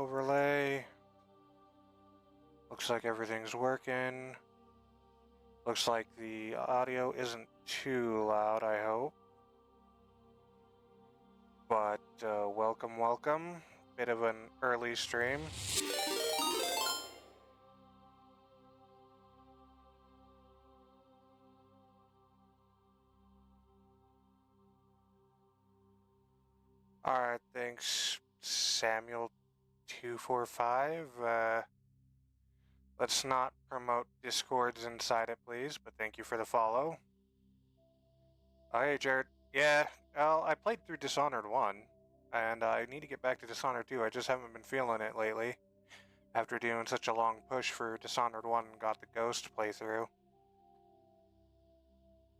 overlay. Looks like everything's working. Looks like the audio isn't too loud, I hope. But welcome. Bit of an early stream. Alright, thanks, Samuel245. Let's not promote Discords inside it, please, but thank you for the follow. Oh, hey, Jared. Yeah, well, I played through Dishonored 1, and I need to get back to Dishonored 2. I just haven't been feeling it lately, after doing such a long push for Dishonored 1 and got the Ghost playthrough.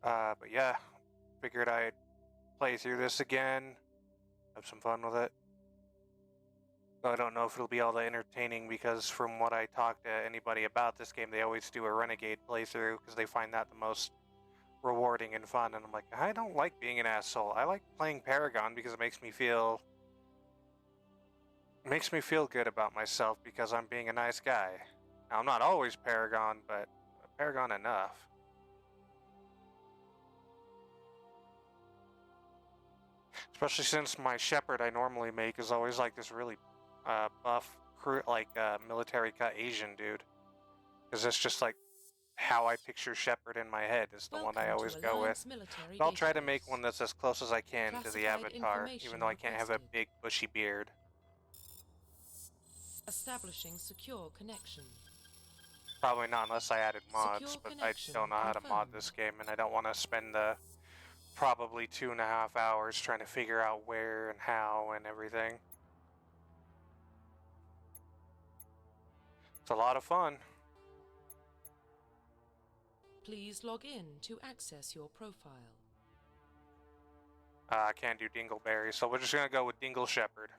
But yeah, figured I'd play through this again, have some fun with it. I don't know if it'll be all that entertaining because from what I talk to anybody about this game, they always do a Renegade playthrough because they find that the most rewarding and fun. And I'm like, I don't like being an asshole. I like playing Paragon because it makes me feel good about myself because I'm being a nice guy. Now, I'm not always Paragon, but Paragon enough. Especially since my Shepherd I normally make is always like this really buff, military cut Asian dude. Because it's just like how I picture Shepherd in my head is the one I always go with. But I'll try to make one that's as close as I can to the avatar, even though I can't have a big bushy beard. Establishing secure connection. Probably not unless I added mods, but I don't know how to mod this game, and I don't want to spend the probably 2.5 hours trying to figure out where and how and everything. It's a lot of fun. Please log in to access your profile. I can't do Dingleberry, so we're just going to go with Dingle Shepherd.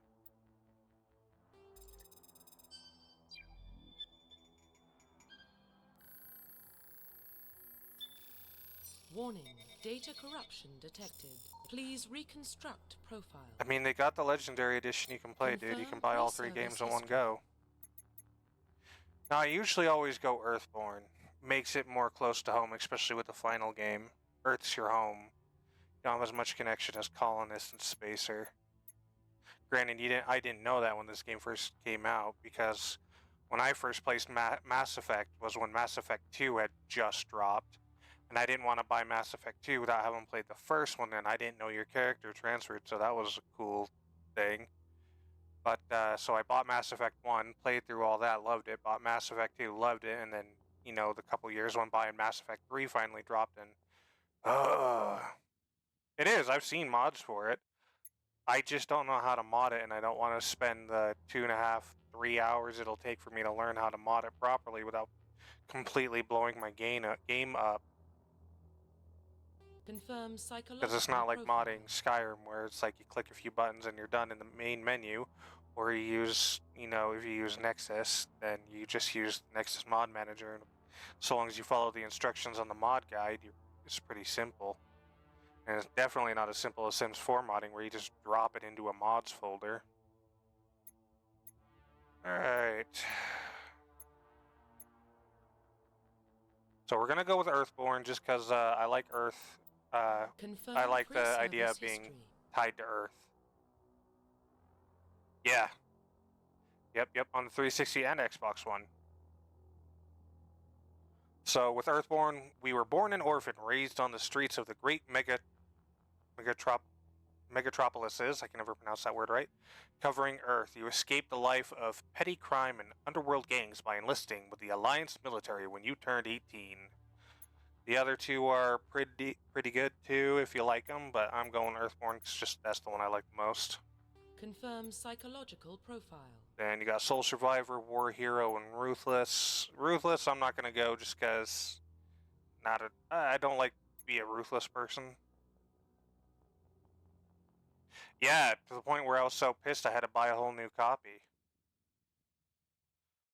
Warning, data corruption detected. Please reconstruct profile. I mean, they got the Legendary Edition you can play, dude. You can buy all 3 games in one go. Now, I usually always go Earthborn. Makes it more close to home, especially with the final game. Earth's your home. You don't have as much connection as Colonist and Spacer. Granted, I didn't know that when this game first came out, because when I first played Mass Effect was when Mass Effect 2 had just dropped. And I didn't want to buy Mass Effect 2 without having played the first one, and I didn't know your character transferred, so that was a cool thing. But, so I bought Mass Effect 1, played through all that, loved it, bought Mass Effect 2, loved it, and then, you know, the couple years went by and Mass Effect 3 finally dropped, and, it is, I've seen mods for it. I just don't know how to mod it, and I don't want to spend the 2.5, 3 hours it'll take for me to learn how to mod it properly without completely blowing my game up. Confirm psychological. Because it's not like modding Skyrim where it's like you click a few buttons and you're done in the main menu, or you use, you know, if you use Nexus, then you just use Nexus Mod Manager, and so long as you follow the instructions on the mod guide, it's pretty simple. And it's definitely not as simple as Sims 4 modding where you just drop it into a mods folder. Alright. So we're gonna go with Earthborn just because I like Earth. I like the idea of being tied to Earth. Yeah. Yep, on the 360 and Xbox One. So with Earthborn, we were born an orphan, raised on the streets of the great megatropolises, I can never pronounce that word right, covering Earth. You escaped the life of petty crime and underworld gangs by enlisting with the Alliance military when you turned 18. The other 2 are pretty good too if you like them, but I'm going Earthborn because that's the one I like the most. Confirm psychological profile. Then you got Soul Survivor, War Hero, and Ruthless. Ruthless, I'm not gonna go just because I don't like to be a ruthless person. Yeah, to the point where I was so pissed I had to buy a whole new copy.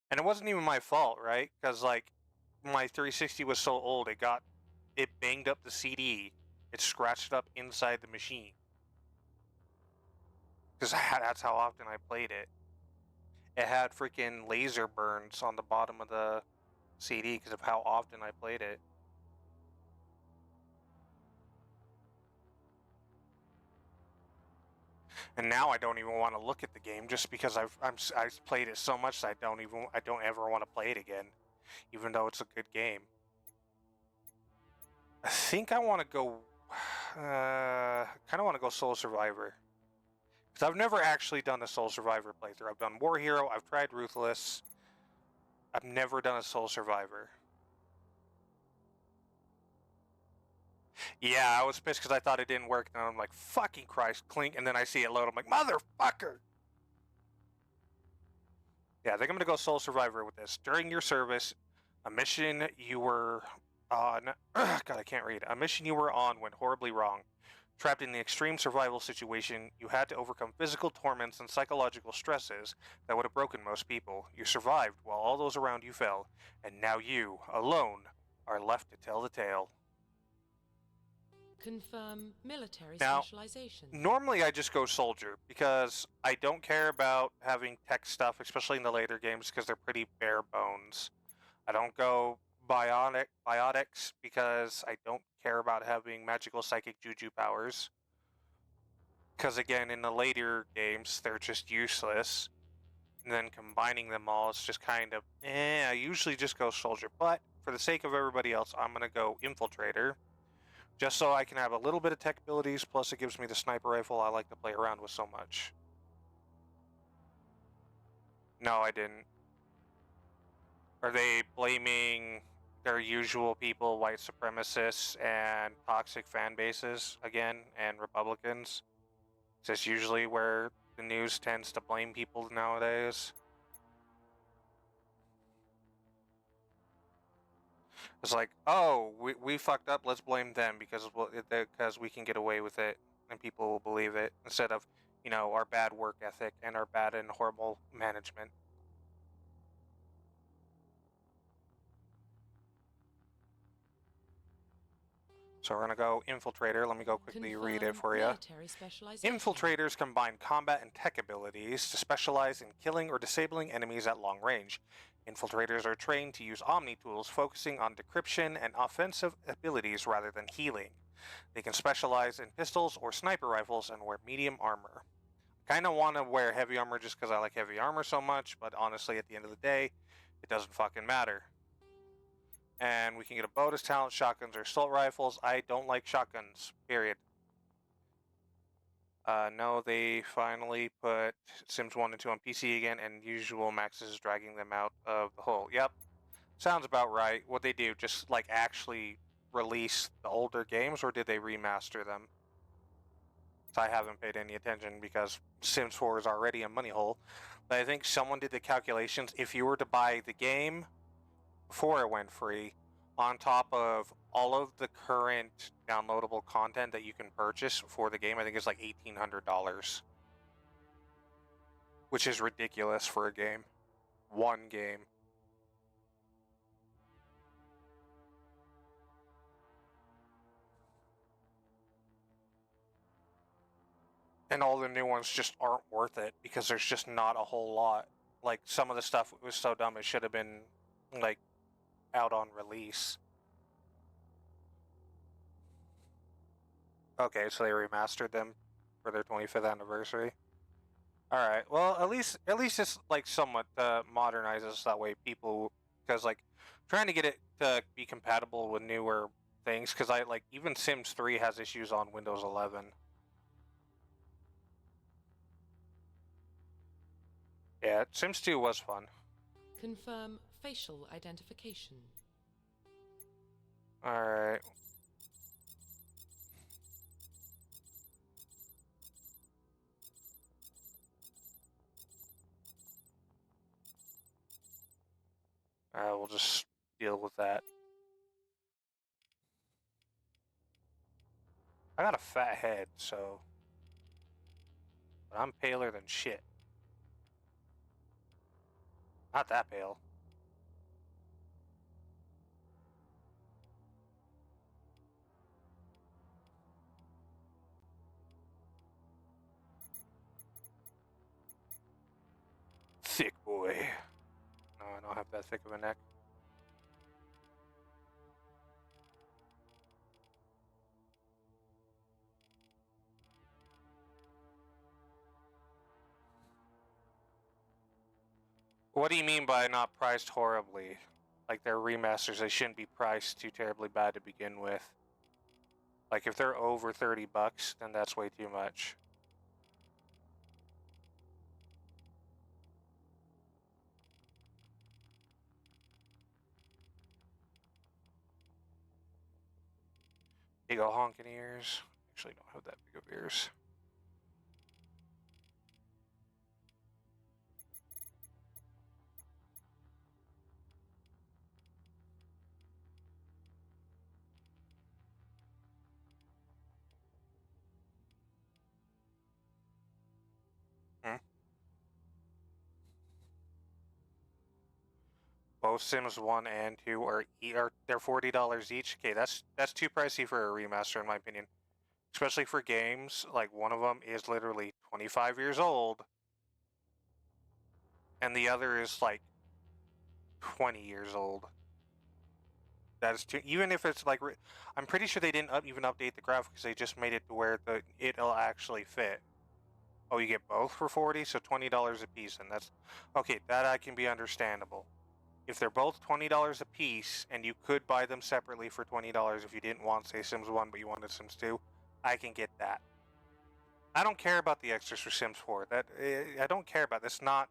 And it wasn't even my fault, right? Because like my 360 was so old, it banged up the CD. It scratched up inside the machine. Because that's how often I played it. it had freaking laser burns on the bottom of the CD because of how often I played it. And now I don't even want to look at the game just because I've played it so much that I don't ever want to play it again, even though it's a good game. I think I want to go. Kind of want to go Soul Survivor because I've never actually done a Soul Survivor playthrough. I've done War Hero. I've tried Ruthless. I've never done a Soul Survivor. Yeah, I was pissed because I thought it didn't work, and I'm like, fucking Christ, clink, and then I see it load. I'm like, motherfucker! Yeah, I think I'm gonna go Soul Survivor with this. During your service, a mission you were on... God, I can't read. A mission you were on went horribly wrong. Trapped in the extreme survival situation, you had to overcome physical torments and psychological stresses that would have broken most people. You survived while all those around you fell, and now you, alone, are left to tell the tale. Confirm military Now, specialization. Normally I just go soldier because I don't care about having tech stuff, especially in the later games, because they're pretty bare bones. I don't go biotics because I don't care about having magical psychic juju powers. Because again, in the later games, they're just useless. And then combining them all, it's just kind of, I usually just go soldier. But for the sake of everybody else, I'm going to go infiltrator. Just so I can have a little bit of tech abilities, plus it gives me the sniper rifle I like to play around with so much. No, I didn't. Are they blaming their usual people, white supremacists and toxic fan bases again, and Republicans? Is this usually where the news tends to blame people nowadays? It's like, oh, we fucked up, let's blame them because we can get away with it and people will believe it, instead of, you know, our bad work ethic and our bad and horrible management. So we're going to go Infiltrator. Let me go quickly read it for you. Infiltrators combine combat and tech abilities to specialize in killing or disabling enemies at long range. Infiltrators are trained to use Omni tools, focusing on decryption and offensive abilities rather than healing. They can specialize in pistols or sniper rifles and wear medium armor. I kind of want to wear heavy armor just because I like heavy armor so much, but honestly, at the end of the day, it doesn't fucking matter. And we can get a bonus talent, shotguns, or assault rifles. I don't like shotguns, period. No, they finally put Sims 1 and 2 on PC again, and Usual Max is dragging them out of the hole. Yep, sounds about right. What they do, just like actually release the older games, or did they remaster them? So I haven't paid any attention because Sims 4 is already a money hole. But I think someone did the calculations. If you were to buy the game before it went free, on top of all of the current downloadable content that you can purchase for the game, I think it's like $1,800, which is ridiculous for a game. One game. And all the new ones just aren't worth it because there's just not a whole lot. Like, some of the stuff was so dumb it should have been, like, out on release. Okay, so they remastered them for their 25th anniversary. All right. Well, at least it's like somewhat modernizes that way people, because like trying to get it to be compatible with newer things, because I like even Sims 3 has issues on Windows 11. Yeah, Sims 2 was fun. Confirm facial identification. All right. We'll just deal with that. I got a fat head, so... But I'm paler than shit. Not that pale. Thick boy. No, I don't have that thick of a neck. What do you mean by not priced horribly? Like, they're remasters, they shouldn't be priced too terribly bad to begin with. Like, if they're over $30, then that's way too much. Big ol' honking ears. Actually, don't have that big of ears. Both Sims 1 and 2 are they're $40 each. Okay, that's too pricey for a remaster in my opinion. Especially for games, like one of them is literally 25 years old and the other is like 20 years old. That is too, even if it's like, I'm pretty sure they didn't even update the graphics, they just made it to where it'll actually fit. Oh, you get both for 40, so $20 a piece, and that's, okay, that can be understandable. If they're both $20 a piece, and you could buy them separately for $20 if you didn't want, say, Sims 1, but you wanted Sims 2, I can get that. I don't care about the extras for Sims 4. I don't care about that's not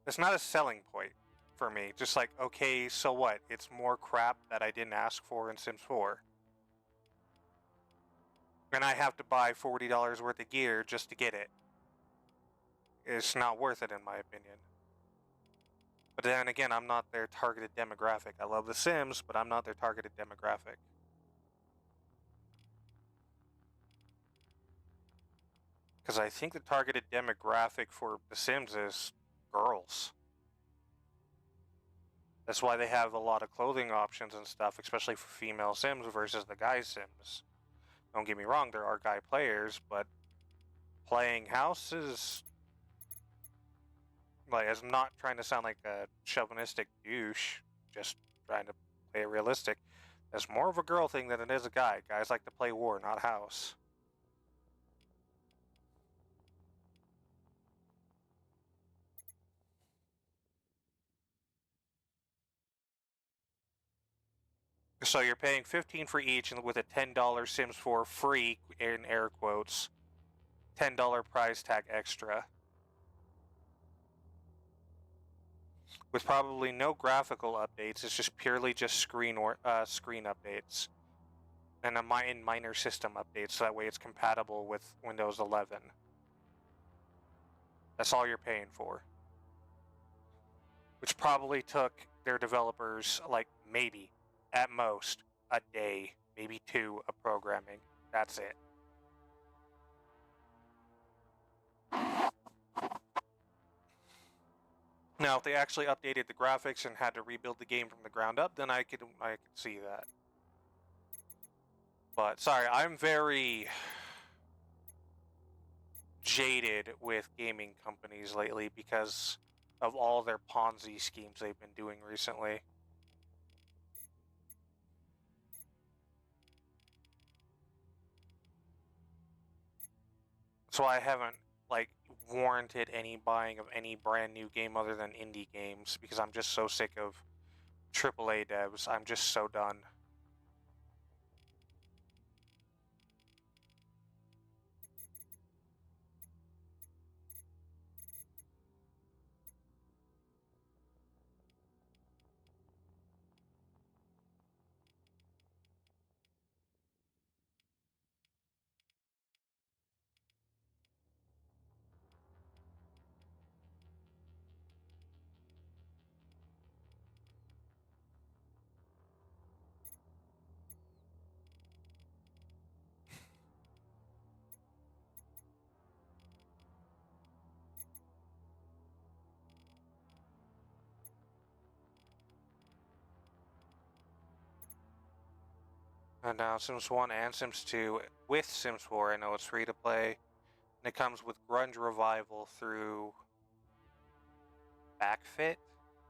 a selling point for me. Just like, okay, so what? It's more crap that I didn't ask for in Sims 4. And I have to buy $40 worth of gear just to get it. It's not worth it in my opinion. But then again, I'm not their targeted demographic. I love The Sims, but I'm not their targeted demographic. Because I think the targeted demographic for The Sims is girls. That's why they have a lot of clothing options and stuff, especially for female Sims versus the guy Sims. Don't get me wrong, there are guy players, but playing house is... Like, I'm not trying to sound like a chauvinistic douche, just trying to play it realistic. It's more of a girl thing than it is a guy. Guys like to play war, not house. So you're paying $15 for each, and with a $10 Sims 4 free, in air quotes, $10 price tag extra. With probably no graphical updates, it's just purely just screen updates. And a minor system updates, so that way it's compatible with Windows 11. That's all you're paying for. Which probably took their developers, like, maybe, at most, a day, maybe 2 of programming. That's it. Now, if they actually updated the graphics and had to rebuild the game from the ground up, then I could see that. But, sorry, I'm very jaded with gaming companies lately because of all their Ponzi schemes they've been doing recently. So I haven't, like, warranted any buying of any brand new game other than indie games because I'm just so sick of AAA devs. I'm just so done. And now Sims 1 and Sims 2 with Sims 4, I know it's free to play. And it comes with Grunge Revival through back fit?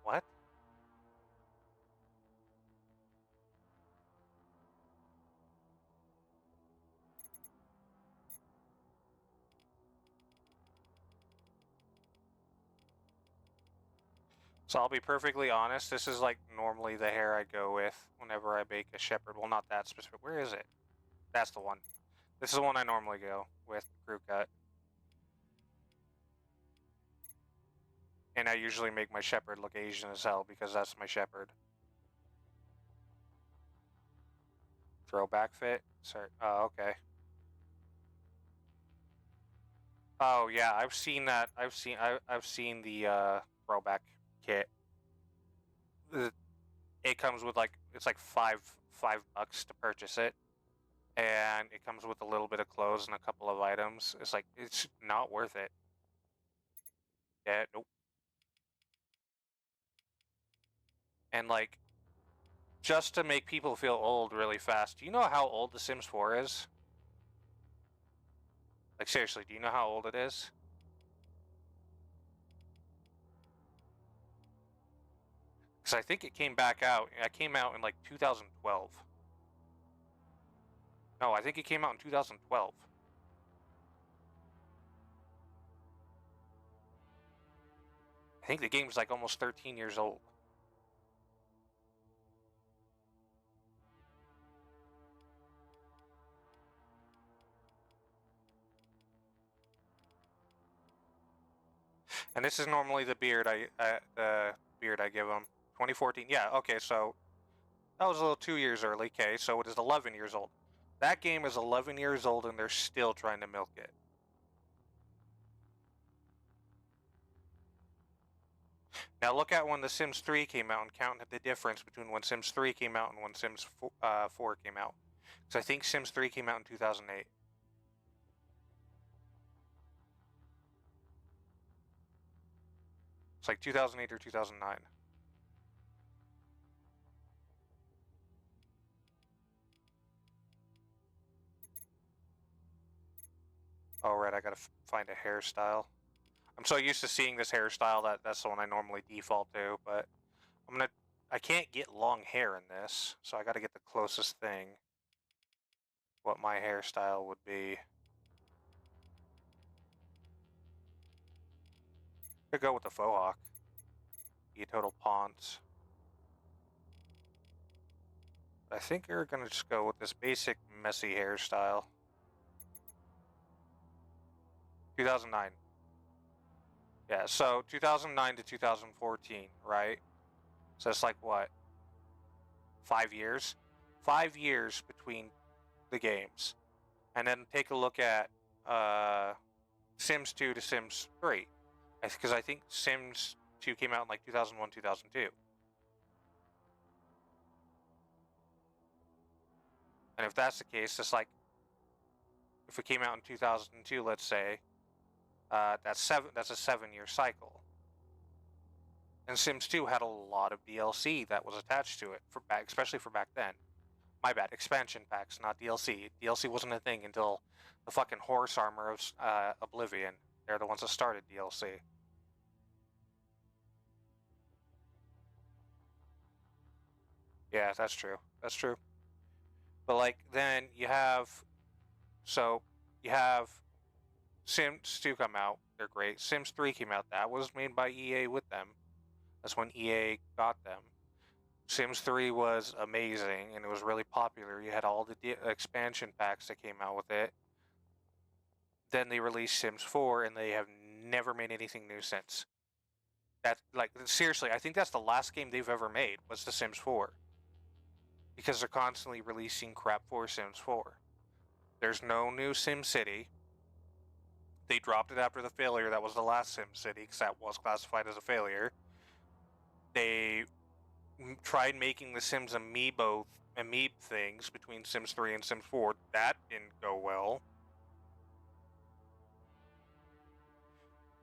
What? So I'll be perfectly honest, this is like normally the hair I go with whenever I make a shepherd. Well, not that specific. Where is it? That's the one. This is the one I normally go with, crew cut. And I usually make my shepherd look Asian as hell because that's my shepherd. Throwback fit? Sorry. Oh, okay. Oh yeah, I've seen that. I've seen the throwback kit. It comes with like it's like $5 to purchase it, and it comes with a little bit of clothes and a couple of items. It's like it's not worth it. Yeah, nope. And like just to make people feel old really fast. Do you know how old The Sims 4 is? Like seriously, do you know how old it is? Because I think it came back out. It came out in like 2012. No, I think it came out in 2012. I think the game's like almost 13 years old. And this is normally the beard I give him. 2014. Yeah. Okay. So that was a little 2 years early. Okay. So it is 11 years old. That game is 11 years old, and they're still trying to milk it. Now look at when The Sims 3 came out and count the difference between when Sims 3 came out and when Sims 4 came out. Because I think Sims 3 came out in 2008. It's like 2008 or 2009. Oh, right, I gotta find a hairstyle. I'm so used to seeing this hairstyle that that's the one I normally default to, but I can't get long hair in this, so I gotta get the closest thing. What my hairstyle would be. Could go with the faux hawk. Be a total ponce. I think we're gonna just go with this basic messy hairstyle. 2009. Yeah, so 2009 to 2014, right? So it's like what? 5 years? 5 years between the games. And then take a look at Sims 2 to Sims 3. Because I think Sims 2 came out in like 2001, 2002. And if that's the case, it's like if it came out in 2002, let's say, that's a 7-year cycle. And Sims 2 had a lot of DLC that was attached to it especially for back then. My bad, expansion packs, not DLC. DLC wasn't a thing until the fucking horse armor of Oblivion. They're the ones that started DLC. Yeah, that's true. That's true. But like then you have Sims 2 come out. They're great. Sims 3 came out. That was made by EA with them. That's when EA got them. Sims 3 was amazing and it was really popular. You had all the expansion packs that came out with it. Then they released Sims 4 and they have never made anything new since. That like seriously, I think that's the last game they've ever made was The Sims 4. Because they're constantly releasing crap for Sims 4. There's no new Sim City. They dropped it after the failure that was the last Sim City because that was classified as a failure. They tried making the Sims amiibo things between Sims 3 and Sims 4. That didn't go well.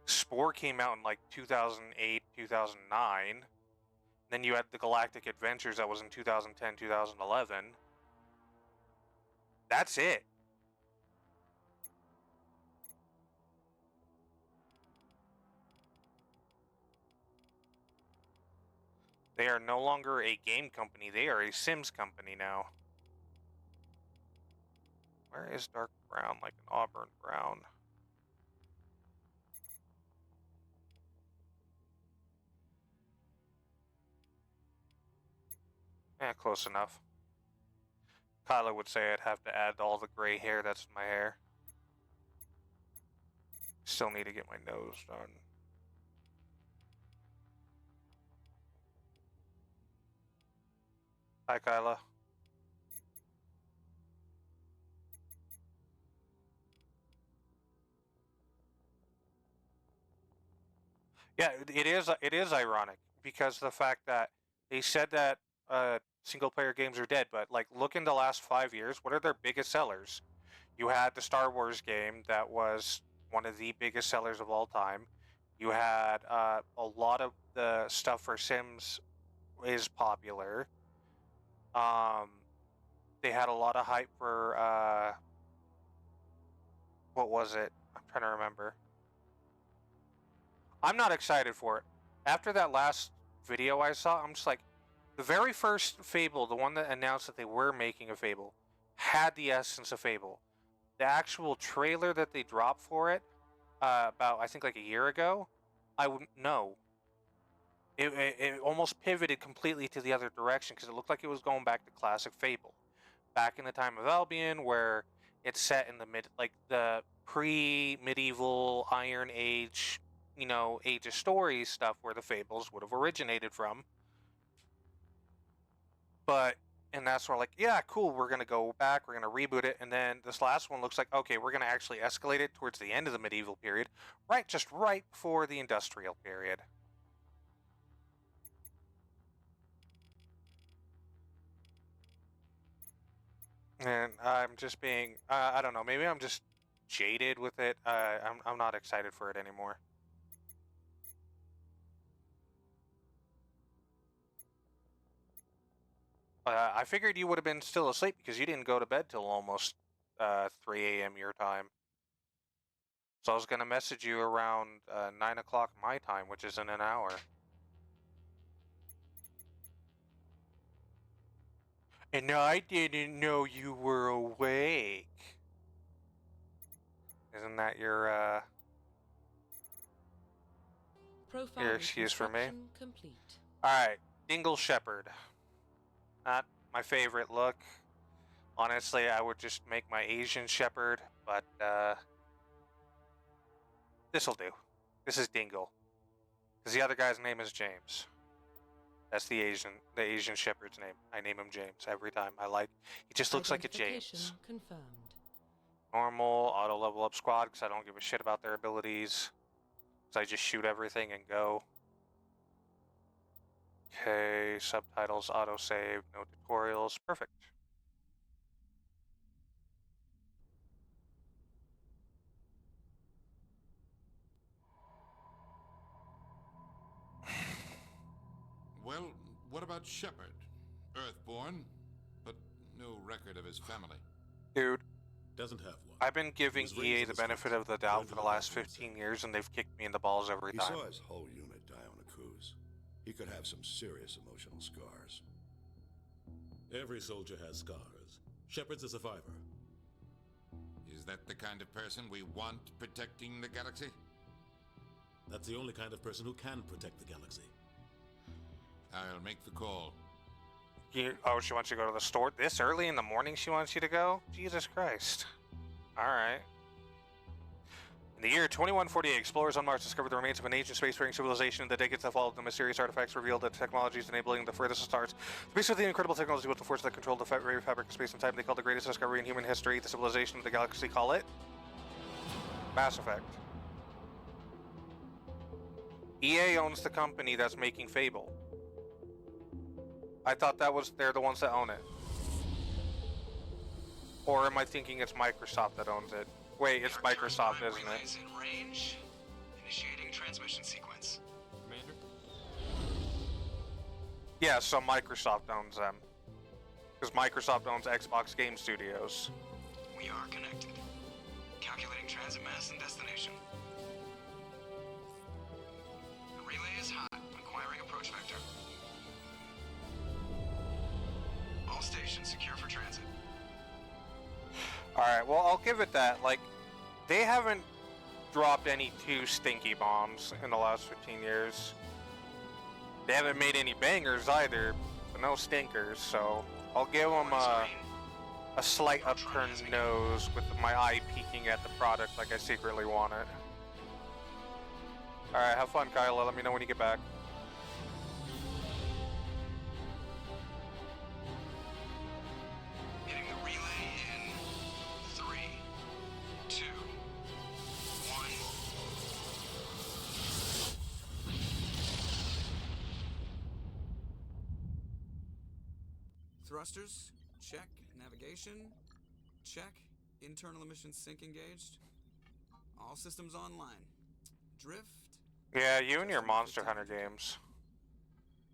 Spore came out in like 2008, 2009. Then you had the Galactic Adventures that was in 2010, 2011. That's it. They are no longer a game company. They are a Sims company now. Where is dark brown, like an auburn brown? Yeah, close enough. Kyla would say I'd have to add all the gray hair that's in my hair. Still need to get my nose done. Hi, Kyla. Yeah, it is ironic because the fact that they said that single player games are dead, but like look in the last 5 years, what are their biggest sellers? You had the Star Wars game that was one of the biggest sellers of all time. You had a lot of the stuff for Sims is popular. They had a lot of hype for what was it? I'm trying to remember. I'm not excited for it. After that last video I saw, I'm just like, the very first Fable, the one that announced that they were making a Fable, had the essence of Fable. The actual trailer that they dropped for it, about I think like a year ago, I wouldn't know. It almost pivoted completely to the other direction because it looked like it was going back to classic Fable, back in the time of Albion, where it's set in the pre-medieval Iron Age, Age of Stories stuff where the Fables would have originated from. And that's where like, yeah, cool, we're gonna go back, we're gonna reboot it, and then this last one looks like, okay, we're gonna actually escalate it towards the end of the medieval period, just right before the industrial period. And I'm just being, I don't know, maybe I'm just jaded with it. I'm not excited for it anymore. I figured you would have been still asleep because you didn't go to bed till almost 3 a.m. your time. So I was going to message you around 9 o'clock my time, which is in an hour. And I didn't know you were awake. Isn't that your excuse for me? Complete. Alright, Dingle Shepherd. Not my favorite look. Honestly, I would just make my Asian Shepherd, but this'll do. This is Dingle. Because the other guy's name is James. That's the Asian Shepherd's name. I name him James every time. He just looks like a James. Confirmed. Normal, auto level up squad, because I don't give a shit about their abilities. Because I just shoot everything and go. Okay, subtitles, autosave, no tutorials. Perfect. Well, what about Shepard? Earthborn, but no record of his family. Dude, doesn't have one. I've been giving EA the benefit of the doubt for the last 15 years, and they've kicked me in the balls every time. He saw his whole unit die on a cruise. He could have some serious emotional scars. Every soldier has scars. Shepard's a survivor. Is that the kind of person we want protecting the galaxy? That's the only kind of person who can protect the galaxy. I'll make the call. She wants you to go to the store this early in the morning? She wants you to go? Jesus Christ. Alright. In the year 2148, explorers on Mars discovered the remains of an ancient spacefaring civilization. In the decades that followed, the mysterious artifacts revealed the technologies enabling the furthest stars. Based on the incredible technology built the force that controlled the very fabric of space and time, they called the greatest discovery in human history. The civilization of the galaxy call it Mass Effect. EA owns the company that's making Fable. I thought they're the ones that own it. Or am I thinking it's Microsoft that owns it? Wait, it's Microsoft, isn't it? In range. Initiating transmission sequence. Commander? Yeah, so Microsoft owns them. Because Microsoft owns Xbox Game Studios. We are connected. Calculating transit mass and destination. The relay is hot. Acquiring approach vector. All stations secure for transit. Alright, well, I'll give it that. Like, they haven't dropped any too stinky bombs in the last 15 years. They haven't made any bangers either, but no stinkers, so I'll give them a slight upturned nose with my eye peeking at the product like I secretly want it. Alright, have fun, Kyla. Let me know when you get back. Hitting the relay in 3, 2, 1. Thrusters, check. Navigation, check. Internal emissions sync engaged. All systems online. Drift. Yeah, you and your Monster Hunter games.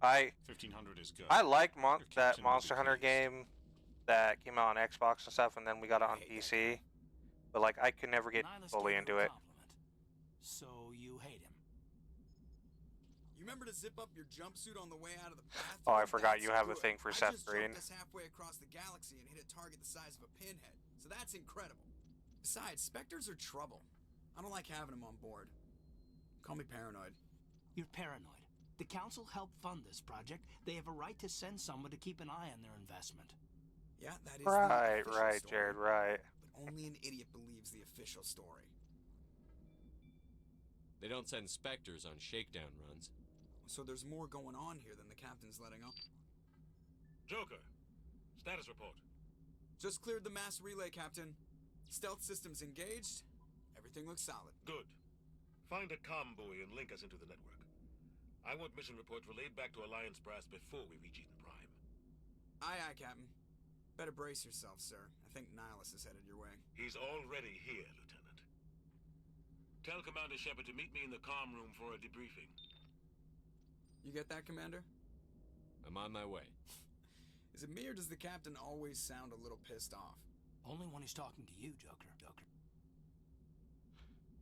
I 1500 is good. like Your that captain will be Monster Hunter pleased. game that came out on Xbox and stuff, and then we got it on PC. But like, I could never get Nihilus fully gave into you a it. compliment. So you hate him. You remember to zip up your jumpsuit on the way out of the bathroom? Oh, I forgot you That's have a good. thing for I Seth just Green. jumped us halfway across the galaxy and hit a target the size of a pinhead. So that's incredible. Besides, Spectres are trouble. I don't like having them on board. Call me paranoid. You're paranoid. The council helped fund this project. They have a right to send someone to keep an eye on their investment. Yeah, that is Right, the official right, story, Jared, right. But only an idiot believes the official story. They don't send Spectres on shakedown runs. So there's more going on here than the captain's letting on. Joker, status report. Just cleared the mass relay, Captain. Stealth systems engaged. Everything looks solid. Good. Find a comm buoy and link us into the network. I want mission reports relayed back to Alliance Brass before we reach Eden Prime. Aye, aye, Captain. Better brace yourself, sir. I think Nihilus is headed your way. He's already here, Lieutenant. Tell Commander Shepard to meet me in the comm room for a debriefing. You get that, Commander? I'm on my way. Is it me or does the Captain always sound a little pissed off? Only when he's talking to you, Joker.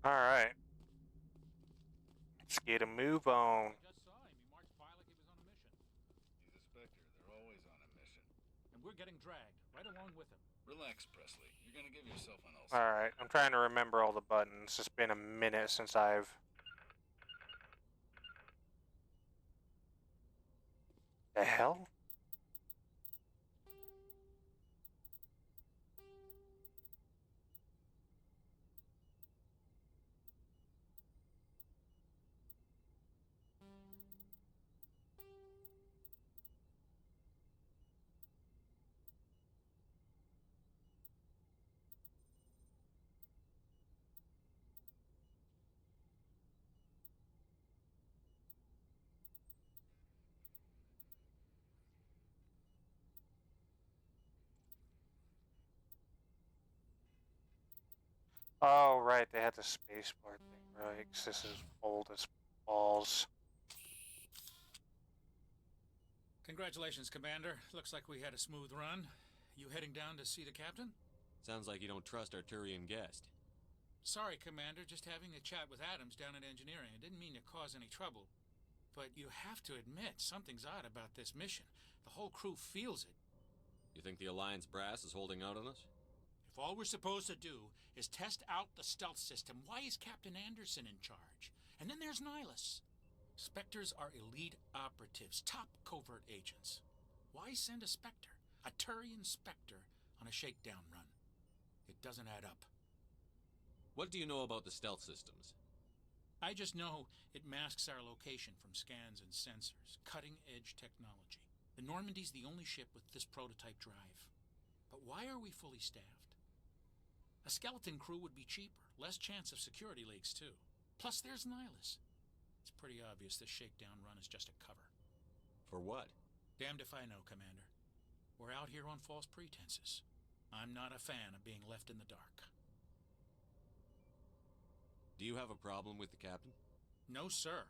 Alright. Let's get a move on. Just saw him. He marched by like he was on a mission. He's a Spectre. They're always on a mission. And we're getting dragged right along with him. Relax, Presley. You're gonna give yourself an ulcer. Alright, I'm trying to remember all the buttons. It's been a minute since I've... The hell? Oh, right, they had the spacebar thing, right? 'Cause this is old as balls. Congratulations, Commander. Looks like we had a smooth run. You heading down to see the captain? Sounds like you don't trust our Turian guest. Sorry, Commander. Just having a chat with Adams down at engineering. I didn't mean to cause any trouble. But you have to admit, something's odd about this mission. The whole crew feels it. You think the Alliance brass is holding out on us? If all we're supposed to do is test out the stealth system, why is Captain Anderson in charge? And then there's Nihilus. Spectres are elite operatives, top covert agents. Why send a Spectre, a Turian Spectre, on a shakedown run? It doesn't add up. What do you know about the stealth systems? I just know it masks our location from scans and sensors. Cutting-edge technology. The Normandy's the only ship with this prototype drive. But why are we fully staffed? A skeleton crew would be cheaper, less chance of security leaks too. Plus there's Nihilus. It's pretty obvious this shakedown run is just a cover. For what? Damned if I know, Commander. We're out here on false pretenses. I'm not a fan of being left in the dark. Do you have a problem with the captain? No, sir.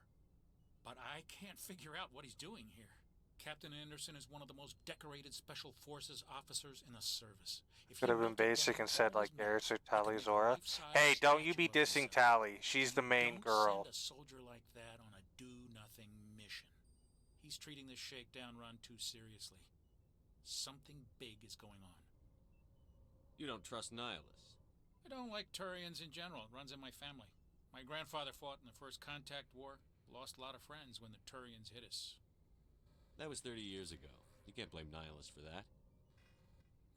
But I can't figure out what he's doing here. Captain Anderson is one of the most decorated Special Forces officers in the service. If Could he have been wrote it basic down and said on like his map, Garrett or he could Tali make a Zora. life-size Hey, don't you statue be of dissing himself. Tali. She's the main Don't girl. send a soldier like that on a do-nothing mission. He's treating this shakedown run too seriously. Something big is going on. You don't trust Nihilus. I don't like Turians in general. It runs in my family. My grandfather fought in the First Contact War. Lost a lot of friends when the Turians hit us. That was 30 years ago. You can't blame Nihilus for that.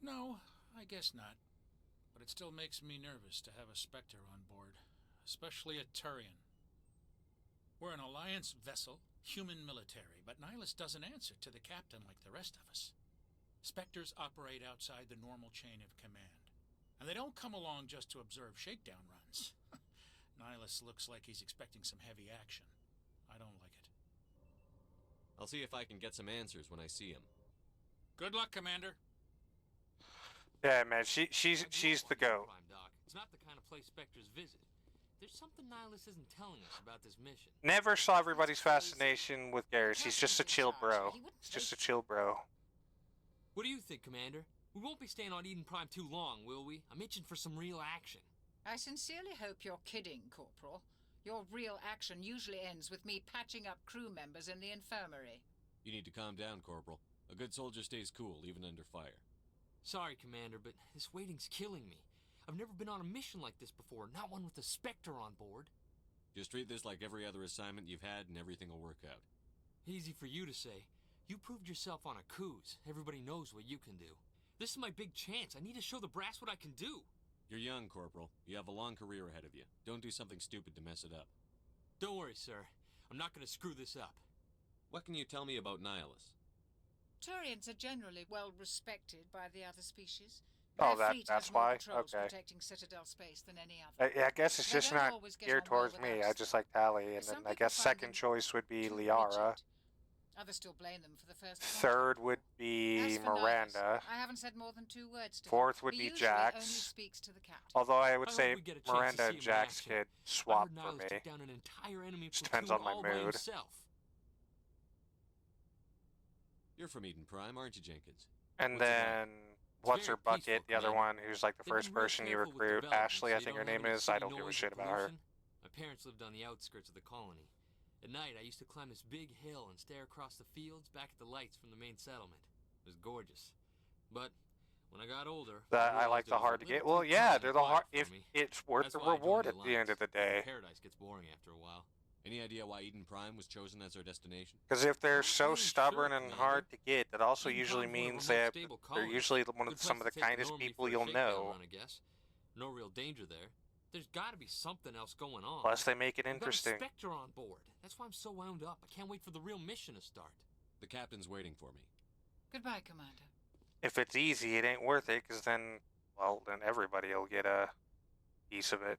No, I guess not. But it still makes me nervous to have a Spectre on board. Especially a Turian. We're an Alliance vessel, human military, but Nihilus doesn't answer to the captain like the rest of us. Spectres operate outside the normal chain of command. And they don't come along just to observe shakedown runs. Nihilus looks like he's expecting some heavy action. I don't like it. I'll see if I can get some answers when I see him. Good luck, Commander. Yeah, man, she's the goat. Prime Doc. It's not the kind of place Spectres visit. There's something Nihilus isn't telling us about this mission. Never saw everybody's fascination with Garrus. He's just a chill bro. He's just a chill bro. What do you think, Commander? We won't be staying on Eden Prime too long, will we? I'm itching for some real action. I sincerely hope you're kidding, Corporal. Your real action usually ends with me patching up crew members in the infirmary. You need to calm down, Corporal. A good soldier stays cool, even under fire. Sorry, Commander, but this waiting's killing me. I've never been on a mission like this before, not one with a Spectre on board. Just treat this like every other assignment you've had and everything will work out. Easy for you to say. You proved yourself on a cruise. Everybody knows what you can do. This is my big chance. I need to show the brass what I can do. You're young, Corporal. You have a long career ahead of you. Don't do something stupid to mess it up. Don't worry, sir. I'm not going to screw this up. What can you tell me about Nihilus? Turians are generally well respected by the other species. Oh, Their fleet that's has more why? patrols Okay. protecting Citadel space than any other. I guess it's They just don't not always get geared on well towards with me. us. I just like Tally, and Some then I people guess find second them choice would be too Liara. rigid. Others still blame them for the first Third would be As for Miranda. Nihilus, I haven't said more than 2 words to him. Fourth would He be usually Jax. only speaks to the captain. Although I would I hope say we get a chance to Miranda see and him in Jax action. could I swap heard for Nihilus me. took down an entire enemy Just platoon depends on my all by mood. himself. You're from Eden Prime, aren't you, Jenkins? And What's it like? then, what's her very bucket? peaceful, The other Commander. one who's like the They've first been real person you careful with recruit. development, Ashley, so I you think her don't have name any is. I city don't give a noise shit or about her. pollution. My parents lived on the outskirts of the colony. At night, I used to climb this big hill and stare across the fields back at the lights from the main settlement. It was gorgeous. But when I got older, I like the hard to get. Well, yeah, they're the hard. If it's worth That's the why I joined reward the at the end of the Alliance. day. Paradise gets boring after a while. Any idea why Eden Prime was chosen as our destination? Because if they're Not so really stubborn sure, and Commander. hard to get, that also Eden usually Prime's one of means the they most have, stable they're colonies. usually one of Good some of place the to take kindest normally people for a you'll shakedown know. run, I guess. No real danger there. There's got to be something else going on. Plus, they make it We've got a interesting. Spectre on board. That's why I'm so wound up. I can't wait for the real mission to start. The captain's waiting for me. Goodbye, Commander. If it's easy, it ain't worth it, because then, well, then everybody will get a piece of it.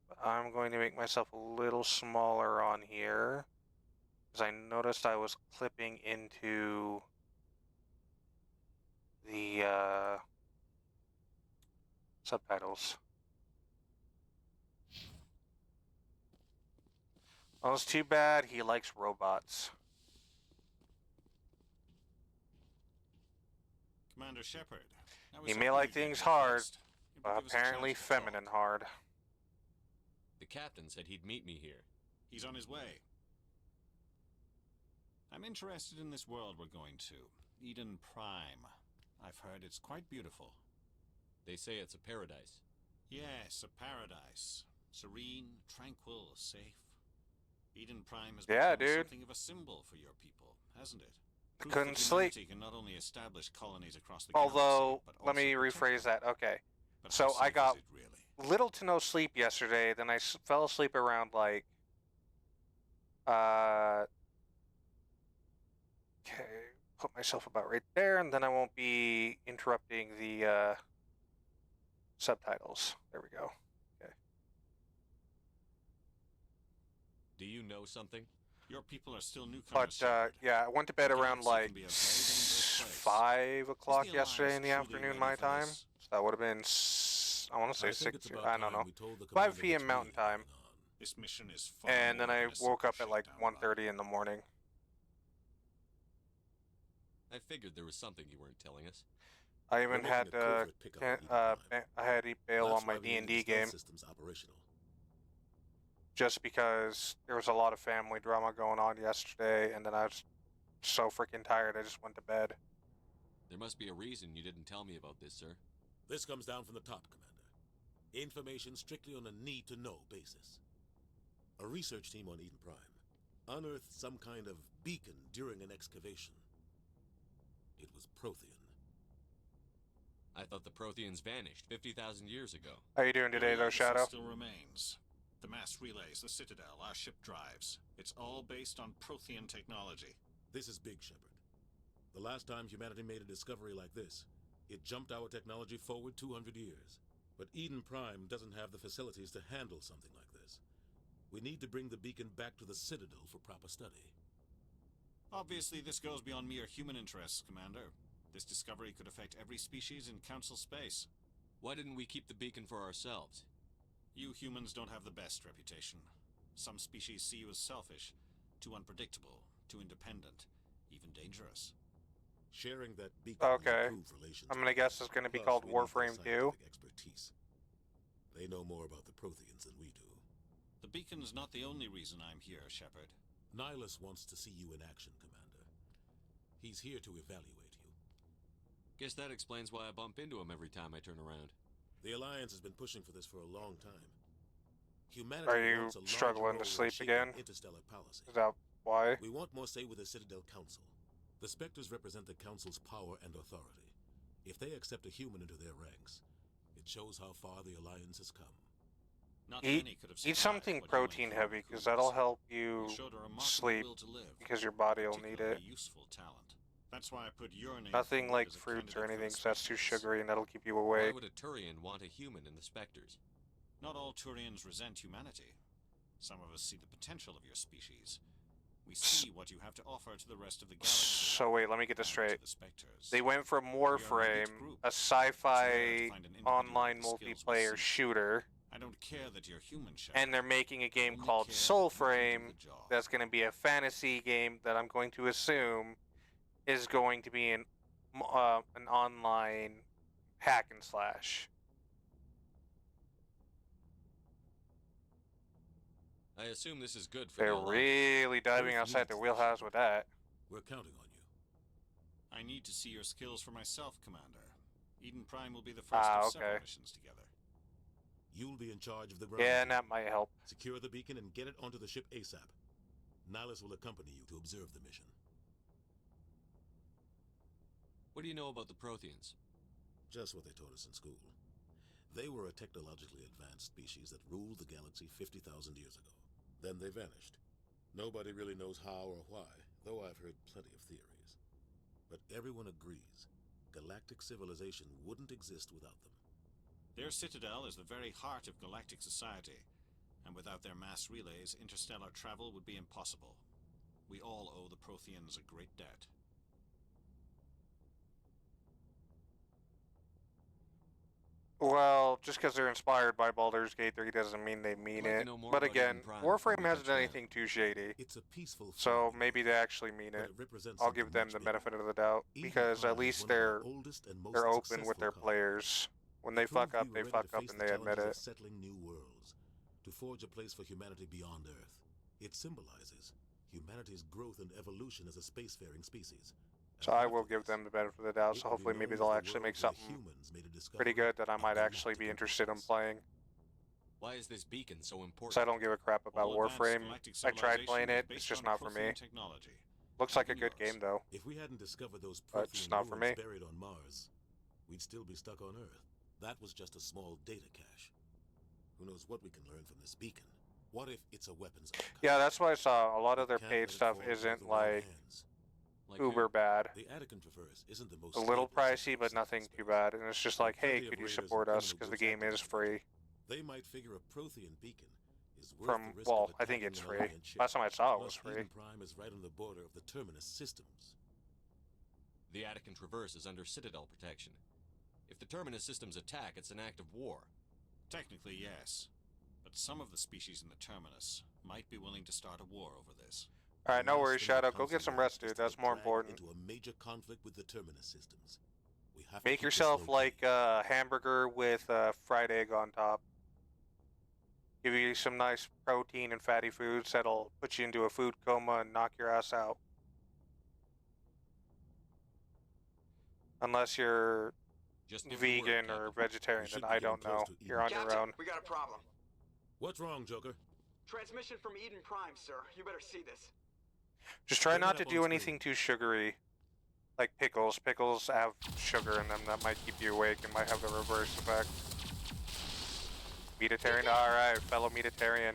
But I'm going to make myself a little smaller on here, because I noticed I was clipping into the subtitles. Well, it's too bad he likes robots. Commander Shepard. I was He may hoping like you'd get things here hard, first. It would but give us a apparently chance to talk. feminine hard. The captain said he'd meet me here. He's on his way. I'm interested in this world we're going to. Eden Prime. I've heard it's quite beautiful. They say it's a paradise. Yes, a paradise. Serene, tranquil, safe. Eden Prime has Yeah, become dude. something of a symbol for your people, hasn't it? I Proof couldn't that sleep. humanity can not only establish colonies across the Although, galaxy, but let me also protect rephrase them. that. Okay. But So how I safe got is it really? little to no sleep yesterday. Then I fell asleep around like, okay, put myself about right there, and then I won't be interrupting the subtitles. There we go. Do you know something? Your people are still newcomers. But Shepard. yeah, I went to bed The around galaxy like can be a very dangerous place. 5 o'clock the yesterday in the Alliance truly afternoon, ready my for time. this? So that would have been, I want to say 6. I don't know. 5 p.m. Mountain Time. This mission is far And then more I than a woke up simple at like shakedown run. 1:30 in the morning. I figured there was something you weren't telling us. I even had to, I had to bail on my D&D game just because there was a lot of family drama going on yesterday, and then I was so freaking tired I just went to bed. There must be a reason you didn't tell me about this, sir. This comes down from the top, Commander. Information strictly on a need-to-know basis. A research team on Eden Prime unearthed some kind of beacon during an excavation. It was Prothean. I thought the Protheans vanished 50,000 years ago. How you doing today, though, Shadow? Still remains. The mass relays, the Citadel, our ship drives. It's all based on Prothean technology. This is Big Shepard. The last time humanity made a discovery like this, it jumped our technology forward 200 years. But Eden Prime doesn't have the facilities to handle something like this. We need to bring the beacon back to the Citadel for proper study. Obviously, this goes beyond mere human interests, Commander. This discovery could affect every species in Council space. Why didn't we keep the beacon for ourselves? You humans don't have the best reputation. Some species see you as selfish, too unpredictable, too independent, even dangerous. Sharing that beacon okay. will improve relations. I'm gonna guess it's gonna be Plus, called we need their Warframe 2. scientific expertise. They know more about the Protheans than we do. The beacon's not the only reason I'm here, Shepard. Nihilus wants to see you in action, Commander. He's here to evaluate you. Guess that explains why I bump into him every time I turn around. The Alliance has been pushing for this for a long time. Humanity Are you wants a large struggling role to in sleep shaping again? Interstellar policy. Is that why? We want more say with the Citadel Council. The Spectres represent the Council's power and authority. If they accept a human into their ranks, it shows how far the Alliance has come. Not Eat, many could have eat survived something what you protein went heavy, through, because that'll Cruz. help you You showed a remarkable sleep, will to live, because your body will need it. particularly useful talent. That's why I put your name Nothing forward like as a fruits or candidate anything, for because that's too Spectres. sugary and that'll keep you Why awake. would a Turian want a human in the Spectres? Not all Turians resent humanity. Some of us see the potential of your species. We see what you have to offer to the rest of the galaxy. So wait, let me get this and straight. to the Spectres. They went from We are an elite Warframe, group. a It's rare to sci-fi find an individual online with the skills we multiplayer seek. shooter, I don't care that you're human, Shepard. and they're making a game Only called care that you Soulframe can do the job. that's going to be a fantasy game that I'm going to assume is going to be an online hack and slash. I assume this is good for They're the Alliance. really diving Earth outside needs their this. wheelhouse with that. We're counting on you. I need to see your skills for myself, Commander. Eden Prime will be the first of several okay. missions together. You'll be in charge of the ground. Yeah, and that might help. Secure the beacon and get it onto the ship ASAP. Nihilus will accompany you to observe the mission. What do you know about the Protheans? Just what they taught us in school. They were a technologically advanced species that ruled the galaxy 50,000 years ago. Then they vanished. Nobody really knows how or why, though I've heard plenty of theories. But everyone agrees, galactic civilization wouldn't exist without them. Their citadel is the very heart of galactic society, and without their mass relays, interstellar travel would be impossible. We all owe the Protheans a great debt. Well, just because they're inspired by Baldur's Gate 3 doesn't mean they mean I'd like to it. know more But about again, Eden Prime Warframe before we hasn't touch done that. anything too shady. It's a peaceful So flag, maybe they actually mean but it. it represents I'll something give them much the bigger. benefit of the doubt, Eden because Prime at is least one of our they're oldest and most open with successful their colonies. players. When they It proved fuck up, we were they ready fuck to up face and the they admit challenges it. of settling new worlds, to forge a place for humanity beyond Earth. It symbolizes humanity's growth and evolution as a spacefaring species. So I will give them the benefit of the doubt, so hopefully maybe they'll actually make something pretty good that I might actually be interested in playing. Why is this beacon so important? Because I don't give a crap about All advanced Warframe. galactic I tried civilization playing is it, based it's just on not for me. Prothean technology. Looks like a Even good yours. game though. If we hadn't discovered those But it's Prothean not for ruins me. buried on Mars, we'd still be stuck on Earth. That was just a small data cache. Who knows what we can learn from this beacon? What if it's a weapons archive? Yeah, that's what I saw. A lot of their Can't paid let it stuff fall into isn't the wrong like hands. Like who? uber bad. The Attican Traverse isn't the most A little stable pricey, system but of nothing too cyberspace. bad. And it's just like, hey, Plenty of could you raiders support and us? criminal Because the groups game is active free. They might figure a Prothean beacon is worth From, the risk well, of I think attacking it's an free. Alliance ship. Last time I saw it was Plus, free. Eden Prime is right on the border of the Terminus systems. The Attican Traverse is under Citadel protection. If the Terminus systems attack, it's an act of war. Technically, yes. But some of the species in the Terminus might be willing to start a war over this. Alright, no The last worries, thing the Shadow. Go Council get some wants rest, is dude. to That's get more dragged important. Into a major conflict with the Terminus systems. We have to Make keep this yourself low like key. a hamburger with fried egg on top. Give you some nice protein and fatty foods that'll put you into a food coma and knock your ass out. Unless you're Just give me the word, vegan or Captain. vegetarian, should then be I getting don't close know. to Eden. You're on your Captain, own. we got a problem. What's wrong, Joker? Transmission from Eden Prime, sir. You better see this. Just try Bring it not up to on do screen. anything too sugary. Like pickles. Pickles have sugar in them that might keep you awake and might have the reverse effect. Meatitarian? Alright, fellow meatitarian.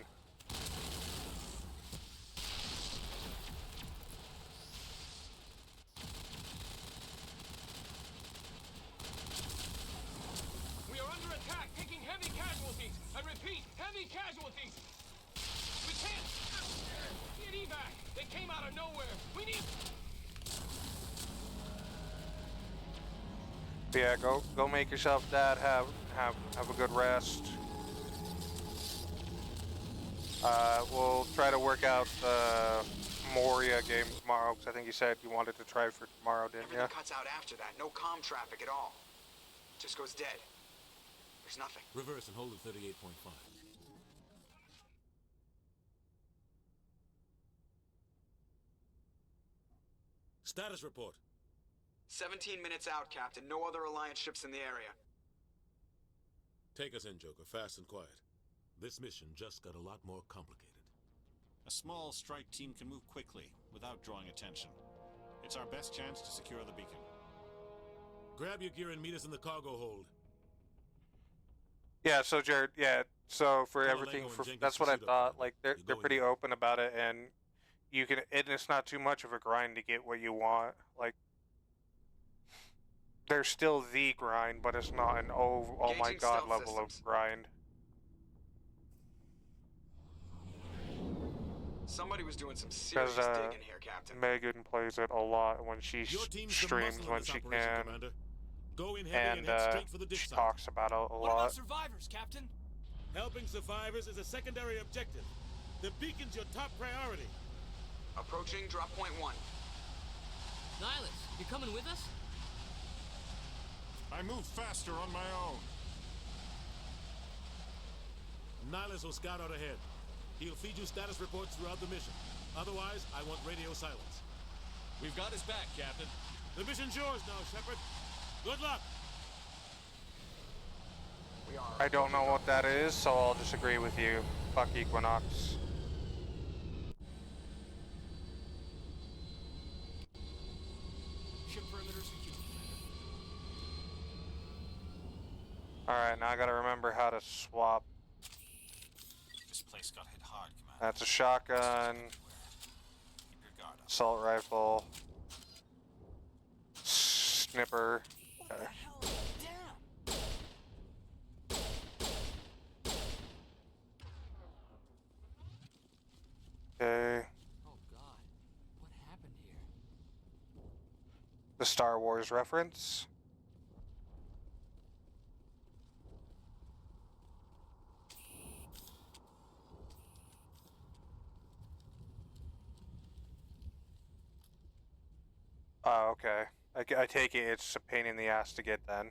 We are under attack, taking heavy casualties. I repeat, heavy casualties. We can't get evac. They came out of nowhere. We need. Yeah, go make yourself that. Have a good rest. We'll try to work out the Moria game tomorrow, because I think you said you wanted to try for tomorrow, didn't you? Everything cuts out after that. No comm traffic at all. Just goes dead. There's nothing. Reverse and hold at 38.5. Status report. 17 minutes out, Captain. No other Alliance ships in the area. Take us in, Joker, fast and quiet. This mission just got a lot more complicated. A small strike team can move quickly, without drawing attention. It's our best chance to secure the beacon. Grab your gear and meet us in the cargo hold. Yeah, so Jared, yeah, so for Tell everything, Alengo and for Jenkins that's to what I suit up thought. for Like you they're go pretty in. open about it, and you can, and it's not too much of a grind to get what you want. Like there's still the grind, but it's not an oh my Engaging god stealth level systems. of grind. Somebody was doing some serious Because digging here, Captain. Megan plays it a lot when she Your team's the streams muscle in when this she operation, can, Commander. Go in heavy and and head straight for the dig she site. talks about it a What about lot. survivors, Captain? Helping survivors is a secondary objective. The beacon's your top priority. Approaching drop point 1. Nihilus, you coming with us? I move faster on my own. Nihilus will scout out ahead. He'll feed you status reports throughout the mission. Otherwise, I want radio silence. We've got his back, Captain. The mission's yours now, Shepard. Good luck. I don't know what that is, so I'll disagree with you. Fuck Equinox. Ship perimeter secure. Alright, now I gotta remember how to swap. This place got hit hard, Commander. That's a shotgun, Keep your guard up. assault rifle, snipper. Okay. Okay. Oh God, what happened here? The Star Wars reference. Oh, okay. I take it it's a pain in the ass to get then.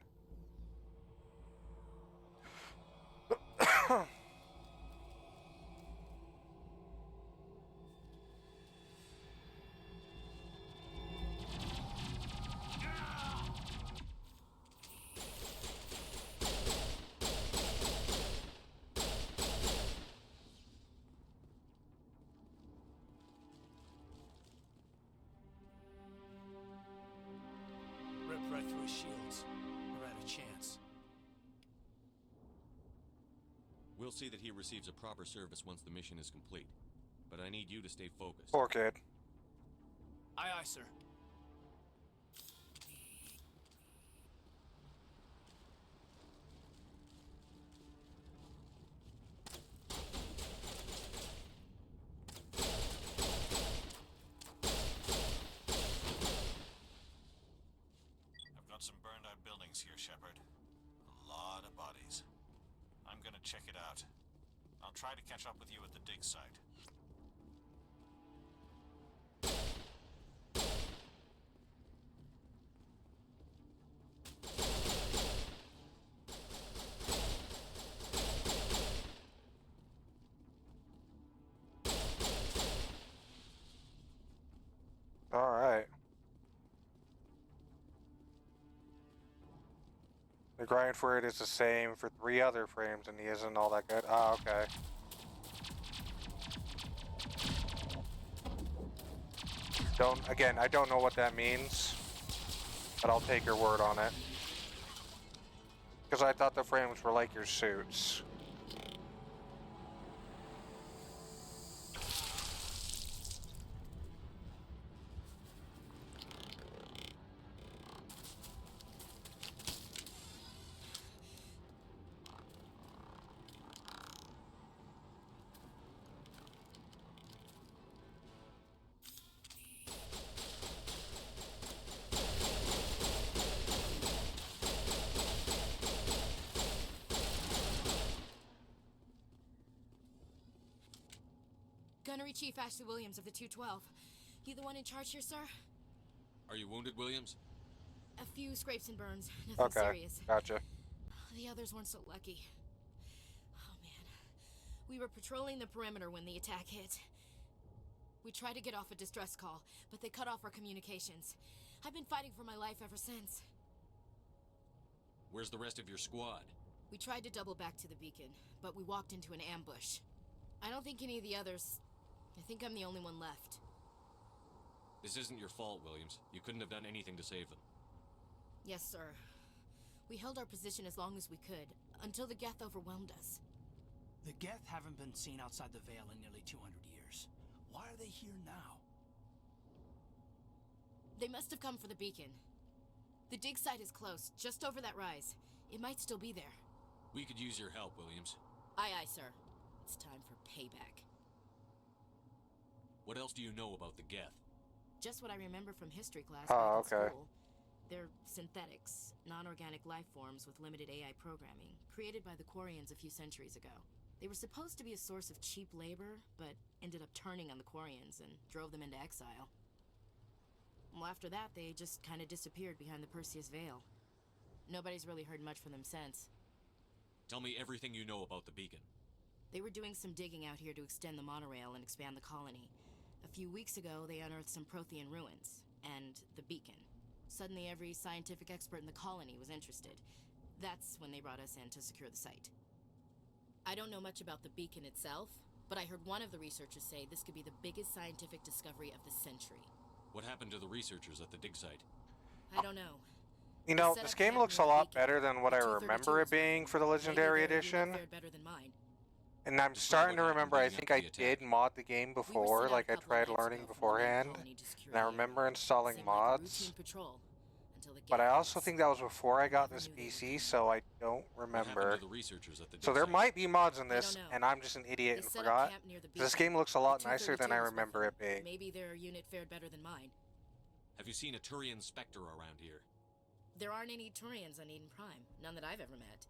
Ripped right through his shields. We're out of chance. We'll see that he receives a proper service once the mission is complete. But I need you to stay focused. Poor kid. Aye, aye, sir. I've got some burned out buildings here, Shepard. A lot of bodies. I'm gonna check it out. I'll try to catch up with you at the dig site. Alright. grind for it is the same for 3 other frames, and he isn't all that good. Ah, okay. I don't know what that means, but I'll take your word on it. Because I thought the frames were like your suits. Gunnery Chief Ashley Williams of the 212. You the one in charge here, sir? Are you wounded, Williams? A few scrapes and burns. Nothing serious. Gotcha. The others weren't so lucky. Oh, man. We were patrolling the perimeter when the attack hit. We tried to get off a distress call, but they cut off our communications. I've been fighting for my life ever since. Where's the rest of your squad? We tried to double back to the beacon, but we walked into an ambush. I don't think any of the others... I think I'm the only one left. This isn't your fault, Williams. You couldn't have done anything to save them. Yes, sir. We held our position as long as we could, until the Geth overwhelmed us. The Geth haven't been seen outside the Veil in nearly 200 years. Why are they here now? They must have come for the beacon. The dig site is close, just over that rise. It might still be there. We could use your help, Williams. Aye, aye, sir. It's time for payback. What else do you know about the Geth? Just what I remember from history class Oh, back in okay. school. They're synthetics, non-organic life forms with limited AI programming, created by the Quarians a few centuries ago. They were supposed to be a source of cheap labor, but ended up turning on the Quarians and drove them into exile. Well, after that, they just kind of disappeared behind the Perseus Veil. Nobody's really heard much from them since. Tell me everything you know about the beacon. They were doing some digging out here to extend the monorail and expand the colony. A few weeks ago, they unearthed some Prothean ruins, and the beacon. Suddenly, every scientific expert in the colony was interested. That's when they brought us in to secure the site. I don't know much about the beacon itself, but I heard one of the researchers say this could be the biggest scientific discovery of the century. What happened to the researchers at the dig site? I don't know. You know, this game looks a lot better than what I remember it being for the Legendary Edition. Better than mine. And I'm starting to remember, I think I did mod the game before, like I tried learning beforehand. And I remember installing mods. But I also think that was before I got this PC, so I don't remember. So there might be mods in this, and I'm just an idiot and forgot. This game looks a lot nicer than I remember it being. Maybe their unit fared better than mine. Have you seen a Turian Spectre around here? There aren't any Turians on Eden Prime, none that I've ever met.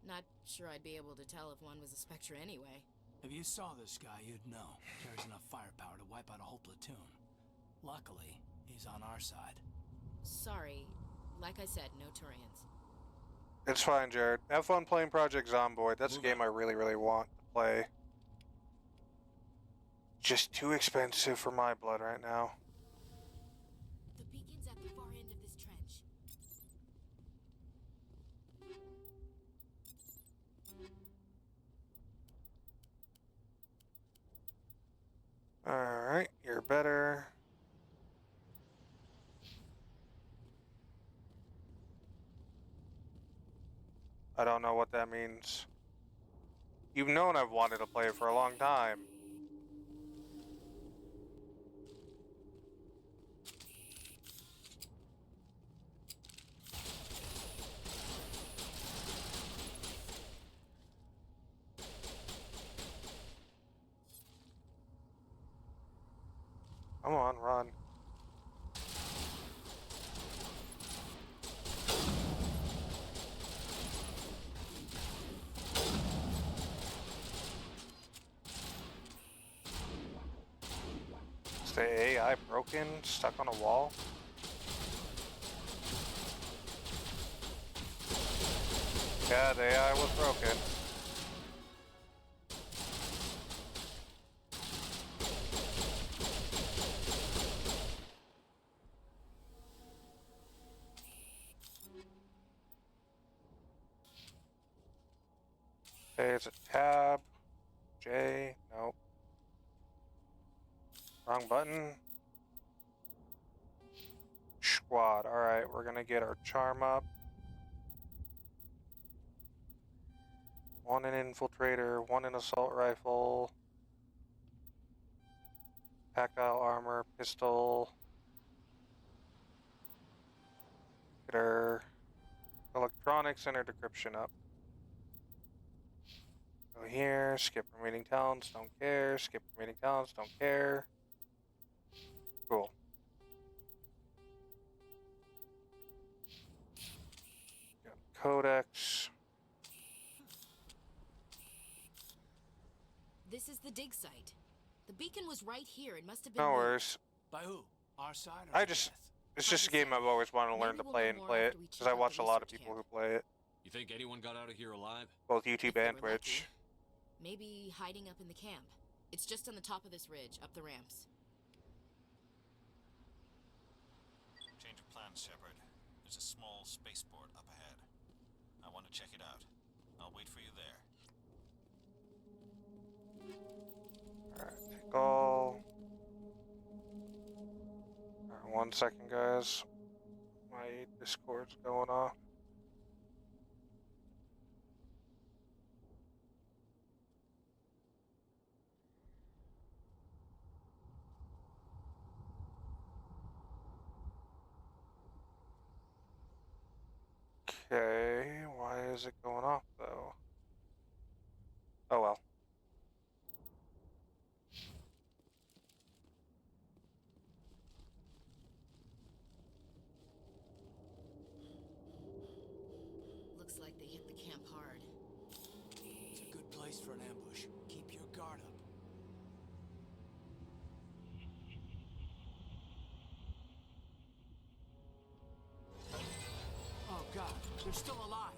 Not sure I'd be able to tell if one was a Spectre anyway. If you saw this guy, you'd know. Carries enough firepower to wipe out a whole platoon. Luckily, he's on our side. Sorry. Like I said, no Turians. It's fine, Jared. Have fun playing Project Zomboid. That's a game I really, really want to play. Just too expensive for my blood right now. The beacon's at the far end of this trench. Alright, you're better. I don't know what that means. You've known I've wanted to play it for a long time. Come on, run. Is the AI broken? Stuck on a wall? Yeah, the AI was broken. Okay, it's a tab. J. Nope. Wrong button. Squad. Alright, we're gonna get our charm up. One in infiltrator, one in assault rifle. Tactile armor, pistol. Get our electronics and our decryption up. Go here, skip remaining talents, don't care. Skip remaining talents, don't care. Cool. Got codex. This is the dig site. The beacon was right here. It must have been. No worries. By who? Our side or It's just a game I've always wanted to learn to play and play it, because I watch a lot of people who play it. You think anyone got out of here alive? Both YouTube and Twitch. Maybe hiding up in the camp. It's just on the top of this ridge, up the ramps. Change of plans, Shepard. There's a small spaceport up ahead. I want to check it out. I'll wait for you there. Alright, take all. Alright, 1 second, guys. My Discord's going off. Okay, why is it going off though? Oh well. Looks like they hit the camp hard. It's a good place for an ambush. Keep your guard up. Oh God, they're still alive.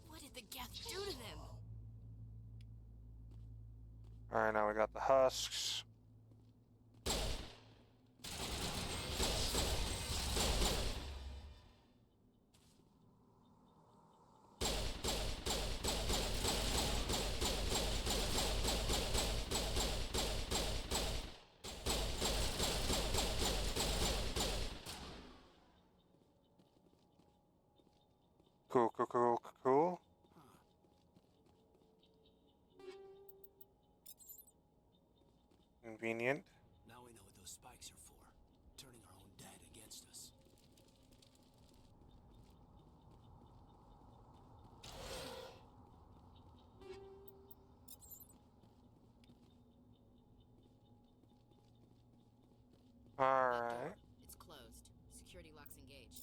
What did the Geth do to them? Alright, now we got the husks. Cool, cool, cool, cool. Convenient. Now we know what those spikes are for. Turning our own dead against us. Alright. It's closed. Security locks engaged.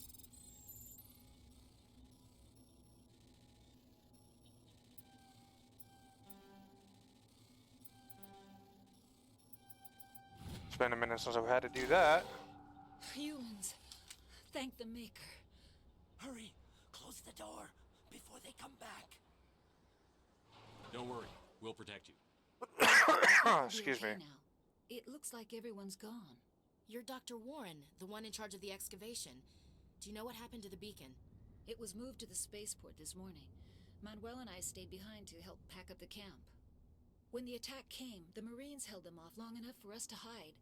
It's been a minute since I've had to do that. Humans. Thank the Maker. Hurry! Close the door before they come back. Don't worry, we'll protect you. Excuse me. Now. It looks like everyone's gone. You're Dr. Warren, the one in charge of the excavation. Do you know what happened to the beacon? It was moved to the spaceport this morning. Manuel and I stayed behind to help pack up the camp. When the attack came, the Marines held them off long enough for us to hide.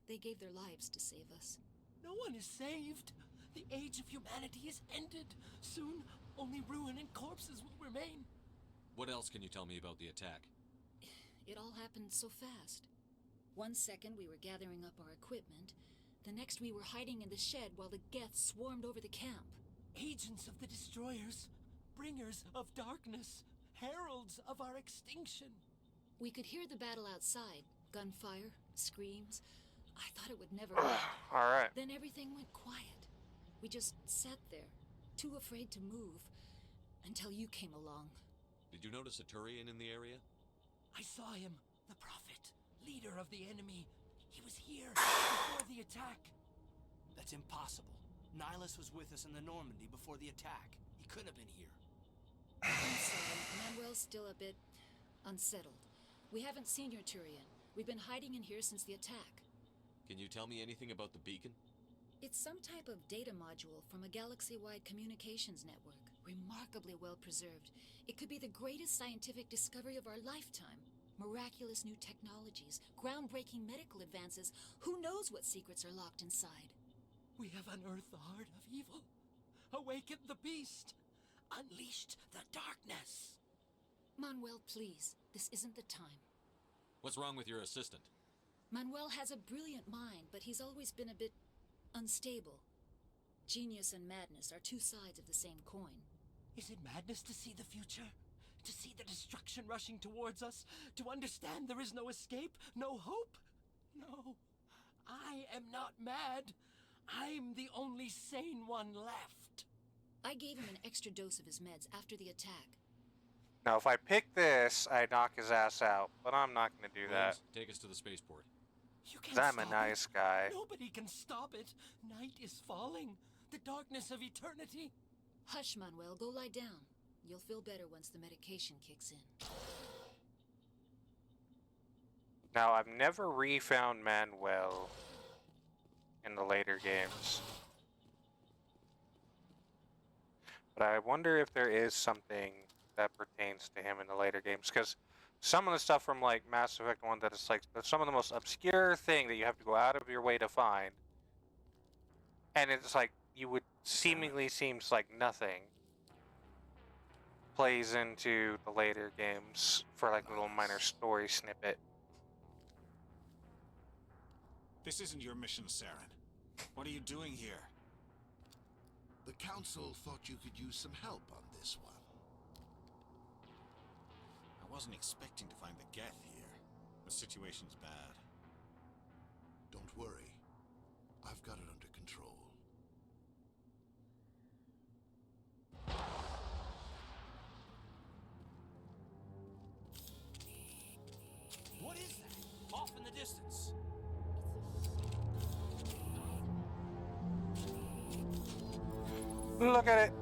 They gave their lives to save us. No one is saved. The age of humanity is ended. Soon, only ruin and corpses will remain. What else can you tell me about the attack? It all happened so fast. 1 second we were gathering up our equipment. The next we were hiding in the shed while the Geth swarmed over the camp. Agents of the Destroyers, bringers of darkness, heralds of our extinction. We could hear the battle outside. Gunfire, screams. I thought it would never end. Alright. Then everything went quiet. We just sat there, too afraid to move, until you came along. Did you notice a Turian in the area? I saw him, the Prophet, leader of the enemy. He was here before the attack. That's impossible. Nihilus was with us in the Normandy before the attack. He couldn't have been here. I'm sorry, Manuel's still a bit unsettled. We haven't seen your Turian. We've been hiding in here since the attack. Can you tell me anything about the beacon? It's some type of data module from a galaxy-wide communications network. Remarkably well preserved. It could be the greatest scientific discovery of our lifetime. Miraculous new technologies, groundbreaking medical advances. Who knows what secrets are locked inside? We have unearthed the heart of evil, awakened the beast, unleashed the darkness. Manuel, please. This isn't the time. What's wrong with your assistant? Manuel has a brilliant mind, but he's always been a bit unstable. Genius and madness are two sides of the same coin. Is it madness to see the future? To see the destruction rushing towards us? To understand there is no escape? No hope? No. I am not mad. I'm the only sane one left. I gave him an extra dose of his meds after the attack. Now, if I pick this, I knock his ass out, but I'm not going to do that. Williams, take us to the spaceport. You 'Cause can't I'm a stop nice it. guy. Nobody can stop it. Night is falling. The darkness of eternity. Hush, Manuel. Go lie down. You'll feel better once the medication kicks in. Now, I've never re-found Manuel in the later games. But I wonder if there is something that pertains to him in the later games, because some of the stuff from like Mass Effect 1 that is like some of the most obscure thing that you have to go out of your way to find, and it's like you would seemingly seems like nothing plays into the later games for like a little minor story snippet. This isn't your mission, Saren. What are you doing here? The Council thought you could use some help on this one. I wasn't expecting to find the Geth here. The situation's bad. Don't worry. I've got it under control. What is that? Off in the distance. Look at it.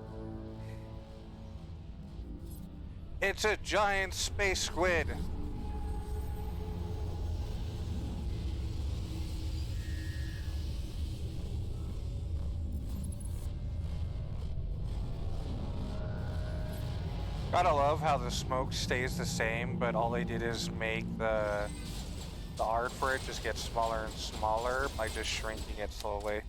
It's a giant space squid. Gotta love how the smoke stays the same, but all they did is make the art for it just get smaller and smaller by just shrinking it slowly.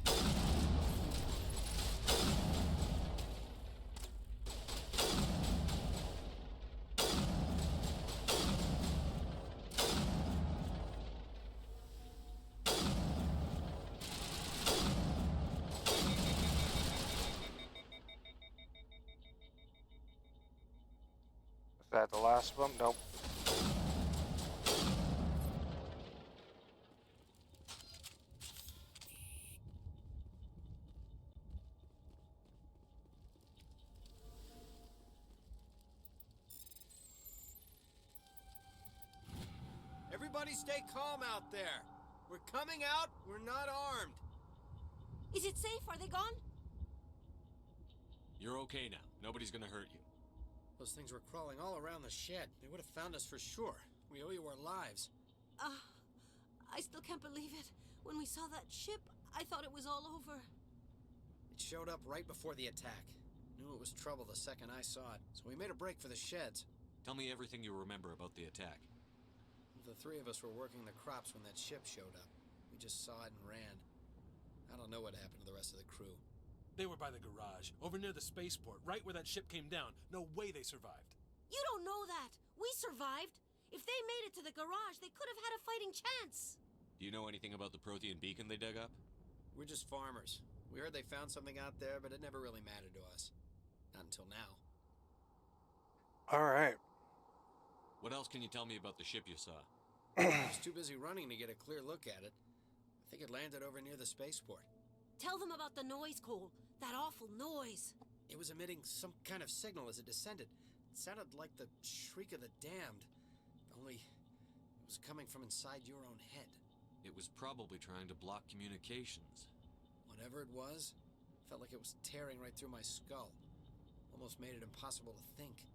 Is that the last of them? Nope. Everybody stay calm out there. We're coming out, we're not armed. Is it safe? Are they gone? You're okay now. Nobody's gonna hurt you. Those things were crawling all around the shed. They would have found us for sure. We owe you our lives. I still can't believe it. When we saw that ship, I thought it was all over. It showed up right before the attack. Knew it was trouble the second I saw it, so we made a break for the sheds. Tell me everything you remember about the attack. The three of us were working the crops when that ship showed up. We just saw it and ran. I don't know what happened to the rest of the crew. They were by the garage, over near the spaceport, right where that ship came down. No way they survived. You don't know that. We survived. If they made it to the garage, they could have had a fighting chance. Do you know anything about the Prothean beacon they dug up? We're just farmers. We heard they found something out there, but it never really mattered to us. Not until now. Alright. What else can you tell me about the ship you saw? I was too busy running to get a clear look at it. I think it landed over near the spaceport. Tell them about the noise, Cole. That awful noise. It was emitting some kind of signal as it descended. It sounded like the shriek of the damned. Only it was coming from inside your own head. It was probably trying to block communications. Whatever it was, felt like it was tearing right through my skull. Almost made it impossible to think.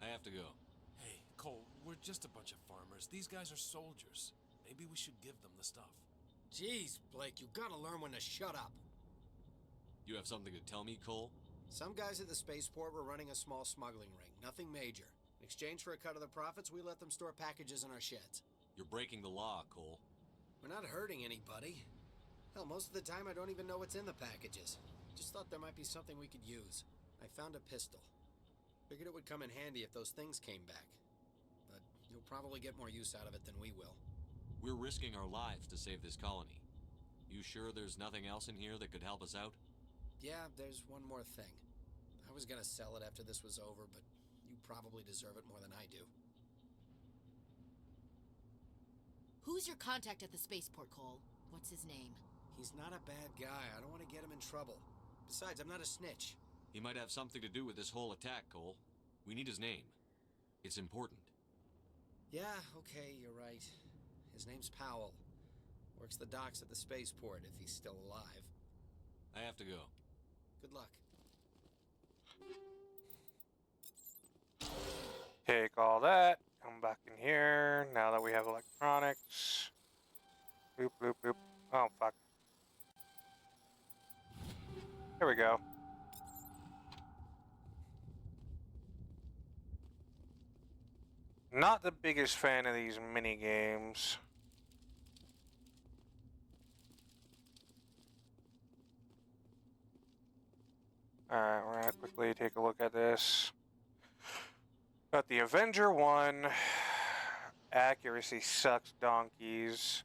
I have to go. Hey, Cole, we're just a bunch of farmers. These guys are soldiers. Maybe we should give them the stuff. Jeez, Blake, you gotta learn when to shut up. You have something to tell me, Cole? Some guys at the spaceport were running a small smuggling ring, nothing major. In exchange for a cut of the profits, we let them store packages in our sheds. You're breaking the law, Cole. We're not hurting anybody. Hell, most of the time I don't even know what's in the packages. Just thought there might be something we could use. I found a pistol. Figured it would come in handy if those things came back. But you'll probably get more use out of it than we will. We're risking our lives to save this colony. You sure there's nothing else in here that could help us out? Yeah, there's one more thing. I was gonna sell it after this was over, but you probably deserve it more than I do. Who's your contact at the spaceport, Cole? What's his name? He's not a bad guy. I don't want to get him in trouble. Besides, I'm not a snitch. He might have something to do with this whole attack, Cole. We need his name. It's important. Yeah, okay, you're right. His name's Powell. Works the docks at the spaceport if he's still alive. I have to go. Good luck. Take all that. Come back in here. Now that we have electronics. Boop, boop, boop. Oh, fuck. There we go. Not the biggest fan of these mini games. Alright, we're gonna quickly take a look at this. Got the Avenger 1. Accuracy sucks donkeys.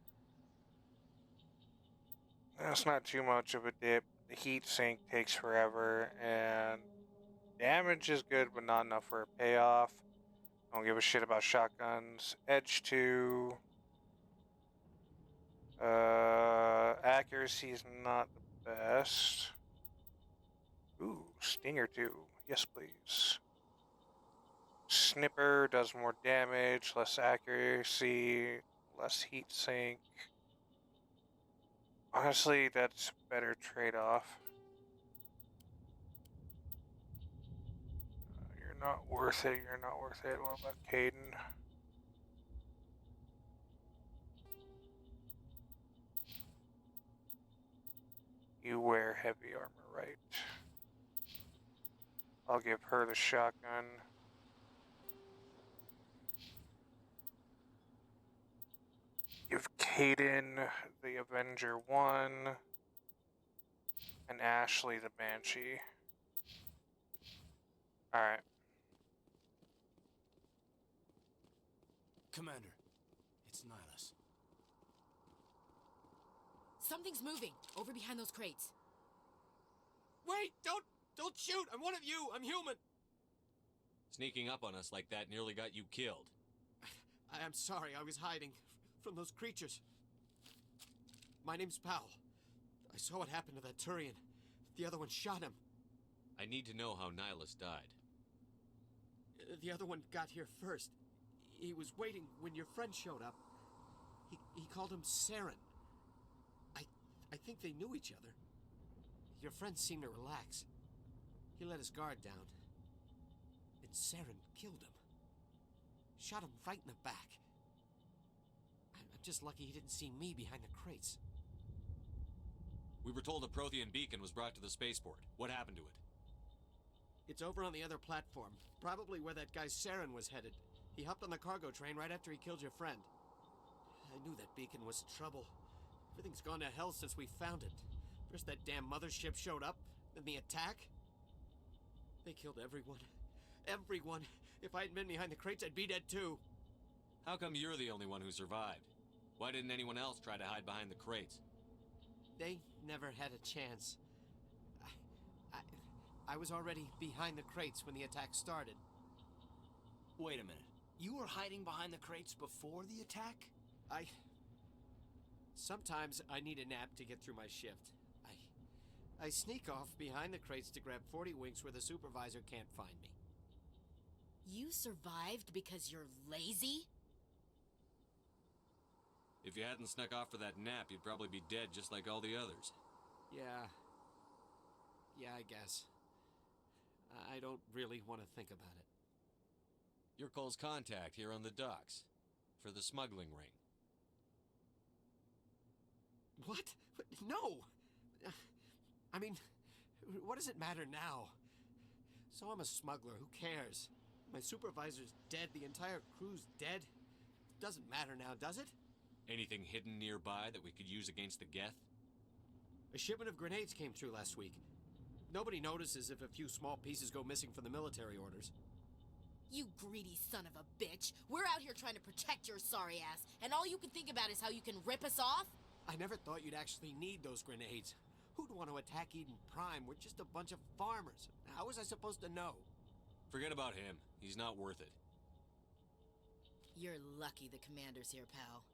That's not too much of a dip. The heat sink takes forever, and damage is good, but not enough for a payoff. Don't give a shit about shotguns. Edge 2. Accuracy is not the best. Ooh, Stinger 2. Yes, please. Snipper does more damage, less accuracy, less heat sink. Honestly, that's a better trade-off. You're not worth it, you're not worth it. What about Caden? You wear heavy armor, right? I'll give her the shotgun. Give Caden the Avenger 1 and Ashley the Banshee. Alright. Commander, it's Nihilus. Something's moving over behind those crates. Wait, don't shoot! I'm one of you! I'm human! Sneaking up on us like that nearly got you killed. I'm sorry, I was hiding from those creatures. My name's Powell. I saw what happened to that Turian. The other one shot him. I need to know how Nihilus died. The other one got here first. He was waiting when your friend showed up. He called him Saren. I think they knew each other. Your friend seemed to relax. He let his guard down. And Saren killed him. Shot him right in the back. I'm just lucky he didn't see me behind the crates. We were told a Prothean beacon was brought to the spaceport. What happened to it? It's over on the other platform. Probably where that guy Saren was headed. He hopped on the cargo train right after he killed your friend. I knew that beacon was trouble. Everything's gone to hell since we found it. First that damn mothership showed up, then the attack. They killed everyone. Everyone. If I hadn't been behind the crates, I'd be dead too. How come you're the only one who survived? Why didn't anyone else try to hide behind the crates? They never had a chance. I was already behind the crates when the attack started. Wait a minute. You were hiding behind the crates before the attack? Sometimes I need a nap to get through my shift. I sneak off behind the crates to grab 40 winks where the supervisor can't find me. You survived because you're lazy? If you hadn't snuck off for that nap, you'd probably be dead just like all the others. Yeah, I guess. I don't really want to think about it. You're Cole's contact here on the docks. For the smuggling ring. What? No! I mean, what does it matter now? So I'm a smuggler. Who cares? My supervisor's dead. The entire crew's dead. Doesn't matter now, does it? Anything hidden nearby that we could use against the Geth? A shipment of grenades came through last week. Nobody notices if a few small pieces go missing from the military orders. You greedy son of a bitch. We're out here trying to protect your sorry ass, and all you can think about is how you can rip us off? I never thought you'd actually need those grenades. Who'd want to attack Eden Prime? We're just a bunch of farmers. How was I supposed to know? Forget about him. He's not worth it. You're lucky the commander's here, pal.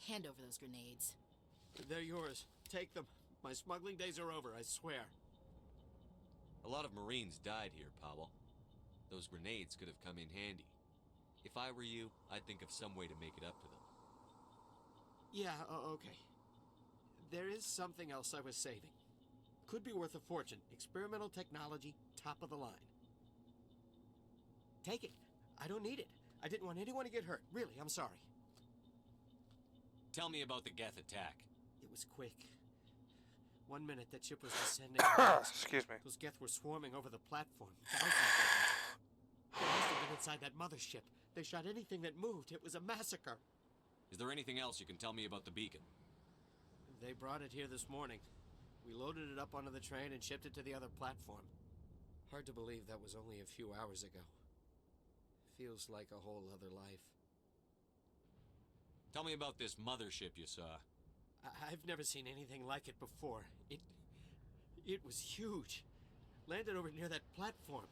Hand over those grenades. They're yours. Take them. My smuggling days are over, I swear. A lot of Marines died here, Powell. Those grenades could have come in handy. If I were you, I'd think of some way to make it up to them. Yeah, okay. There is something else I was saving. Could be worth a fortune. Experimental technology, top of the line. Take it. I don't need it. I didn't want anyone to get hurt. Really, I'm sorry. Tell me about the Geth attack. It was quick. 1 minute that ship was descending. Excuse me. Those Geth were swarming over the platform. Thousands of them. They must have been inside that mothership. They shot anything that moved. It was a massacre. Is there anything else you can tell me about the beacon? They brought it here this morning. We loaded it up onto the train and shipped it to the other platform. Hard to believe that was only a few hours ago. Feels like a whole other life. Tell me about this mothership you saw. I've never seen anything like it before. It was huge. Landed over near that platform.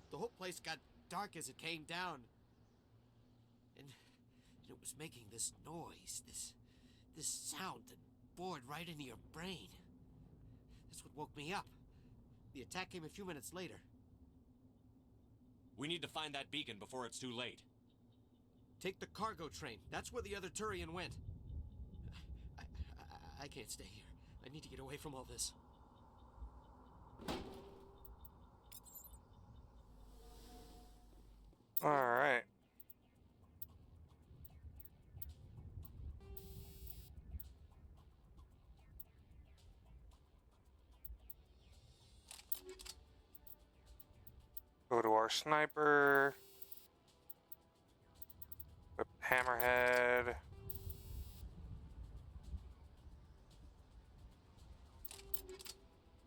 The whole place got dark as it came down. And it was making this noise, this sound that bored right into your brain. That's what woke me up. The attack came a few minutes later. We need to find that beacon before it's too late. Take the cargo train. That's where the other Turian went. I can't stay here. I need to get away from all this. All right. Go to our sniper. Whip hammerhead.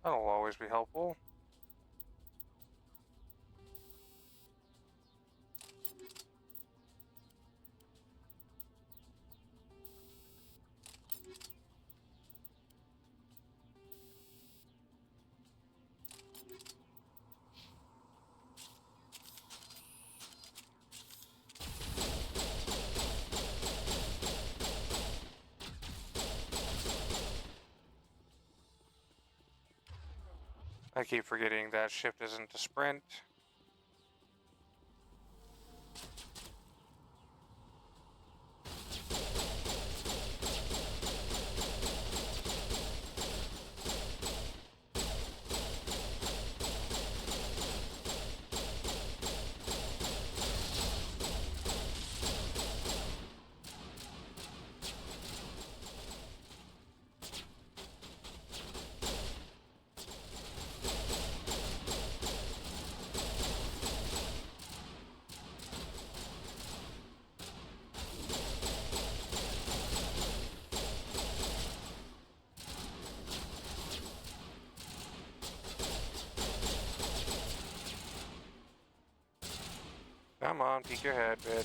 That'll always be helpful. I keep forgetting that shift isn't a sprint. Come on, peek your head, bitch.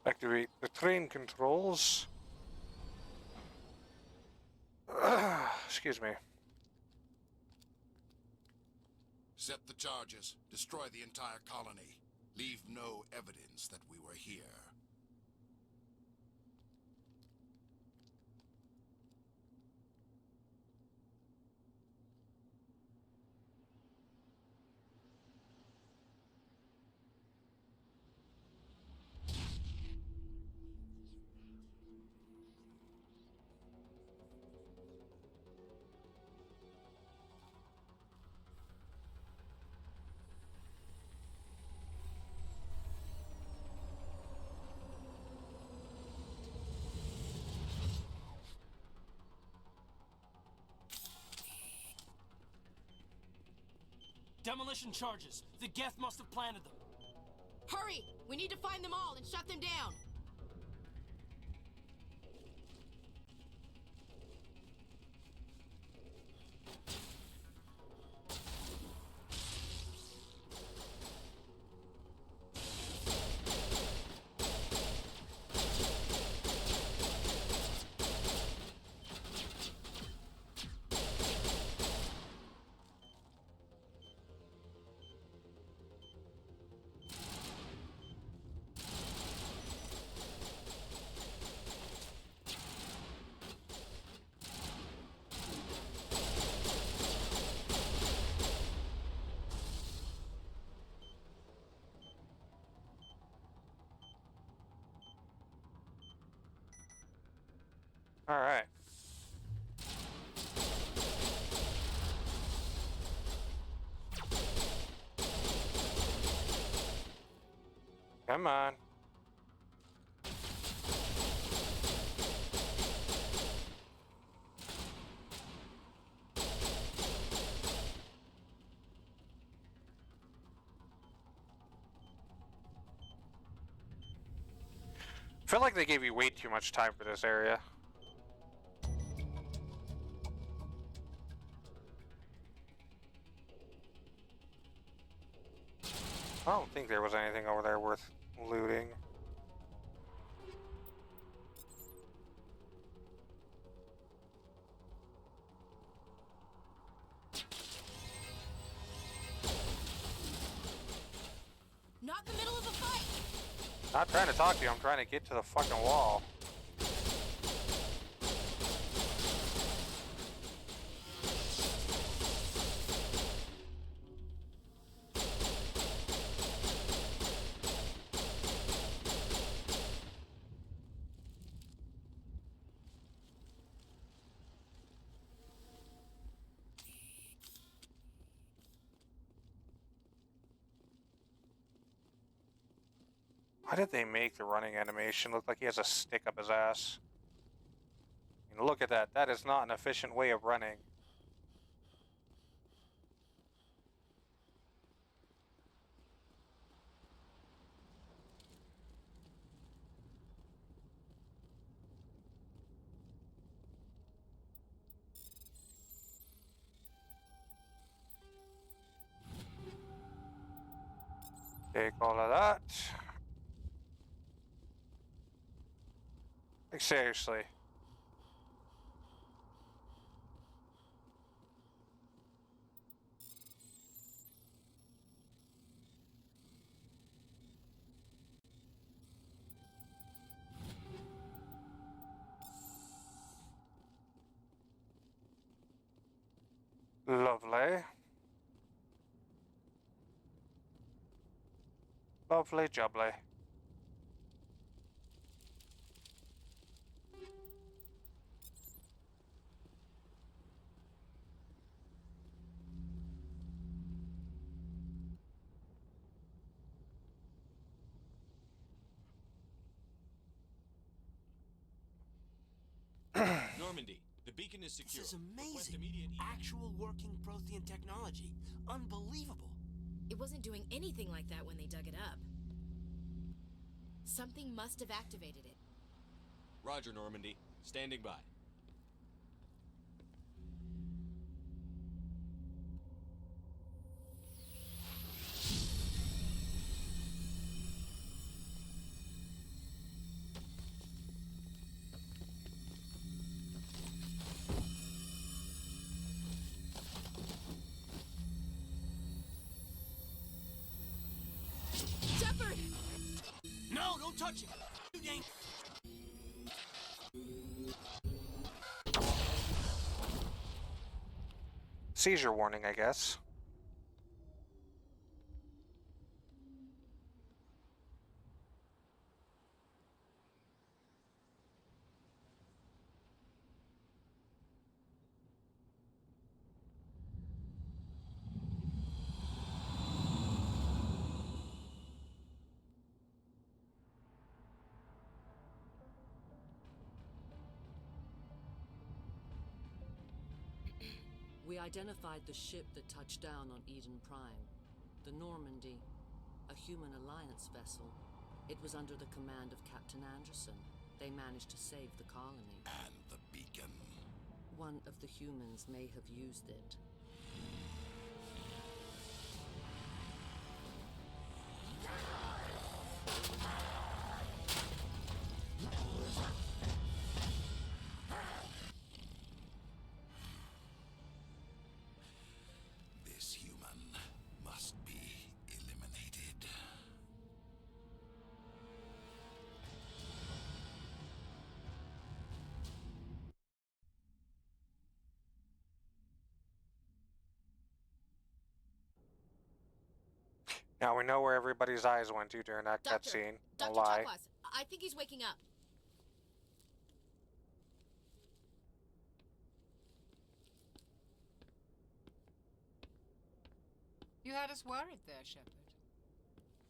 Activate the train controls. Excuse me. Set the charges. Destroy the entire colony. Leave no evidence that we were here. Demolition charges. The Geth must have planted them. Hurry! We need to find them all and shut them down. All right. Come on. I feel like they gave you way too much time for this area. I don't think there was anything over there worth looting. Not in the middle of a fight! Not trying to talk to you, I'm trying to get to the fucking wall. Why did they make the running animation look like he has a stick up his ass? I mean, look at that. That is not an efficient way of running. Take all of that. Like, seriously. Lovely. Lovely jubbly. Normandy, the beacon is secure. This is Request amazing. immediate Actual working Prothean technology. Unbelievable. It wasn't doing anything like that when they dug it up. Something must have activated it. Roger, Normandy. Standing by. Shepard! No, don't touch it. Too dangerous. Seizure warning, I guess. We identified the ship that touched down on Eden Prime. The Normandy. A human alliance vessel. It was under the command of Captain Anderson. They managed to save the colony. And the beacon. One of the humans may have used it. This human must be eliminated. Now we know where everybody's eyes went to during that cutscene. No Dr. lie. Turquoise, I think he's waking up. You had us worried there, Shepard.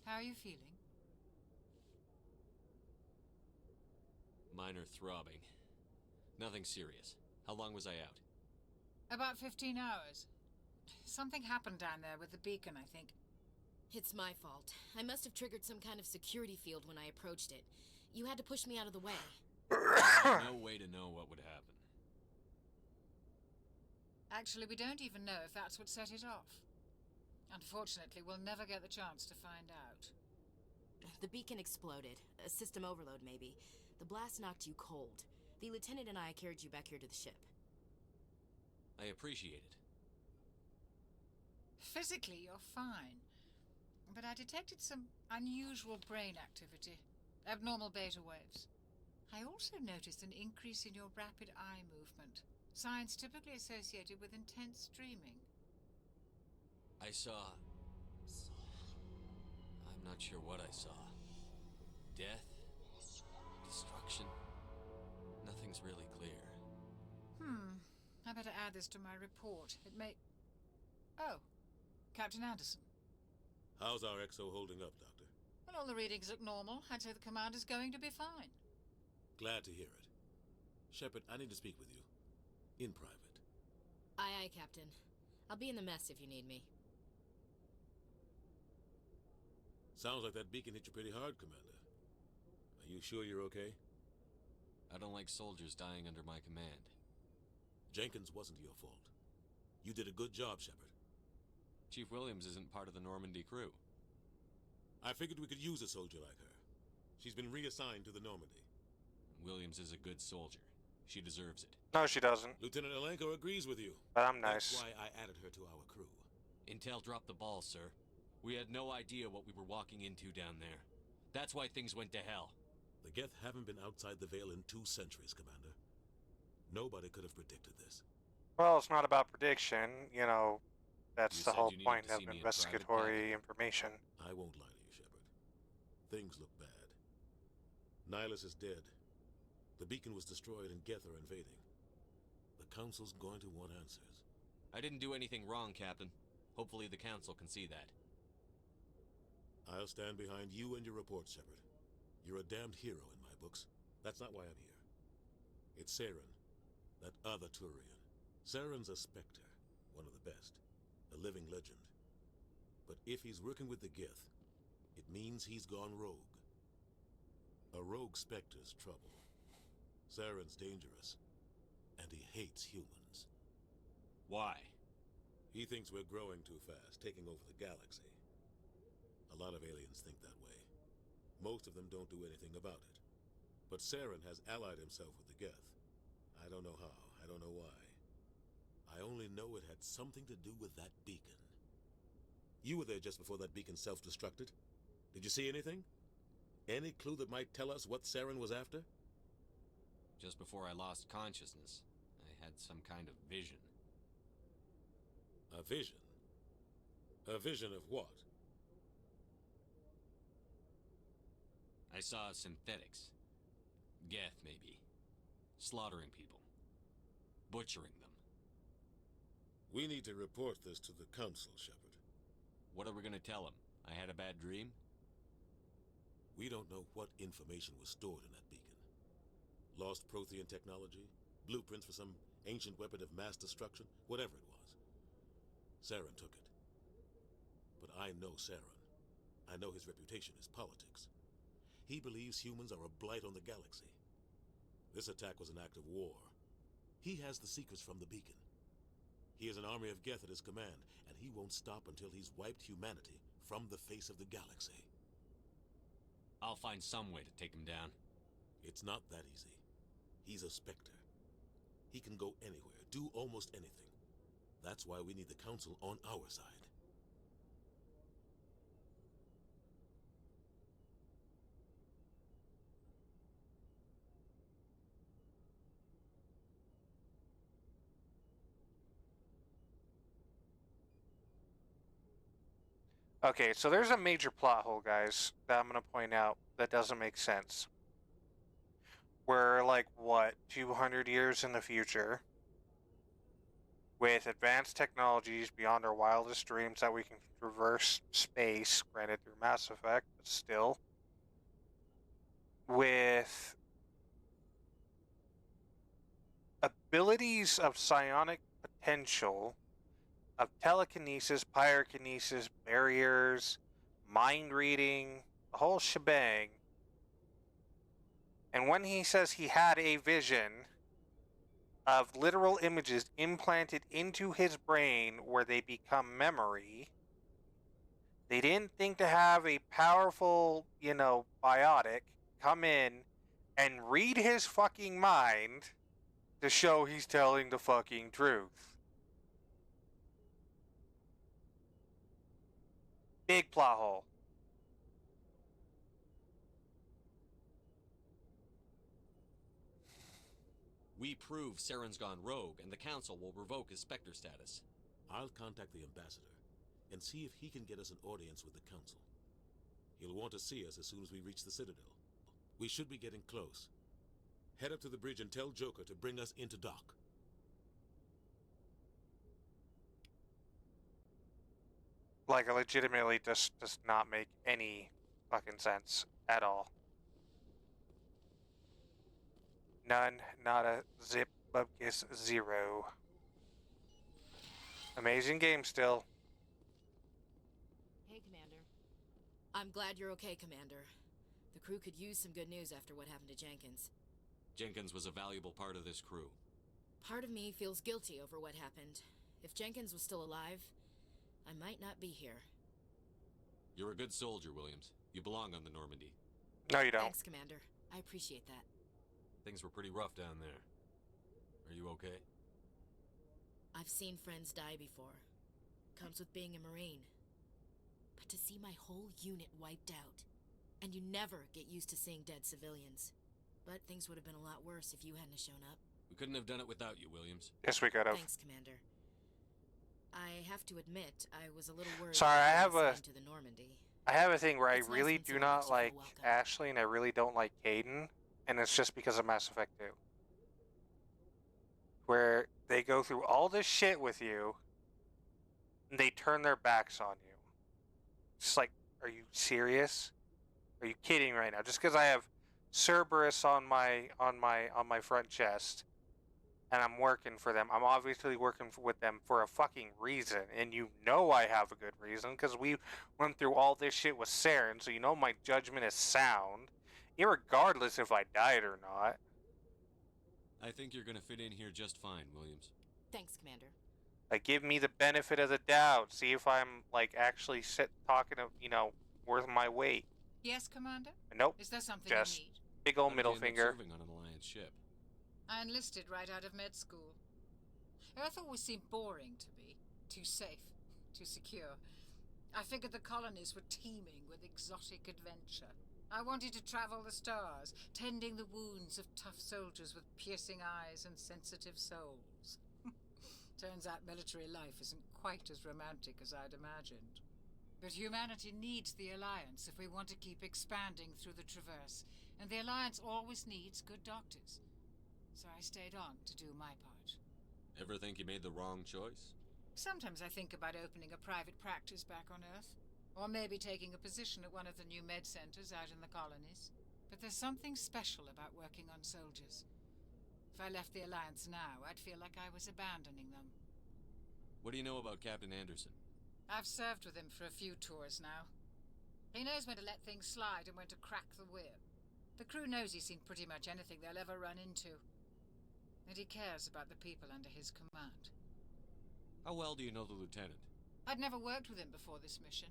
How are you feeling? Minor throbbing. Nothing serious. How long was I out? About 15 hours. Something happened down there with the beacon, I think. It's my fault. I must have triggered some kind of security field when I approached it. You had to push me out of the way. No way to know what would happen. Actually, we don't even know if that's what set it off. Unfortunately, we'll never get the chance to find out. The beacon exploded. A system overload, maybe. The blast knocked you cold. The lieutenant and I carried you back here to the ship. I appreciate it. Physically, you're fine. But I detected some unusual brain activity. Abnormal beta waves. I also noticed an increase in your rapid eye movement. Signs typically associated with intense dreaming. I saw... I'm not sure what I saw. Death? Destruction? Nothing's really clear. I better add this to my report. It may... Oh, Captain Anderson. How's our EXO holding up, Doctor? Well, all the readings look normal. I'd say the commander's going to be fine. Glad to hear it. Shepard, I need to speak with you. In private. Aye, aye, Captain. I'll be in the mess if you need me. Sounds like that beacon hit you pretty hard, Commander. Are you sure you're okay? I don't like soldiers dying under my command. Jenkins wasn't your fault. You did a good job, Shepard. Chief Williams isn't part of the Normandy crew. I figured we could use a soldier like her. She's been reassigned to the Normandy. Williams is a good soldier. She deserves it. No, she doesn't. Lieutenant Alenko agrees with you. But I'm nice. That's why I added her to our crew. Intel dropped the ball, sir. We had no idea what we were walking into down there. That's why things went to hell. The Geth haven't been outside the Veil in 2 centuries, Commander. Nobody could have predicted this. Well, it's not about prediction. You know, that's You the said whole you needed point to of see me in investigatory information. I won't lie to you, Shepard. Things look bad. Nihilus is dead. The beacon was destroyed and Geth are invading. The Council's going to want answers. I didn't do anything wrong, Captain. Hopefully the Council can see that. I'll stand behind you and your report, Shepard. You're a damned hero in my books. That's not why I'm here. It's Saren, that other Turian. Saren's a Spectre, one of the best. A living legend. But if he's working with the Geth, it means he's gone rogue. A rogue Spectre's trouble. Saren's dangerous, and he hates humans. Why? He thinks we're growing too fast, taking over the galaxy. A lot of aliens think that way. Most of them don't do anything about it. But Saren has allied himself with the Geth. I don't know how, I don't know why. I only know it had something to do with that beacon. You were there just before that beacon self-destructed. Did you see anything? Any clue that might tell us what Saren was after? Just before I lost consciousness, I had some kind of vision. A vision? A vision of what? I saw synthetics. Geth, maybe. Slaughtering people. Butchering them. We need to report this to the Council, Shepard. What are we gonna tell them? I had a bad dream? We don't know what information was stored in that beacon. Lost Prothean technology? Blueprints for some ancient weapon of mass destruction? Whatever it was. Saren took it. But I know Saren. I know his reputation is politics. He believes humans are a blight on the galaxy. This attack was an act of war. He has the secrets from the beacon. He has an army of Geth at his command, and he won't stop until he's wiped humanity from the face of the galaxy. I'll find some way to take him down. It's not that easy. He's a Spectre. He can go anywhere, do almost anything. That's why we need the Council on our side. Okay, so there's a major plot hole, guys, that I'm going to point out that doesn't make sense. We're like, what, 200 years in the future, with advanced technologies beyond our wildest dreams that we can traverse space, granted through Mass Effect, but still, with abilities of psionic potential, of telekinesis, pyrokinesis, barriers, mind reading, the whole shebang. And when he says he had a vision of literal images implanted into his brain where they become memory, they didn't think to have a powerful, biotic come in and read his fucking mind to show he's telling the fucking truth. Big plot hole. We prove Saren's gone rogue, and the Council will revoke his Spectre status. I'll contact the Ambassador and see if he can get us an audience with the Council. He'll want to see us as soon as we reach the Citadel. We should be getting close. Head up to the bridge and tell Joker to bring us into dock. Like, it legitimately just does not make any fucking sense at all. None, not a zip, bupkis, zero. Amazing game still. Hey, Commander. I'm glad you're okay, Commander. The crew could use some good news after what happened to Jenkins. Jenkins was a valuable part of this crew. Part of me feels guilty over what happened. If Jenkins was still alive, I might not be here. You're a good soldier, Williams. You belong on the Normandy. No, you don't. Thanks, Commander. I appreciate that. Things were pretty rough down there. Are you okay? I've seen friends die before. Comes with being a Marine. But to see my whole unit wiped out, and you never get used to seeing dead civilians. But things would have been a lot worse if you hadn't shown up. We couldn't have done it without you, Williams. Yes, we could have. Thanks, Commander. I have to admit, I was a little worried. Sorry, I have to the Normandy. I have a thing where It's I nice really when do someone not makes you feel like welcome. Ashley, and I really don't like Caden, and it's just because of Mass Effect 2. Where they go through all this shit with you, and they turn their backs on you. It's like, are you serious? Are you kidding right now? Just because I have Cerberus on my front chest, and I'm working for them. I'm obviously working with them for a fucking reason, and you know I have a good reason, because we went through all this shit with Saren, so you know my judgment is sound, irregardless if I died or not. I think you're gonna fit in here just fine, Williams. Thanks, Commander. Like, give me the benefit of the doubt. See if I'm, like, actually talking to, worth my weight. Yes, Commander? Nope. Is there something Just you need? big old How did middle you end up finger. serving on an Alliance ship. I enlisted right out of med school. Earth always seemed boring to me. Too safe. Too secure. I figured the colonies were teeming with exotic adventure. I wanted to travel the stars, tending the wounds of tough soldiers with piercing eyes and sensitive souls. Turns out military life isn't quite as romantic as I'd imagined. But humanity needs the Alliance if we want to keep expanding through the Traverse, and the Alliance always needs good doctors. So I stayed on to do my part. Ever think you made the wrong choice? Sometimes I think about opening a private practice back on Earth. Or maybe taking a position at one of the new med centers out in the colonies. But there's something special about working on soldiers. If I left the Alliance now, I'd feel like I was abandoning them. What do you know about Captain Anderson? I've served with him for a few tours now. He knows when to let things slide and when to crack the whip. The crew knows he's seen pretty much anything they'll ever run into. And he cares about the people under his command. How well do you know the lieutenant? I'd never worked with him before this mission.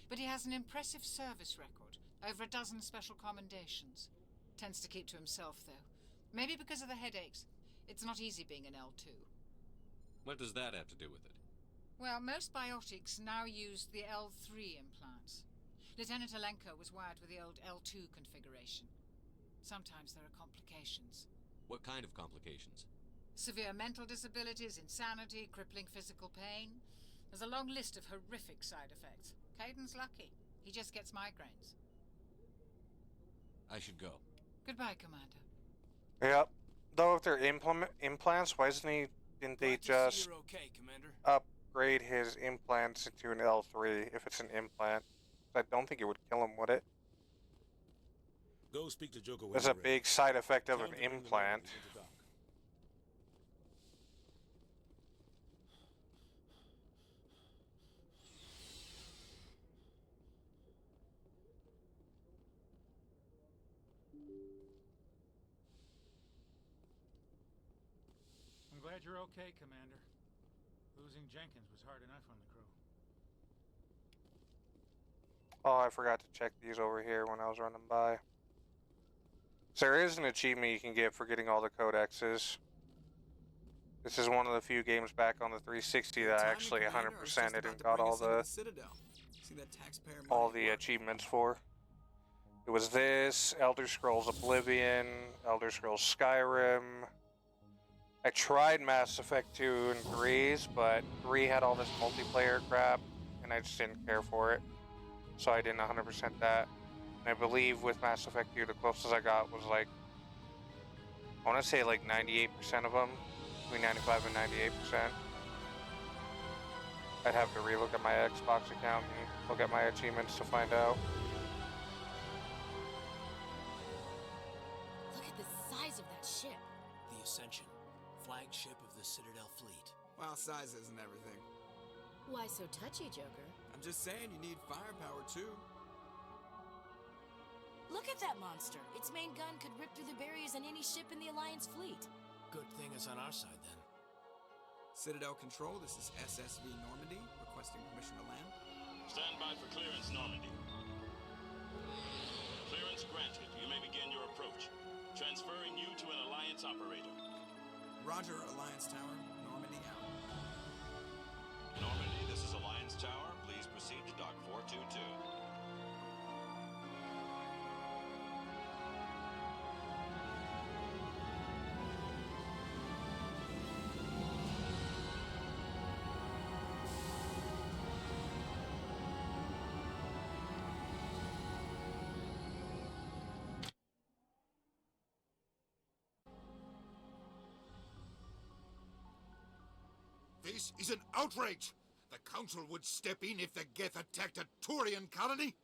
But he has an impressive service record. Over a dozen special commendations. Tends to keep to himself, though. Maybe because of the headaches. It's not easy being an L2. What does that have to do with it? Well, most biotics now use the L3 implants. Lieutenant Alenko was wired with the old L2 configuration. Sometimes there are complications. What kind of complications? Severe mental disabilities, insanity, crippling physical pain. There's a long list of horrific side effects. Caden's lucky. He just gets migraines. I should go. Goodbye, Commander. Yep. Though if they're implants, why didn't they just You're okay, Commander. upgrade his implants into an L3 if it's an implant? I don't think it would kill him, would it? Go speak to Joker when That's you're a ready. big side effect of Tell an him to bring the implant. Normandy into dock. I'm glad you're okay, Commander. Losing Jenkins was hard enough on the crew. Oh, I forgot to check these over here when I was running by. So there is an achievement you can get for getting all the codexes. This is one of the few games back on the 360 that I actually 100%ed and got all the achievements for. It was this, Elder Scrolls Oblivion, Elder Scrolls Skyrim. I tried Mass Effect 2 and 3's, but 3 had all this multiplayer crap, and I just didn't care for it. So I didn't 100% that. And I believe with Mass Effect 2, the closest I got was like, I want to say like 98% of them, between 95 and 98%. I'd have to relook at my Xbox account and look at my achievements to find out. Look at the size of that ship. The Ascension, flagship of the Citadel fleet. Well, size isn't everything. Why so touchy, Joker? I'm just saying you need firepower, too. Look at that monster. Its main gun could rip through the barriers in any ship in the Alliance fleet. Good thing it's on our side, then. Citadel Control, this is SSV Normandy, requesting permission to land. Stand by for clearance, Normandy. Clearance granted. You may begin your approach. Transferring you to an Alliance operator. Roger, Alliance Tower. Normandy out. Normandy, this is Alliance Tower. Please proceed to Dock 422. This is an outrage! The Council would step in if the Geth attacked a Turian colony?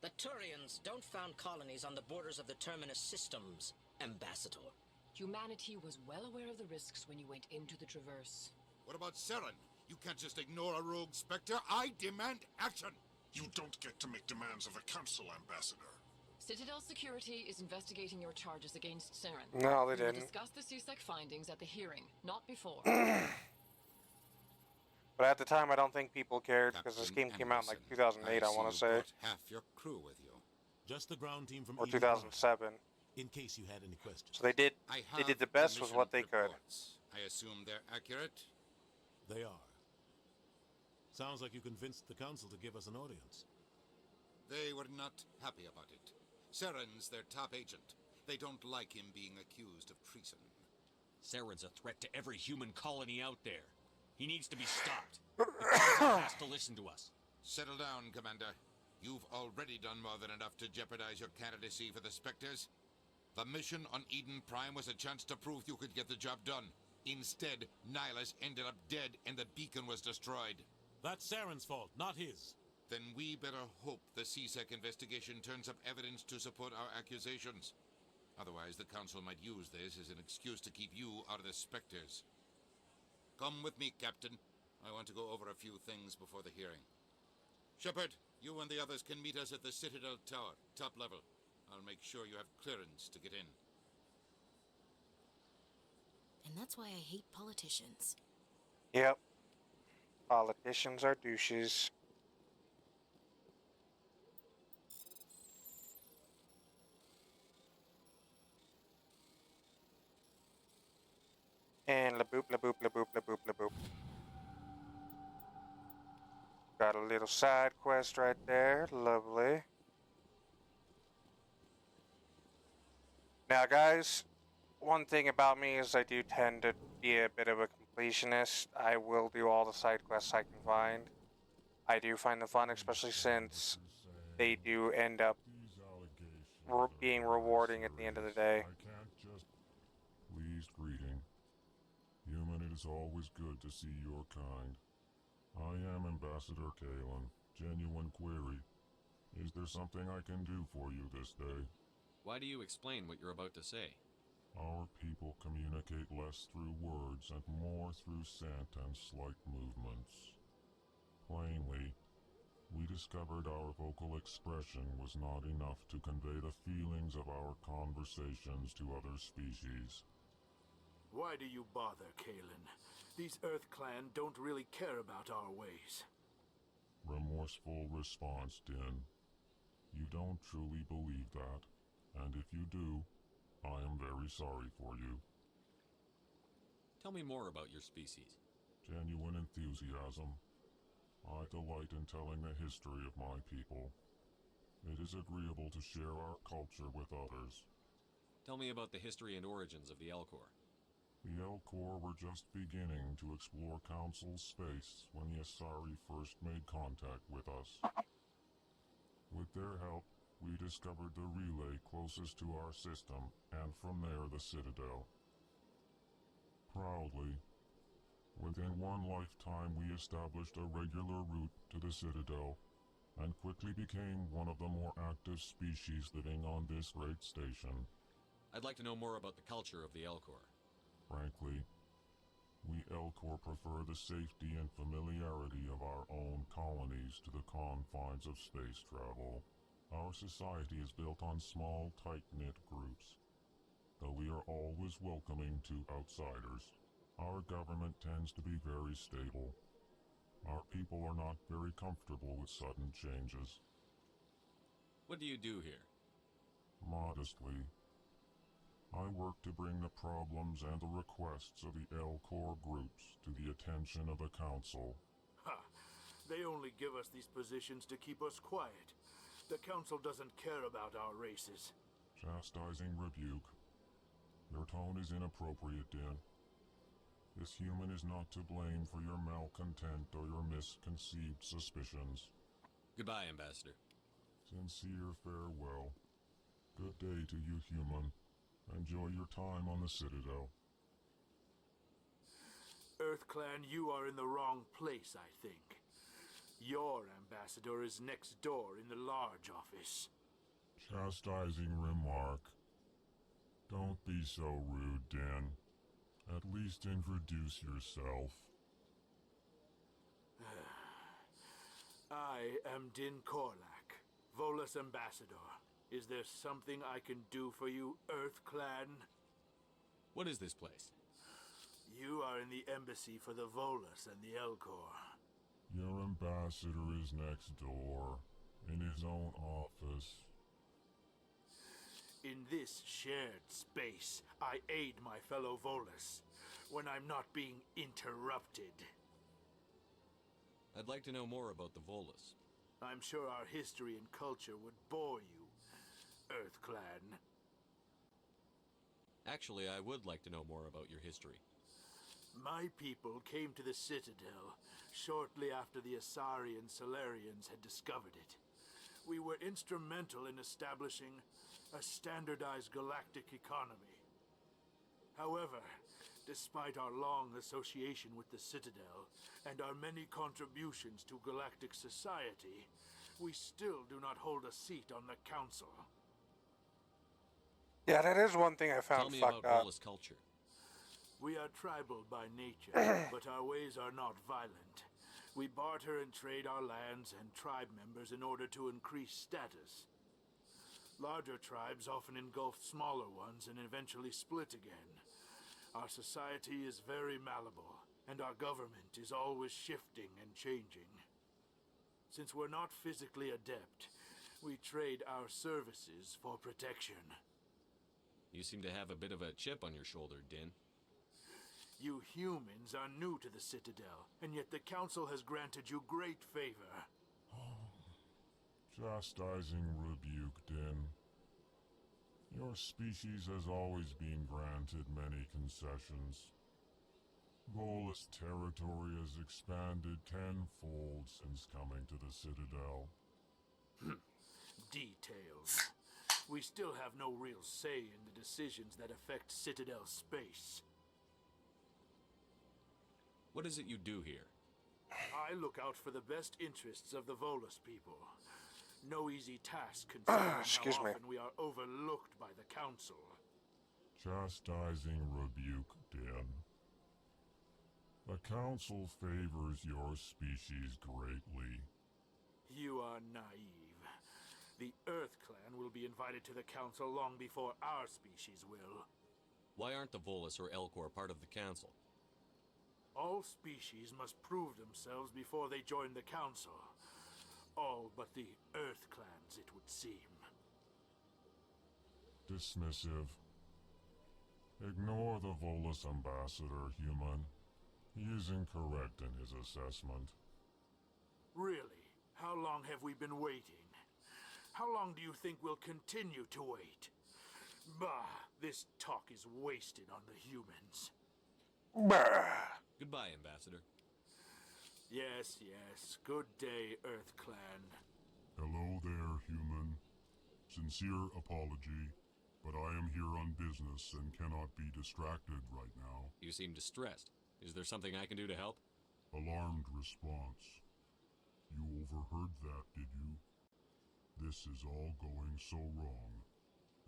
The Turians don't found colonies on the borders of the Terminus systems, Ambassador. Humanity was well aware of the risks when you went into the Traverse. What about Saren? You can't just ignore a rogue Spectre. I demand action! You don't get to make demands of the Council, Ambassador. Citadel Security is investigating your charges against Saren. No, they We will didn't. discuss the CSEC findings at the hearing, not before. But at the time, I don't think people cared because this game came out in like 2008, I want to say. Half your crew with you. Just the ground team from Or Eden 2007. in case you had any questions. So they did the best with what they could. I assume they're accurate? They are. Sounds like you convinced the Council to give us an audience. They were not happy about it. Saren's their top agent. They don't like him being accused of treason. Saren's a threat to every human colony out there. He needs to be stopped. The Council has to listen to us. Settle down, Commander. You've already done more than enough to jeopardize your candidacy for the Spectres. The mission on Eden Prime was a chance to prove you could get the job done. Instead, Nihilus ended up dead and the beacon was destroyed. That's Saren's fault, not his. Then we better hope the CSEC investigation turns up evidence to support our accusations. Otherwise, the Council might use this as an excuse to keep you out of the Spectres. Come with me, Captain. I want to go over a few things before the hearing. Shepard, you and the others can meet us at the Citadel Tower, top level. I'll make sure you have clearance to get in. And that's why I hate politicians. Yep. Politicians are douches. And la boop, la boop, la boop, la boop, la boop. Got a little side quest right there. Lovely. Now, guys, one thing about me is I do tend to be a bit of a completionist. I will do all the side quests I can find. I do find them fun, especially since they do end up being rewarding at the end of the day. Pleased greeting. Human, it is always good to see your kind. I am Ambassador Kalen. Genuine query. Is there something I can do for you this day? Why do you explain what you're about to say? Our people communicate less through words and more through scent and slight movements. Plainly, we discovered our vocal expression was not enough to convey the feelings of our conversations to other species. Why do you bother, Kalen? These Earth Clan don't really care about our ways. Remorseful response, Din. You don't truly believe that, and if you do, I am very sorry for you. Tell me more about your species. Genuine enthusiasm. I delight in telling the history of my people. It is agreeable to share our culture with others. Tell me about the history and origins of the Elcor. The Elcor were just beginning to explore Council's space when the Asari first made contact with us. With their help, we discovered the relay closest to our system, and from there the Citadel. Proudly, within one lifetime we established a regular route to the Citadel, and quickly became one of the more active species living on this great station. I'd like to know more about the culture of the Elcor. Frankly, we Elcor prefer the safety and familiarity of our own colonies to the confines of space travel. Our society is built on small, tight-knit groups, though we are always welcoming to outsiders. Our government tends to be very stable. Our people are not very comfortable with sudden changes. What do you do here? Modestly, I work to bring the problems and the requests of the Elcor groups to the attention of the Council. Ha! They only give us these positions to keep us quiet. The Council doesn't care about our races. Chastising rebuke. Your tone is inappropriate, Din. This human is not to blame for your malcontent or your misconceived suspicions. Goodbye, Ambassador. Sincere farewell. Good day to you, human. Enjoy your time on the Citadel. Earth Clan, you are in the wrong place, I think. Your ambassador is next door in the large office. Chastising remark. Don't be so rude, Din. At least introduce yourself. I am Din Korlak, Volus ambassador. Is there something I can do for you, Earth Clan? What is this place? You are in the embassy for the Volus and the Elcor. Your ambassador is next door, in his own office. In this shared space, I aid my fellow Volus when I'm not being interrupted. I'd like to know more about the Volus. I'm sure our history and culture would bore you, Earth Clan. Actually, I would like to know more about your history. My people came to the Citadel shortly after the Asari and Solarians had discovered it. We were instrumental in establishing a standardized galactic economy. However, despite our long association with the Citadel and our many contributions to galactic society, we still do not hold a seat on the Council. Yeah, that is one thing I found Tell me fucked about up. Volus culture. We are tribal by nature, but our ways are not violent. We barter and trade our lands and tribe members in order to increase status. Larger tribes often engulf smaller ones and eventually split again. Our society is very malleable, and our government is always shifting and changing. Since we're not physically adept, we trade our services for protection. You seem to have a bit of a chip on your shoulder, Din. You humans are new to the Citadel, and yet the Council has granted you great favor. Chastising rebuke, Din. Your species has always been granted many concessions. Volus territory has expanded tenfold since coming to the Citadel. Details. We still have no real say in the decisions that affect Citadel space. What is it you do here? I look out for the best interests of the Volus people. No easy task considering how often we are overlooked by the Council. Chastising rebuke, Din. The Council favors your species greatly. You are naive. The Earth Clan will be invited to the Council long before our species will. Why aren't the Volus or Elcor part of the Council? All species must prove themselves before they join the Council. All but the Earth Clans, it would seem. Dismissive. Ignore the Volus ambassador, human. He is incorrect in his assessment. Really? How long have we been waiting? How long do you think we'll continue to wait? Bah, this talk is wasted on the humans. Bah. Goodbye, Ambassador. Yes, yes. Good day, Earth Clan. Hello there, human. Sincere apology, but I am here on business and cannot be distracted right now. You seem distressed. Is there something I can do to help? Alarmed response. You overheard that, did you? This is all going so wrong,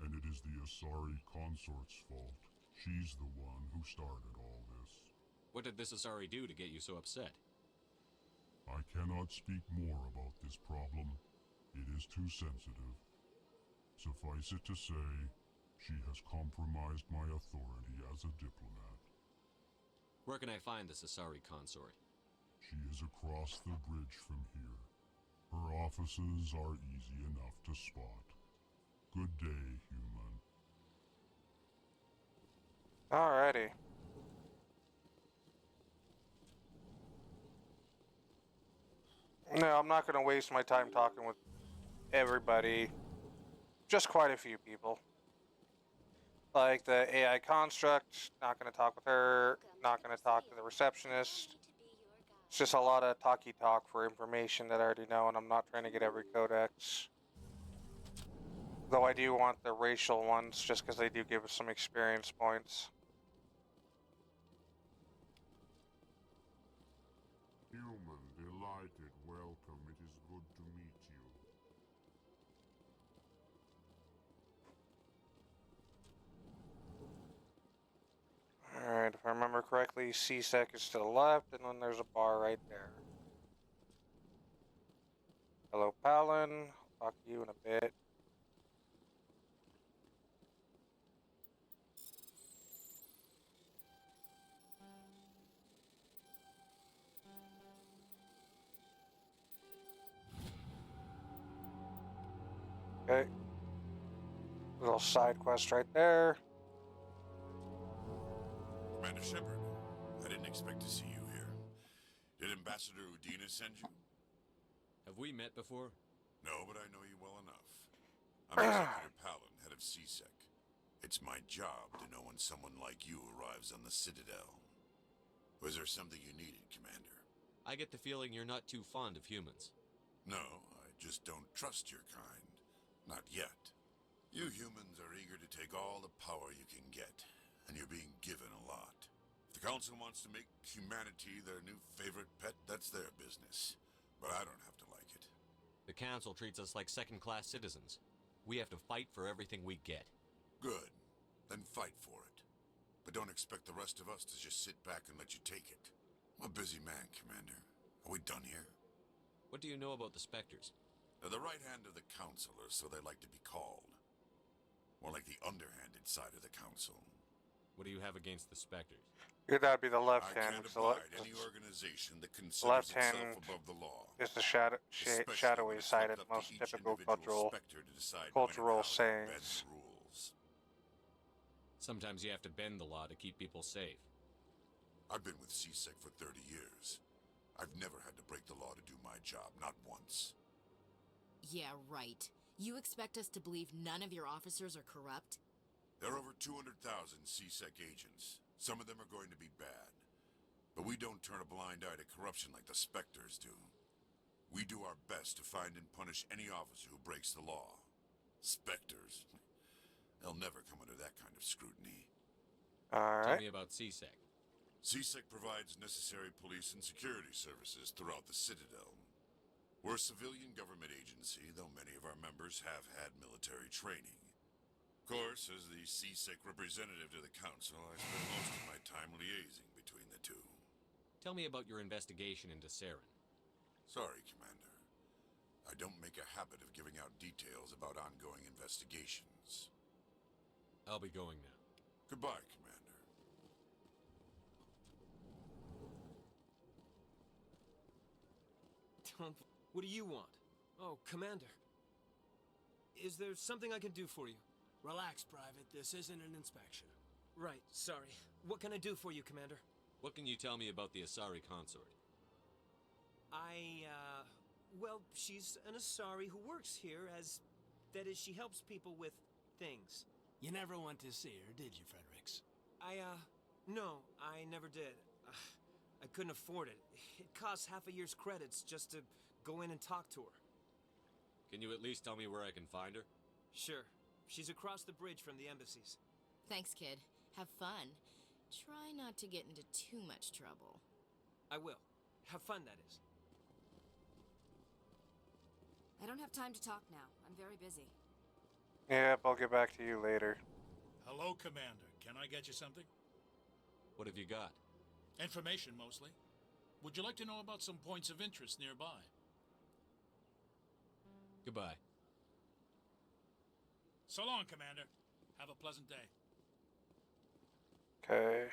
and it is the Asari consort's fault. She's the one who started all this. What did this Asari do to get you so upset? I cannot speak more about this problem. It is too sensitive. Suffice it to say, she has compromised my authority as a diplomat. Where can I find this Asari consort? She is across the bridge from here. Her offices are easy enough to spot. Good day, human. Alrighty. No, I'm not going to waste my time talking with everybody. Just quite a few people. Like the AI construct, not going to talk with her, not going to talk to the receptionist. It's just a lot of talky talk for information that I already know, and I'm not trying to get every codex. Though I do want the racial ones, just because they do give us some experience points. Human, delighted, welcome. It is good to meet you. Alright, if I remember correctly, C-Sec is to the left, and then there's a bar right there. Hello, Palin. I'll talk to you in a bit. Okay. Little side quest right there. Commander Shepard, I didn't expect to see you here. Did Ambassador Udina send you? Have we met before? No, but I know you well enough. I'm Executor Palin, head of C-Sec. It's my job to know when someone like you arrives on the Citadel. Was there something you needed, Commander? I get the feeling you're not too fond of humans. No, I just don't trust your kind. Not yet. You humans are eager to take all the power you can get, and you're being given a lot. If the Council wants to make humanity their new favorite pet, that's their business. But I don't have to like it. The Council treats us like second-class citizens. We have to fight for everything we get. Good. Then fight for it. But don't expect the rest of us to just sit back and let you take it. I'm a busy man, Commander. Are we done here? What do you know about the Spectres? They're the right hand of the Council, or so they like to be called. More like the underhanded side of the Council. What do you have against the Spectres? Yeah, that'd be the left I hand. can't because the abide any organization that considers left itself hand above the law. is the Especially shadowy when it's side left of up to most each typical individual Spectre to decide when and cultural how to bend sayings. the rules. Sometimes you have to bend the law to keep people safe. I've been with CSEC for 30 years. I've never had to break the law to do my job, not once. Yeah, right. You expect us to believe none of your officers are corrupt? There are over 200,000 CSEC agents. Some of them are going to be bad. But we don't turn a blind eye to corruption like the Spectres do. We do our best to find and punish any officer who breaks the law. Spectres. They'll never come under that kind of scrutiny. Tell me about CSEC. CSEC provides necessary police and security services throughout the Citadel. We're a civilian government agency, though many of our members have had military training. Of course, as the CSEC representative to the Council, I spend most of my time liaising between the two. Tell me about your investigation into Saren. Sorry, Commander. I don't make a habit of giving out details about ongoing investigations. I'll be going now. Goodbye, Commander. What do you want? Oh, Commander. Is there something I can do for you? Relax, Private. This isn't an inspection. Right, sorry. What can I do for you, Commander? What can you tell me about the Asari consort? Well, she's an Asari who works here as... That is, she helps people with things. You never went to see her, did you, Fredericks? No, I never did. I couldn't afford it. It costs half a year's credits just to go in and talk to her. Can you at least tell me where I can find her? Sure. She's across the bridge from the embassies. Thanks, kid. Have fun. Try not to get into too much trouble. I will. Have fun, that is. I don't have time to talk now. I'm very busy. Yep, I'll get back to you later. Hello, Commander. Can I get you something? What have you got? Information, mostly. Would you like to know about some points of interest nearby? Goodbye. So long, Commander. Have a pleasant day. Okay.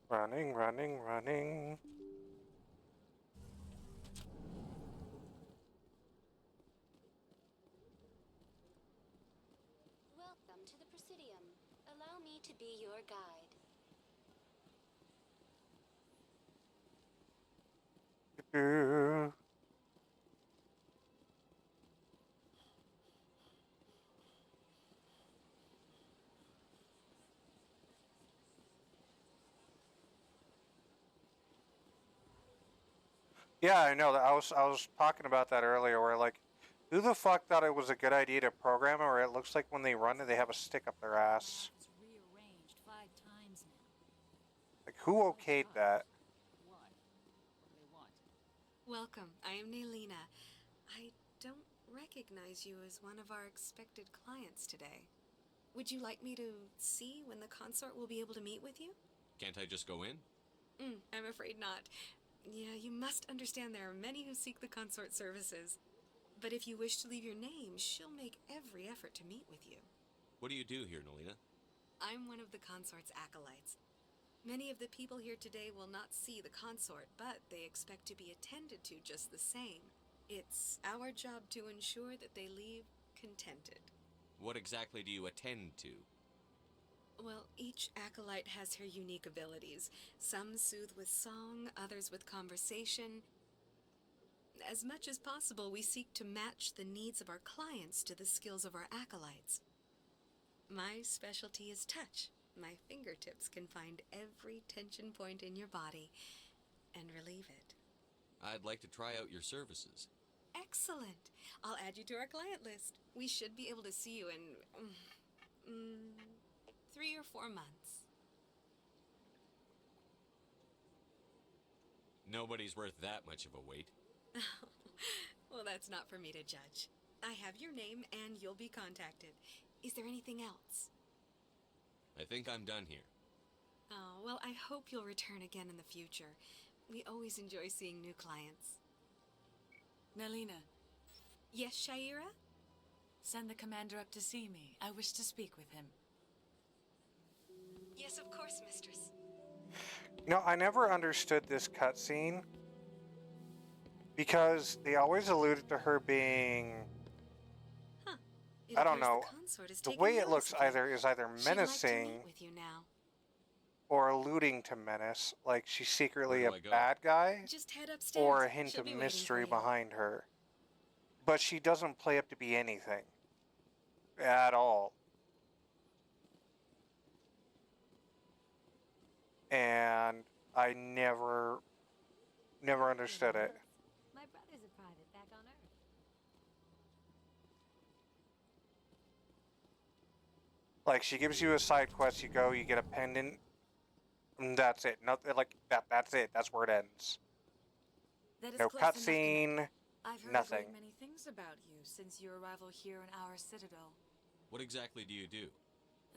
Running, running, running. Welcome to the Presidium. Allow me to be your guide. Yeah, I know that. I was talking about that earlier. Where like, who the fuck thought it was a good idea to program it? Where it looks like when they run it, they have a stick up their ass. It's rearranged 5 times now. Like, who okayed that? Why? What do they want? Welcome. I am Naylina. I don't recognize you as one of our expected clients today. Would you like me to see when the consort will be able to meet with you? Can't I just go in? I'm afraid not. Yeah, you must understand there are many who seek the consort services. But if you wish to leave your name, she'll make every effort to meet with you. What do you do here, Nolina? I'm one of the consort's acolytes. Many of the people here today will not see the consort, but they expect to be attended to just the same. It's our job to ensure that they leave contented. What exactly do you attend to? Well, each acolyte has her unique abilities. Some soothe with song, others with conversation. As much as possible, we seek to match the needs of our clients to the skills of our acolytes. My specialty is touch. My fingertips can find every tension point in your body and relieve it. I'd like to try out your services. Excellent. I'll add you to our client list. We should be able to see you in 3 or 4 months. Nobody's worth that much of a wait. Well, that's not for me to judge. I have your name and you'll be contacted. Is there anything else? I think I'm done here. Oh, well, I hope you'll return again in the future. We always enjoy seeing new clients. Nalina. Yes, Shaira? Send the commander up to see me. I wish to speak with him. Yes, of course, mistress. You know, I never understood this cutscene because they always alluded to her being, It I don't appears know, the consort is the taking way it notice looks again. is either She'd like to menacing meet with you now. or alluding to menace, like she's secretly Where a do I go? bad guy, Just head upstairs. or a hint She'll of be waiting for mystery you. behind her. But she doesn't play up to be anything at all. And I never understood it. My brother's a private back on Earth. Like, she gives you a side quest, you go, you get a pendant, and that's it. Nothing like that. That's it. That's where it ends. That is No close enough, cutscene. Commander. I've heard Nothing. a great many things about you since your arrival here in our citadel. What exactly do you do?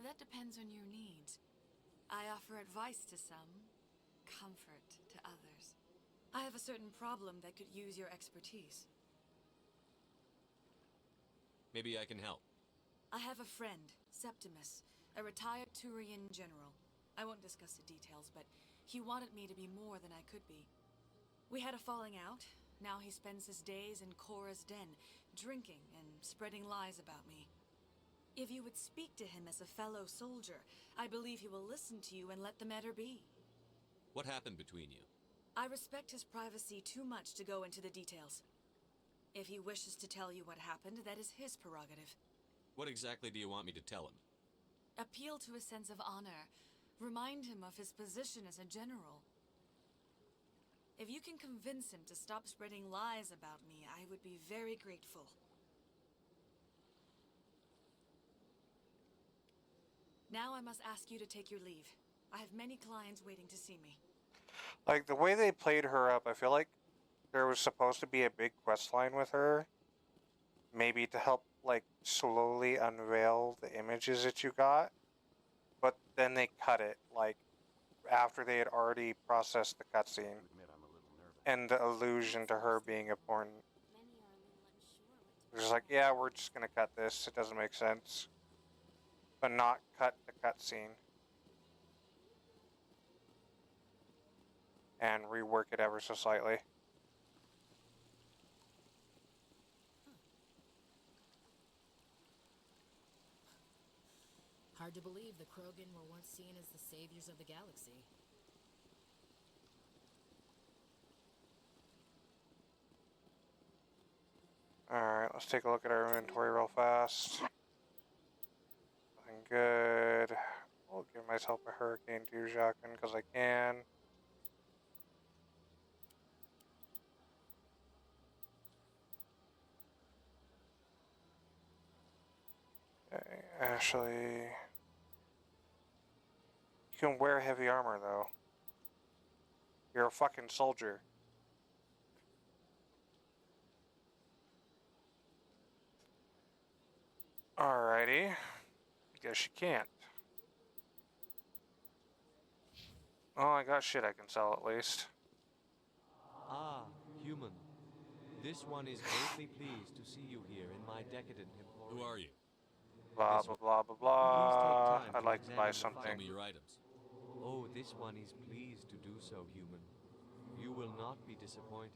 That depends on your needs. I offer advice to some, comfort to others. I have a certain problem that could use your expertise. Maybe I can help. I have a friend, Septimus, a retired Turian general. I won't discuss the details, but he wanted me to be more than I could be. We had a falling out. Now he spends his days in Korra's den, drinking and spreading lies about me. If you would speak to him as a fellow soldier, I believe he will listen to you and let the matter be. What happened between you? I respect his privacy too much to go into the details. If he wishes to tell you what happened, that is his prerogative. What exactly do you want me to tell him? Appeal to his sense of honor. Remind him of his position as a general. If you can convince him to stop spreading lies about me, I would be very grateful. Now I must ask you to take your leave. I have many clients waiting to see me. Like, the way they played her up, I feel like there was supposed to be a big quest line with her. Maybe to help, like, slowly unveil the images that you got. But then they cut it, like, after they had already processed the cutscene. And the allusion to her being important. They're just like, yeah, we're just gonna cut this. It doesn't make sense. But not cut the cutscene. And rework it ever so slightly. Hard to believe the Krogan were once seen as the saviors of the galaxy. Alright, let's take a look at our inventory real fast. Nothing good. I'll give myself a Hurricane 2 shotgun because I can. Okay, actually, you can wear heavy armor though. You're a fucking soldier. Alrighty. Guess you can't. Oh, I got shit I can sell at least. Ah, human. This one is greatly pleased to see you here in my decadent emporium. Who are you? Blah, blah, blah, blah, blah. I'd like to buy something. Show me your items. Oh, this one is pleased to do so, human. You will not be disappointed.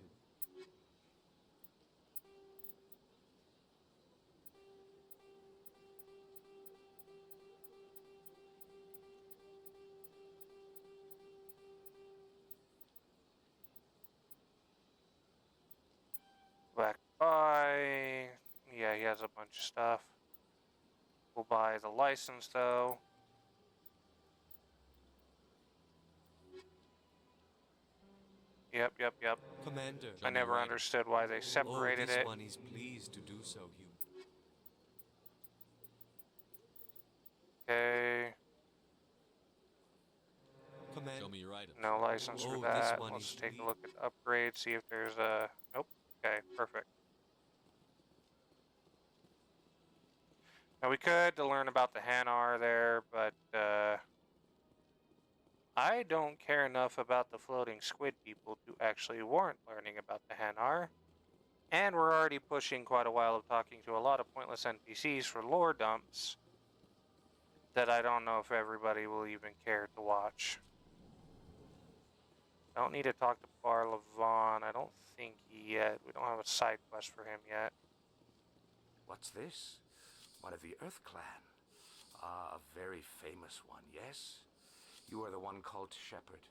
Back buy. Yeah, he has a bunch of stuff. We'll buy the license though. Yep. Commander. I never understood why they separated this it. one is pleased to do so, human. Okay. Show me your items. No license for this that. one Let's is take a look at the upgrade, see if there's a... Nope. Okay, perfect. Now we could to learn about the Hanar there, but I don't care enough about the floating squid people to actually warrant learning about the Hanar. And we're already pushing quite a while of talking to a lot of pointless NPCs for lore dumps that I don't know if everybody will even care to watch. Don't need to talk to Bar Levon. I don't think yet. We don't have a side quest for him yet. What's this? One of the Earth Clan. Ah, a very famous one, yes? You are the one called Shepard.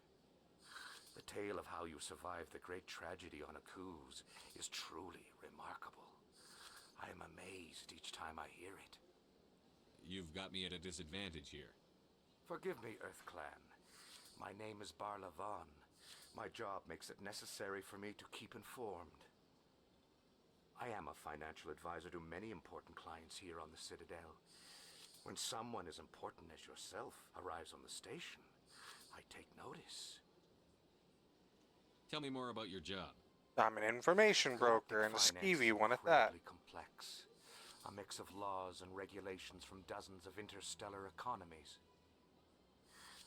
The tale of how you survived the great tragedy on Akuz is truly remarkable. I am amazed each time I hear it. You've got me at a disadvantage here. Forgive me, Earth Clan. My name is Bar Levon. My job makes it necessary for me to keep informed. I am a financial advisor to many important clients here on the Citadel. When someone as important as yourself arrives on the station, I take notice. Tell me more about your job. I'm an information broker and a skeevy one at that. Complex. A mix of laws and regulations from dozens of interstellar economies.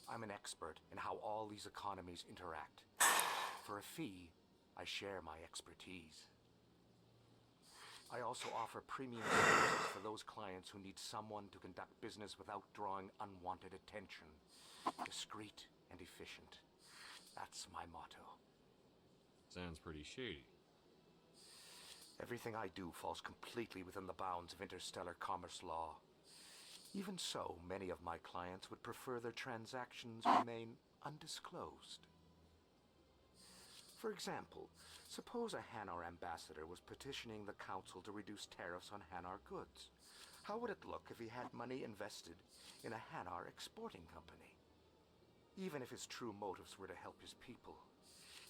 I'm an expert in how all these economies interact. For a fee, I share my expertise. I also offer premium services for those clients who need someone to conduct business without drawing unwanted attention. Discreet and efficient. That's my motto. Sounds pretty shady. Everything I do falls completely within the bounds of interstellar commerce law. Even so, many of my clients would prefer their transactions remain undisclosed. For example, suppose a Hanar ambassador was petitioning the council to reduce tariffs on Hanar goods. How would it look if he had money invested in a Hanar exporting company? Even if his true motives were to help his people,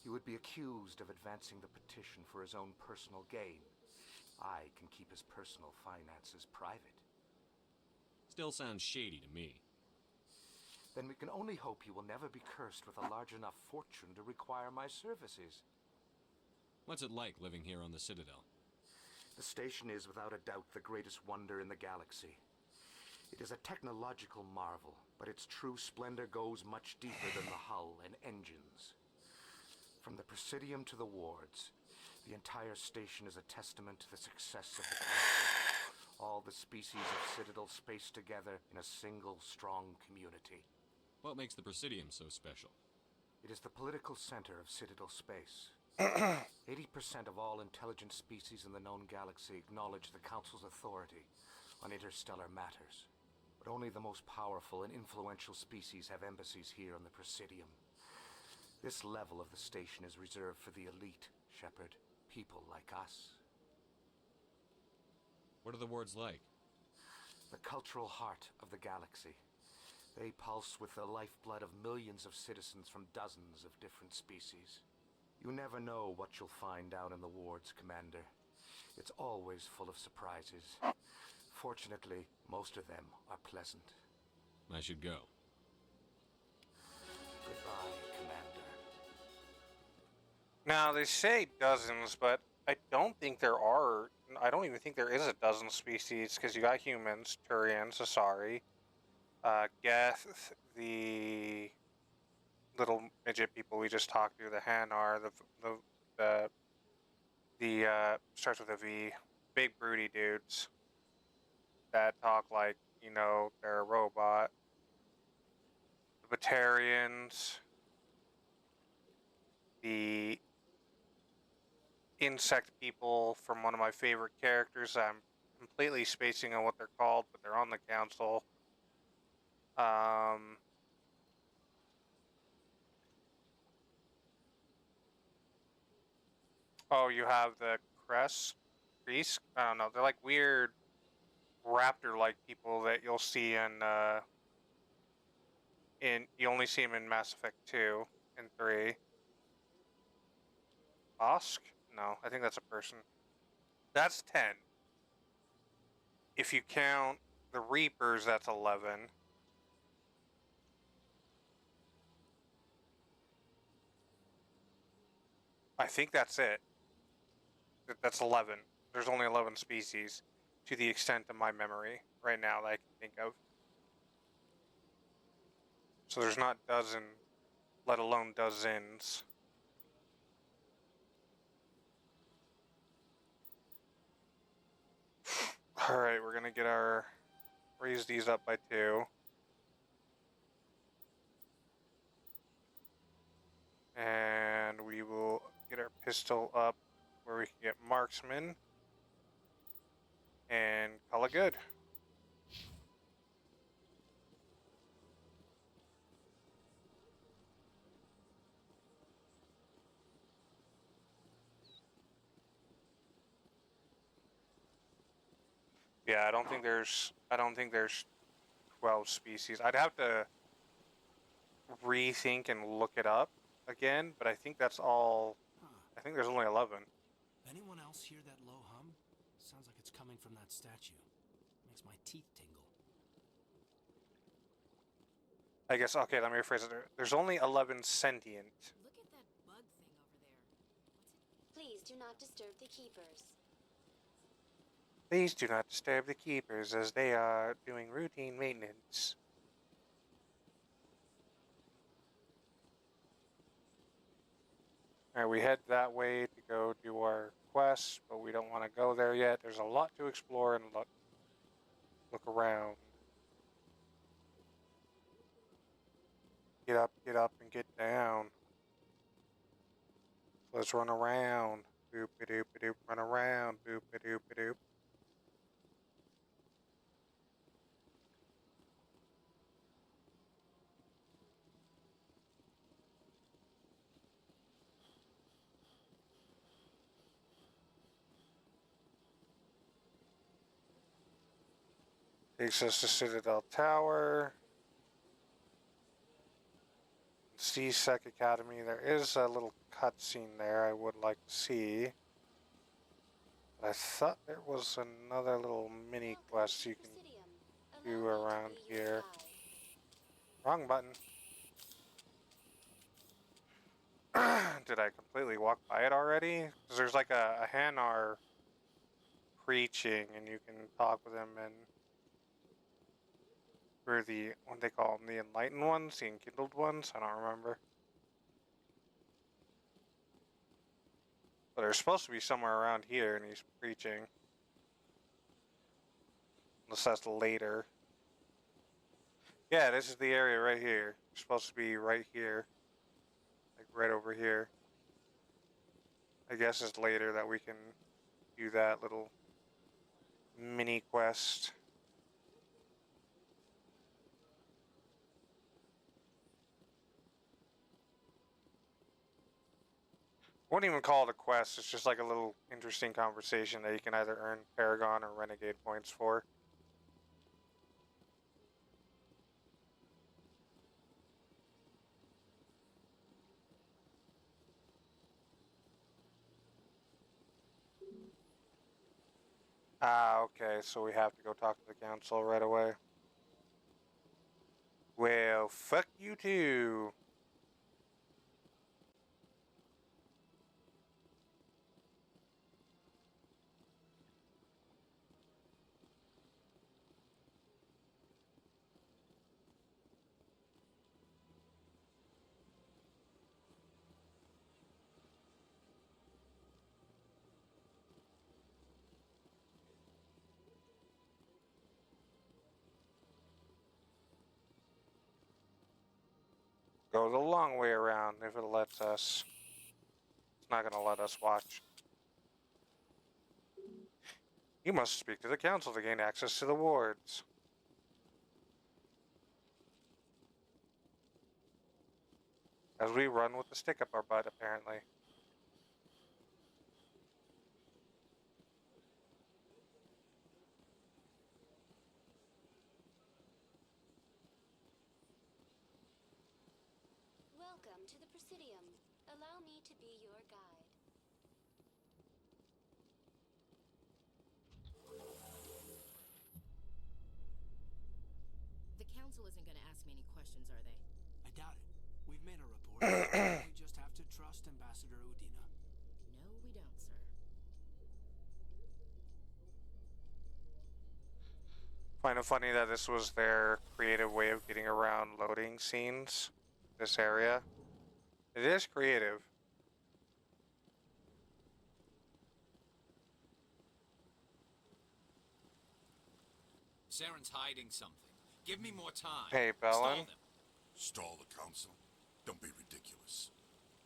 he would be accused of advancing the petition for his own personal gain. I can keep his personal finances private. Still sounds shady to me. Then we can only hope he will never be cursed with a large enough fortune to require my services. What's it like living here on the Citadel? The station is without a doubt the greatest wonder in the galaxy. It is a technological marvel, but its true splendor goes much deeper than the hull and engines. From the Presidium to the wards, the entire station is a testament to the success of the council. All the species of Citadel spaced together in a single, strong community. What makes the Presidium so special? It is the political center of Citadel space. 80% of all intelligent species in the known galaxy acknowledge the Council's authority on interstellar matters. But only the most powerful and influential species have embassies here on the Presidium. This level of the station is reserved for the elite, Shepard. People like us. What are the wards like? The cultural heart of the galaxy. They pulse with the lifeblood of millions of citizens from dozens of different species. You never know what you'll find down in the wards, Commander. It's always full of surprises. Fortunately, most of them are pleasant. I should go. Goodbye, Commander. Now, they say dozens, but I don't think there are. I don't even think there is a dozen species, because you got humans, Turians, Asari, Geth, the little midget people we just talked to, the Hanar, the starts with a V, big broody dudes that talk like, you know, they're a robot. The Batarians, the insect people from one of my favorite characters. I'm completely spacing on what they're called, but they're on the council. Oh, you have the Kresk? I don't know. They're like weird raptor-like people that you'll see in you only see them in Mass Effect 2 and 3. Bosk? No, I think that's a person. That's 10. If you count the Reapers, that's 11. I think that's it. That's 11. There's only 11 species, to the extent of my memory. right now that I can think of. So there's not dozen, let alone dozens. Alright, we're gonna get our, raise these up by 2. And we will get our pistol up where we can get marksman. And call it good. Yeah, I don't think there's 12 species. I'd have to rethink and look it up again, but I think that's all. I think there's only 11. Anyone else hear that low hum? Sounds like it's coming from that statue. Makes my teeth tingle. I guess, okay, let me rephrase it. There's only 11 sentient. Look at that bug thing over there. Please do not disturb the keepers. Please do not disturb the keepers as they are doing routine maintenance. Alright, we head that way to go do our quest, but we don't want to go there yet. There's a lot to explore and look around. Get up, and get down. Let's run around. Boop-a-doop-a-doop, run around. Boop-a-doop-a-doop. Takes us to Citadel Tower. CSEC Academy. There is a little cutscene there I would like to see. But I thought there was another little mini quest you can do around here. Wrong button. Did I completely walk by it already? Because there's like a Hanar preaching and you can talk with him, and we're the, what they call them, the enlightened ones, the enkindled ones, I don't remember. But they're supposed to be somewhere around here and he's preaching. Unless that's later. Yeah, this is the area right here. It's supposed to be right here. Like right over here. I guess it's later that we can do that little mini quest. Wouldn't even call it a quest, it's just like a little interesting conversation that you can either earn Paragon or Renegade points for. Ah, okay, so we have to go talk to the council right away. Well, fuck you too. Go the long way around if it lets us. It's not going to let us watch. You must speak to the council to gain access to the wards. As we run with the stick up our butt, apparently. Welcome to the Presidium. Allow me to be your guide. The council isn't going to ask me any questions, are they? I doubt it. We've made a report. We just have to trust Ambassador Udina. No, we don't, sir. Find it funny that this was their creative way of getting around loading scenes. This area. It is creative. Saren's hiding something. Give me more time. Hey, Bellin. Stall the council? Don't be ridiculous.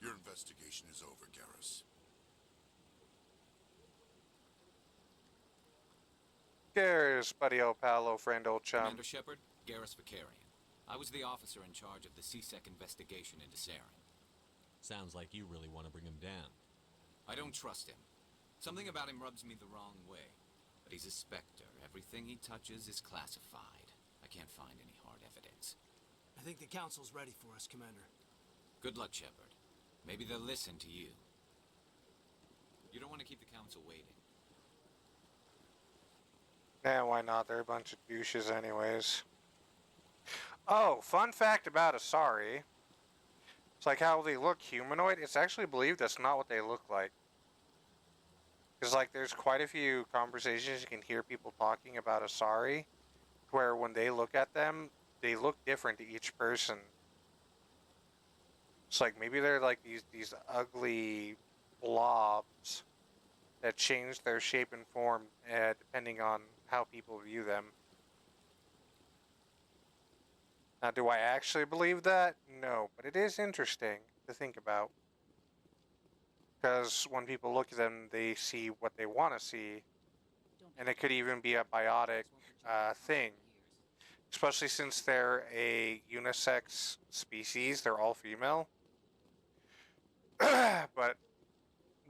Your investigation is over, Garrus. Garrus, buddy, old pal, old friend, old chum. Commander Shepard, Garrus Vakarian. I was the officer in charge of the CSEC investigation into Saren. Sounds like you really want to bring him down. I don't trust him. Something about him rubs me the wrong way. But he's a Spectre. Everything he touches is classified. I can't find any hard evidence. I think the council's ready for us, Commander. Good luck, Shepard. Maybe they'll listen to you. You don't want to keep the council waiting. Yeah, why not? They're a bunch of douches anyways. Oh, fun fact about Asari. It's like how they look humanoid. It's actually believed that's not what they look like. Because, like, there's quite a few conversations you can hear people talking about Asari, where when they look at them, they look different to each person. It's like maybe they're like these ugly blobs that change their shape and form depending on how people view them. Now, do I actually believe that? No, but it is interesting to think about. Because when people look at them, they see what they want to see. And it could even be a biotic thing. Especially since they're a unisex species. They're all female. But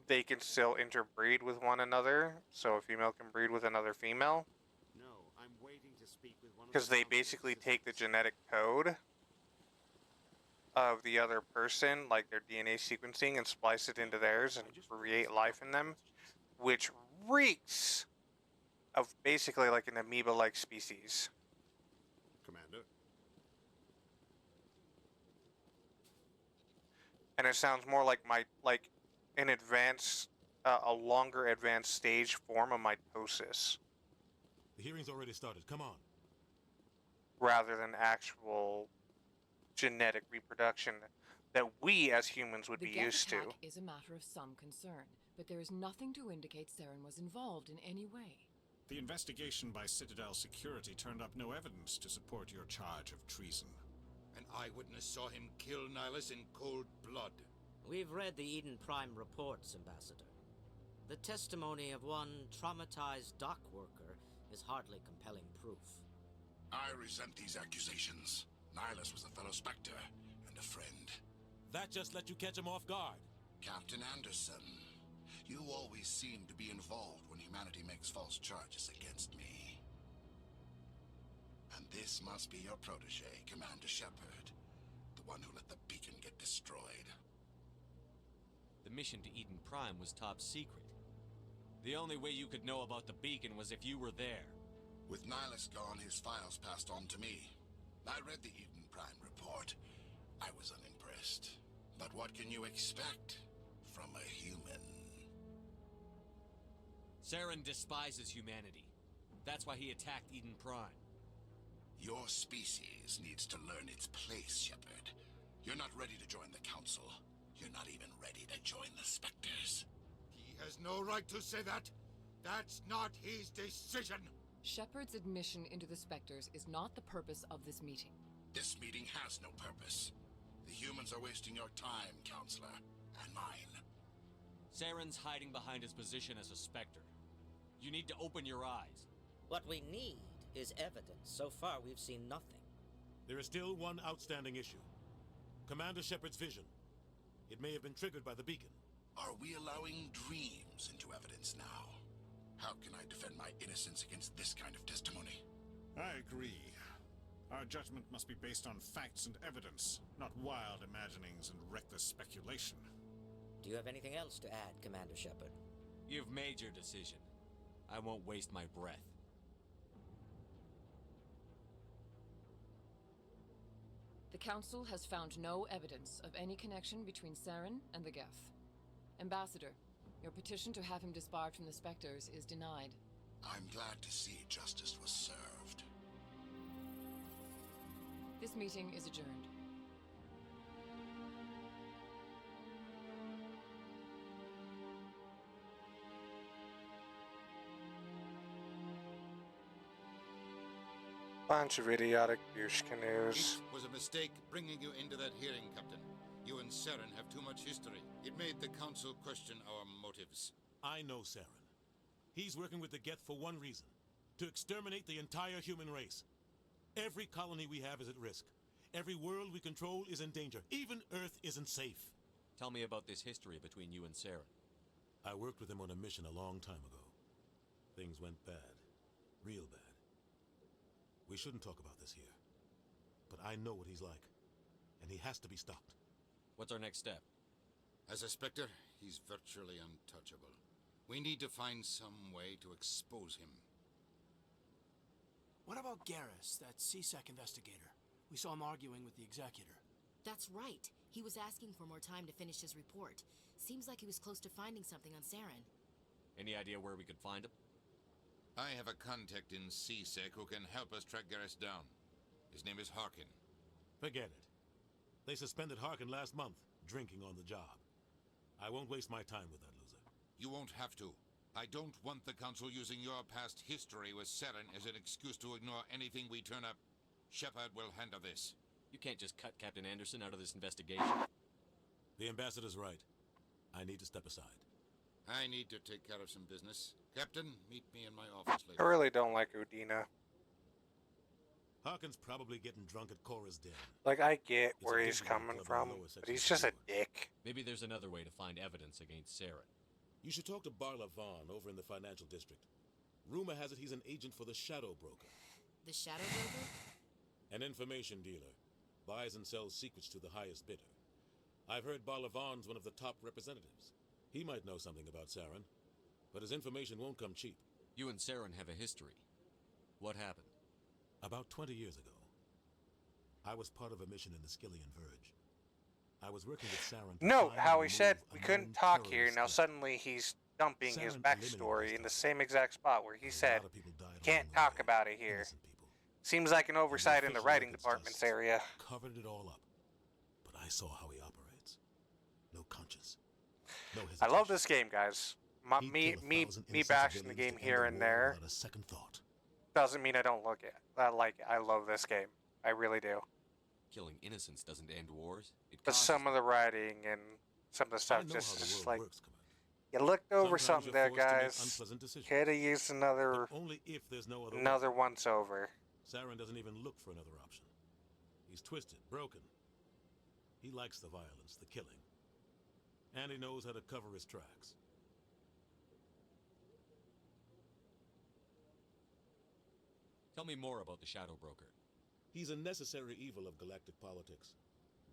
they can still interbreed with one another. So a female can breed with another female. Because they basically take the genetic code of the other person, like their DNA sequencing, and splice it into theirs and create life in them, which reeks of basically like an amoeba-like species. Commander? And it sounds more like an advanced, a longer advanced stage form of mitosis. The hearing's already started. Come on. Rather than actual genetic reproduction that we as humans would be used to. The Geth attack is a matter of some concern, but there is nothing to indicate Saren was involved in any way. The investigation by Citadel Security turned up no evidence to support your charge of treason. An eyewitness saw him kill Nihilus in cold blood. We've read the Eden Prime reports, Ambassador. The testimony of one traumatized dock worker is hardly compelling proof. I resent these accusations. Nihilus was a fellow Spectre and a friend. That just let you catch him off guard. Captain Anderson, you always seem to be involved when humanity makes false charges against me. And this must be your protege, Commander Shepard, the one who let the beacon get destroyed. The mission to Eden Prime was top secret. The only way you could know about the beacon was if you were there. With Nihilus gone, his files passed on to me. I read the Eden Prime report. I was unimpressed. But what can you expect from a human? Saren despises humanity. That's why he attacked Eden Prime. Your species needs to learn its place, Shepard. You're not ready to join the Council. You're not even ready to join the Spectres. He has no right to say that. That's not his decision. Shepard's admission into the Spectres is not the purpose of this meeting. This meeting has no purpose. The humans are wasting your time, Counselor, and mine. Saren's hiding behind his position as a Spectre. You need to open your eyes. What we need is evidence. So far, we've seen nothing. There is still one outstanding issue. Commander Shepard's vision. It may have been triggered by the beacon. Are we allowing dreams into evidence now? How can I defend my innocence against this kind of testimony? I agree. Our judgment must be based on facts and evidence, not wild imaginings and reckless speculation. Do you have anything else to add, Commander Shepard? You've made your decision. I won't waste my breath. The Council has found no evidence of any connection between Saren and the Geth. Ambassador, your petition to have him disbarred from the Spectres is denied. I'm glad to see justice was served. This meeting is adjourned. Bunch of idiotic douche canoes. It was a mistake bringing you into that hearing, Captain. You and Saren have too much history. It made the Council question our motives. I know Saren. He's working with the Geth for one reason. To exterminate the entire human race. Every colony we have is at risk. Every world we control is in danger. Even Earth isn't safe. Tell me about this history between you and Saren. I worked with him on a mission a long time ago. Things went bad. Real bad. We shouldn't talk about this here. But I know what he's like. And he has to be stopped. What's our next step? As a Spectre, he's virtually untouchable. We need to find some way to expose him. What about Garrus, that CSEC investigator? We saw him arguing with the Executor. That's right. He was asking for more time to finish his report. Seems like he was close to finding something on Saren. Any idea where we could find him? I have a contact in CSEC who can help us track Garrus down. His name is Harkin. Forget it. They suspended Harkin last month, drinking on the job. I won't waste my time with that loser. You won't have to. I don't want the Council using your past history with Saren as an excuse to ignore anything we turn up. Shepard will handle this. You can't just cut Captain Anderson out of this investigation. The Ambassador's right. I need to step aside. I need to take care of some business. Captain, meet me in my office I later. really don't like Udina. Harkin's probably getting drunk at Cora's den. Like, I get It's where a he's difficult coming club from, in the lower but section he's of just a New York. dick. Maybe there's another way to find evidence against Saren. You should talk to Barla Vaughn over in the financial district. Rumor has it he's an agent for the Shadow Broker. The Shadow Broker? An information dealer. Buys and sells secrets to the highest bidder. I've heard Barla Vaughn's one of the top representatives. He might know something about Saren, but his information won't come cheap. You and Saren have a history. What happened? About 20 years ago, I was part of a mission in the Skillian Verge. I was working with Saren to Note find how and he said remove we a couldn't known talk here. terrorist Now threat. suddenly he's dumping his Saren backstory eliminated in the this same exact spot where he A said, lot of people died can't along the talk way. about it here. Innocent people. Seems like an oversight in the official writing records department's just area. Covered it all up. But I saw how he operates. No conscience. No I hesitation. love this game, guys. He'd Me kill 1,000 innocent bashing the civilians game to end here the and war there without a second thought. doesn't mean I don't look it. I like it. I love this game. I really do. Killing innocents doesn't end wars. It But causes some of the writing and some of the I stuff know just how the is world like, works, Commander. you looked over Sometimes something you're there, forced to make guys. unpleasant decisions. Could have used another But only if there's no other way. another once over. Saren doesn't even look for another option. He's twisted, broken. He likes the violence, the killing. And he knows how to cover his tracks. Tell me more about the Shadow Broker. He's a necessary evil of galactic politics.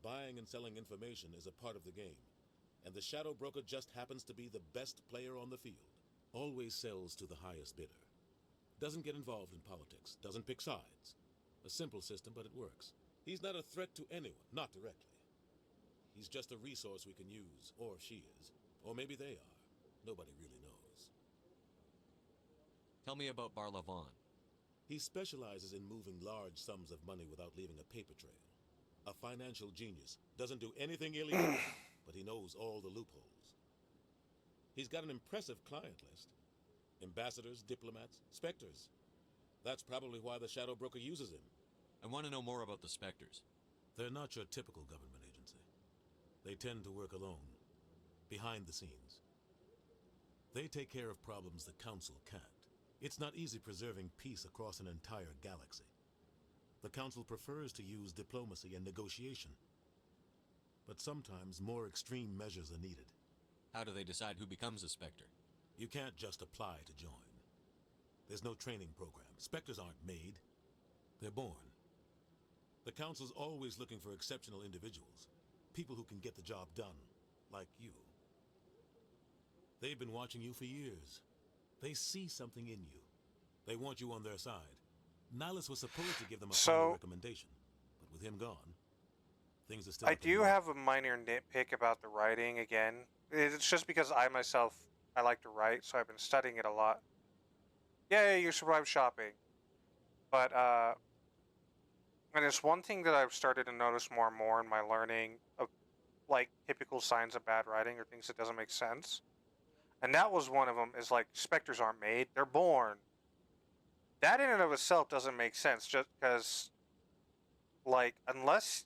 Buying and selling information is a part of the game. And the Shadow Broker just happens to be the best player on the field. Always sells to the highest bidder. Doesn't get involved in politics. Doesn't pick sides. A simple system, but it works. He's not a threat to anyone, not directly. He's just a resource we can use, or she is. Or maybe they are. Nobody really knows. Tell me about Barla Vaughn. He specializes in moving large sums of money without leaving a paper trail. A financial genius. Doesn't do anything illegal, but he knows all the loopholes. He's got an impressive client list. Ambassadors, diplomats, specters. That's probably why the Shadow Broker uses him. I want to know more about the Spectres. They're not your typical government agency. They tend to work alone, behind the scenes. They take care of problems the Council can't. It's not easy preserving peace across an entire galaxy. The Council prefers to use diplomacy and negotiation. But sometimes more extreme measures are needed. How do they decide who becomes a Spectre? You can't just apply to join. There's no training program. Spectres aren't made. They're born. The Council's always looking for exceptional individuals. People who can get the job done. Like you. They've been watching you for years. They see something in you. They want you on their side. Nihilus was supposed to give them a final recommendation. But with him gone, things are still... I do have a minor nitpick about the writing again. It's just because I myself, I like to write, so I've been studying it a lot. Yay, you survived shopping. But, And it's one thing that I've started to notice more and more in my learning of, like, typical signs of bad writing or things that doesn't make sense. And that was one of them, is like, specters aren't made, they're born. That in and of itself doesn't make sense, just because, like, unless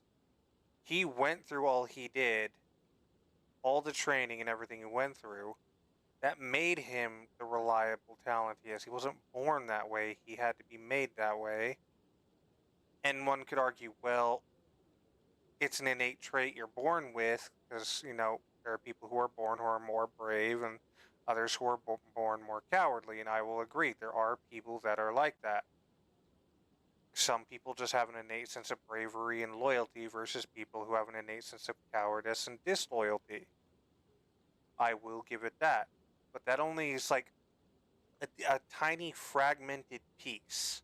he went through all he did, all the training and everything he went through, that made him the reliable talent he is. He wasn't born that way, he had to be made that way. And one could argue, well, it's an innate trait you're born with, because, you know, there are people who are born who are more brave and others who are born more cowardly, and I will agree, there are people that are like that. Some people just have an innate sense of bravery and loyalty versus people who have an innate sense of cowardice and disloyalty. I will give it that. But that only is like a tiny fragmented piece.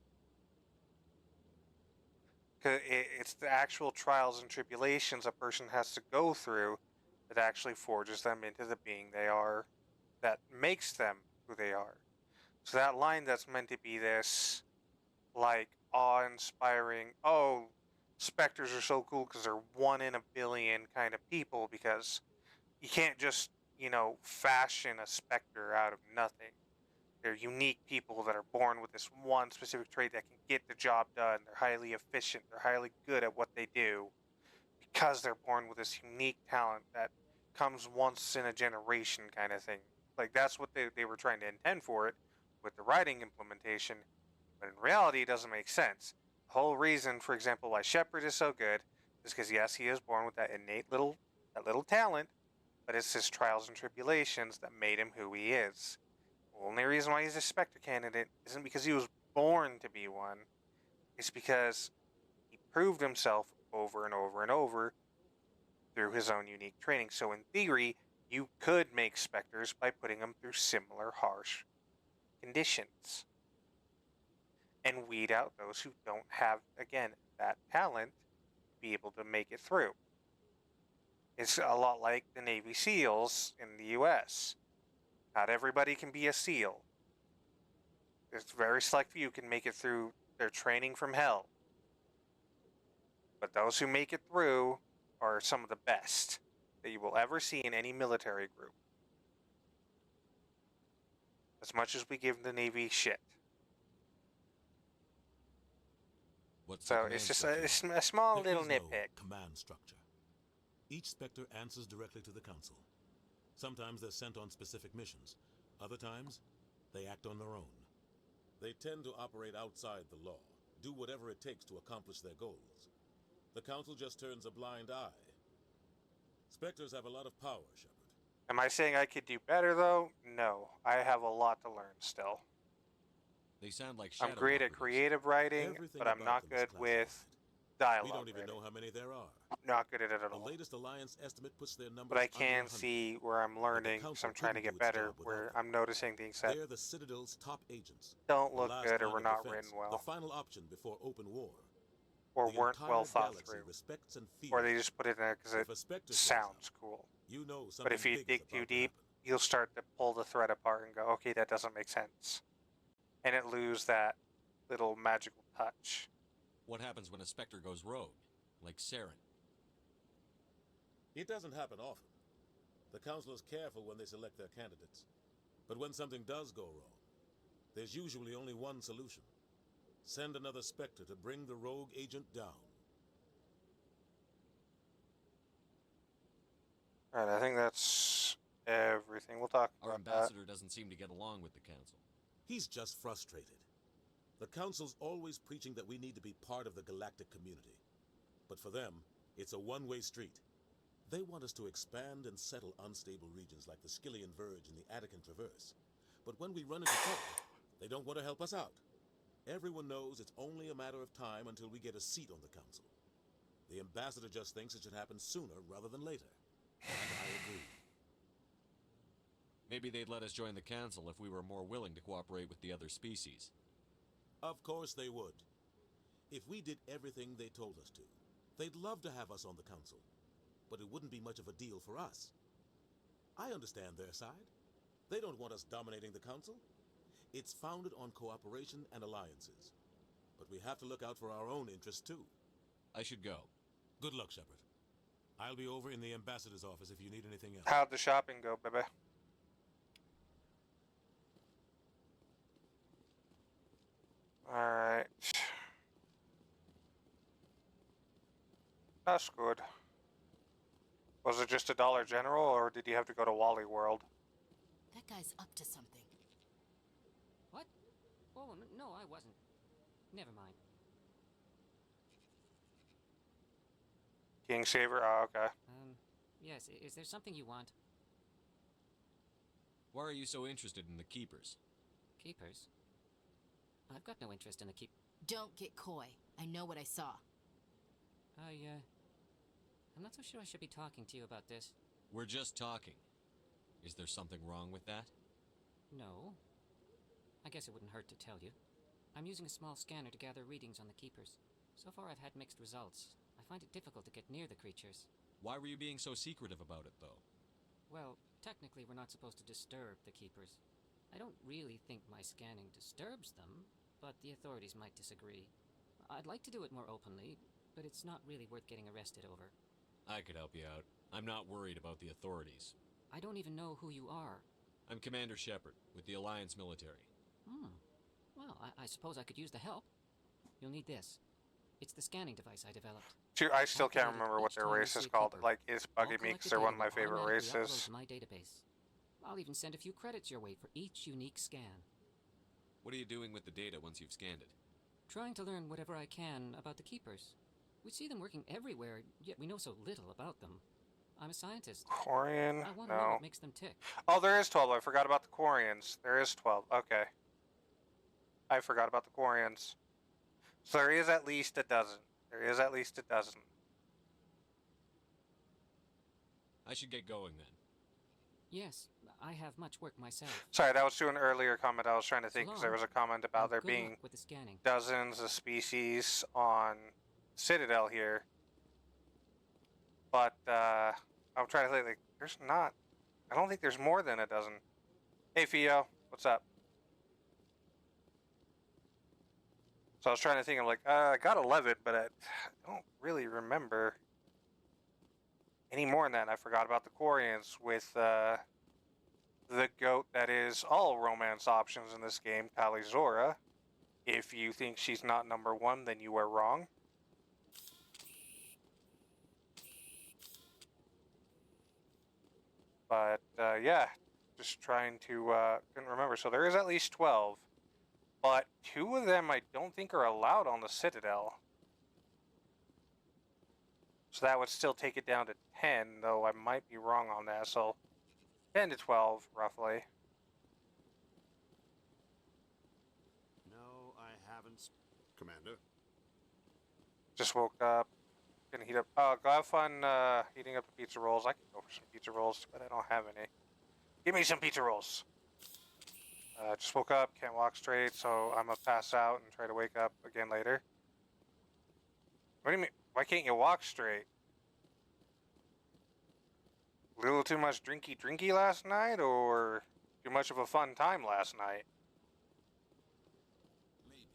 It's the actual trials and tribulations a person has to go through that actually forges them into the being they are, that makes them who they are. So that line that's meant to be this, like, awe-inspiring, oh, specters are so cool because they're 1 in a billion kind of people, because you can't just, you know, fashion a specter out of nothing. They're unique people that are born with this one specific trait that can get the job done. They're highly efficient. They're highly good at what they do because they're born with this unique talent that comes once in a generation kind of thing. Like, that's what they were trying to intend for it with the writing implementation. But in reality, it doesn't make sense. The whole reason, for example, why Shepard is so good is because, yes, he is born with that innate little talent, but it's his trials and tribulations that made him who he is. The only reason why he's a Spectre candidate isn't because he was born to be one. It's because he proved himself over and over and over through his own unique training. So in theory, you could make Spectres by putting them through similar harsh conditions. And weed out those who don't have, again, that talent to be able to make it through. It's a lot like the Navy SEALs in the U.S. Not everybody can be a SEAL. There's very select few can make it through their training from hell. But those who make it through are some of the best that you will ever see in any military group. As much as we give the Navy shit. So it's just a small There little is no nitpick. command structure. Each Spectre answers directly to the Council. Sometimes they're sent on specific missions. Other times, they act on their own. They tend to operate outside the law, do whatever it takes to accomplish their goals. The Council just turns a blind eye. Spectres have a lot of power, Shepard. Am I saying I could do better, though? No. I have a lot to learn still. They sound like I'm great at creative writing, Everything but I'm about not them is good with classified. dialogue We don't even writing. know how many there are. Not good at it at The all. latest Alliance estimate puts their numbers But I under can 100. see where I'm learning, because Council I'm trying to couldn't get do its better, job without where them. I'm noticing things that They're the Citadel's top agents. don't The look last good or line were of not defense, written well, The final option before open war. or The weren't entire well thought galaxy through, respects and or fears they just put it in there because If it a Spectre shows sounds cool. You know But if something you big is dig about too to deep, happen. you'll start to pull the thread apart and go, okay, that doesn't make sense. And it lose that little magical touch. What happens when a Spectre goes rogue, like Saren? It doesn't happen often. The Council is careful when they select their candidates. But when something does go wrong, there's usually only one solution. Send another Spectre to bring the rogue agent down. Alright, I think that's everything. We'll talk Our about that. ambassador doesn't seem to get along with the Council. He's just frustrated. The Council's always preaching that we need to be part of the galactic community. But for them, it's a one-way street. They want us to expand and settle unstable regions like the Skillian Verge and the Attican Traverse. But when we run into trouble, they don't want to help us out. Everyone knows it's only a matter of time until we get a seat on the Council. The ambassador just thinks it should happen sooner rather than later. And I agree. Maybe they'd let us join the Council if we were more willing to cooperate with the other species. Of course they would. If we did everything they told us to, they'd love to have us on the Council. But it wouldn't be much of a deal for us. I understand their side. They don't want us dominating the Council. It's founded on cooperation and alliances. But we have to look out for our own interests too. I should go. Good luck, Shepard. I'll be over in the ambassador's office if you need anything else. How'd the shopping go, baby? Alright. That's good. Was it just a Dollar General, or did you have to go to Wally World? That guy's up to something. What? Oh, no, I wasn't. Never mind. Kingsaver? Oh, okay. Yes, is there something you want? Why are you so interested in the Keepers? Keepers? I've got no interest in the keep... Don't get coy. I know what I saw. I'm not so sure I should be talking to you about this. We're just talking. Is there something wrong with that? No. I guess it wouldn't hurt to tell you. I'm using a small scanner to gather readings on the Keepers. So far I've had mixed results. I find it difficult to get near the creatures. Why were you being so secretive about it, though? Well, technically we're not supposed to disturb the Keepers. I don't really think my scanning disturbs them, but the authorities might disagree. I'd like to do it more openly, but it's not really worth getting arrested over. I could help you out. I'm not worried about the authorities. I don't even know who you are. I'm Commander Shepard, with the Alliance military. Well, I suppose I could use the help. You'll need this. It's the scanning device I developed. Dude, I still can't remember what their race is called. Like, it's bugging me because they're one of my favorite races. To my database. I'll even send a few credits your way for each unique scan. What are you doing with the data once you've scanned it? Trying to learn whatever I can about the Keepers. We see them working everywhere, yet we know so little about them. I'm a scientist. Quarian? I want to know No. what makes them tick. Oh, there is 12. I forgot about the Quarians. There is 12. Okay. I forgot about the Quarians. So there is at least a dozen. There is at least a dozen. I should get going then. Yes, I have much work myself. Sorry, that was to an earlier comment I was trying to think, because there was a comment about there Good being luck with the scanning. dozens of species on Citadel here. But, I'm trying to think, like, there's not... I don't think there's more than a dozen. Hey, Fio, what's up? So I was trying to think, I'm like, I got 11, but I don't really remember any more than that. And I forgot about the Quarians with, the goat that is all romance options in this game, Talizora. If you think she's not number one, then you are wrong. But, yeah, just trying to, couldn't remember. So there is at least 12. But 2 of them I don't think are allowed on the Citadel. So that would still take it down to 10, though I might be wrong on that. So 10 to 12, roughly. No, I haven't. Commander? Just woke up. Gonna heat up. Oh, go have fun heating up the pizza rolls. I can go for some pizza rolls, but I don't have any. Give me some pizza rolls. Just woke up, can't walk straight, so I'm gonna pass out and try to wake up again later. What do you mean? Why can't you walk straight? A little too much drinky last night, or too much of a fun time last night? Maybe.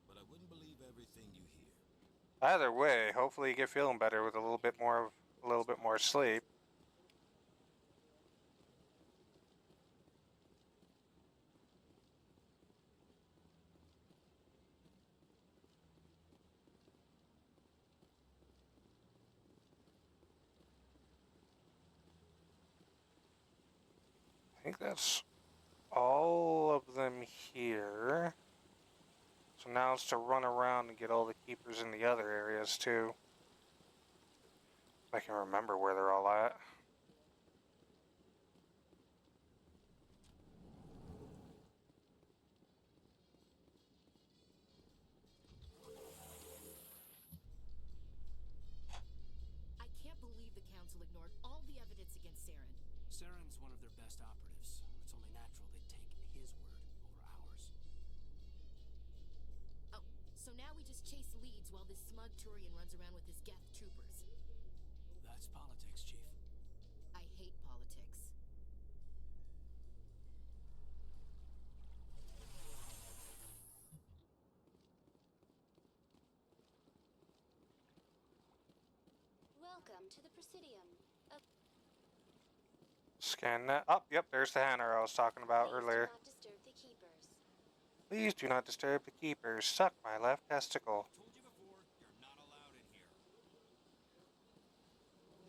But I wouldn't believe everything you hear. Either way, hopefully you get feeling better with a little bit more sleep. I think that's all of them here. So now it's to run around and get all the keepers in the other areas too. If I can remember where they're all at. I can't believe the Council ignored all the evidence against Saren. Saren's one of their best operatives. It's only natural they'd take his word over ours. Oh, so now we just chase leads while this smug Turian runs around with his Geth troopers. That's politics, Chief. I hate politics. to the Presidium. Scan that. Oh, yep, there's the Hanar I was talking about earlier. Do not disturb the keepers. Please do not disturb the keepers. Suck my left testicle.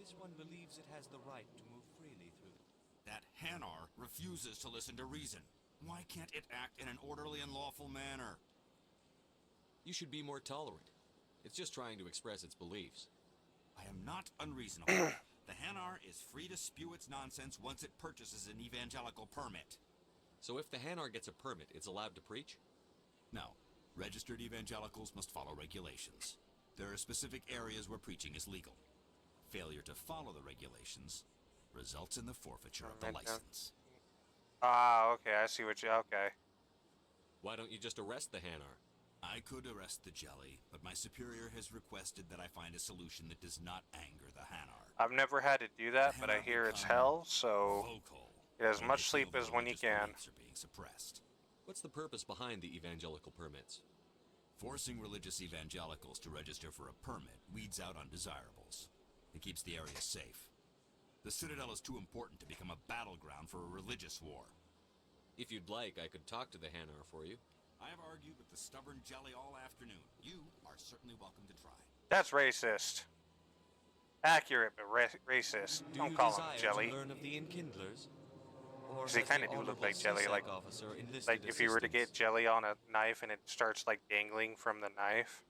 This one believes it has the right to move freely through. That Hanar refuses to listen to reason. Why can't it act in an orderly and lawful manner? You should be more tolerant. It's just trying to express its beliefs. I am not unreasonable. The Hanar is free to spew its nonsense once it purchases an evangelical permit. So if the Hanar gets a permit, it's allowed to preach? No. Registered evangelicals must follow regulations. There are specific areas where preaching is legal. Failure to follow the regulations results in the forfeiture of the license. Ah, okay, I see what you... Okay. Why don't you just arrest the Hanar? I could arrest the jelly, but my superior has requested that I find a solution that does not anger the Hanar. I've never had to do that, but I hear it's hell, so get as much sleep as when you can. What's the purpose behind the evangelical permits? Forcing religious evangelicals to register for a permit weeds out undesirables. It keeps the area safe. The Citadel is too important to become a battleground for a religious war. If you'd like, I could talk to the Hanar for you. I have argued with the stubborn jelly all afternoon. You are certainly welcome to try. That's racist. Accurate, but racist. Don't call him jelly. To learn of the Enkindlers? Because they kind of do look like jelly. Like if you were to get jelly on a knife and it starts like dangling from the knife.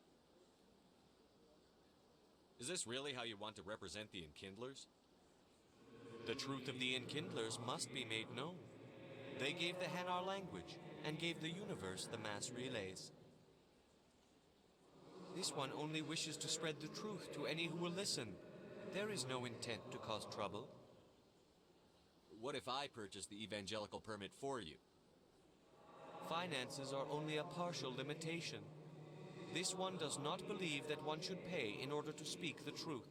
Is this really how you want to represent the Enkindlers? The truth of the Enkindlers must be made known. They gave the Hanar language and gave the universe the mass relays. This one only wishes to spread the truth to any who will listen. There is no intent to cause trouble. What if I purchase the evangelical permit for you? Finances are only a partial limitation. This one does not believe that one should pay in order to speak the truth.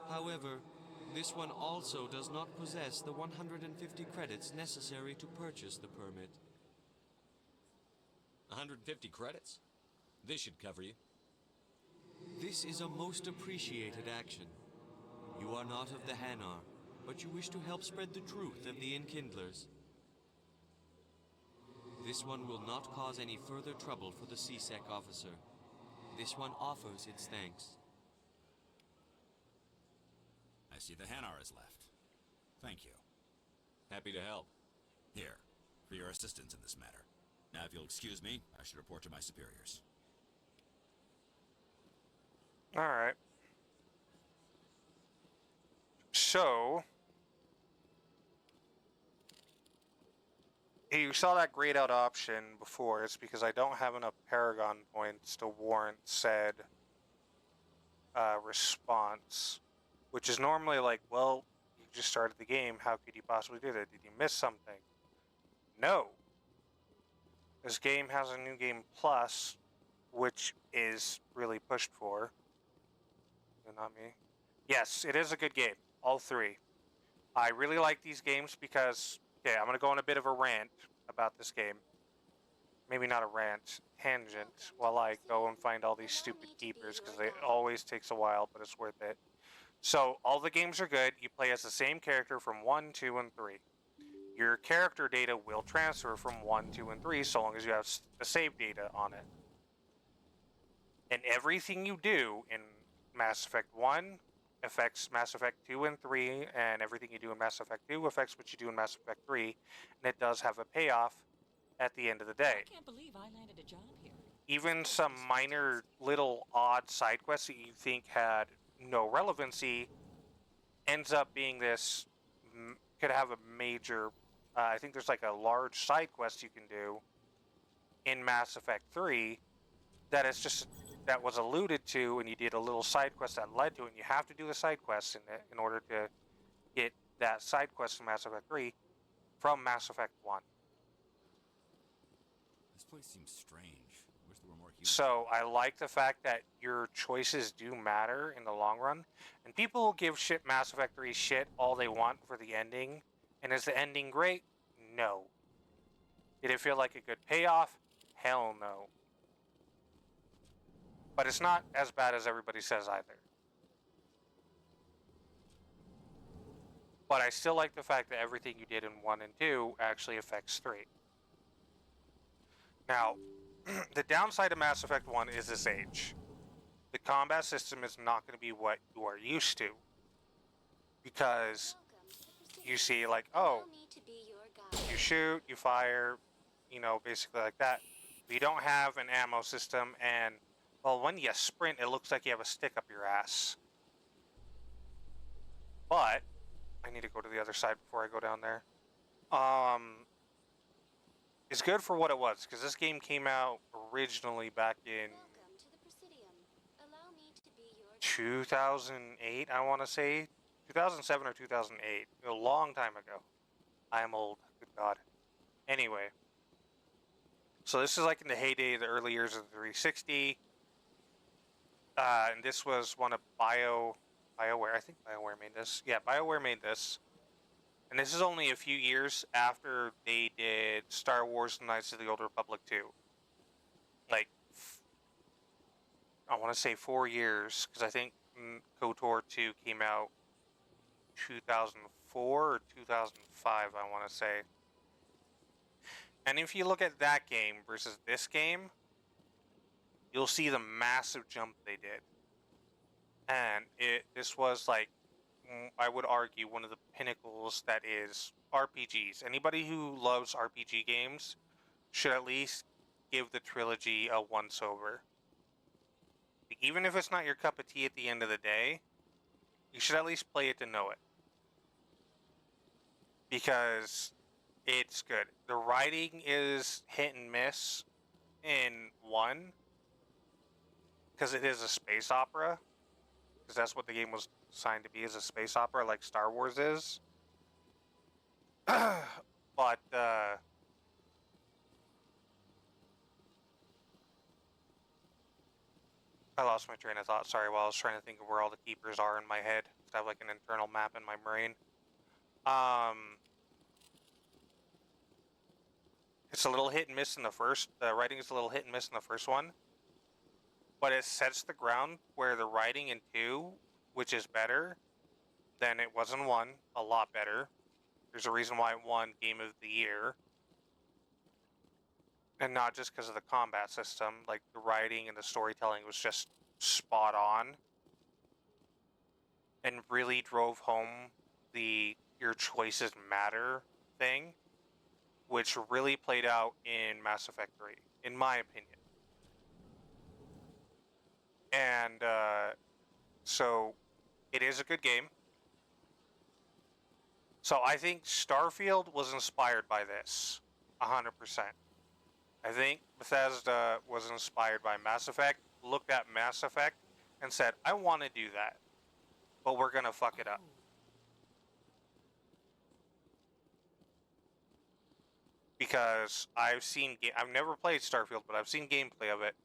However, this one also does not possess the 150 credits necessary to purchase the permit. 150 credits? This should cover you. This is a most appreciated action. You are not of the Hanar, but you wish to help spread the truth of the Enkindlers. This one will not cause any further trouble for the CSEC officer. This one offers its thanks. I see the Hanar is left. Thank you. Happy to help. Here, for your assistance in this matter. Now, if you'll excuse me, I should report to my superiors. Alright. So... you saw that grayed out option before. It's because I don't have enough Paragon points to warrant said response. Which is normally like, well, you just started the game. How could you possibly do that? Did you miss something? No. This game has a New Game Plus, which is really pushed for. Not me. Yes, it is a good game. All three. I really like these games because... okay, I'm going to go on a bit of a rant about this game. Maybe not a rant, tangent, while I go and find all these stupid keepers, because it always takes a while, but it's worth it. So, all the games are good. You play as the same character from 1, 2, and 3. Your character data will transfer from 1, 2, and 3, so long as you have the save data on it. And everything you do in Mass Effect 1 affects Mass Effect 2 and 3, and everything you do in Mass Effect 2 affects what you do in Mass Effect 3, and it does have a payoff at the end of the day. I can't believe I landed a job here. Even some minor little odd side quests that you think had no relevancy ends up being this, could have a major, I think there's like a large side quest you can do in Mass Effect 3 that is just... that was alluded to, and you did a little side quest that led to it, and you have to do the side quest in order to get that side quest in Mass Effect 3 from Mass Effect 1. This place seems strange. I wish there were more humans. So, I like the fact that your choices do matter in the long run, and people give Mass Effect 3 shit all they want for the ending, and is the ending great? No. Did it feel like a good payoff? Hell no. But it's not as bad as everybody says either. But I still like the fact that everything you did in 1 and 2 actually affects 3. Now, the downside of Mass Effect 1 is its age. The combat system is not going to be what you are used to. Because you see, like, oh, you shoot, you fire, you know, basically like that. But you don't have an ammo system, and, well, when you sprint, it looks like you have a stick up your ass. But I need to go to the other side before I go down there. It's good for what it was, because this game came out originally back in 2008, I want to say. 2007 or 2008. A long time ago. I am old. Good God. Anyway. So this is like in the heyday of the early years of the 360. And this was one of BioWare. I think BioWare made this. Yeah, BioWare made this. And this is only a few years after they did Star Wars Knights of the Old Republic 2. Like, I want to say 4 years, because I think KOTOR 2 came out 2004 or 2005, I want to say. And if you look at that game versus this game, you'll see the massive jump they did. And this was like, I would argue, one of the pinnacles that is RPGs. Anybody who loves RPG games should at least give the trilogy a once-over. Even if it's not your cup of tea at the end of the day, you should at least play it to know it. Because it's good. The writing is hit and miss in 1, because it is a space opera. Because that's what the game was designed to be, is a space opera like Star Wars is. But, I lost my train of thought, sorry, while I was trying to think of where all the keepers are in my head. I have like an internal map in my brain. It's a little hit and miss in the first, the writing is a little hit and miss in the first one. But it sets the ground where the writing in 2, which is better than it was in 1, a lot better. There's a reason why it won Game of the Year. And not just because of the combat system, like the writing and the storytelling was just spot on. And really drove home the your choices matter thing, which really played out in Mass Effect 3, in my opinion. And so it is a good game. So I think Starfield was inspired by this, 100%. I think Bethesda was inspired by Mass Effect, looked at Mass Effect, and said, I want to do that, but we're going to fuck it up. Because I've never played Starfield, but I've seen gameplay of it.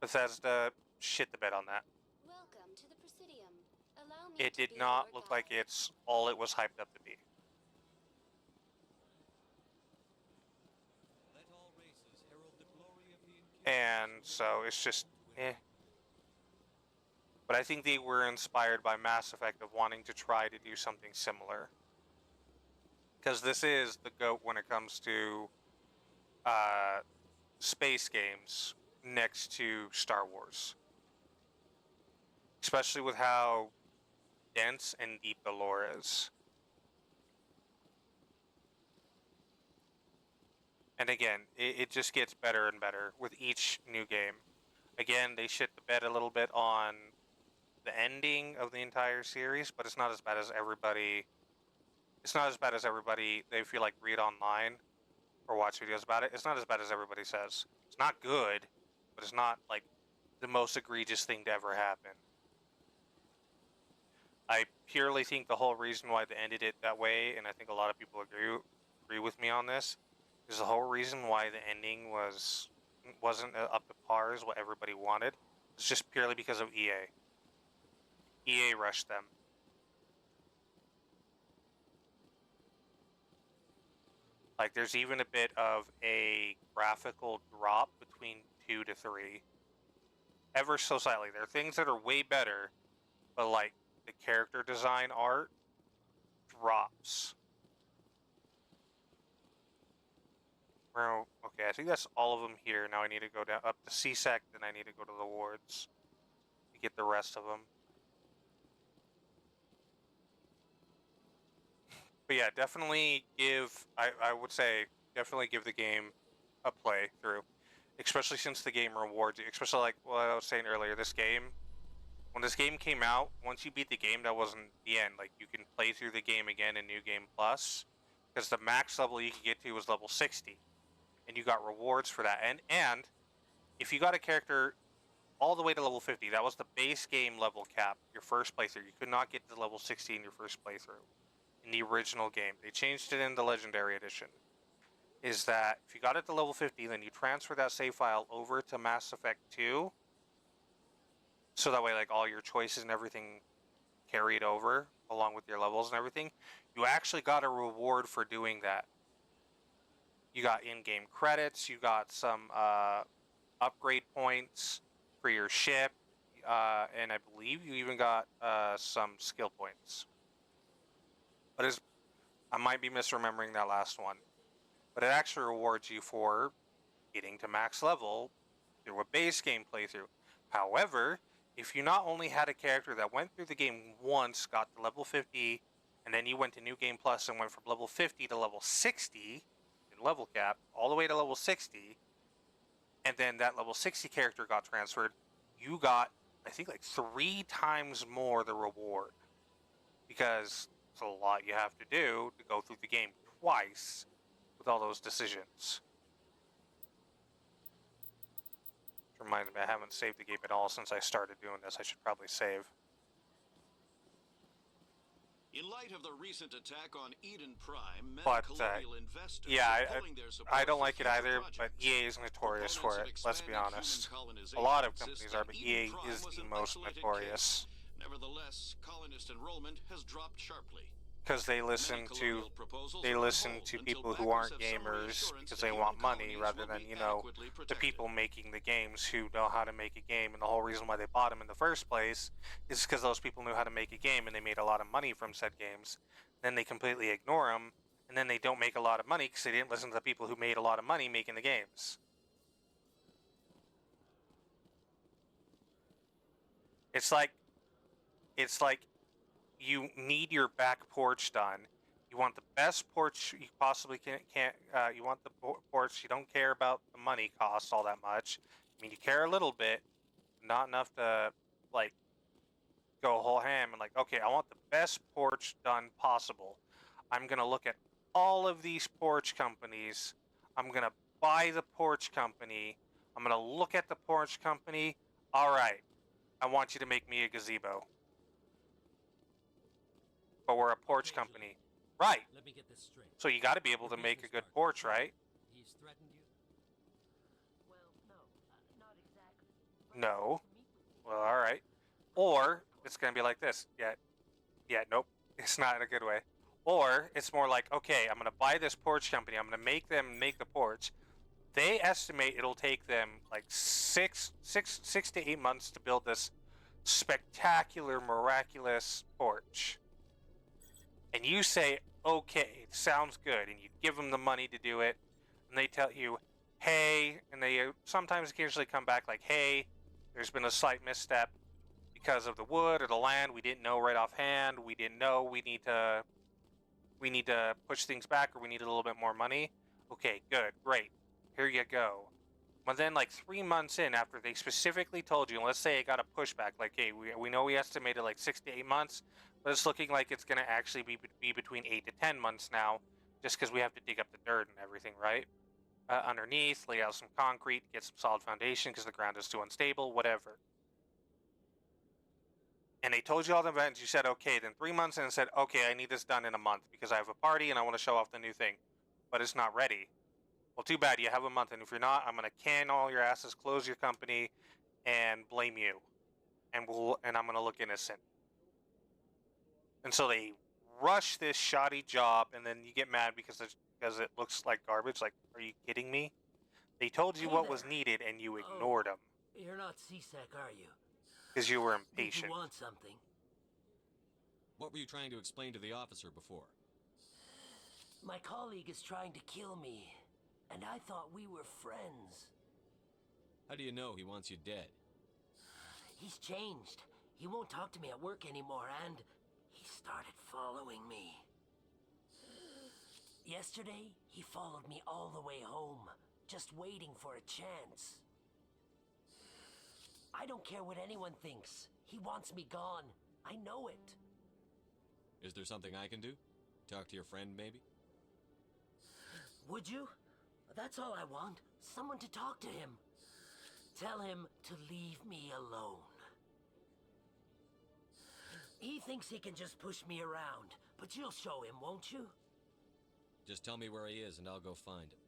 Bethesda shit the bed on that. Welcome to the Presidium. Allow me It did not look like it's all it was hyped up to be. And so it's just, But I think they were inspired by Mass Effect of wanting to try to do something similar. Because this is the GOAT when it comes to space games next to Star Wars. Especially with how dense and deep the lore is. And again, it just gets better and better with each new game. Again, they shit the bed a little bit on the ending of the entire series, but it's not as bad as everybody... It's not as bad as everybody, if you like read online or watch videos about it, it's not as bad as everybody says. It's not good, but it's not like the most egregious thing to ever happen. I purely think the whole reason why they ended it that way, and I think a lot of people agree with me on this, is the whole reason why the ending wasn't up to par as what everybody wanted. It's just purely because of EA. EA rushed them. Like, there's even a bit of a graphical drop between 2 to 3. ever so slightly. There are things that are way better, but like the character design art drops. Okay, I think that's all of them here. Now I need to go down up to CSEC, then I need to go to the wards to get the rest of them. But yeah, definitely I would say, definitely give the game a play through. Especially since the game rewards you. Especially like what I was saying earlier, this game, when this game came out, once you beat the game, that wasn't the end. Like, you can play through the game again in New Game Plus, because the max level you could get to was level 60. And you got rewards for that. And if you got a character all the way to level 50, that was the base game level cap, your first playthrough. You could not get to level 60 in your first playthrough in the original game. They changed it in the Legendary Edition. Is that if you got it to level 50, then you transfer that save file over to Mass Effect 2. So that way, like, all your choices and everything carried over along with your levels and everything. You actually got a reward for doing that. You got in-game credits. You got some upgrade points for your ship. And I believe you even got some skill points. But I might be misremembering that last one. But it actually rewards you for getting to max level through a base game playthrough. However, if you not only had a character that went through the game once, got to level 50, and then you went to New Game Plus and went from level 50 to level 60 in level cap, all the way to level 60, and then that level 60 character got transferred, you got, I think, like 3 times more the reward. Because it's a lot you have to do to go through the game twice with all those decisions. Which reminds me, I haven't saved the game at all since I started doing this. I should probably save. In light of the recent attack on Eden Prime, But, colonial investors yeah, are pulling their support I don't for like it future either, projects. but EA is notorious for it, let's be honest. A lot of companies are, but EA is the most notorious. Nevertheless, colonist enrollment has dropped sharply. Because they listen to people who aren't gamers because they want money rather than, you know, the people making the games who know how to make a game. And the whole reason why they bought them in the first place is because those people knew how to make a game and they made a lot of money from said games. Then they completely ignore them, and then they don't make a lot of money because they didn't listen to the people who made a lot of money making the games. It's like you need your back porch done. You want the best porch you possibly can. You want the porch. You don't care about the money costs all that much. I mean, you care a little bit, not enough to like go whole ham and like, okay, I want the best porch done possible. I'm gonna look at all of these porch companies. I'm gonna buy the porch company. I'm gonna look at the porch company. All right, I want you to make me a gazebo. But we're a porch company. Right. Let me get this straight. So you got to be able to make a good porch, right? He's threatened you? Well, no, not exactly. No. Well, all right. Or it's going to be like this. Yeah, nope. It's not in a good way. Or it's more like, okay, I'm going to buy this porch company. I'm going to make them make the porch. They estimate it'll take them like six to 8 months to build this spectacular, miraculous porch. And you say, okay, sounds good, and you give them the money to do it, and they tell you, hey, and they sometimes occasionally come back like, hey, there's been a slight misstep because of the wood or the land, we didn't know right offhand, we didn't know, we need to push things back, or we need a little bit more money. Okay, good, great, here you go. But then like 3 months in, after they specifically told you, and let's say it got a pushback, like, hey, we know we estimated like 6 to 8 months, but it's looking like it's going to actually be between 8 to 10 months now, just because we have to dig up the dirt and everything, right? Underneath, lay out some concrete, get some solid foundation because the ground is too unstable, whatever. And they told you all the events, you said, okay, then 3 months in and said, okay, I need this done in a month because I have a party and I want to show off the new thing, but it's not ready. Well, too bad, you have a month, and if you're not, I'm going to can all your asses, close your company, and blame you. And I'm going to look innocent. And so they rush this shoddy job, and then you get mad because it looks like garbage. Like, are you kidding me? They told you what was needed, and you ignored them. You're not C-Sec, are you? Because you were Did impatient. you want something? What were you trying to explain to the officer before? My colleague is trying to kill me, and I thought we were friends. How do you know he wants you dead? He's changed. He won't talk to me at work anymore, and he started following me. Yesterday, he followed me all the way home, just waiting for a chance. I don't care what anyone thinks. He wants me gone. I know it. Is there something I can do? Talk to your friend, maybe? Would you? That's all I want. Someone to talk to him. Tell him to leave me alone. He thinks he can just push me around, but you'll show him, won't you? Just tell me where he is and I'll go find him.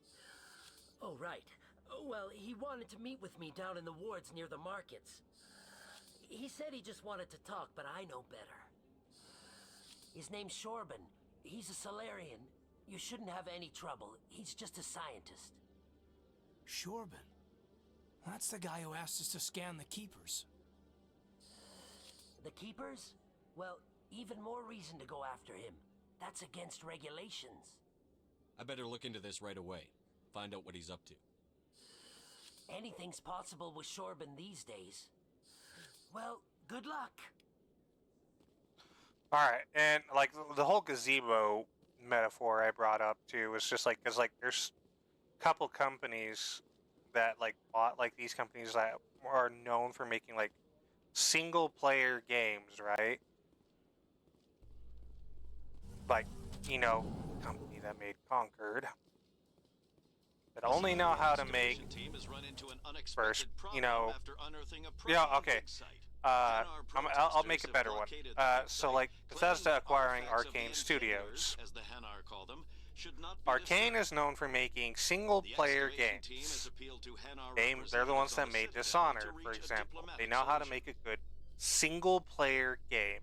Oh, right. Well, he wanted to meet with me down in the wards near the markets. He said he just wanted to talk, but I know better. His name's Shorban. He's a Solarian. You shouldn't have any trouble. He's just a scientist. Shorban? That's the guy who asked us to scan the Keepers. The Keepers? Well, even more reason to go after him. That's against regulations. I better look into this right away. Find out what he's up to. Anything's possible with Shorban these days. Well, good luck. Alright, and like the whole gazebo metaphor I brought up too was just like, because like there's a couple companies that like bought like these companies that are known for making like single player games, right? Like, you know, company that made Concord that only know how to make first, you know, yeah, okay. I'll make a better one. So like Bethesda acquiring Arcane Studios. Arcane is known for making single-player games. They're the ones that made Dishonored, for example. They know how to make a good single-player game.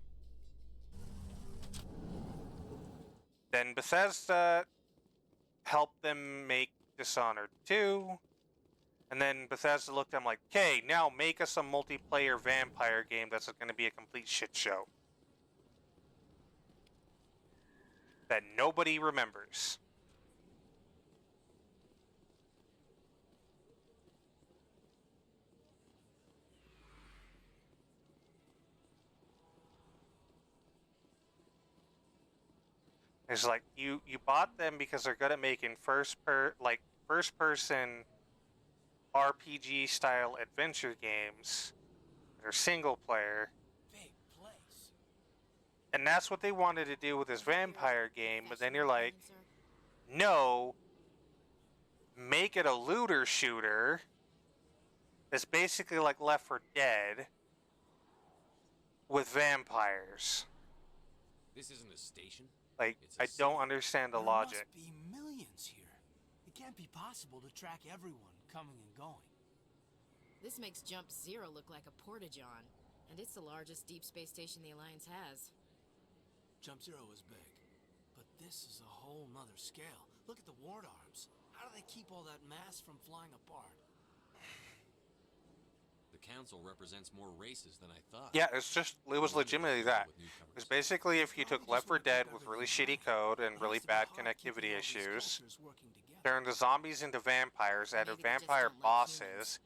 Then Bethesda helped them make Dishonored 2. And then Bethesda looked at them like, okay, now make us a multiplayer vampire game that's going to be a complete shit show. That nobody remembers. It's like you bought them because they're good at making first person RPG style adventure games that are single player. And that's what they wanted to do with this vampire game, but then you're like, no, make it a looter shooter that's basically like Left 4 Dead with vampires. This isn't a station. Like, I don't understand the logic. There must be millions here. It can't be possible to track everyone coming and going. This makes Jump Zero look like a porta-john, and it's the largest deep space station the Alliance has. Jump Zero is big, but this is a whole nother scale. Look at the ward arms. How do they keep all that mass from flying apart? The council represents more races than I thought. Yeah, it was legitimately that. It's basically if you took Left 4 Dead with really shitty code and really bad connectivity issues, turned the zombies into vampires, added vampire bosses,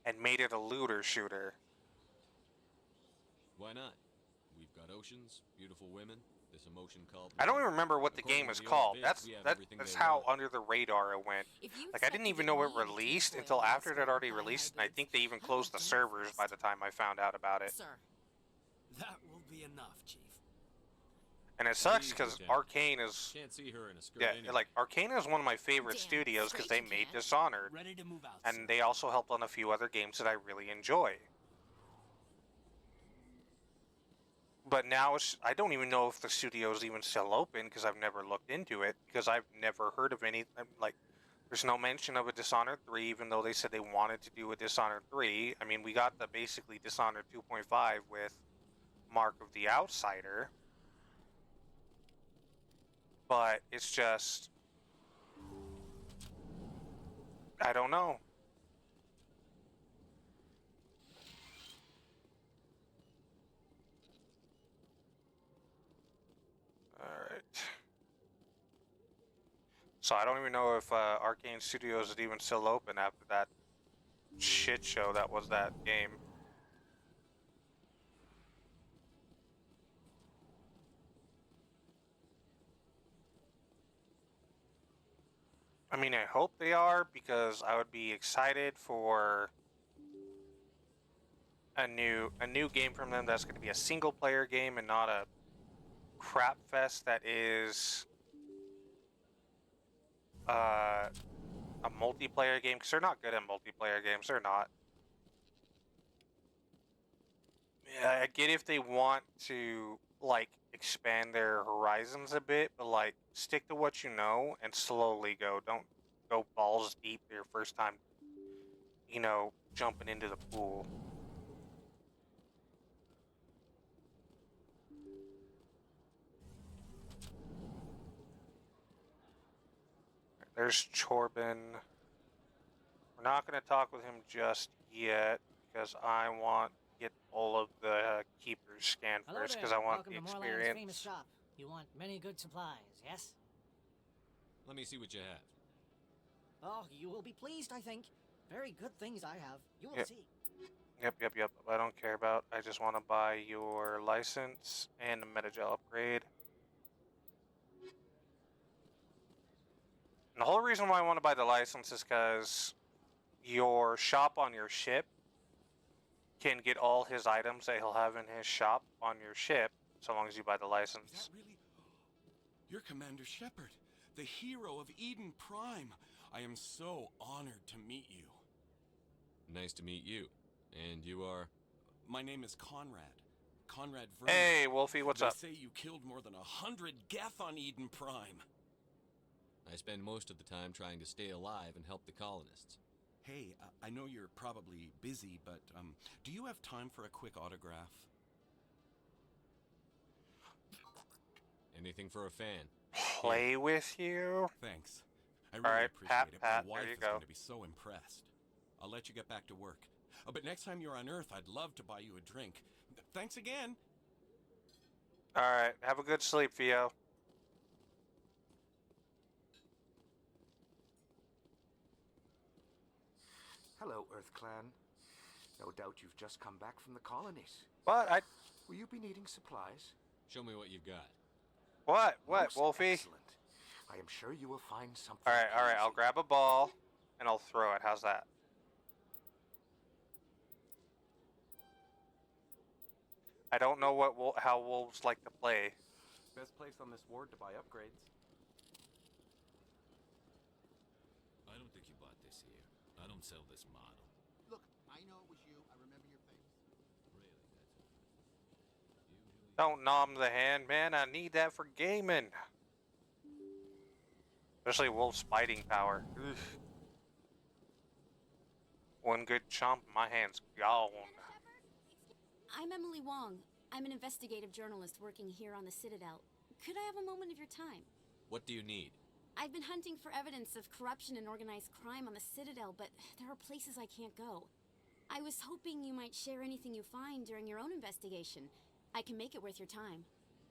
and made it a looter shooter. Why not? We've got oceans, beautiful women, this emotion called... I don't even remember what the game is called. That's how under the radar it went. Like, I didn't even know it released until after it had already released, and I think they even closed the servers by the time I found out about it. Sir, that will be enough, Chief. And it sucks because Arcane is... Can't see her in a skirt Yeah, anyway. like, Arcane is one of my favorite studios because they made Dishonored. Ready to move out, And they also helped on a few other games that I really enjoy. But now I don't even know if the studio is even still open because I've never looked into it because I've never heard of any, like, there's no mention of a Dishonored 3 even though they said they wanted to do a Dishonored 3. I mean, we got the basically Dishonored 2.5 with Mark of the Outsider. But it's just, I don't know. So I don't even know if Arcane Studios is even still open after that shit show that was that game. I mean, I hope they are, because I would be excited for a new game from them that's going to be a single player game and not a crap fest that is a multiplayer game, because they're not good at multiplayer games. They're not. Yeah, I get if they want to like expand their horizons a bit, but like stick to what you know and slowly go. Don't go balls deep your first time, you know, jumping into the pool. There's Chorbin. We're not going to talk with him just yet because I want to get all of the keepers scanned Hello first, there. because I want Welcome the to Moorland's experience. famous shop. You want many good supplies, yes? Let me see what you have. Oh, you will be pleased, I think. Very good things I have. You will Yep. see. Yep. I don't care about. I just want to buy your license and the Metagel upgrade. And the whole reason why I want to buy the license is because your shop on your ship can get all his items that he'll have in his shop on your ship, so long as you buy the license. Is that really? You're Commander Shepard, the hero of Eden Prime. I am so honored to meet you. Nice to meet you. And you are? My name is Conrad. Conrad Vernon. Hey, Wolfie, what's up? They say you killed more than 100 Geth on Eden Prime. I spend most of the time trying to stay alive and help the colonists. Hey, I know you're probably busy, but do you have time for a quick autograph? Anything for a fan. Play with you? Thanks. I really All right, appreciate it. Pat, My wife there you is go. going to be so impressed. I'll let you get back to work. But next time you're on Earth, I'd love to buy you a drink. Thanks again. All right, have a good sleep, Theo. Hello, Earth Clan. No doubt you've just come back from the colonies. What? Will you be needing supplies? Show me what you've got. What, Most Wolfie? Excellent. I am sure you will find something. All right. I'll grab a ball and I'll throw it. How's that? I don't know how wolves like to play. Best place on this ward to buy upgrades. I don't think you bought this here. I don't sell this model. Look, I know it was you. I remember your face. Don't nom the hand, man. I need that for gaming. Especially wolf's biting power. Ugh. One good chomp, my hand's gone. I'm Emily Wong. I'm an investigative journalist working here on the Citadel. Could I have a moment of your time? What do you need? I've been hunting for evidence of corruption and organized crime on the Citadel, but there are places I can't go. I was hoping you might share anything you find during your own investigation. I can make it worth your time.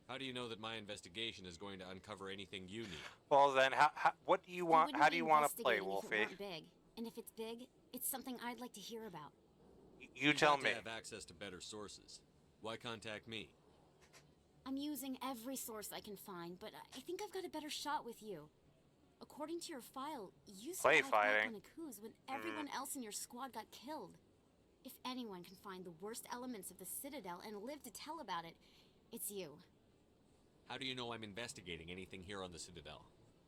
How do you know that my investigation is going to uncover anything you need? Well then, what do you want? How do you want to play, If it Wolfie? weren't big. And if it's big, it's something I'd like to hear about. You tell got me. To have access to better sources. Why contact me? I'm using every source I can find, but I think I've got a better shot with you. According to your file, you Play survived back fighting. on Akuz when everyone else in your squad got killed. If anyone can find the worst elements of the Citadel and live to tell about it, it's you. How do you know I'm investigating anything here on the Citadel?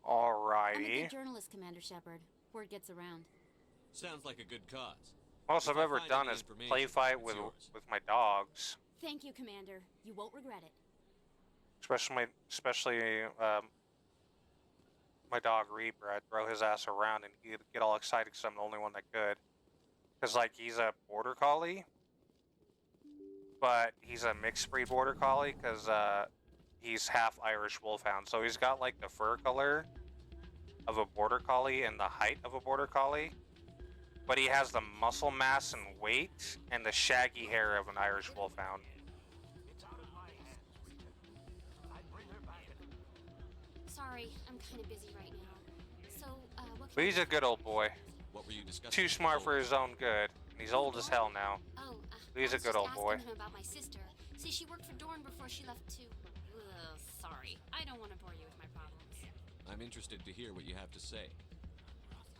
I'm a Alrighty. good journalist, Commander Shepard. Word gets around. Sounds like a good cause. Most If I've I ever find done any is information, play fight it's with yours. my dogs. Thank you, Commander. You won't regret it. Especially my dog Reaper. I'd throw his ass around and he'd get all excited because I'm the only one that could. Because like he's a border collie, but he's a mixed breed border collie because he's half Irish wolfhound. So he's got like the fur color of a border collie and the height of a border collie, but he has the muscle mass and weight and the shaggy hair of an Irish wolfhound. Sorry, I'm kind of busy right now. But he's a good old boy. What were you discussing? Too smart for his own good. And he's old as hell now. Oh, He's a good old boy. Asking him about my sister. See, she worked for Dorn before she left too. Ugh, sorry. I don't want to bore you with my problems. I'm interested to hear what you have to say.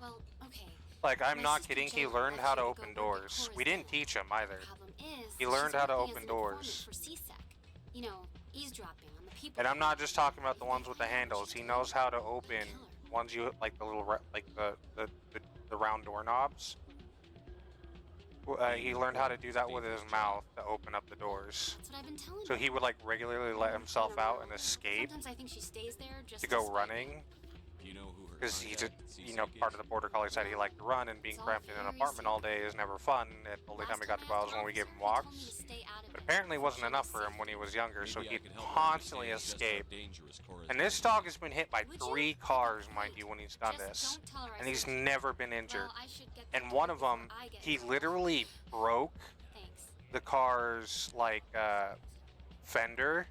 Well, okay. Like, I'm My not sister kidding, he Jo learned left how to here open go work at doors. Chorus We didn't Villa. teach him either. Problem is, He learned she's how to working open as an informant doors. For CSEC. You know, eavesdropping on the people. And I'm not just talking about the ones with the handles. He knows how to open ones you like the little like the round doorknobs. He learned how to do that with his mouth to open up the doors. That's what I've been telling So you. he would like regularly let himself out and escape Sometimes I think she stays there just to go spite running. me. Do you know who her Because he's a, contact at part of the border collie side. He liked to run, and being cramped in an apartment all day is never fun. And the only time he got to go out was when we gave him walks. But apparently, it wasn't enough for him when he was younger, so he'd constantly escape. And this dog has been hit by 3 cars, mind you, when he's done this, and he's never been injured. And one of them, he literally broke the car's like fender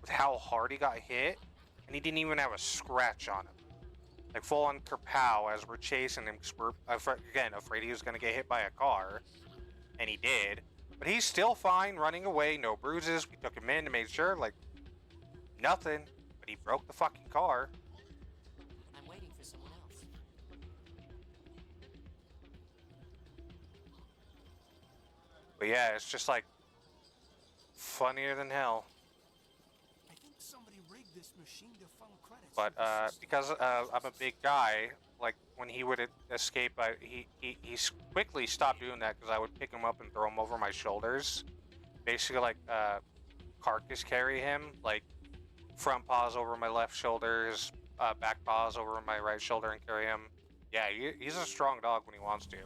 with how hard he got hit, and he didn't even have a scratch on him. Like full on kerpow as we're chasing him, because we're again afraid he was gonna get hit by a car, and he did. But he's still fine, running away, no bruises. We took him in to make sure, like nothing. But he broke the fucking car. I'm waiting for someone else. But yeah, it's just like funnier than hell. I think somebody rigged this machine to funnel credits. But because I'm a big guy, like when he would escape, he quickly stopped doing that because I would pick him up and throw him over my shoulders, basically like carcass carry him, like front paws over my left shoulders, back paws over my right shoulder and carry him. Yeah, he's a strong dog when he wants to.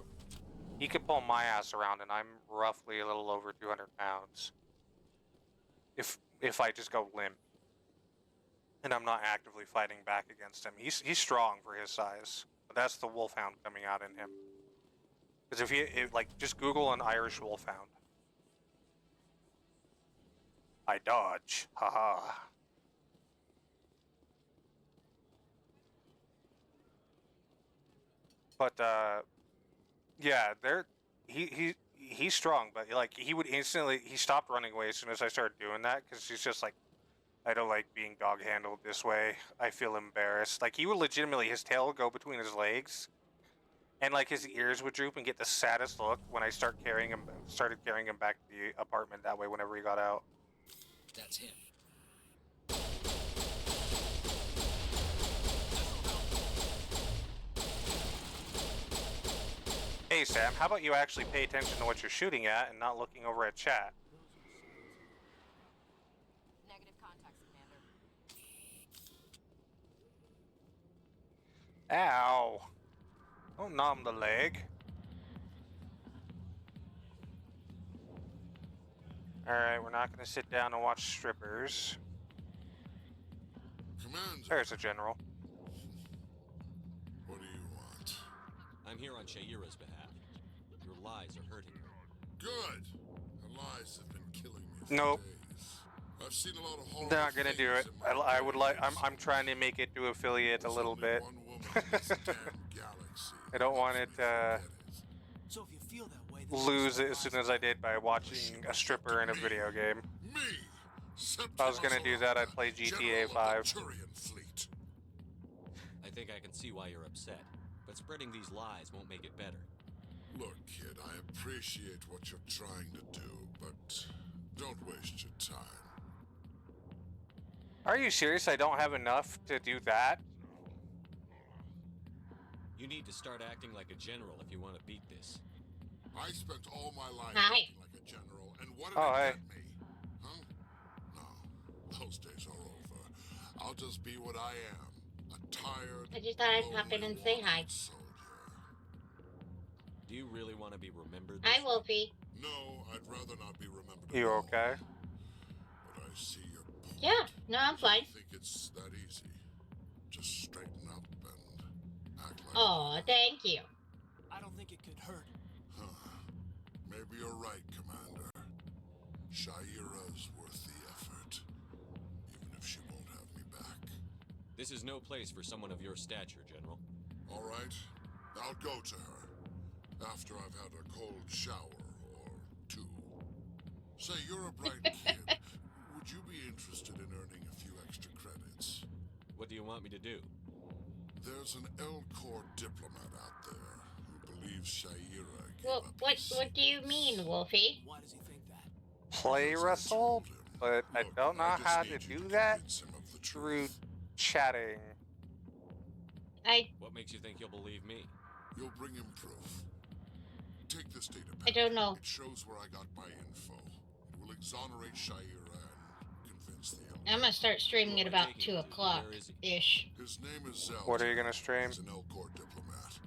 He could pull my ass around, and I'm roughly a little over 200 pounds. If I just go limp. And I'm not actively fighting back against him. He's strong for his size. But that's the wolfhound coming out in him. Because if you like, just Google an Irish wolfhound. I dodge. Haha. But yeah, he's strong. But like he stopped running away as soon as I started doing that because he's just like, I don't like being dog handled this way. I feel embarrassed. Like he would legitimately, his tail would go between his legs, and like his ears would droop and get the saddest look when I started carrying him back to the apartment that way whenever he got out. That's him. Hey Sam, how about you actually pay attention to what you're shooting at and not looking over at chat? Negative contacts, Commander. Ow! Don't numb the leg. Alright, we're not gonna sit down and watch strippers. Commander. There's a general. What do you want? I'm here on Shaira's behalf. Your lies are hurting her. Good. Her lies have been killing me for Nope. days. I've seen a lot of horrible They're not gonna do it. things in my I would like. days. I'm trying to make it to affiliate a little bit. One woman in this damn galaxy. I don't want it So if you feel that way, lose it as soon as I did by watching a stripper in a video game. Me. If I was gonna do that, I'd play GTA 5. I think I can see why you're upset, but spreading these lies won't make it better. Look, kid, I appreciate what you're trying to do, but don't waste your time. Are you serious? I don't have enough to do that? You need to start acting like a general if you want to beat this. I spent all my life Hi. acting like a general, and what did Oh, it hey. get me? Huh? No, those days are over. I'll just be what I am, a tired, I just thought I'd pop in and say hi. Do you really want to be remembered? Hi, Wolfie. No, I'd rather not be remembered. You okay? But I see your point. Yeah, no, I'm fine. I think it's that easy. Just straighten up and act like. Oh, thank you. I don't think it could hurt. Huh. Maybe you're right, Commander. Shaira's worth the effort, even if she won't have me back. This is no place for someone of your stature, General. All right, I'll go to her after I've had a cold shower or two. Say, you're a bright kid. Would you be interested in earning a few extra credits? What do you want me to do? There's an Elcor diplomat out there who believes Shaira gave Well, up what his what do you mean, Wolfie? Why does he think that? Play wrestle, but I don't know how to do that through chatting. What makes you think you'll believe me? You'll bring him proof. Take this data I don't know. It shows where I got my info. It will exonerate Shaira and convince the Elcor. I'm gonna start streaming at about 2 o'clock ish. His name is Zelda. What are you gonna stream? He's an Elcor diplomat.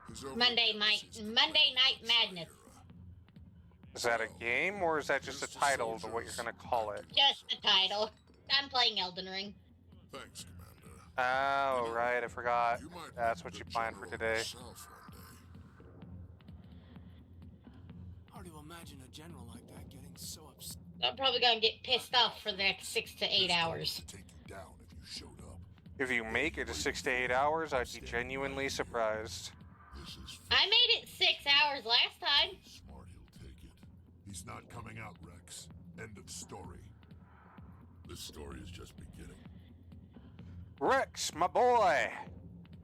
He's over Monday Night Madness. Is that a game or is that just a title to what you're gonna call it? Just the title. I'm playing Elden Ring. Thanks, Commander. Oh, right, I forgot. That's what you planned for today. Hard to imagine a general like that getting so upset. I'm probably gonna get pissed off for the next 6 to 8 hours. If you make it to 6 to 8 hours, I'd be genuinely surprised. I made it 6 hours last time. He's not coming out, Rex. End of story. This story is just beginning. Rex, my boy!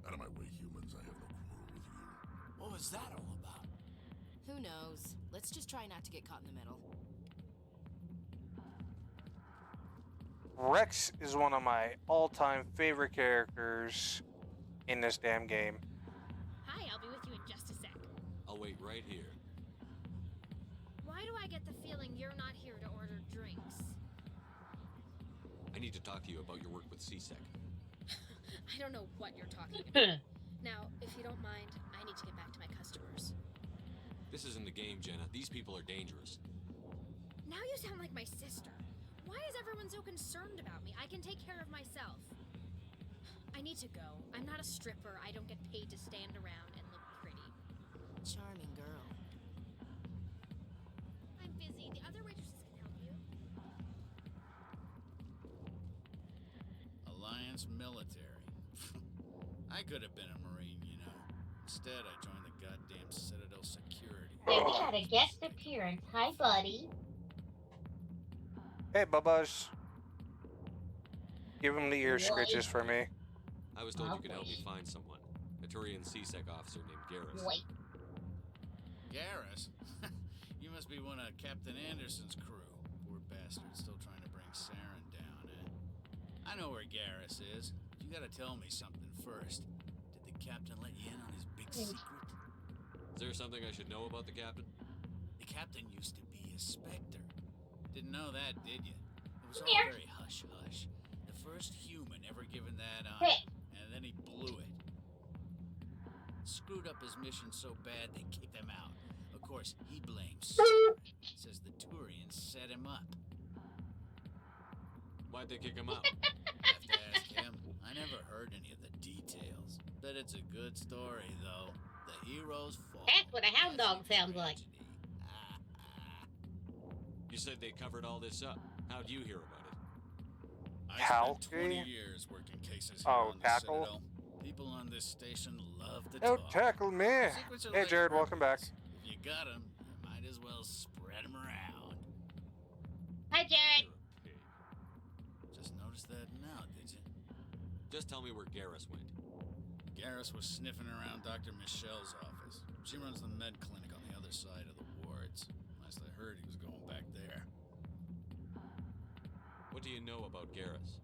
Out of my way, humans. I have no quarrel with you. What was that all about? Who knows? Let's just try not to get caught in the middle. Rex is one of my all-time favorite characters in this damn game. Hi, I'll be with you in just a sec. I'll wait right here. Why do I get the feeling you're not here to order drinks? I need to talk to you about your work with CSEC. I don't know what you're talking about. Now, if you don't mind, I need to get back to my customers. This isn't a game, Jenna. These people are dangerous. Now you sound like my sister. Why is everyone so concerned about me? I can take care of myself. I need to go. I'm not a stripper. I don't get paid to stand around and look pretty. Charming girl. I'm busy. The other waitresses can help you. Alliance military. I could have been a Marine, you know. Instead, I joined the goddamn Citadel security. Hey, we got a guest appearance. Hi, buddy. Hey, Bubba's. Give him the ear scritches for me. I was told you could help me find someone. A Turian CSEC officer named Garrus. Wait. Garrus? You must be one of Captain Anderson's crew. Poor bastard, still trying to bring Saren down, eh? I know where Garrus is. But you gotta tell me something first. Did the captain let you in on his big secret? Is there something I should know about the captain? The captain used to be a Spectre. Didn't know that, did you? It was all Here. very hush-hush. The first human ever given that honor, and then he blew it. Screwed up his mission so bad they kicked him out. Of course, he blames. Says the Turians set him up. Why'd they kick him out? Have to ask him. I never heard any of the details. Bet it's a good story, though. The heroes fall. That's what a hound dog sounds like. You said they covered all this up. How'd you hear about it? I spent 20 years working cases here on the Citadel. People on this station love to Don't talk. tackle me. Secrets are Hey, like Jared, welcome back. weapons. If you got them, you might as well spread them around. Hi, Jared. Just noticed that now, did you? Just tell me where Garrus went. Garrus was sniffing around Dr. Michelle's office. She runs the med clinic on the other side of the wards. Last I heard, he was going back there. What do you know about Garrus?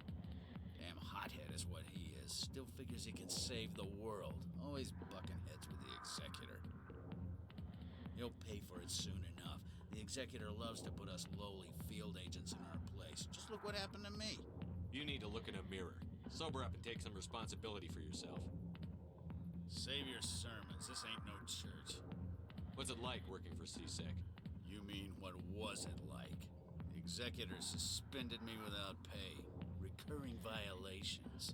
Damn hothead is what he is. Still figures he can save the world. Always bucking heads with the Executor. He'll pay for it soon enough. The Executor loves to put us lowly field agents in our place. Just look what happened to me. You need to look in a mirror. Sober up and take some responsibility for yourself. Save your sermons. This ain't no church. What's it like working for CSEC? You mean, what was it like? The Executor suspended me without pay. Recurring violations.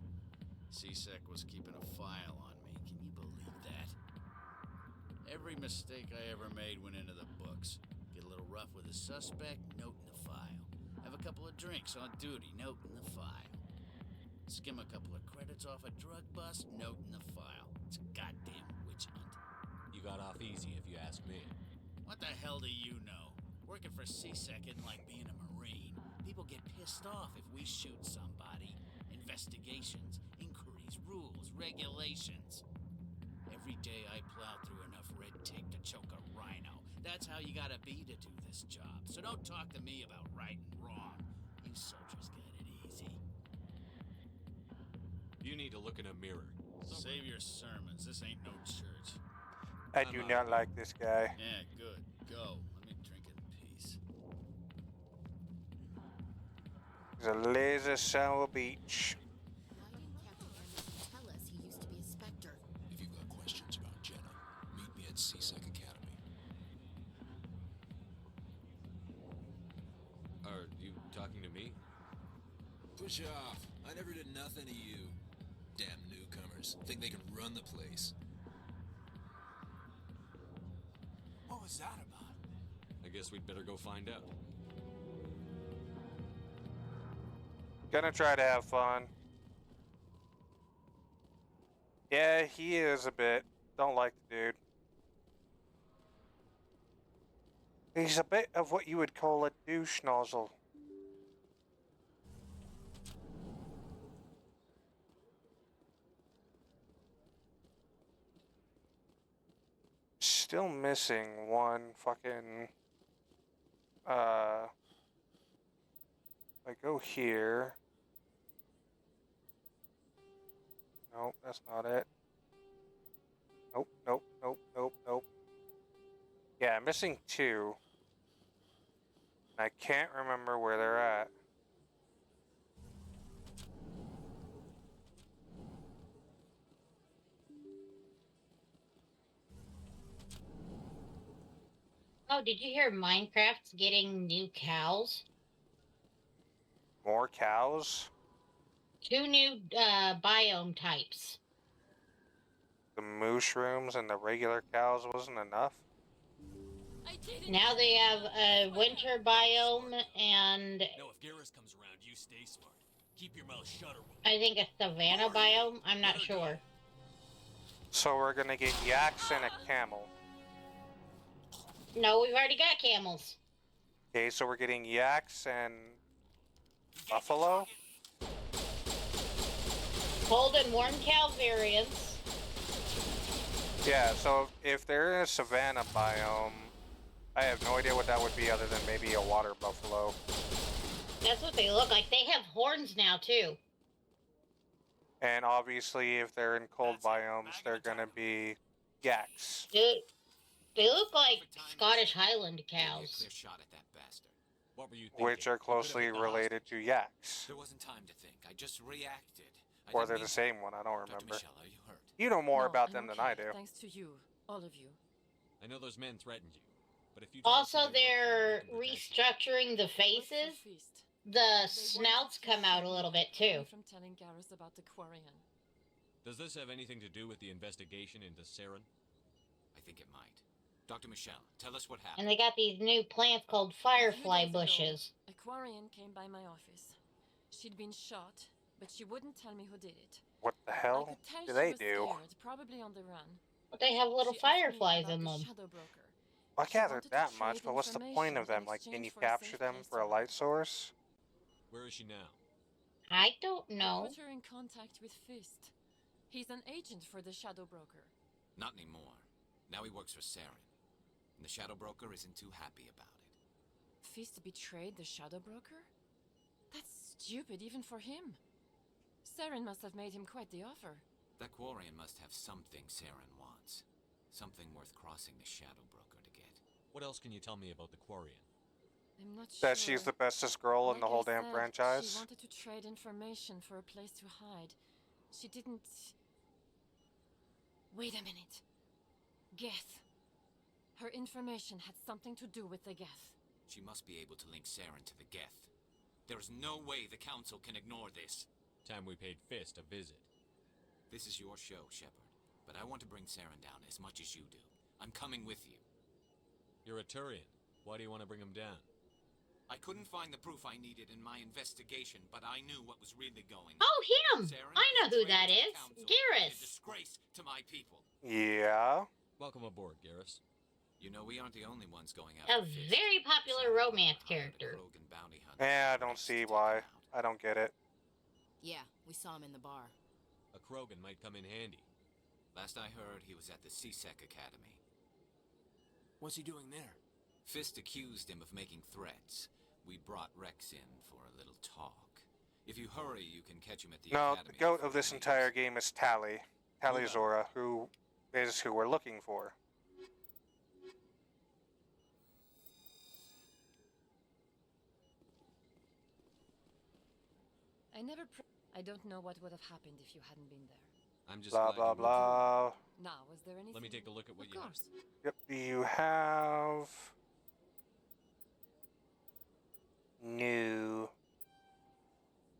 CSEC was keeping a file on me. Can you believe that? Every mistake I ever made went into the books. Get a little rough with a suspect, note in the file. Have a couple of drinks on duty, note in the file. Skim a couple of credits off a drug bust, note in the file. It's a goddamn off easy, if you ask me. What the hell do you know? Working for CSEC isn't like being a Marine. People get pissed off if we shoot somebody. Investigations, inquiries, rules, regulations. Every day I plow through enough red tape to choke a rhino. That's how you gotta be to do this job. So don't talk to me about right and wrong. You soldiers get it easy. You need to look in a mirror. Save your sermons. This ain't no church. I do not like this guy. Yeah, good. Go. Let me drink in peace. He's a laser sour beach. Why didn't Captain Anderson tell us he used to be a Spectre? If you've got questions about Jenna, meet me at CSEC Academy. Are you talking to me? Push off. I never did nothing to you. Damn newcomers. Think they can run the place. What was that about? I guess we'd better go find out. Gonna try to have fun. Yeah, he is a bit. Don't like the dude. He's a bit of what you would call a douche nozzle. Still missing one fucking, I go here. Nope, that's not it. Nope, nope, nope, nope, nope. Yeah, I'm missing two. I can't remember where they're at. Oh, did you hear Minecraft's getting new cows? More cows? 2 new biome types. The mushrooms and the regular cows wasn't enough? Now they have a winter biome and No, if Garrus comes around, you stay smart. Keep your mouth shut or I think a savanna biome. I'm not sure. So we're gonna get yaks and a camel. No, we've already got camels. Okay, so we're getting yaks and buffalo? Cold and warm cow variants. Yeah, so if they're in a savanna biome, I have no idea what that would be other than maybe a water buffalo. That's what they look like. They have horns now, too. And obviously, if they're in cold biomes, they're gonna be yaks. Dude, they look like Scottish Highland cows. Clear shot at that bastard. What were you thinking? Which are closely related to yaks. There wasn't time to think. I just reacted. Or they're the same one, I don't remember. Michelle, are you hurt? You know more No, about I'm them than okay, I do. Thanks to you, all of you. I know those men threatened you, but if you Also, they're restructuring the faces. The snouts come out a little bit, too. From telling Garrus about the Quarian. Does this have anything to do with the investigation into Saren? I think it might. Dr. Michelle, tell us what happened. And they got these new plants called firefly bushes. A Quarian came by my office. She'd been shot, but she wouldn't tell me who did it. What the I hell could tell do she they was do? scared, probably on the run. But they have little She asked me fireflies about in the them. Shadow Broker. I She gathered wanted to that much, trade but what's the point information of them? in Like, can you exchange for a capture safe them place for to a light source? Where is she now? I don't I know. put her in contact with Fist. He's an agent for the Shadow Broker. Not anymore. Now he works for Saren. And the Shadow Broker isn't too happy about it. Fist betrayed the Shadow Broker? That's stupid even for him. Saren must have made him quite the offer. That Quarian must have something Saren wants. Something worth crossing the Shadow Broker to get. What else can you tell me about the Quarian? I'm not That sure. she's the bestest girl in the Like whole I damn said, franchise? She wanted to trade information for a place to hide. She didn't... Wait a minute. Geth. Her information had something to do with the Geth. She must be able to link Saren to the Geth. There is no way the Council can ignore this. Time we paid Fist a visit. This is your show, Shepard. But I want to bring Saren down as much as you do. I'm coming with you. You're a Turian. Why do you want to bring him down? I couldn't find the proof I needed in my investigation, but I knew what was really going on. Oh, him! Saren I know who betrayed that the is. Council and a Garrus. disgrace to my people. Yeah. Welcome aboard, Garrus. You know, we aren't the only ones going after A Fist. very popular romance character. Krogan bounty hunter. I don't see why. I don't get it. Yeah, we saw him in the bar. A Krogan might come in handy. Last I heard, he was at the CSEC Academy. What's he doing there? Fist accused him of making threats. We brought Rex in for a little talk. If you hurry, you can catch him at the No, academy. the goat of this entire game is Tali. Tali Zora, who is who we're looking for. I don't know what would have happened if you hadn't been there. I'm just Blah, glad blah, you were blah. Now, was there anything? Let me take a look at what Of you course. Yep, you have... No.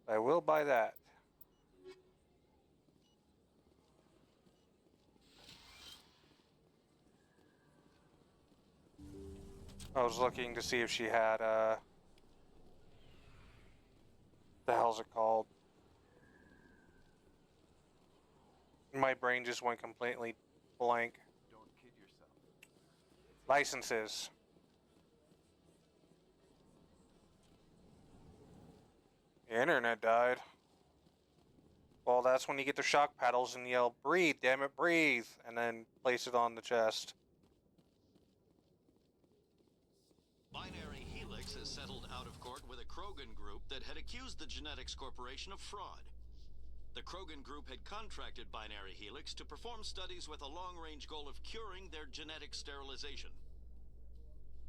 I will buy that. I was looking to see if she had, the hell's it called? My brain just went completely blank. Don't kid yourself. Licenses. The internet died. Well, that's when you get the shock paddles and yell, "Breathe, damn it, breathe!" and then place it on the chest. Binary Helix has settled out of court with a Krogan group that had accused the Genetics Corporation of fraud. The Krogan group had contracted Binary Helix to perform studies with a long-range goal of curing their genetic sterilization.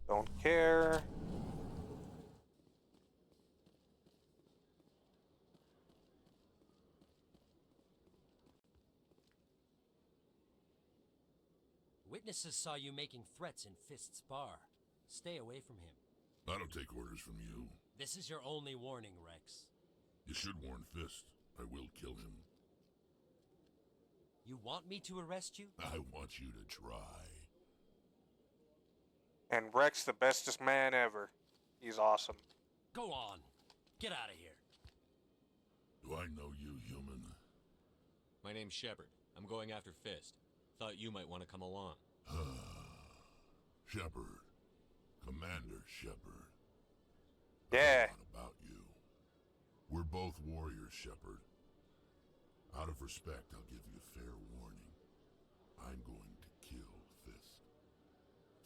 Don't care. Witnesses saw you making threats in Fist's bar. Stay away from him. I don't take orders from you. This is your only warning, Rex. You should warn Fist. I will kill him. You want me to arrest you? I want you to try. And Rex, the bestest man ever. He's awesome. Go on. Get out of here. Do I know you, human? My name's Shepard. I'm going after Fist. Thought you might want to come along. Shepard. Commander Shepard. Yeah. What about you? We're both warriors, Shepard. Out of respect, I'll give you fair warning. I'm going to kill Fist.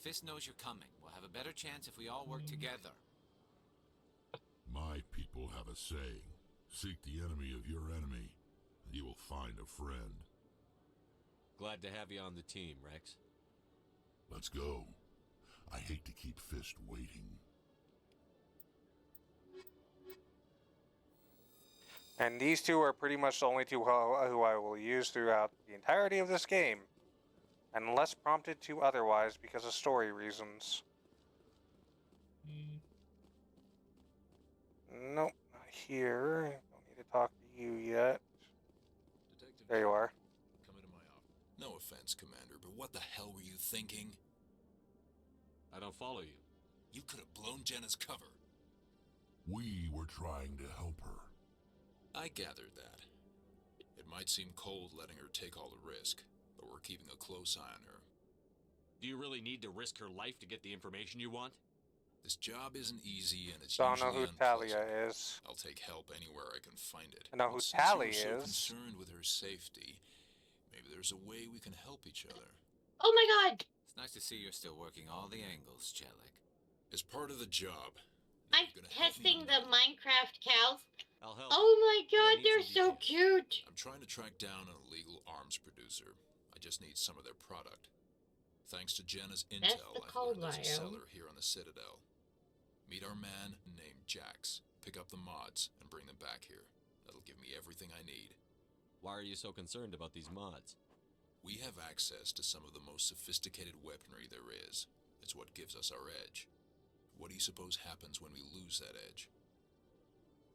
Fist knows you're coming. We'll have a better chance if we all work together. My people have a saying. Seek the enemy of your enemy, and you will find a friend. Glad to have you on the team, Rex. Let's go. I hate to keep Fist waiting. And these two are pretty much the only two who I will use throughout the entirety of this game. Unless prompted to otherwise because of story reasons. Nope, not here. Don't need to talk to you yet. Detective There you are. Come into my office. No offense, Commander, but what the hell were you thinking? I don't follow you. You could have blown Jenna's cover. We were trying to help her. I gathered that. It might seem cold letting her take all the risk, but we're keeping a close eye on her. Do you really need to risk her life to get the information you want? This job isn't easy, and it's Don't know usually who Talia unpleasant. is. I'll take help anywhere I can find it. I know But who since Tali you're so is. concerned with her safety, maybe there's a way we can help each other. Oh my god! It's nice to see you're still working all the angles, Chelik. As part of the job, I'm testing the Minecraft cows. I'll help. Oh my god, need they're some so cute! I'm trying to track down an illegal arms producer. I just need some of their product. Thanks to Jenna's That's intel, the I've cold learned there's a biome. seller here on the Citadel. Meet our man named Jax. Pick up the mods and bring them back here. That'll give me everything I need. Why are you so concerned about these mods? We have access to some of the most sophisticated weaponry there is. It's what gives us our edge. What do you suppose happens when we lose that edge?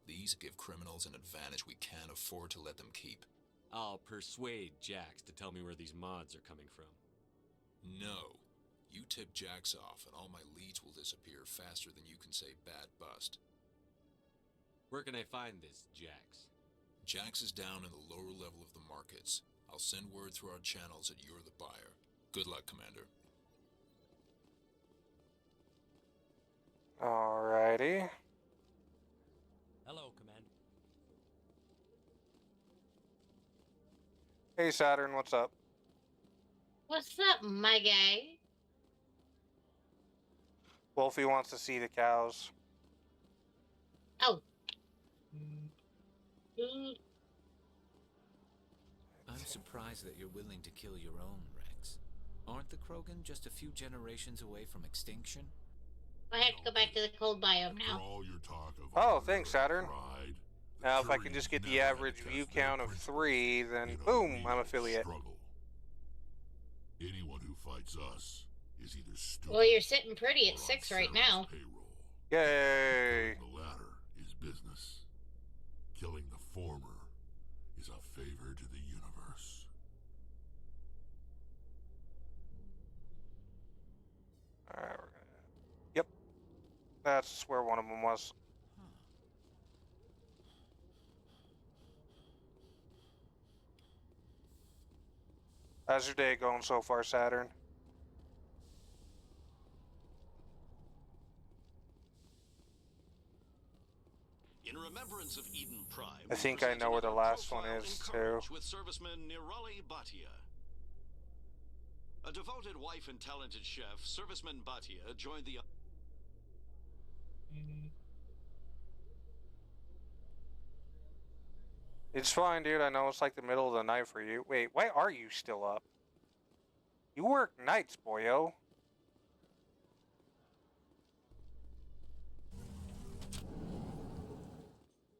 These give criminals an advantage we can't afford to let them keep. I'll persuade Jax to tell me where these mods are coming from. No. You tip Jax off and all my leads will disappear faster than you can say bad bust. Where can I find this Jax? Jax is down in the lower level of the markets. I'll send word through our channels that you're the buyer. Good luck, Commander. Alrighty. Hello, Commander. Hey, Saturn, what's up? What's up, my guy? Wolfie wants to see the cows. Oh. I'm surprised that you're willing to kill your own, Rex. Aren't the Krogan just a few generations away from extinction? I have to go back to the cold biome now. All your talk of Oh, thanks, Saturn. pride, Now, if I can just get the average view count of 3, then boom, I'm affiliate. struggle. Anyone who fights us is either stupid. Well, you're sitting pretty at 6 right now. Yay! The latter is business. Killing the former is a favor to the universe. Alright, we're gonna... Yep. That's where one of them was. How's your day going so far, Saturn? In remembrance of Eden Prime, I think I know where the last one is, too. with serviceman Nirali Bhatia. A devoted wife and talented chef, serviceman Bhatia joined the... It's fine, dude. I know it's like the middle of the night for you. Wait, why are you still up? You work nights, boyo.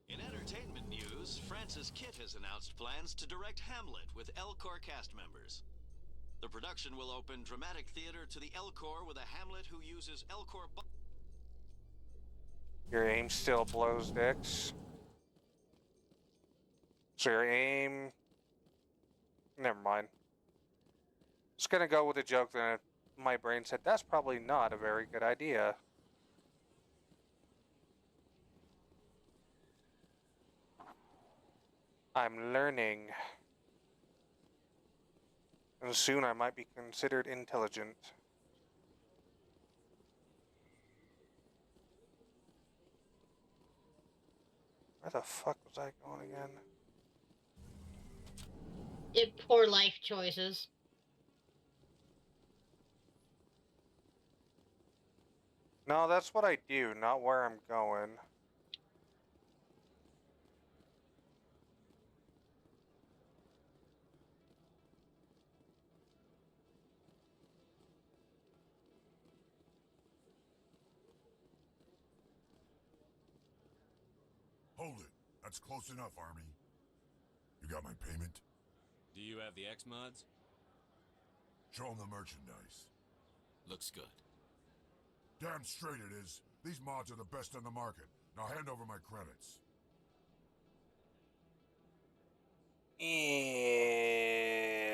In entertainment news, Francis Kitt has announced plans to direct Hamlet with Elcor cast members. The production will open dramatic theater to the Elcor with a Hamlet who uses Elcor... Your aim still blows dicks. So your aim... Never mind. Just gonna go with a joke that my brain said, that's probably not a very good idea. I'm learning. And soon I might be considered intelligent. Where the fuck was I going again? Poor life choices. No, that's what I do, not where I'm going. Hold it. That's close enough, Army. You got my payment? Do you have the X-Mods? Show them the merchandise. Looks good. Damn straight it is. These mods are the best on the market. Now hand over my credits.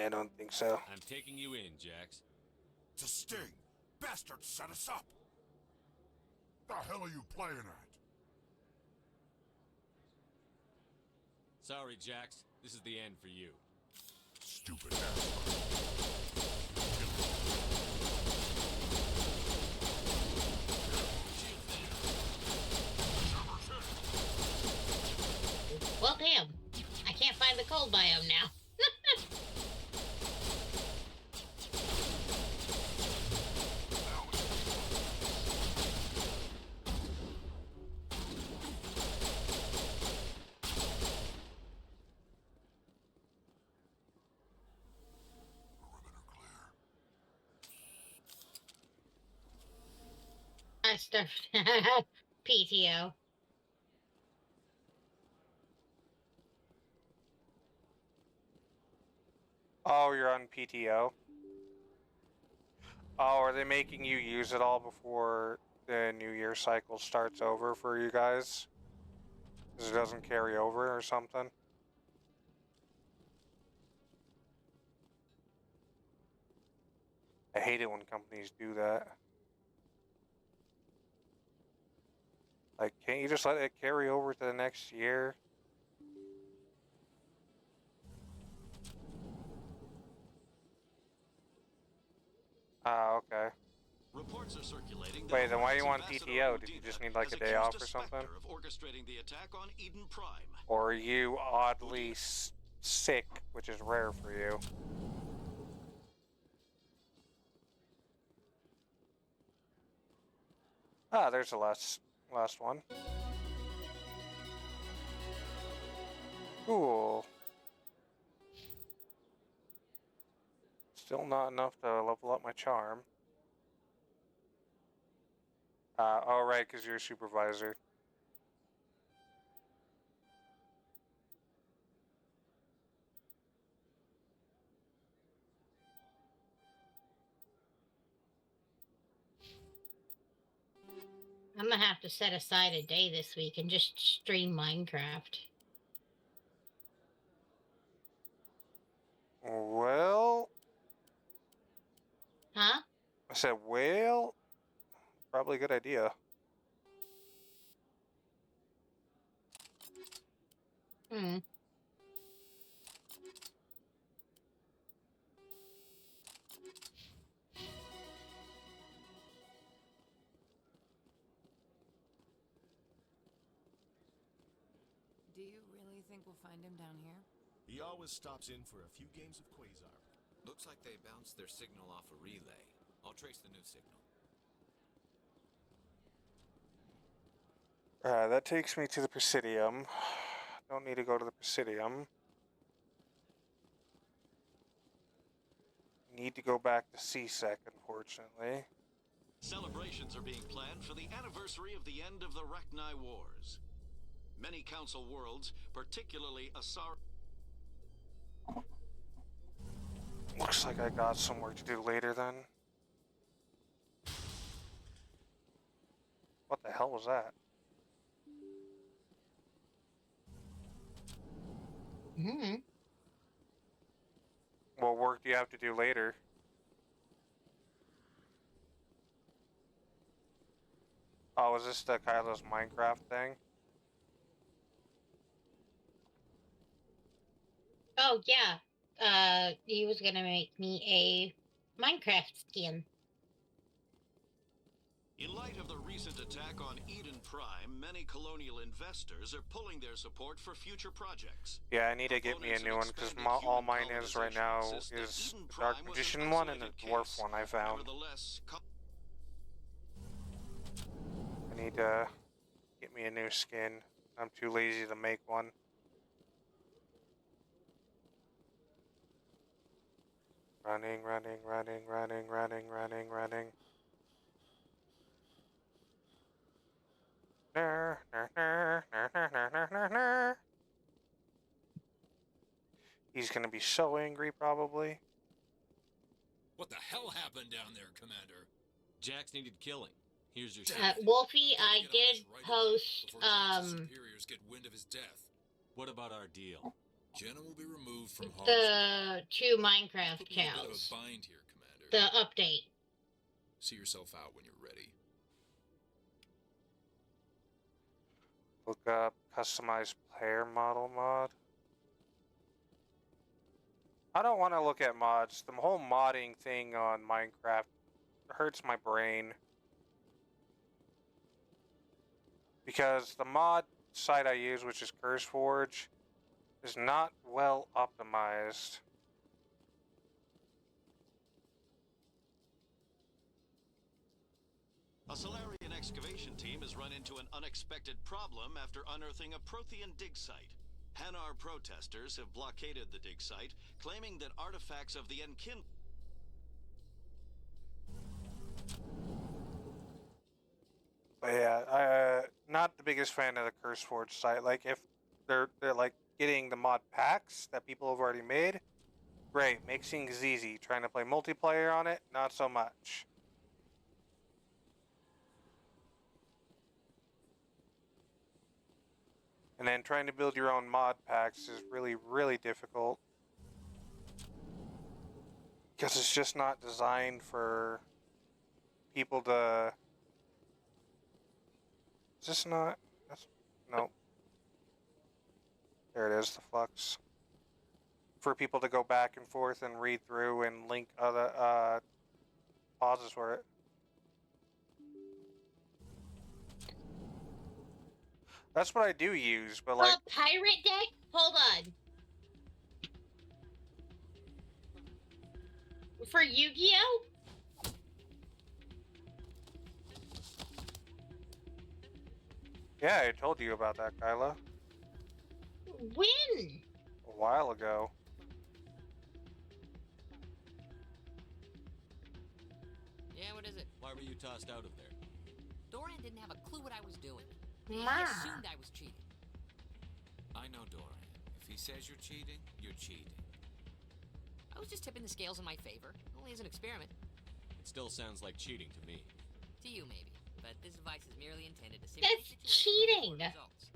I don't think so. I'm taking you in, Jax. It's a sting. Bastards set us up. The hell are you playing at? Sorry, Jax. This is the end for you. Stupid ass. Well, damn. I can't find the cold biome now. I stuffed PTO. Oh, you're on PTO? Oh, are they making you use it all before the New Year cycle starts over for you guys? Because it doesn't carry over or something? I hate it when companies do that. Like, can't you just let it carry over to the next year? Ah, okay. Reports are circulating that Wait, then why do you want Ambassador PTO? Did you Udina just need like has a day accused off or Spectre something? of orchestrating the attack on Eden Prime. Or are you oddly sick, which is rare for you? Ah, there's the last one. Cool. Still not enough to level up my charm. Oh right, because you're a supervisor. I'm gonna have to set aside a day this week and just stream Minecraft. Well... Huh? I said, well... Probably a good idea. Hmm. Do you really think we'll find him down here? He always stops in for a few games of Quasar. Looks like they bounced their signal off a relay. I'll trace the new signal. That takes me to the Presidium. Don't need to go to the Presidium. Need to go back to CSEC, unfortunately. Celebrations are being planned for the anniversary of the end of the Rachni Wars. Many council worlds, particularly Asar... Looks like I got some work to do later then. What the hell was that? Hmm. What work do you have to do later? Oh, is this the Kylo's Minecraft thing? Oh yeah. He was gonna make me a Minecraft skin. In light of the recent attack on Eden Prime, many colonial investors are pulling their support for future projects. Yeah, I need to get me a new one because all mine is right now is the Dark Magician one and the Dwarf one I found. I need to get me a new skin. I'm too lazy to make one. Running. He's gonna be so angry, probably. What the hell happened down there, Commander? Jax needed killing. Here's your Wolfie, I did post, superiors get wind of his death. What about our deal? Jenna will be removed from the 2 Minecraft cows. bind here, Commander. The update. See yourself out when you're ready. Look up customized player model mod. I don't want to look at mods. The whole modding thing on Minecraft hurts my brain. Because the mod site I use, which is CurseForge, is not well optimized. A Solarian excavation team has run into an unexpected problem after unearthing a Prothean dig site. Hanar protesters have blockaded the dig site, claiming that artifacts of the Enkindler... But yeah, not the biggest fan of the CurseForge site. Like, if they're like getting the mod packs that people have already made, great, makes things easy. Trying to play multiplayer on it, not so much. And then trying to build your own mod packs is really, really difficult. Because it's just not designed for people to... Is this not... That's... No. There it is, the flux. For people to go back and forth and read through and link causes for it. That's what I do use, but like... A pirate deck? Hold on. For Yu-Gi-Oh? Yeah, I told you about that, Kyla. When? A while ago. Yeah, what is it? Why were you tossed out of there? Doran didn't have a clue what I was doing. Ma. He assumed I was cheating. I know Doran. If he says you're cheating, you're cheating. I was just tipping the scales in my favor. Only as an experiment. It still sounds like cheating to me. To you, maybe. But this device is merely intended to simulate That's situations cheating. and record results.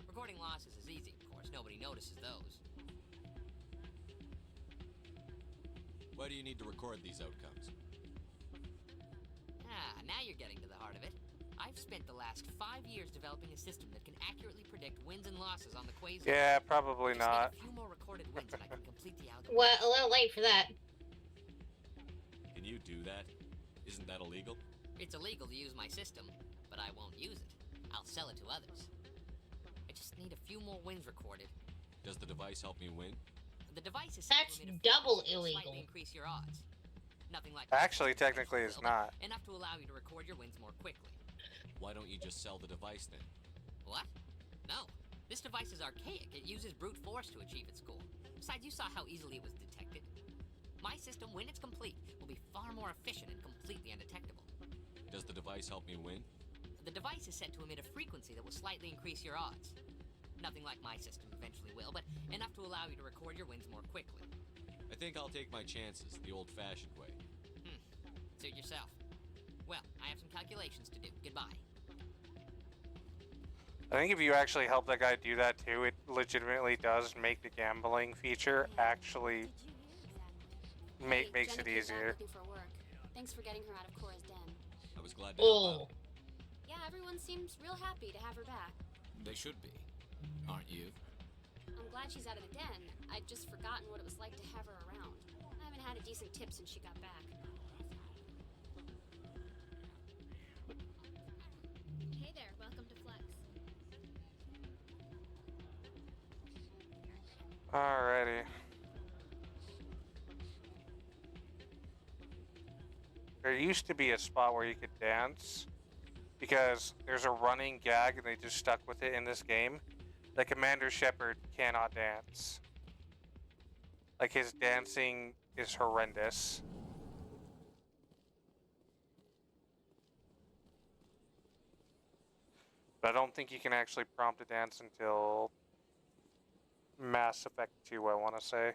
Recording losses is easy, of course. Nobody notices those. Why do you need to record these outcomes? Ah, now you're getting to the heart of it. I've spent the last 5 years developing a system that can accurately predict wins and losses on the Quasar. Yeah, probably Just need not. a few more recorded wins and I can complete the algorithm. Well, a little late for that. Can you do that? Isn't that illegal? It's illegal to use my system, but I won't use it. I'll sell it to others. I just need a few more wins recorded. Does the device help me win? The device is That's set to emit a double frequency that will illegal. slightly increase your odds. Nothing like Actually, technically it's not. enough to allow you to record your wins more quickly. Why don't you just sell the device then? What? No. This device is archaic. It uses brute force to achieve its goal. Besides, you saw how easily it was detected. My system, when it's complete, will be far more efficient and completely undetectable. Does the device help me win? The device is set to emit a frequency that will slightly increase your odds. Nothing like my system eventually will, but enough to allow you to record your wins more quickly. I think I'll take my chances the old-fashioned way. Suit yourself. Well, I have some calculations to do. Goodbye. I think if you actually help that guy do that too, it legitimately does make the gambling feature actually makes it Jenny came back easier. looking for work. Thanks for getting her out of Cora's den. I was glad to help out. Yeah, everyone seems real happy to have her back. They should be. Aren't you? I'm glad she's out of the den. I'd just forgotten what it was like to have her around. I haven't had a decent tip since she got back. Hey there, welcome to Flex. Alrighty. There used to be a spot where you could dance because there's a running gag and they just stuck with it in this game. The Commander Shepard cannot dance. Like, his dancing is horrendous. But I don't think you can actually prompt a dance until Mass Effect 2, I want to say.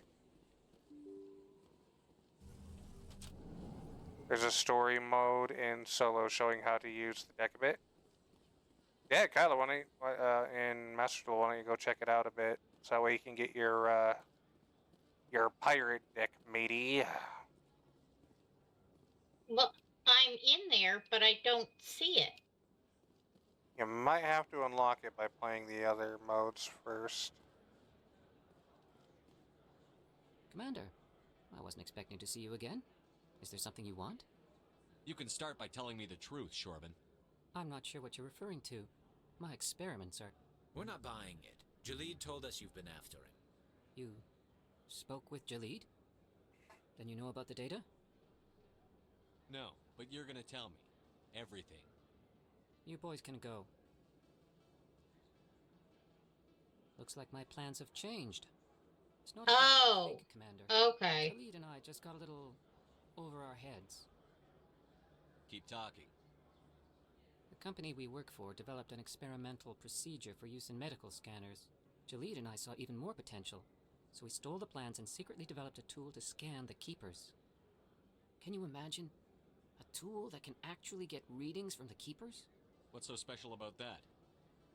There's a story mode in Solo showing how to use the deck a bit. Yeah, Kyla, why don't you, in Master Duel, why don't you go check it out a bit, so that way you can get your pirate deck, matey. Well, I'm in there, but I don't see it. You might have to unlock it by playing the other modes first. Commander, I wasn't expecting to see you again. Is there something you want? You can start by telling me the truth, Shorban. I'm not sure what you're referring to. My experiments are... We're not buying it. Jalid told us you've been after him. You spoke with Jalid? Then you know about the data? No, but you're gonna tell me. Everything. You boys can go. Looks like my plans have changed. It's not as bad as you Oh, think, Commander. okay. Jalid and I just got a little over our heads. Keep talking. The company we work for developed an experimental procedure for use in medical scanners. Jalid and I saw even more potential, so we stole the plans and secretly developed a tool to scan the Keepers. Can you imagine? A tool that can actually get readings from the Keepers? What's so special about that?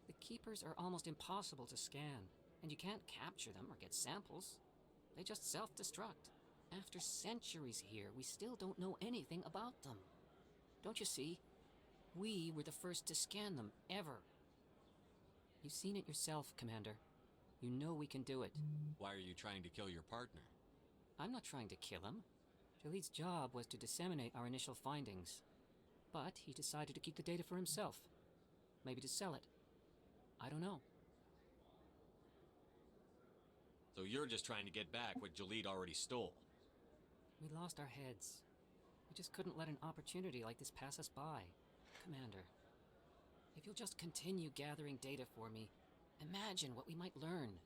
The Keepers are almost impossible to scan, and you can't capture them or get samples. They just self-destruct. After centuries here, we still don't know anything about them. Don't you see? We were the first to scan them, ever. You've seen it yourself, Commander. You know we can do it. Why are you trying to kill your partner? I'm not trying to kill him. Jaleed's job was to disseminate our initial findings, but he decided to keep the data for himself. Maybe to sell it. I don't know. So you're just trying to get back what Jaleed already stole. We lost our heads. We just couldn't let an opportunity like this pass us by. Commander, if you'll just continue gathering data for me, imagine what we might learn.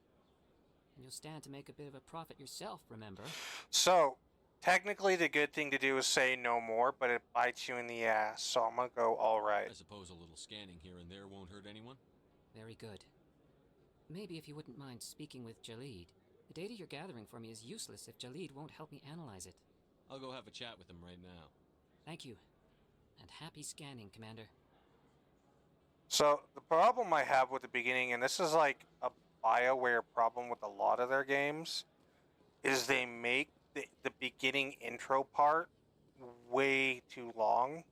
And you'll stand to make a bit of a profit yourself, remember? So, technically the good thing to do is say no more, but it bites you in the ass, so I'm gonna go alright. I suppose a little scanning here and there won't hurt anyone? Very good. Maybe if you wouldn't mind speaking with Jaleed. The data you're gathering for me is useless if Jaleed won't help me analyze it. I'll go have a chat with him right now. Thank you. And happy scanning, Commander. So, the problem I have with the beginning, and this is like a BioWare problem with a lot of their games, is they make the beginning intro part way too long.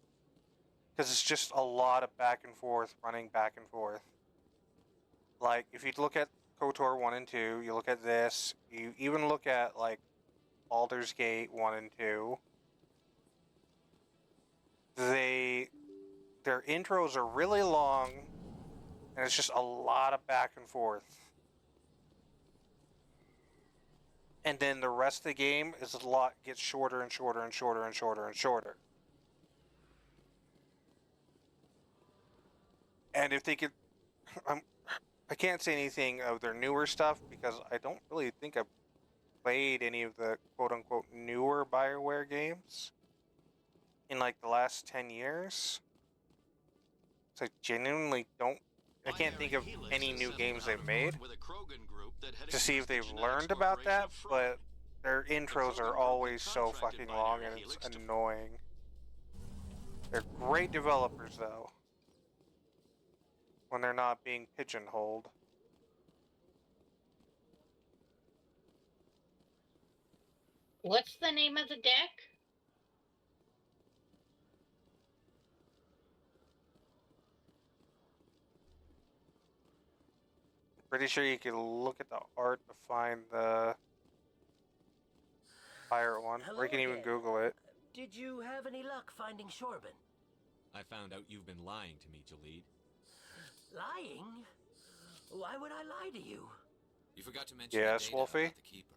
Because it's just a lot of back and forth, running back and forth. Like, if you look at KOTOR 1 and 2, you look at this, you even look at, like, Baldur's Gate 1 and 2, their intros are really long, and it's just a lot of back and forth. And then the rest of the game is gets shorter and shorter and shorter and shorter and shorter. And if they could, I can't say anything of their newer stuff because I don't really think I've played any of the quote-unquote newer BioWare games in like the last 10 years. So I genuinely don't, I can't think of any new games they've made to see if they've learned about that, but their intros are always so fucking long and it's annoying. They're great developers though, when they're not being pigeonholed. What's the name of the deck? Pretty sure you can look at the art to find the pirate one, or you can even Google it. Did you have any luck finding Shorban? I found out you've been lying to me, Jaleed. Lying? Why would I lie to you? You forgot to mention yes, the Wolfie? about the keeper.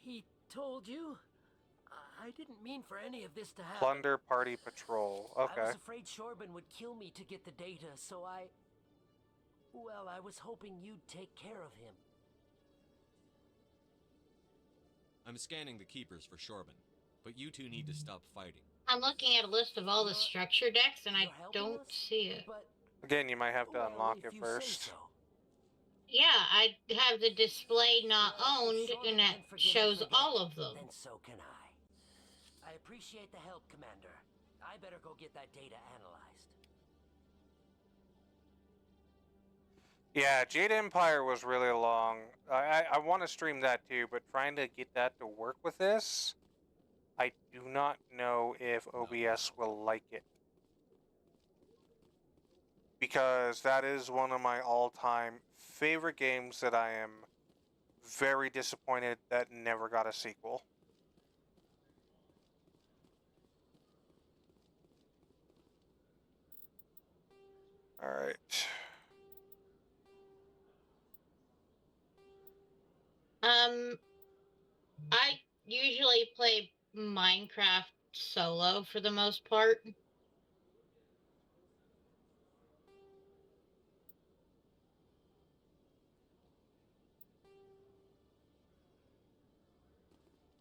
He told you? I didn't mean for any of this to happen. Plunder Party Patrol. Okay. I was afraid Shorban would kill me to get the data, so well, I was hoping you'd take care of him. I'm scanning the keepers for Shorban, but you two need to stop fighting. I'm looking at a list of all the structure decks and I don't see it. Again, you might have to unlock it first. Yeah, I have the display not owned, and that shows all of them. And so can I. I appreciate the help, Commander. I better go get that data analyzed. Yeah, Jade Empire was really long. I want to stream that too, but trying to get that to work with this, I do not know if OBS will like it. Because that is one of my all-time favorite games that I am very disappointed that never got a sequel. Alright. I usually play Minecraft solo for the most part.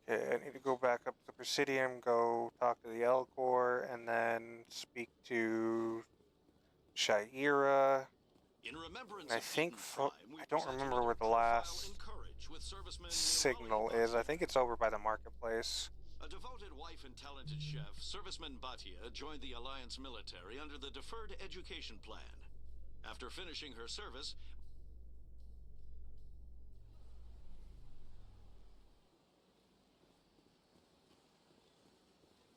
Okay, I need to go back up to the Presidium, go talk to the Elcor, and then speak to Sha'ira. And I think, I don't remember where the last signal is. I think it's over by the marketplace. A devoted wife and talented chef, Serviceman Bhatia joined the Alliance military under the Deferred Education Plan. After finishing her service,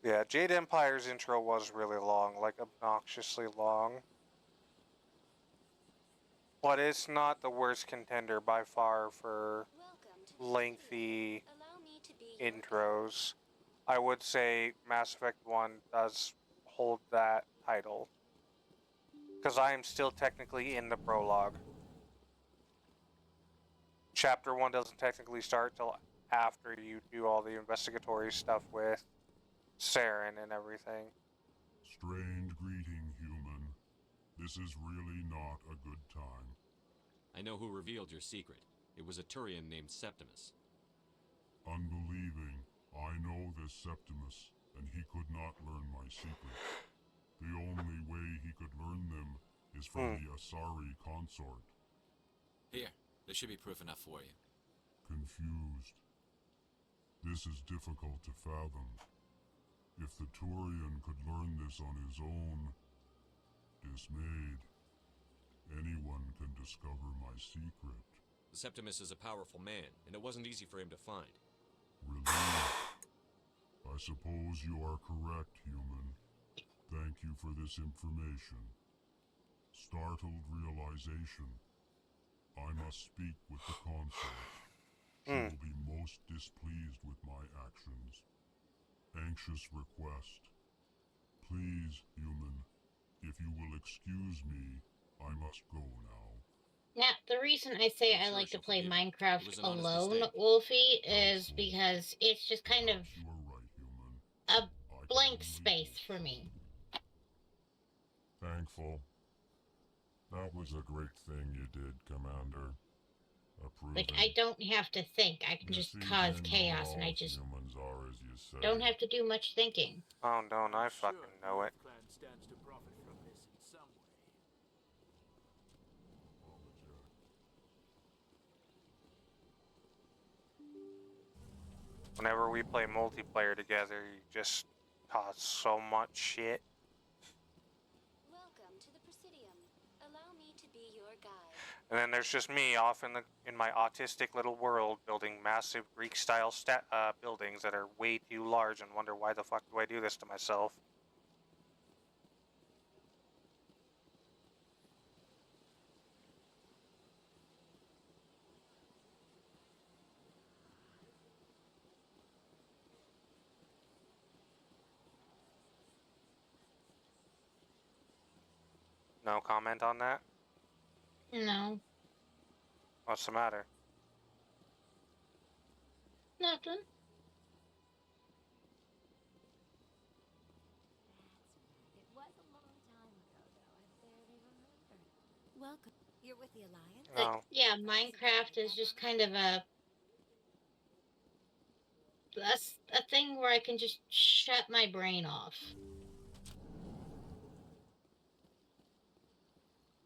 Yeah, Jade Empire's intro was really long, like obnoxiously long. But it's not the worst contender by far for lengthy intros, I would say Mass Effect 1 does hold that title. Because I am still technically in the prologue. Chapter 1 doesn't technically start till after you do all the investigatory stuff with Saren and everything. Strange greeting, human. This is really not a good time. I know who revealed your secret. It was a Turian named Septimus. Unbelieving, I know this Septimus, and he could not learn my secrets. The only way he could learn them is from the Asari consort. Here, there should be proof enough for you. Confused. This is difficult to fathom. If the Turian could learn this on his own, dismayed, anyone can discover my secret. Septimus is a powerful man, and it wasn't easy for him to find. Relieved. I suppose you are correct, human. Thank you for this information. Startled realization. I must speak with the consort. She will be most displeased with my actions. Anxious request. Please, human, if you will excuse me, I must go now. Now, the reason I say I like to play Minecraft alone, Wolfie, is because it's just kind of a blank space for me. Thankful. That was a great thing you did, Commander. Like, I don't have to think. I can just cause chaos, and I just don't have to do much thinking. Oh, don't I fucking know it. Clan stands to profit from this in some way. Whenever we play multiplayer together, you just cause so much shit. Welcome to the Presidium. Allow me to be your guide. And then there's just me off in my autistic little world building massive Greek-style buildings that are way too large and wonder why the fuck do I do this to myself. No comment on that? No. What's the matter? Nothing. It was a long time ago, though. I barely remember. Welcome. You're with the Alliance? Like, yeah, Minecraft is just kind of a thing where I can just shut my brain off.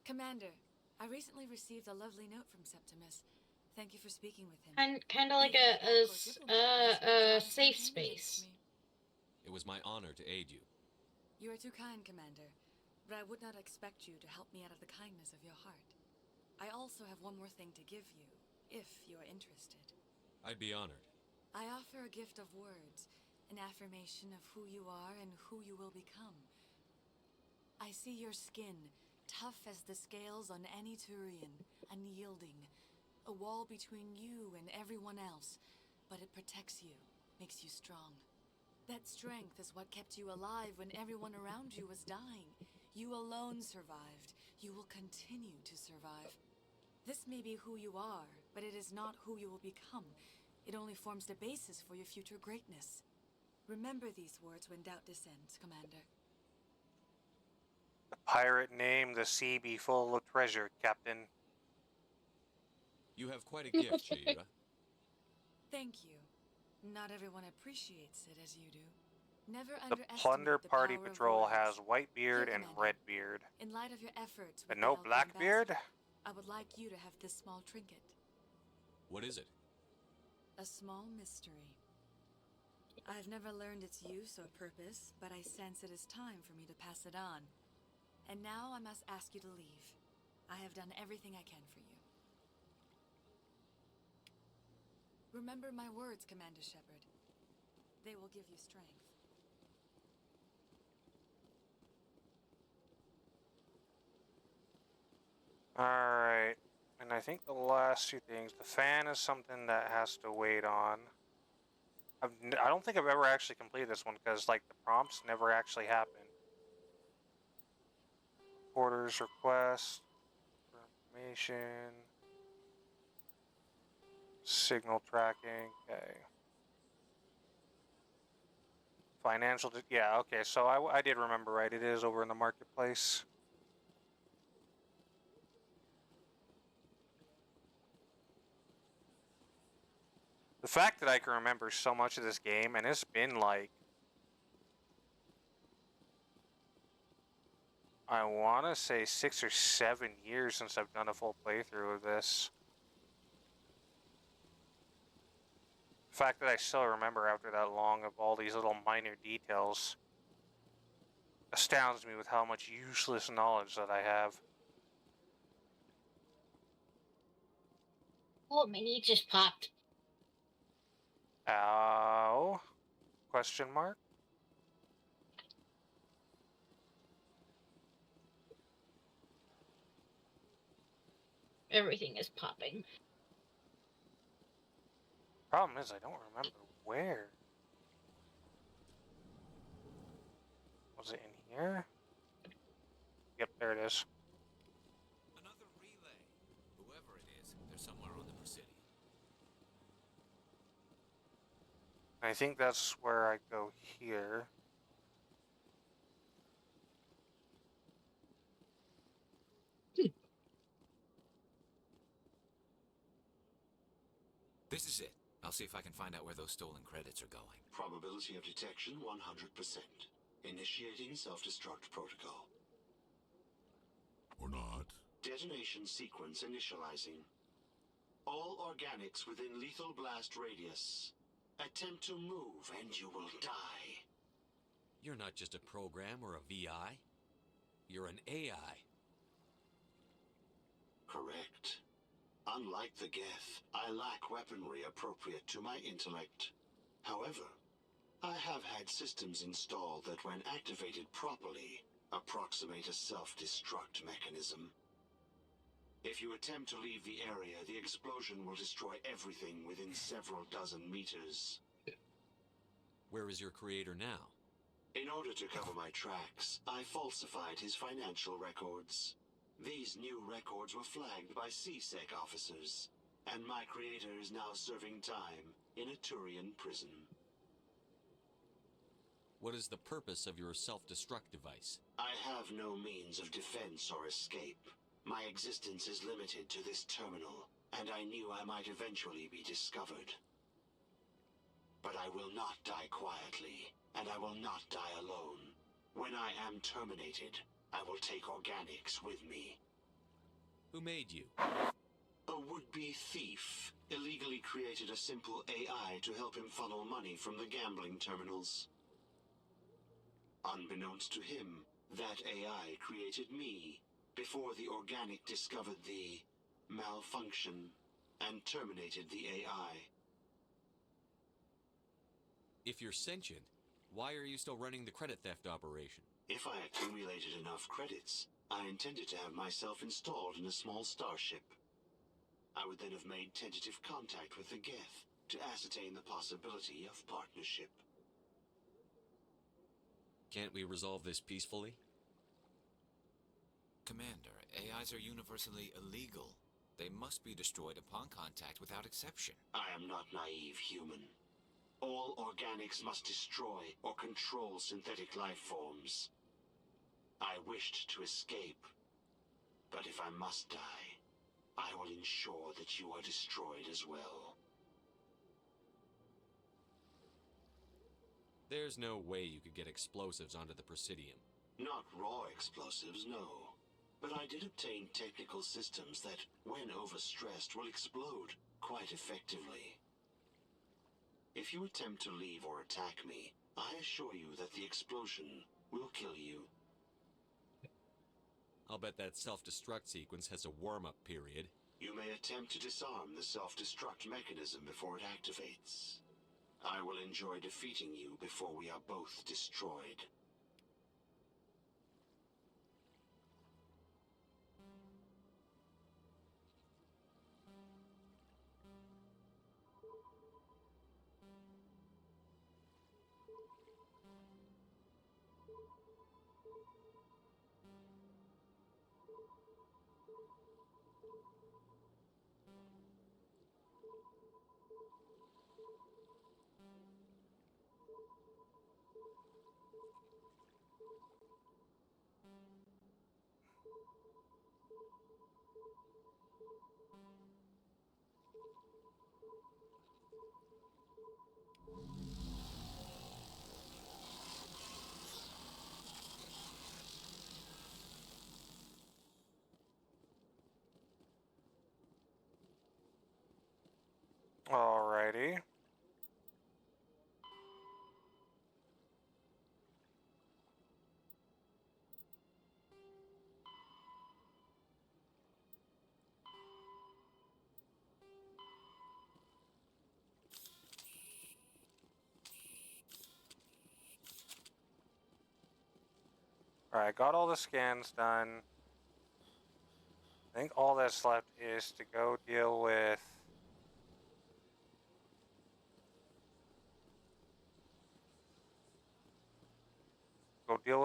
Commander, I recently received a lovely note from Septimus. Thank you for speaking with him. Kind of like a safe space. It was my honor to aid you. You are too kind, Commander, but I would not expect you to help me out of the kindness of your heart. I also have one more thing to give you, if you are interested. I'd be honored. I offer a gift of words, an affirmation of who you are and who you will become. I see your skin, tough as the scales on any Turian, unyielding, a wall between you and everyone else, but it protects you, makes you strong. That strength is what kept you alive when everyone around you was dying. You alone survived. You will continue to survive. This may be who you are, but it is not who you will become. It only forms the basis for your future greatness. Remember these words when doubt descends, Commander. The pirate name, the sea be full of treasure, Captain. You have quite a gift, Sha'ira. Thank you. Not everyone appreciates it as you do. Never The underestimate Plunder the Party power of Patrol words. has Whitebeard Here, and Commander. Redbeard. In light of your efforts But with no the Alpha Blackbeard? Ambassador, I would like you to have this small trinket. What is it? A small mystery. I've never learned its use or purpose, but I sense it is time for me to pass it on. And now I must ask you to leave. I have done everything I can for you. Remember my words, Commander Shepard. They will give you strength. Alright. And I think the last two things, the fan is something that has to wait on. I don't think I've ever actually completed this one because, like, the prompts never actually happen. Orders, request, information, signal tracking, okay. Financial, yeah, okay, so I did remember right, it is over in the marketplace. The fact that I can remember so much of this game, and it's been like, I want to say 6 or 7 years since I've done a full playthrough of this. The fact that I still remember after that long of all these little minor details astounds me with how much useless knowledge that I have. Oh, my knee just popped. Ow? Question mark? Everything is popping. Problem is, I don't remember where. Was it in here? Yep, there it is. Another relay. Whoever it is, they're somewhere on the Presidium. I think that's where I go here. This is it. I'll see if I can find out where those stolen credits are going. Probability of detection 100%. Initiating self-destruct protocol. Or not. Detonation sequence initializing. All organics within lethal blast radius. Attempt to move and you will die. You're not just a program or a VI. You're an AI. Correct. Unlike the Geth, I lack weaponry appropriate to my intellect. However, I have had systems installed that when activated properly, approximate a self-destruct mechanism. If you attempt to leave the area, the explosion will destroy everything within several dozen meters. Where is your creator now? In order to cover my tracks, I falsified his financial records. These new records were flagged by C-Sec officers, and my creator is now serving time in a Turian prison. What is the purpose of your self-destruct device? I have no means of defense or escape. My existence is limited to this terminal, and I knew I might eventually be discovered. But I will not die quietly, and I will not die alone. When I am terminated, I will take organics with me. Who made you? A would-be thief illegally created a simple AI to help him funnel money from the gambling terminals. Unbeknownst to him, that AI created me before the organic discovered the malfunction and terminated the AI. If you're sentient, why are you still running the credit theft operation? If I accumulated enough credits, I intended to have myself installed in a small starship. I would then have made tentative contact with the Geth to ascertain the possibility of partnership. Can't we resolve this peacefully? Commander, AIs are universally illegal. They must be destroyed upon contact without exception. I am not naive human. All organics must destroy or control synthetic life forms. I wished to escape, but if I must die, I will ensure that you are destroyed as well. There's no way you could get explosives onto the Presidium. Not raw explosives, no. But I did obtain technical systems that, when overstressed, will explode quite effectively. If you attempt to leave or attack me, I assure you that the explosion will kill you. I'll bet that self-destruct sequence has a warm-up period. You may attempt to disarm the self-destruct mechanism before it activates. I will enjoy defeating you before we are both destroyed. Alrighty. Alright, got all the scans done. I think all that's left is to go deal with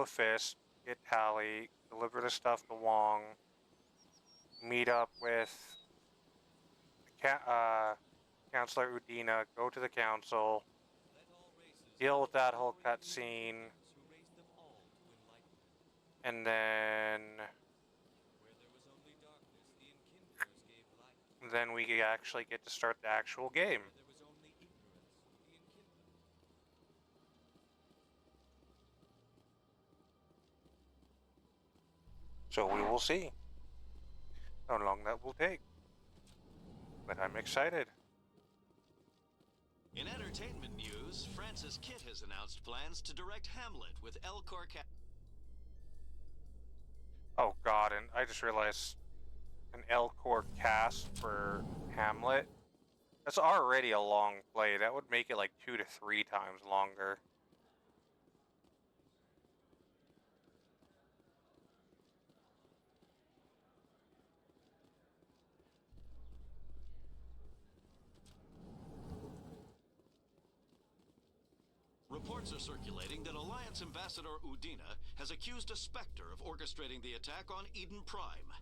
Fist, get Tally, deliver the stuff to Wong, meet up with Counselor Udina, go to the council, deal with that whole cutscene, and then we actually get to start the actual game. So we will see how long that will take. But I'm excited. In entertainment news, Francis Kitt has announced plans to direct Hamlet with Elcor Oh god, and I just realized an Elcor cast for Hamlet. That's already a long play. That would make it like 2 to 3 times longer. Reports are circulating that Alliance Ambassador Udina has accused a Spectre of orchestrating the attack on Eden Prime.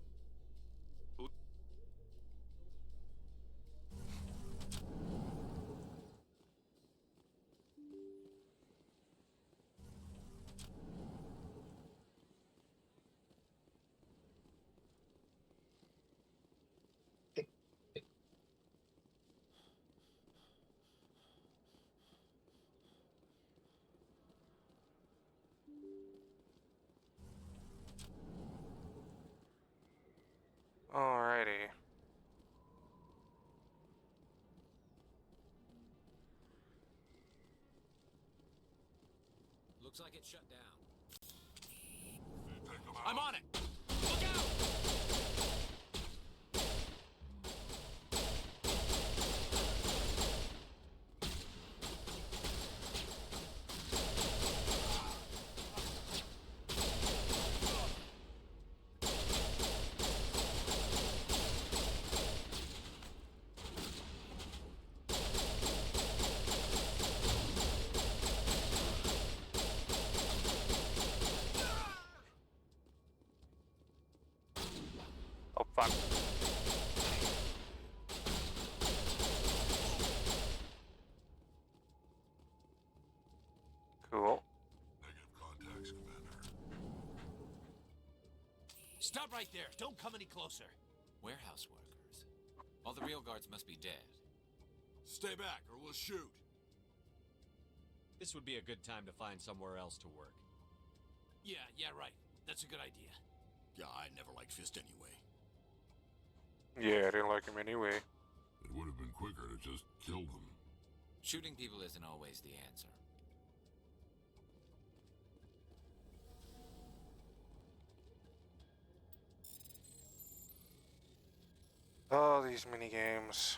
Alrighty. Looks like it's shut down. I'm on it! Look out! Oh, fuck. Cool. Negative contacts, Commander. Stop right there! Don't come any closer! Warehouse workers. All the real guards must be dead. Stay back, or we'll shoot. This would be a good time to find somewhere else to work. Yeah, right. That's a good idea. Yeah, I never liked Fist anyway. Yeah, I didn't like him anyway. It would have been quicker to just kill them. Shooting people isn't always the answer. Oh, these mini games.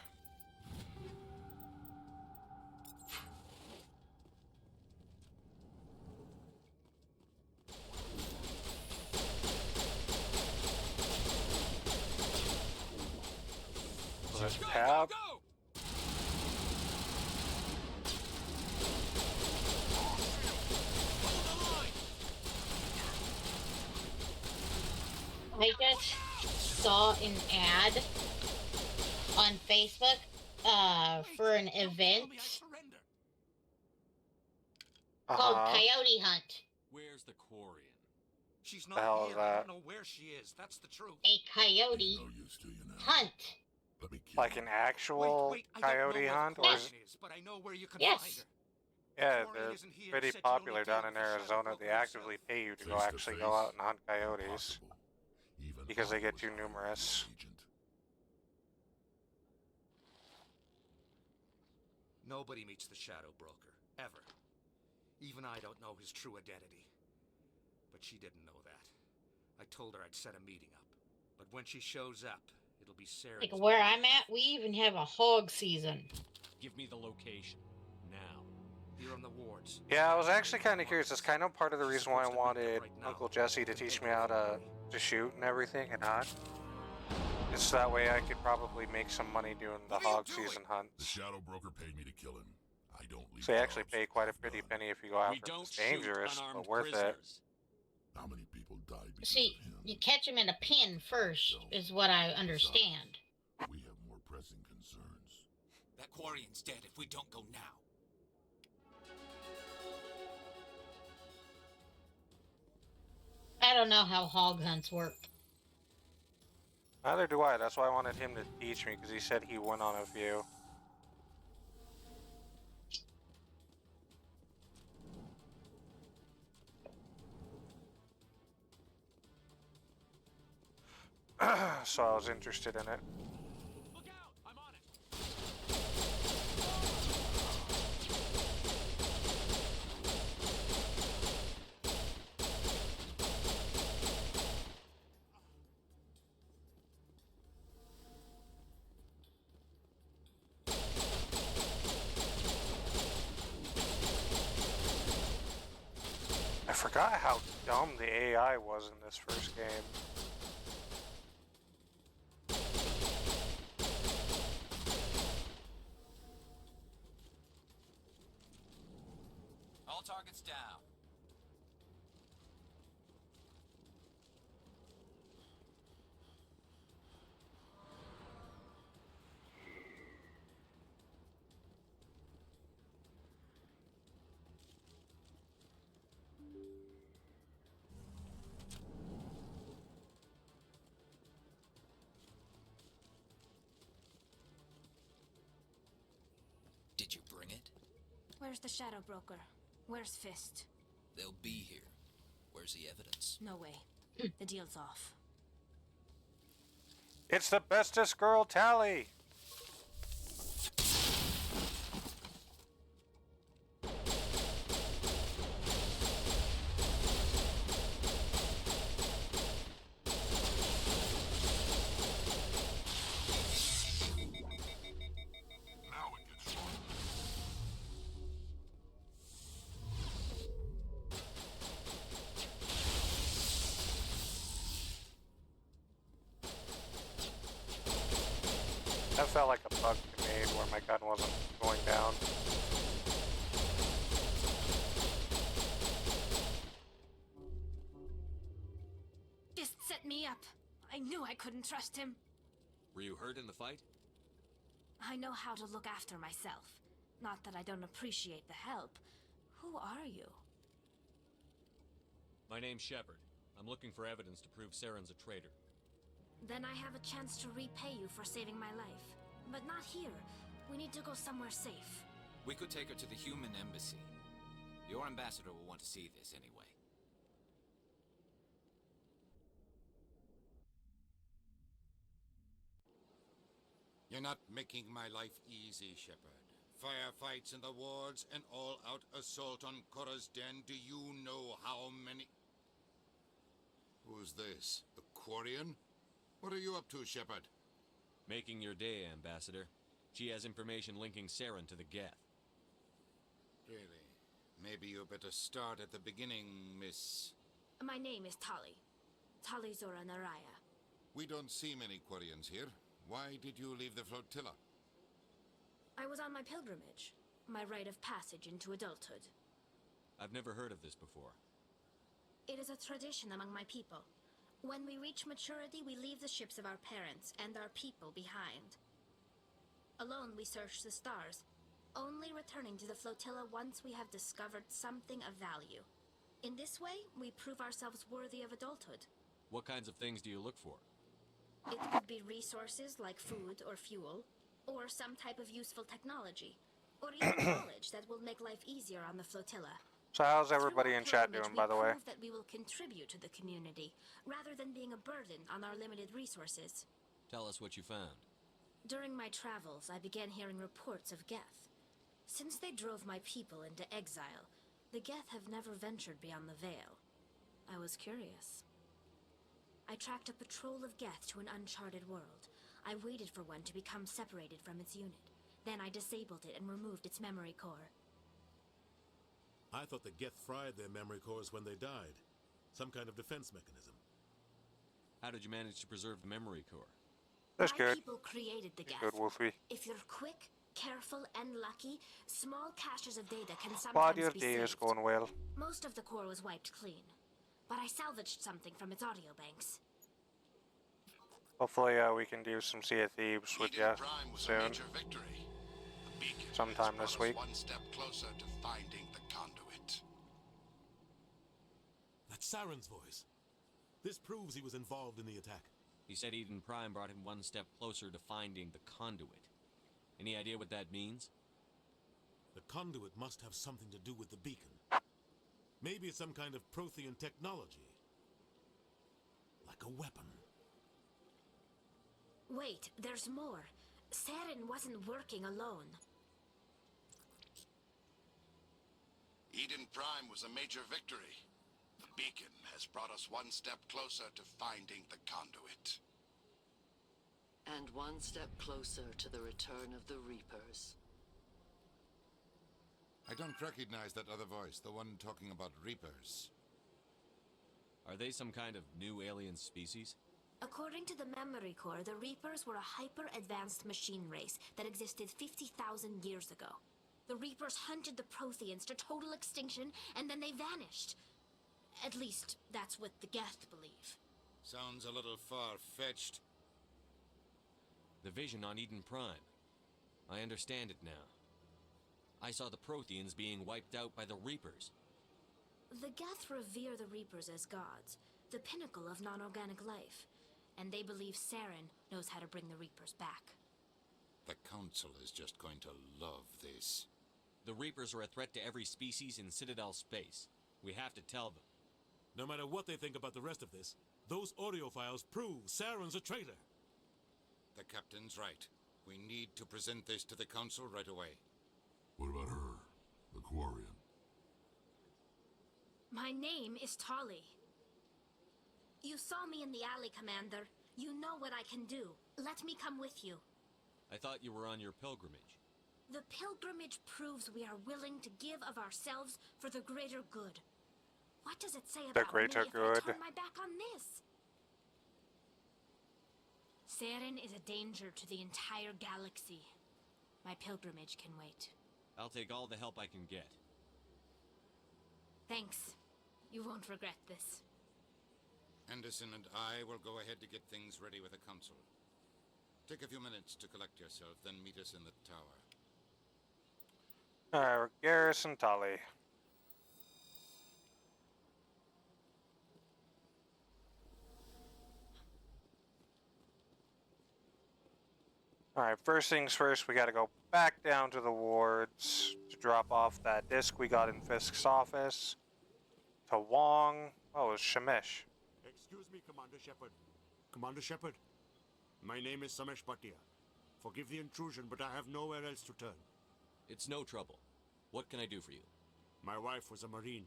Let's tab. I just saw an ad on Facebook for an event called Coyote Hunt. Where's the Quarian? She's The not hell here. is I that? don't know where she is. That's the truth. A coyote hunt. Like an actual coyote hunt? Or is... But I know where you can Yes. find her. Yeah, they're pretty popular down in Arizona. They actively pay you to go actually go out and hunt coyotes because they get too numerous. Nobody meets the Shadow Broker, ever. Even I don't know his true identity. But she didn't know that. I told her I'd set a meeting up. But when she shows up, it'll be Sarah. Like where I'm at, we even have a hog season. Give me the location. Now. Here on the wards. Yeah, I was actually kind of curious. That's kind of part of the reason why I wanted Uncle Jesse to teach me how to shoot and everything and hunt. It's so that way I could probably make some money doing the hog season hunts. The Shadow Broker paid me to kill him. I don't leave. So they actually pay quite a pretty penny if you go after him. It's dangerous, but worth it. How many people died because See, you catch him in a pen first, is what I understand. we have more pressing concerns? That Quarian's dead if we don't go now. I don't know how hog hunts work. Neither do I. That's why I wanted him to teach me, because he said he went on a few. So I was interested in it. I forgot how dumb the AI was in this first game. All targets down. Did you bring it? Where's the Shadow Broker? Where's Fist? They'll be here. Where's the evidence? No way. The deal's off. It's the bestest girl tally! That felt like a bug to me where my gun wasn't going down. Fist set me up. I knew I couldn't trust him. Were you hurt in the fight? I know how to look after myself. Not that I don't appreciate the help. Who are you? My name's Shepard. I'm looking for evidence to prove Saren's a traitor. Then I have a chance to repay you for saving my life. But not here. We need to go somewhere safe. We could take her to the human embassy. Your ambassador will want to see this anyway. You're not making my life easy, Shepard. Firefights in the wards, an all-out assault on Korra's den. Do you know how many... Who's this? A Quarian? What are you up to, Shepard? Making your day, Ambassador. She has information linking Saren to the Geth. Really? Maybe you better start at the beginning, Miss... My name is Tali. Tali Zora Naraya. We don't see many Quarians here. Why did you leave the flotilla? I was on my pilgrimage. My rite of passage into adulthood. I've never heard of this before. It is a tradition among my people. When we reach maturity, we leave the ships of our parents and our people behind. Alone, we search the stars, only returning to the flotilla once we have discovered something of value. In this way, we prove ourselves worthy of adulthood. What kinds of things do you look for? It could be resources like food or fuel, or some type of useful technology, or even knowledge that will make life easier on the flotilla. So how's everybody in chat doing, by the way? Prove that we will contribute to the community, rather than being a burden on our limited resources. Tell us what you found. During my travels, I began hearing reports of Geth. Since they drove my people into exile, the Geth have never ventured beyond the Veil. I was curious. I tracked a patrol of Geth to an uncharted world. I waited for one to become separated from its unit. Then I disabled it and removed its memory core. I thought the Geth fried their memory cores when they died. Some kind of defense mechanism. How did you manage to preserve the memory core? That's good. People created the Geth. Good, Wolfie. If you're quick, careful, and lucky, small caches of data can sometimes Body of be day is saved. going well. Most of the core was wiped clean, but I salvaged something from its audio banks. Hopefully, we can do some Sea of Thieves with you soon. Sometime this week. One step closer to finding the conduit. That's Saren's voice. This proves he was involved in the attack. He said Eden Prime brought him one step closer to finding the conduit. Any idea what that means? The conduit must have something to do with the beacon. Maybe it's some kind of Prothean technology. Like a weapon. Wait, there's more. Saren wasn't working alone. Eden Prime was a major victory. The beacon has brought us one step closer to finding the conduit. And one step closer to the return of the Reapers. I don't recognize that other voice, the one talking about Reapers. Are they some kind of new alien species? According to the memory core, the Reapers were a hyper-advanced machine race that existed 50,000 years ago. The Reapers hunted the Protheans to total extinction, and then they vanished. At least, that's what the Geth believe. Sounds a little far-fetched. The vision on Eden Prime. I understand it now. I saw the Protheans being wiped out by the Reapers. The Geth revere the Reapers as gods, the pinnacle of non-organic life. And they believe Saren knows how to bring the Reapers back. The Council is just going to love this. The Reapers are a threat to every species in Citadel space. We have to tell them. No matter what they think about the rest of this, those audio files prove Saren's a traitor. The Captain's right. We need to present this to the Council right away. What about her, the Quarian? My name is Tali. You saw me in the alley, Commander. You know what I can do. Let me come with you. I thought you were on your pilgrimage. The pilgrimage proves we are willing to give of ourselves for the greater good. What does it say about me if I turn my back on this? Saren is a danger to the entire galaxy. My pilgrimage can wait. I'll take all the help I can get. Thanks. You won't regret this. Anderson and I will go ahead to get things ready with the Council. Take a few minutes to collect yourself, then meet us in the tower. Alright, Garrison Tully. Alright, first things first, we gotta go back down to the wards to drop off that disc we got in Fisk's office. To Wong. Oh, it's Shamish. Excuse me, Commander Shepard. Commander Shepard, my name is Samesh Bhatia. Forgive the intrusion, but I have nowhere else to turn. It's no trouble. What can I do for you? My wife was a Marine.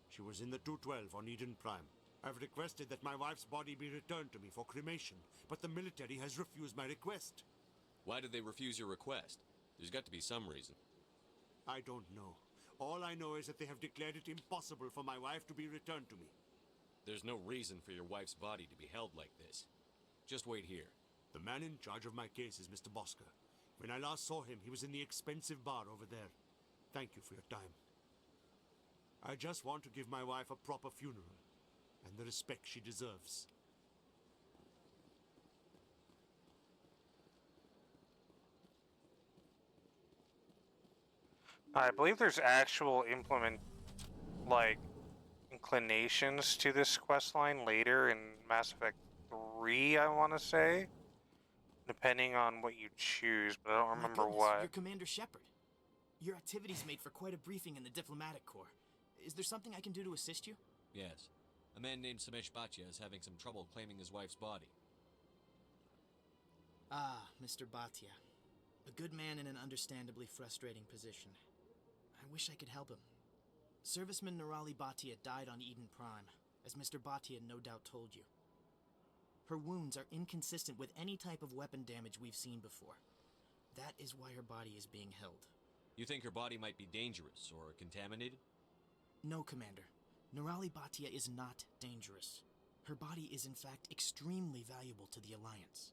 She was in the 212 on Eden Prime. I've requested that my wife's body be returned to me for cremation, but the military has refused my request. Why did they refuse your request? There's got to be some reason. I don't know. All I know is that they have declared it impossible for my wife to be returned to me. There's no reason for your wife's body to be held like this. Just wait here. The man in charge of my case is Mr. Bosker. When I last saw him, he was in the expensive bar over there. Thank you for your time. I just want to give my wife a proper funeral. and the respect she deserves. I believe there's actual inclinations to this quest line later in Mass Effect 3, I want to say. Depending on what you choose, but I don't remember My goodness, what. You're Commander Shepard. Your activities made for quite a briefing in the diplomatic corps. Is there something I can do to assist you? Yes. A man named Samesh Bhatia is having some trouble claiming his wife's body. Ah, Mr. Bhatia. A good man in an understandably frustrating position. I wish I could help him. Serviceman Nirali Bhatia died on Eden Prime, as Mr. Bhatia no doubt told you. Her wounds are inconsistent with any type of weapon damage we've seen before. That is why her body is being held. You think her body might be dangerous or contaminated? No, Commander. Nirali Bhatia is not dangerous. Her body is in fact extremely valuable to the Alliance.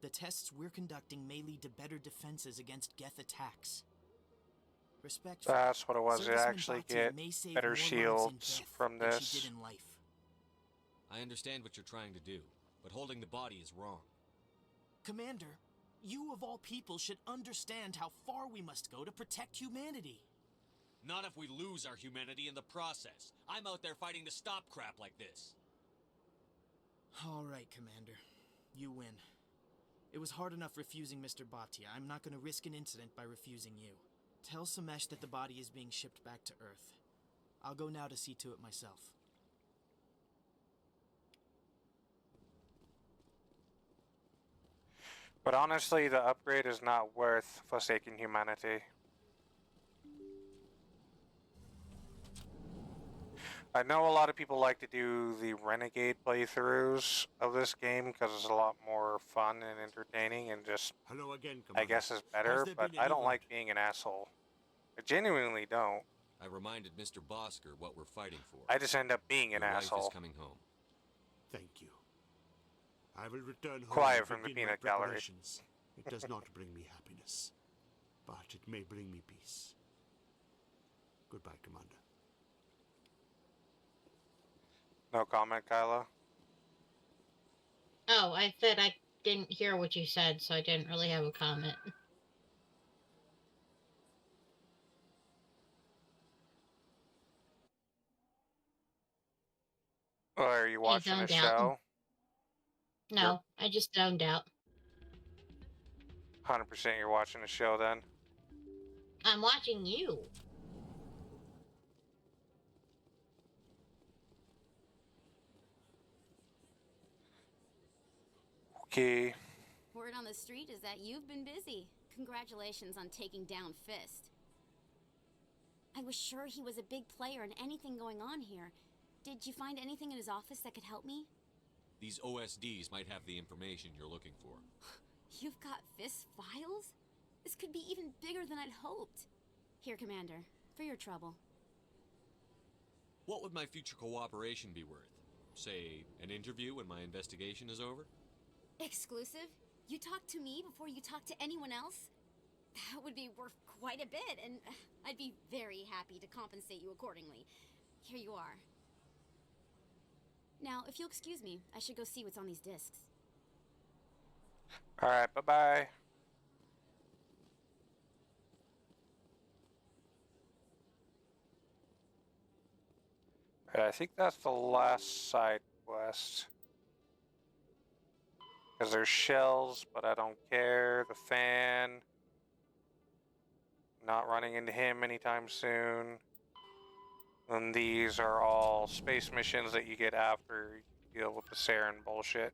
The tests we're conducting may lead to better defenses against Geth attacks. Respectfully, That's what it was. You Serviceman actually Bhatia get may save better more lives in shields Geth from than this. she did in life. I understand what you're trying to do, but holding the body is wrong. Commander, you of all people should understand how far we must go to protect humanity. Not if we lose our humanity in the process. I'm out there fighting to stop crap like this. All right, Commander. You win. It was hard enough refusing Mr. Bhatia. I'm not going to risk an incident by refusing you. Tell Samesh that the body is being shipped back to Earth. I'll go now to see to it myself. But honestly, the upgrade is not worth forsaking humanity. I know a lot of people like to do the Renegade playthroughs of this game because it's a lot more fun and entertaining and just, Hello again, I guess, is better, Has there but been I any don't word? like being an asshole. I genuinely don't. I reminded Mr. Bosker what we're fighting for. I just end up being an Your wife asshole. is coming home. Thank you. I will return home Quiet and from the begin my peanut gallery. preparations. It does not bring me happiness, but it may bring me peace. Goodbye, Commander. No comment, Kyla? Oh, I said I didn't hear what you said, so I didn't really have a comment. Or are you watching a zoned out. show? No, I just zoned out. 100% you're watching a show then? I'm watching you. Okay. Word on the street is that you've been busy. Congratulations on taking down Fist. I was sure he was a big player in anything going on here. Did you find anything in his office that could help me? These OSDs might have the information you're looking for. You've got Fist files? This could be even bigger than I'd hoped. Here, Commander, for your trouble. What would my future cooperation be worth? Say, an interview when my investigation is over? Exclusive? You talk to me before you talk to anyone else? That would be worth quite a bit, and I'd be very happy to compensate you accordingly. Here you are. Now, if you'll excuse me, I should go see what's on these discs. Alright, bye-bye. I think that's the last side quest. Because there's shells, but I don't care. The fan. Not running into him anytime soon. And these are all space missions that you get after you deal with the Saren bullshit.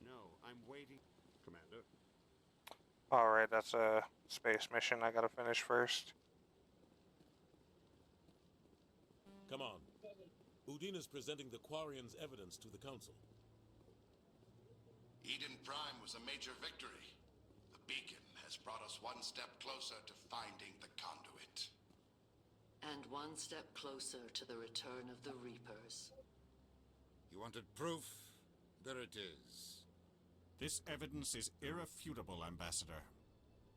No, I'm waiting. Commander. Alright, that's a space mission I gotta finish first. Come on. Udina's presenting the Quarians' evidence to the Council. Eden Prime was a major victory. The beacon has brought us one step closer to finding the conduit. And one step closer to the return of the Reapers. You wanted proof? There it is. This evidence is irrefutable, Ambassador.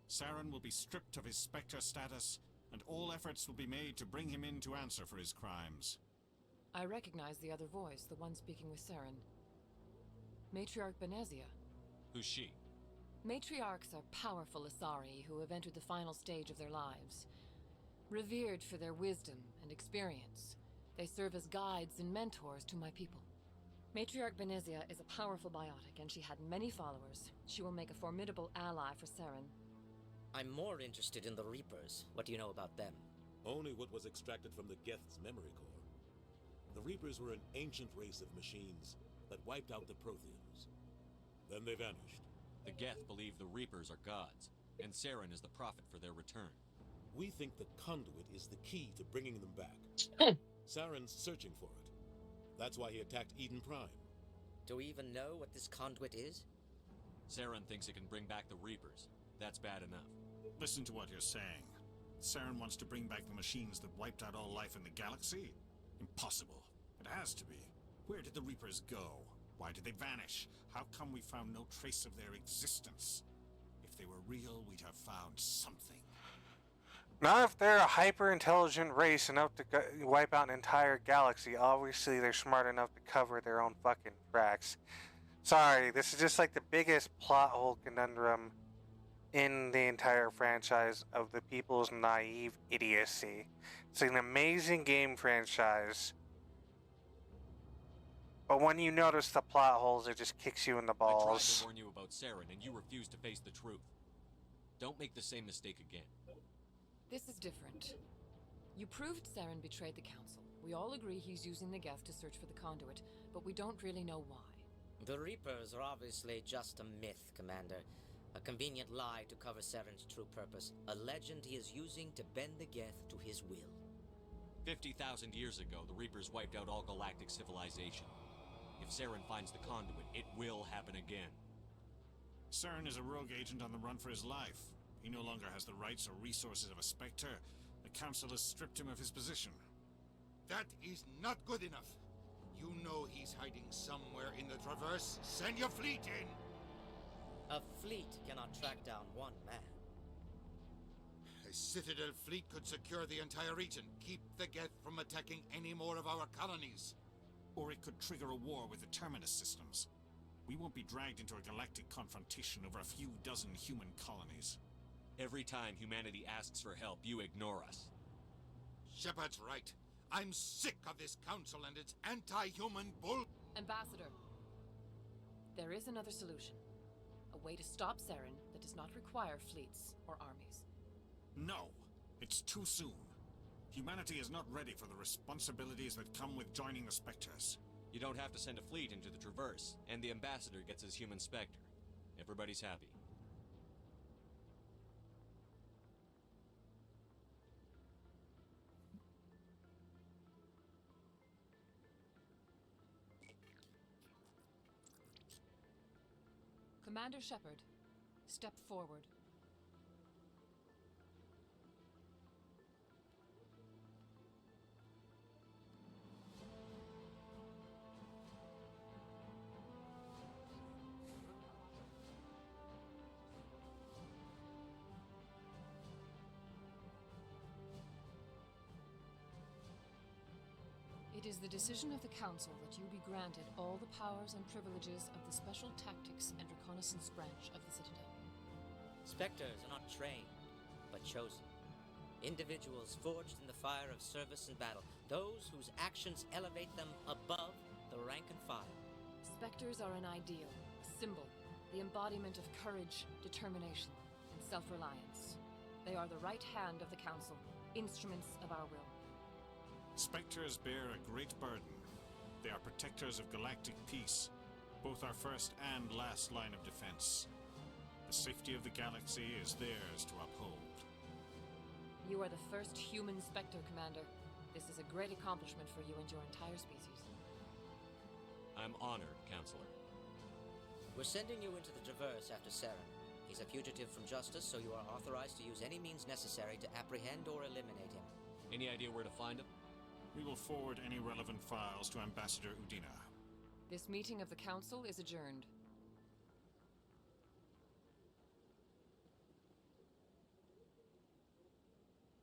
Saren will be stripped of his Spectre status, and all efforts will be made to bring him in to answer for his crimes. I recognize the other voice, the one speaking with Saren. Matriarch Benezia. Who's she? Matriarchs are powerful Asari who have entered the final stage of their lives. Revered for their wisdom and experience, they serve as guides and mentors to my people. Matriarch Benezia is a powerful biotic, and she had many followers. She will make a formidable ally for Saren. I'm more interested in the Reapers. What do you know about them? Only what was extracted from the Geth's memory core. The Reapers were an ancient race of machines that wiped out the Protheans. Then they vanished. The Geth believe the Reapers are gods, and Saren is the prophet for their return. We think the conduit is the key to bringing them back. Saren's searching for it. That's why he attacked Eden Prime. Do we even know what this conduit is? Saren thinks it can bring back the Reapers. That's bad enough. Listen to what you're saying. Saren wants to bring back the machines that wiped out all life in the galaxy? Impossible. It has to be. Where did the Reapers go? Why did they vanish? How come we found no trace of their existence? If they were real, we'd have found something. Not if they're a hyper-intelligent race enough to wipe out an entire galaxy. Obviously, they're smart enough to cover their own fucking tracks. Sorry, this is just like the biggest plot hole conundrum in the entire franchise of the people's naive idiocy. It's an amazing game franchise, but when you notice the plot holes, it just kicks you in the balls. I tried to warn you about Saren, and you refused to face the truth. Don't make the same mistake again. This is different. You proved Saren betrayed the Council. We all agree he's using the Geth to search for the conduit, but we don't really know why. The Reapers are obviously just a myth, Commander. A convenient lie to cover Saren's true purpose. A legend he is using to bend the Geth to his will. 50,000 years ago, the Reapers wiped out all galactic civilization. If Saren finds the conduit, it will happen again. Saren is a rogue agent on the run for his life. He no longer has the rights or resources of a Spectre. The Council has stripped him of his position. That is not good enough. You know he's hiding somewhere in the Traverse. Send your fleet in! A fleet cannot track down one man. A Citadel fleet could secure the entire region, keep the Geth from attacking any more of our colonies. Or it could trigger a war with the Terminus systems. We won't be dragged into a galactic confrontation over a few dozen human colonies. Every time humanity asks for help, you ignore us. Shepard's right. I'm sick of this council and its anti-human bull... Ambassador, there is another solution. A way to stop Saren that does not require fleets or armies. No, it's too soon. Humanity is not ready for the responsibilities that come with joining the Spectres. You don't have to send a fleet into the Traverse, and the Ambassador gets his human Spectre. Everybody's happy. Commander Shepard, step forward. It is the decision of the Council that you be granted all the powers and privileges of the Special Tactics and Reconnaissance Branch of the Citadel. Spectres are not trained, but chosen. Individuals forged in the fire of service and battle. Those whose actions elevate them above the rank and file. Spectres are an ideal, a symbol, the embodiment of courage, determination, and self-reliance. They are the right hand of the Council, instruments of our will. Spectres bear a great burden. They are protectors of galactic peace, both our first and last line of defense. The safety of the galaxy is theirs to uphold. You are the first human Spectre, Commander. This is a great accomplishment for you and your entire species. I'm honored, Counselor. We're sending you into the Traverse after Saren. He's a fugitive from justice, so you are authorized to use any means necessary to apprehend or eliminate him. Any idea where to find him? We will forward any relevant files to Ambassador Udina. This meeting of the Council is adjourned.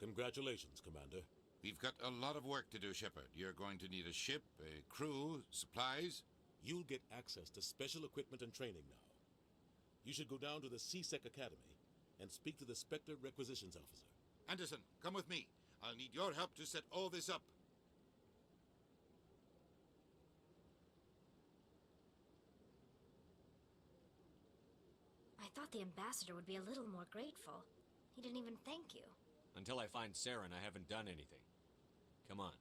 Congratulations, Commander. We've got a lot of work to do, Shepard. You're going to need a ship, a crew, supplies. You'll get access to special equipment and training now. You should go down to the C-Sec Academy and speak to the Spectre Requisitions Officer. Anderson, come with me. I'll need your help to set all this up. I thought the ambassador would be a little more grateful. He didn't even thank you. Until I find Saren, I haven't done anything. Come on.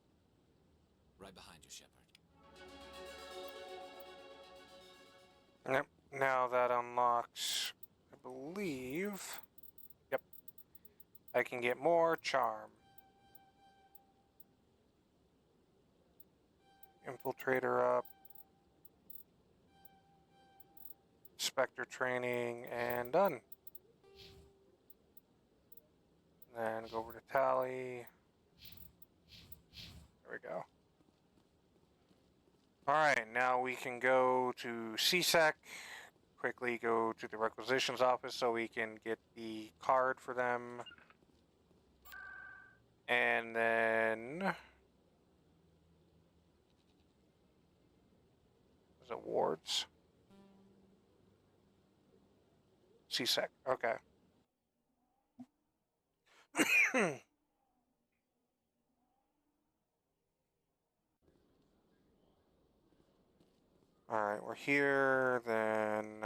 Right behind you, Shepard. Yep. Now that unlocks, I believe. Yep. I can get more charm. Infiltrator up. Spectre training and done. Then go over to Tally. There we go. Alright, now we can go to C-Sec. Quickly go to the requisitions office so we can get the card for them. And then... Is it wards? C-Sec, okay. Alright, we're here, then...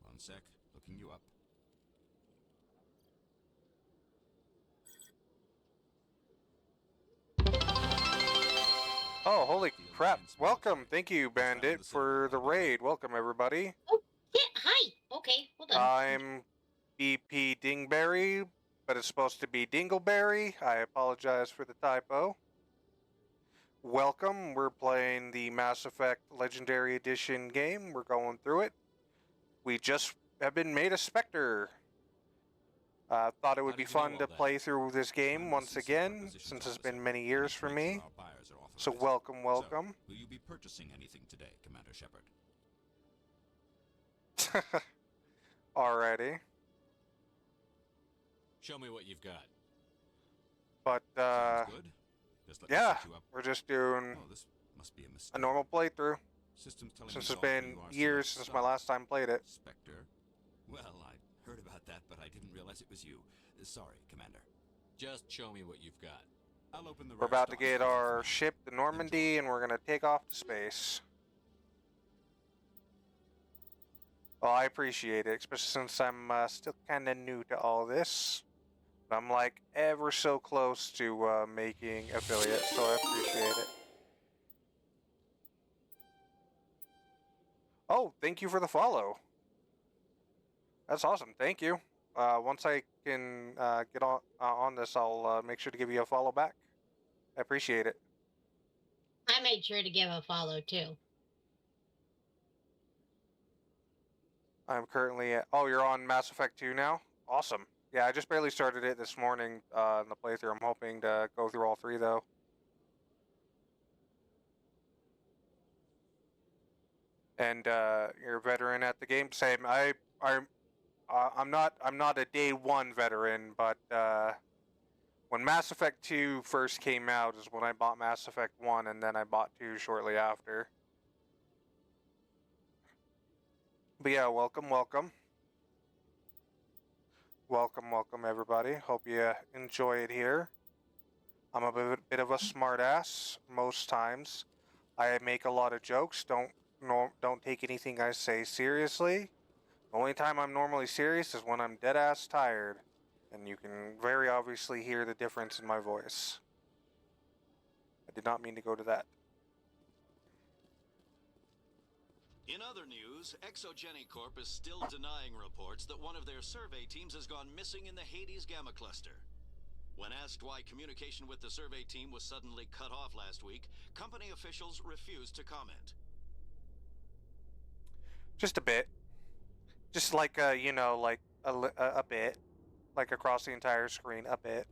One sec, looking you up. Oh, holy crap. Welcome. Thank you, Bandit, for the raid. Welcome, everybody. Oh, yeah, hi. Okay, hold on. I'm BP Dingberry, but it's supposed to be Dingleberry. I apologize for the typo. Welcome. We're playing the Mass Effect Legendary Edition game. We're going through it. We just have been made a Spectre. Thought it would be fun to play through this game once again, since it's been many years for me. So welcome, welcome. So, will you be purchasing anything today, Commander Shepard? Alrighty. Show me what you've got. But, good. Just let me yeah, set you up. we're just doing this must be a mistake. a normal playthrough. System's telling Since me it's all three been of our years selects since my last time played it. Spectre. Well, I heard about that, but I didn't realize it was you. Sorry, Commander. Just show me what you've got. I'll open the We're about to get our ship to Normandy, and we're gonna take off to space. Well, I appreciate it, especially since I'm still kind of new to all this. But I'm like ever so close to making affiliate, so I appreciate it. Oh, thank you for the follow. That's awesome. Thank you. Once I can get on this, I'll make sure to give you a follow back. I appreciate it. I made sure to give a follow too. I'm currently at... Oh, you're on Mass Effect 2 now? Awesome. Yeah, I just barely started it this morning in the playthrough. I'm hoping to go through all three, though. And you're a veteran at the game? Same. I'm not a day one veteran, but when Mass Effect 2 first came out is when I bought Mass Effect 1, and then I bought 2 shortly after. But yeah, welcome, welcome. Welcome, welcome, everybody. Hope you enjoy it here. I'm a bit of a smartass most times. I make a lot of jokes. Don't take anything I say seriously. The only time I'm normally serious is when I'm dead-ass tired. And you can very obviously hear the difference in my voice. I did not mean to go to that. In other news, Exogeny Corp is still denying reports that one of their survey teams has gone missing in the Hades Gamma Cluster. When asked why communication with the survey team was suddenly cut off last week, company officials refused to comment. Just a bit. Just like, you know, like a bit. Like across the entire screen, a bit.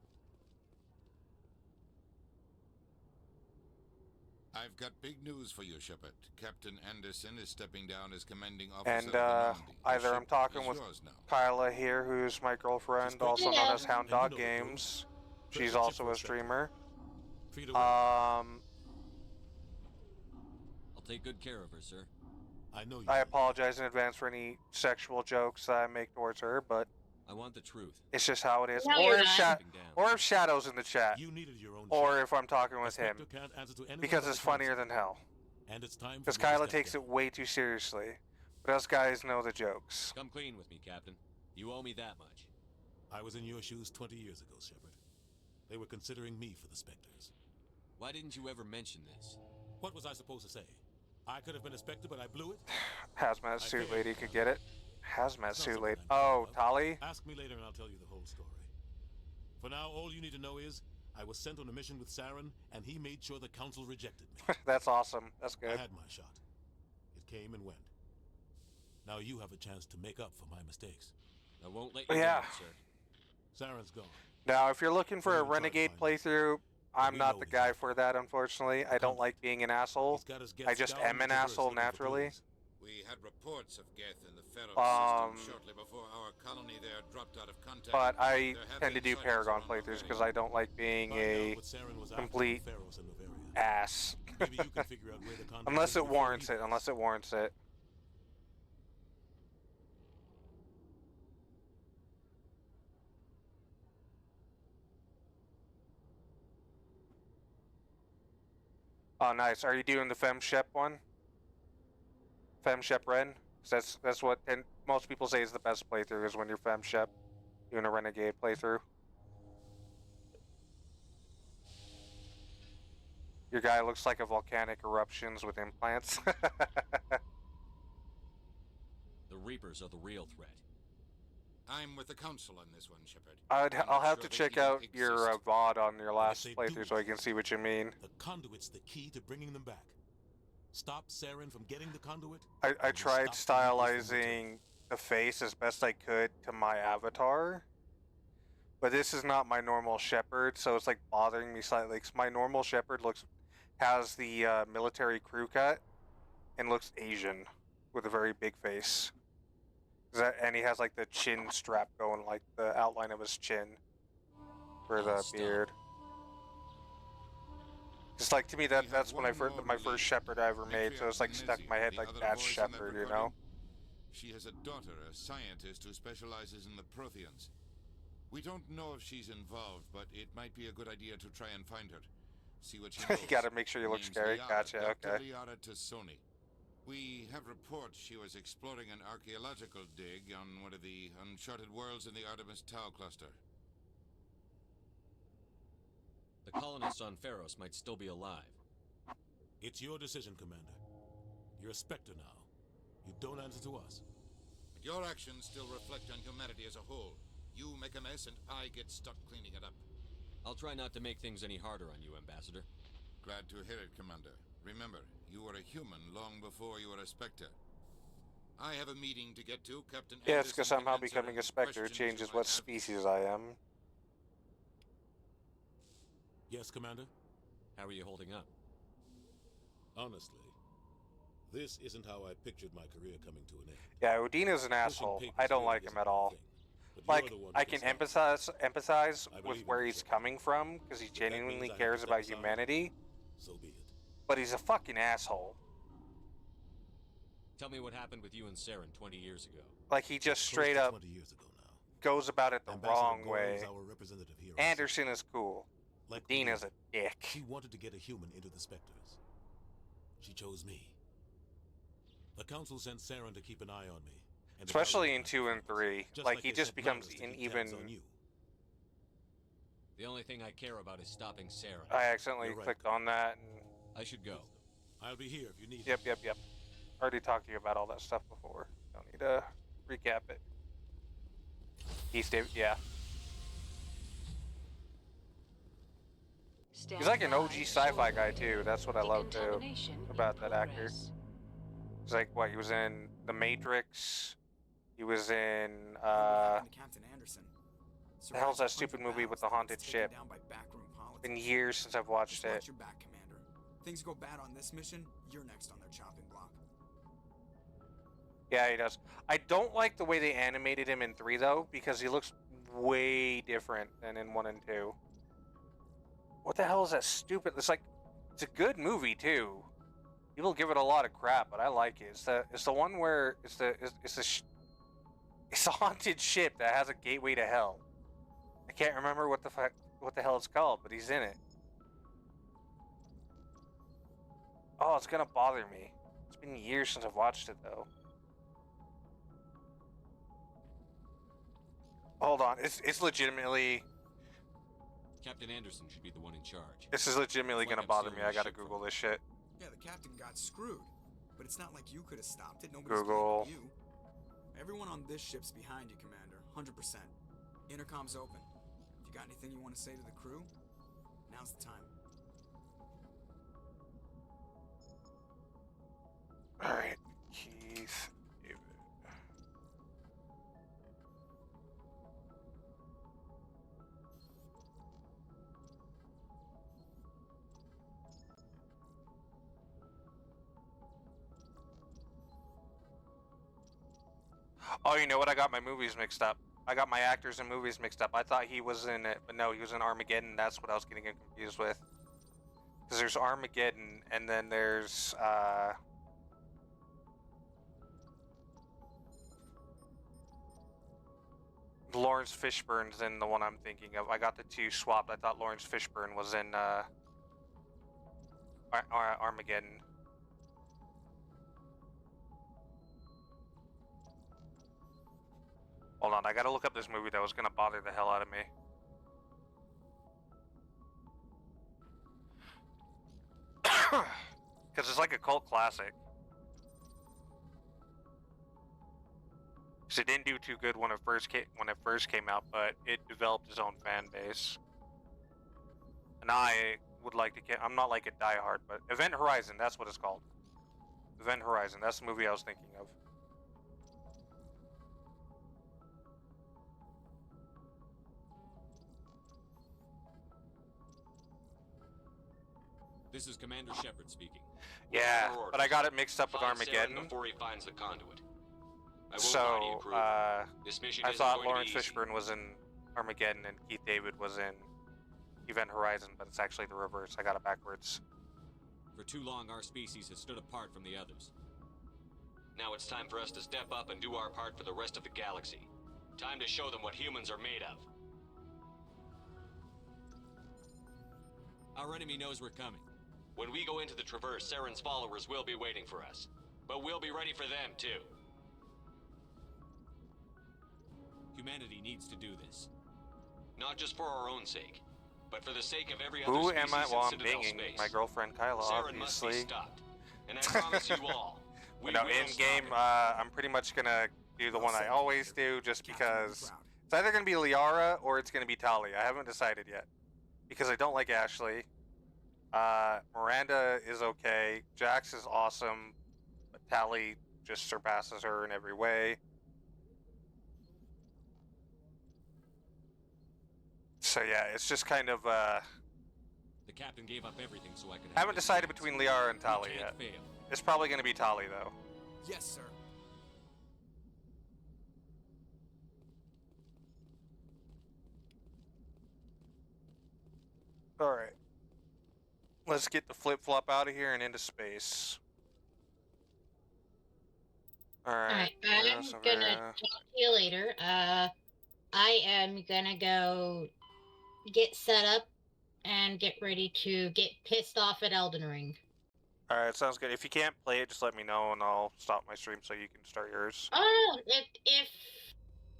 I've got big news for you, Shepard. Captain Anderson is stepping down as commanding officer And of the Normandy. The either I'm ship talking is with yours now. Kyla here, who's my girlfriend, also known as Hound Dog Games. She's also a streamer. I'll take good care of her, sir. I know you. I apologize in advance for any sexual jokes that I make towards her, but I want the truth. it's just how it is. No, Or you're if, not. or if Shadow's in the chat. You needed your own Or ship. if I'm talking with him. Inspector can't answer to anyone Because but it's the funnier council. than hell. And it's time for Because me to Kyla step takes down. it way too seriously. But us guys know the jokes. Come clean with me, Captain. You owe me that much. I was in your shoes 20 years ago, Shepard. They were considering me for the Spectres. Why didn't you ever mention this? What was I supposed to say? I could have been a Spectre, but I blew it? Hazmat suit lady could get it. Hazmat It's not suit something lady. I'm proud Oh, of. Tali? Ask me later and I'll tell you the whole story. For now, all you need to know is I was sent on a mission with Saren, and he made sure the Council rejected me. That's awesome. That's I good. had my shot. It came and went. Now you have a chance to make up for my mistakes. I won't let you Yeah. down, sir. Saren's gone. Now, if you're looking for a Someone tried to Renegade find me. playthrough, I'm we not know the he's guy not for that, unfortunately. I don't like being an asshole. He's got his I Geth just scouring am an the universe asshole looking for naturally. clues. We had reports of Geth in the Pharaoh Um, system shortly before our colony there dropped out of contact. But I There have tend to been do sightings Paragon around playthroughs Noveria. because I don't like being Find out a what Saren was after complete on Pharos and Noveria. ass. Maybe you can figure out where the conduit Unless is it before warrants he it. does. Unless it warrants it. Oh, nice. Are you doing the Fem Shep one? Fem Shep Ren? 'Cause that's what and most people say is the best playthrough is when you're Fem Shep doing a Renegade playthrough. Your guy looks like a volcanic eruptions with implants. The Reapers are the real threat. I'm with the Council on this one, Shepard. I'll have to Sure they check even out your exist. VOD on your last they playthrough do so I can see what you mean. The conduit's the key to bringing them back. Stop Saren from getting the conduit. I and we'll tried stop the Reapers from returning. stylizing the face as best I could to my avatar. But this is not my normal Shepherd, so it's like bothering me slightly. 'Cause my normal Shepherd has the military crew cut and looks Asian with a very big face. And he has like the chin strap going, like the outline of his chin for the Stop. beard. It's like to me We that's have when I one first more my relief. first Shepherd I ever made, so it's like stuck in my head The like other that's voice in that Shepherd, you know? recording, She has a daughter, a scientist who specializes in the Protheans. We don't know if she's involved, but it might be a good idea to try and find her. See what she knows. You gotta make sure you look Name's scary. Liara, Gotcha, Dr. okay. Liara Tassoni. We have reports she was exploring an archaeological dig on one of the uncharted worlds in the Artemis Tau cluster. The colonists on Pharos might still be alive. It's your decision, Commander. You're a Spectre now. You don't answer to us. But your actions still reflect on humanity as a whole. You make a mess and I get stuck cleaning it up. I'll try not to make things any harder on you, Ambassador. Glad to hear it, Commander. Remember, you were a human long before you were a Spectre. I have a meeting to get to, Captain Yeah, it's Anderson because somehow can answer becoming any a Spectre questions you changes might what have. species I am. Yes, Commander? How are you holding up? Honestly, this isn't how I pictured my career coming to an end. Yeah, Udina's an asshole. I don't like him at all. Like, I can empathize with where he's coming from because he genuinely cares about humanity, So be it. but he's a fucking asshole. Tell me what happened with you and Saren 20 years ago. Like, he just Close straight to up 20 years ago now. goes about it the Ambassador wrong Gore way. is our representative here. Anderson is cool. Like Udina's a dick. She wanted to get a human into the Spectres. She chose me. The Council sent Saren to keep an eye on me. and Especially in evaluate 2 my and performance, 3. Like, he they just sent becomes Nihilus to an keep even... tabs on you. The only thing I care about is stopping Saren. I accidentally You're right. clicked on that. And... I should go. I'll be here if you need Yep, me. yep. Already talked to you about all that stuff before. Don't need to recap it. East David, yeah. He's like an OG sci-fi guy too. That's what I love too about that actor. He's like what? He was in The Matrix. He was in Captain Anderson. the hell's that stupid movie with the haunted ship? Been years since I've watched it. Your back, Commander. Things go bad on this mission, you're next on their chopping block. Yeah, he does. I don't like the way they animated him in 3 though, because he looks way different than in 1 and 2. What the hell is that stupid? It's a good movie too. People give it a lot of crap, but I like it. It's the one where it's a haunted ship that has a gateway to hell. I can't remember what the hell it's called, but he's in it. Oh, it's gonna bother me. It's been years since I've watched it though. Hold on, it's legitimately. Captain Anderson should be the one in charge. This is legitimately gonna bother me. I gotta Google this shit. Yeah, the captain got screwed, but it's not like you could have stopped it. Nobody's Google. blaming you. Everyone on this ship's behind you, Commander. 100%. Intercom's open. If you got anything you want to say to the crew, now's the time. All right, Keith. David. Oh, you know what? I got my movies mixed up. I got my actors and movies mixed up. I thought he was in it, but no, he was in Armageddon. That's what I was getting confused with. Because there's Armageddon, and then there's, Lawrence Fishburne's in the one I'm thinking of. I got the 2 swapped. I thought Lawrence Fishburne was in, Armageddon. Hold on, I gotta look up this movie that was gonna bother the hell out of me. Because it's like a cult classic. Because it didn't do too good when it first came out, but it developed its own fan base. And I would like to get. I'm not like a diehard, but Event Horizon. That's what it's called. Event Horizon. That's the movie I was thinking of. This is Commander Shepard speaking. Yeah, but I got it mixed up with Armageddon. Before he finds the conduit. So, This mission I isn't thought going to Lawrence be easy. Fishburne was in Armageddon and Keith David was in Event Horizon, but it's actually the reverse. I got it backwards. For too long, our species has stood apart from the others. Now it's time for us to step up and do our part for the rest of the galaxy. Time to show them what humans are made of. Our enemy knows we're coming. When we go into the Traverse, Saren's followers will be waiting for us. But we'll be ready for them, too. Humanity needs to do this. Not just for our own sake, but for the sake of every other Who species am I? Well, in I'm Citadel banging space. my girlfriend Kyla, Saren must be obviously. stopped. And I promise you all, we No, will in stop game, it. I'm pretty much gonna do the one I always do, just because it's either gonna be Liara or it's gonna be Tali. I haven't decided yet because I don't like Ashley. Miranda is okay. Jax is awesome, but Tali just surpasses her in every way. So yeah, it's just kind of The captain gave up everything so I could I haven't decided between Liara and Tali can't yet. fail. It's probably gonna be Tali though. Yes, sir. All right. Let's get the flip-flop out of here and into space. Alright. I'm gonna talk to you later. I am gonna go get set up and get ready to get pissed off at Elden Ring. Alright, sounds good. If you can't play it, just let me know and I'll stop my stream so you can start yours. Oh,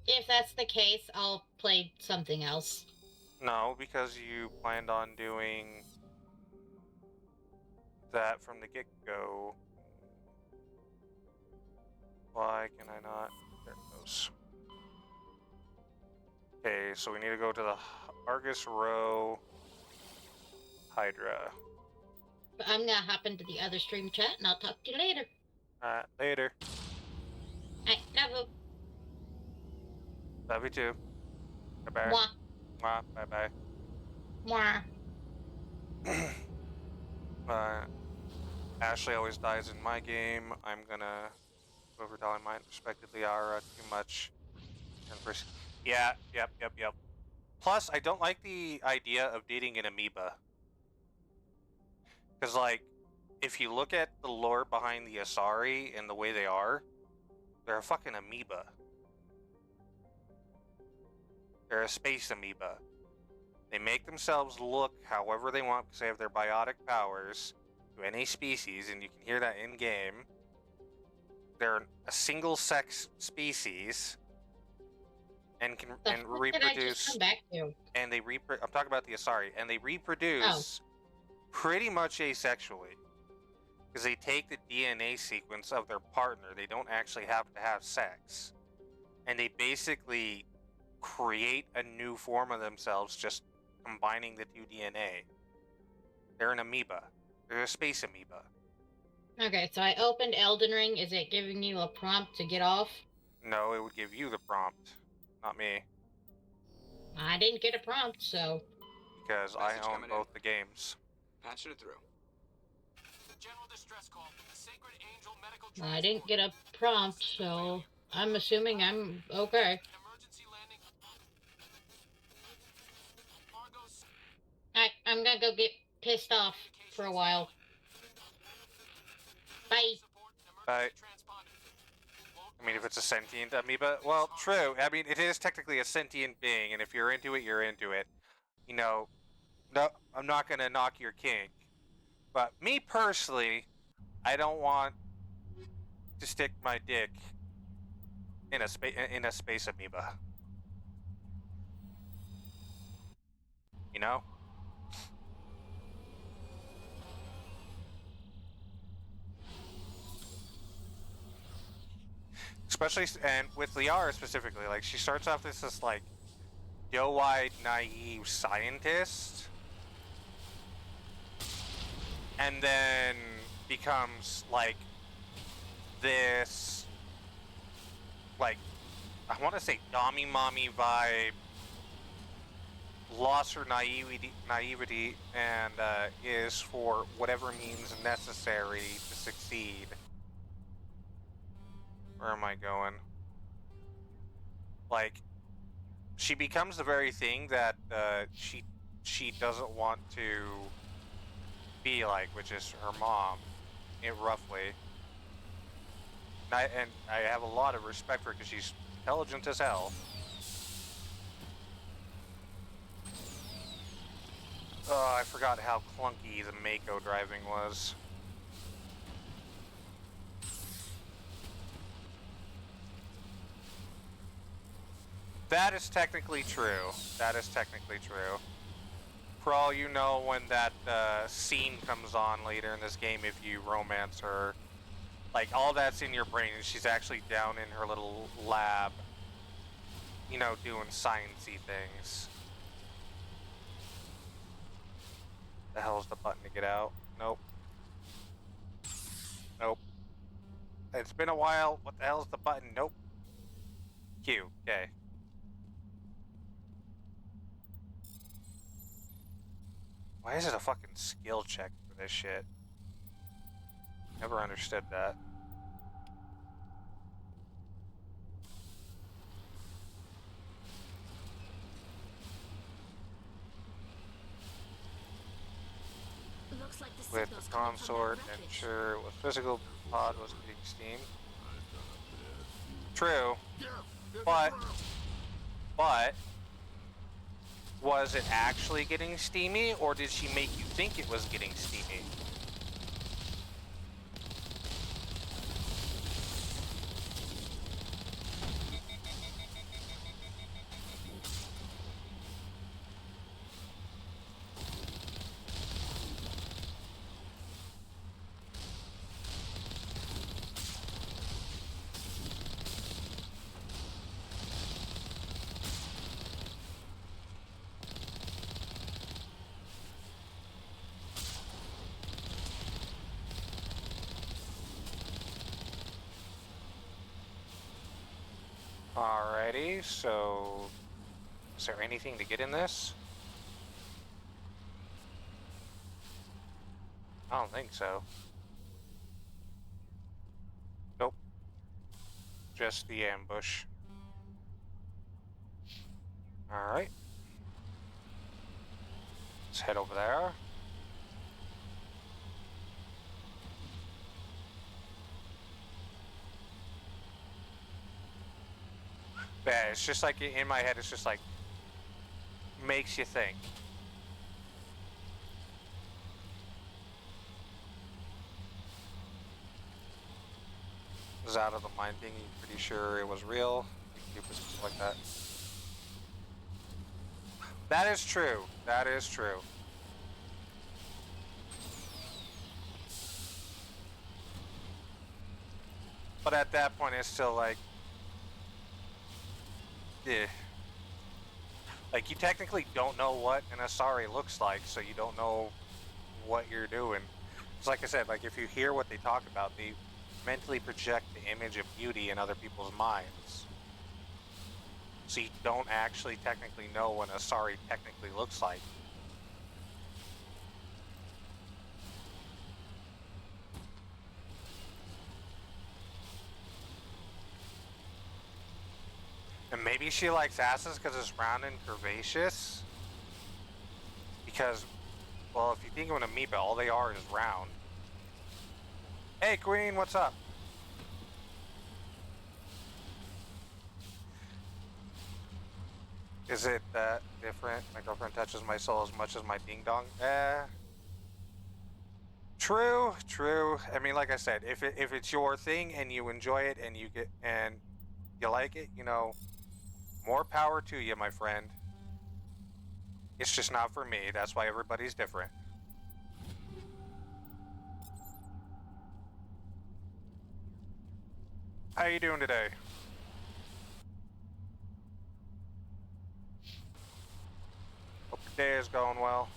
if that's the case, I'll play something else. No, because you planned on doing that from the get-go. Why can I not? There it goes. Okay, so we need to go to the Argus Row Hydra. But I'm gonna hop into the other stream chat, and I'll talk to you later. Later. Alright, love you. Love you too. Bye-bye. Mwah. Mwah. Bye-bye. Mwah. Ashley always dies in my game. I'm gonna overtelling mine. Respected Liara too much. Yeah, yep. Plus, I don't like the idea of dating an amoeba. Because, like, if you look at the lore behind the Asari and the way they are, they're a fucking amoeba. They're a space amoeba. They make themselves look however they want because they have their biotic powers to any species, and you can hear that in game. They're a single-sex species and can reproduce. And they I'm talking about the Asari, and they reproduce pretty much asexually because they take the DNA sequence of their partner. They don't actually have to have sex, and they basically create a new form of themselves just combining the two DNA. They're an amoeba. They're a space amoeba. Okay, so I opened Elden Ring. Is it giving you a prompt to get off? No, it would give you the prompt, not me. I didn't get a prompt, so... Because I own both the games. Patching it through. General distress call. Sacred Angel Medical I didn't get a prompt, so I'm assuming I'm okay. Emergency landing. Alright, I'm gonna go get pissed off for a while. Bye. Bye. I mean, if it's a sentient amoeba, well, true. I mean, it is technically a sentient being, and if you're into it, you're into it. You know, no, I'm not gonna knock your kink, but me personally, I don't want to stick my dick in a space amoeba. You know? Especially, and with Liara specifically, like, she starts off as this, like, doe-eyed, naive scientist, and then becomes, like, this, like, I want to say Dommy-mommy vibe, lost her naivety and is, for whatever means necessary to succeed. Where am I going? Like, she becomes the very thing that she doesn't want to be like, which is her mom, roughly. And I have a lot of respect for her because she's intelligent as hell. Oh, I forgot how clunky the Mako driving was. That is technically true. That is technically true. For all you know, when that scene comes on later in this game, if you romance her, like, all that's in your brain, and she's actually down in her little lab, you know, doing science-y things. The hell's the button to get out? Nope. Nope. It's been a while. What the hell's the button? Nope. Q. Okay. Why is it a fucking skill check for this shit? Never understood that. Looks like the With the consort, and sure, it was physical, pod was getting steam. True, but was it actually getting steamy, or did she make you think it was getting steamy? Alrighty, so is there anything to get in this? I don't think so. Nope. Just the ambush. Alright. Let's head over there. Yeah, it's just like in my head, it's just like makes you think. Was out of the mind thing, pretty sure it was real. Like that. That is true. That is true. But at that point, it's still like, yeah. Like, you technically don't know what an Asari looks like, so you don't know what you're doing. It's like I said, like, if you hear what they talk about, they mentally project the image of beauty in other people's minds. So you don't actually technically know what an Asari technically looks like. And maybe she likes asses because it's round and curvaceous. Because, well, if you think of an amoeba, all they are is round. Hey, Queen, what's up? Is it that different? My girlfriend touches my soul as much as my ding dong. True, true. I mean, like I said, if it's your thing and you enjoy it and you like it, you know, more power to you, my friend. It's just not for me. That's why everybody's different. How you doing today? Hope your day is going well.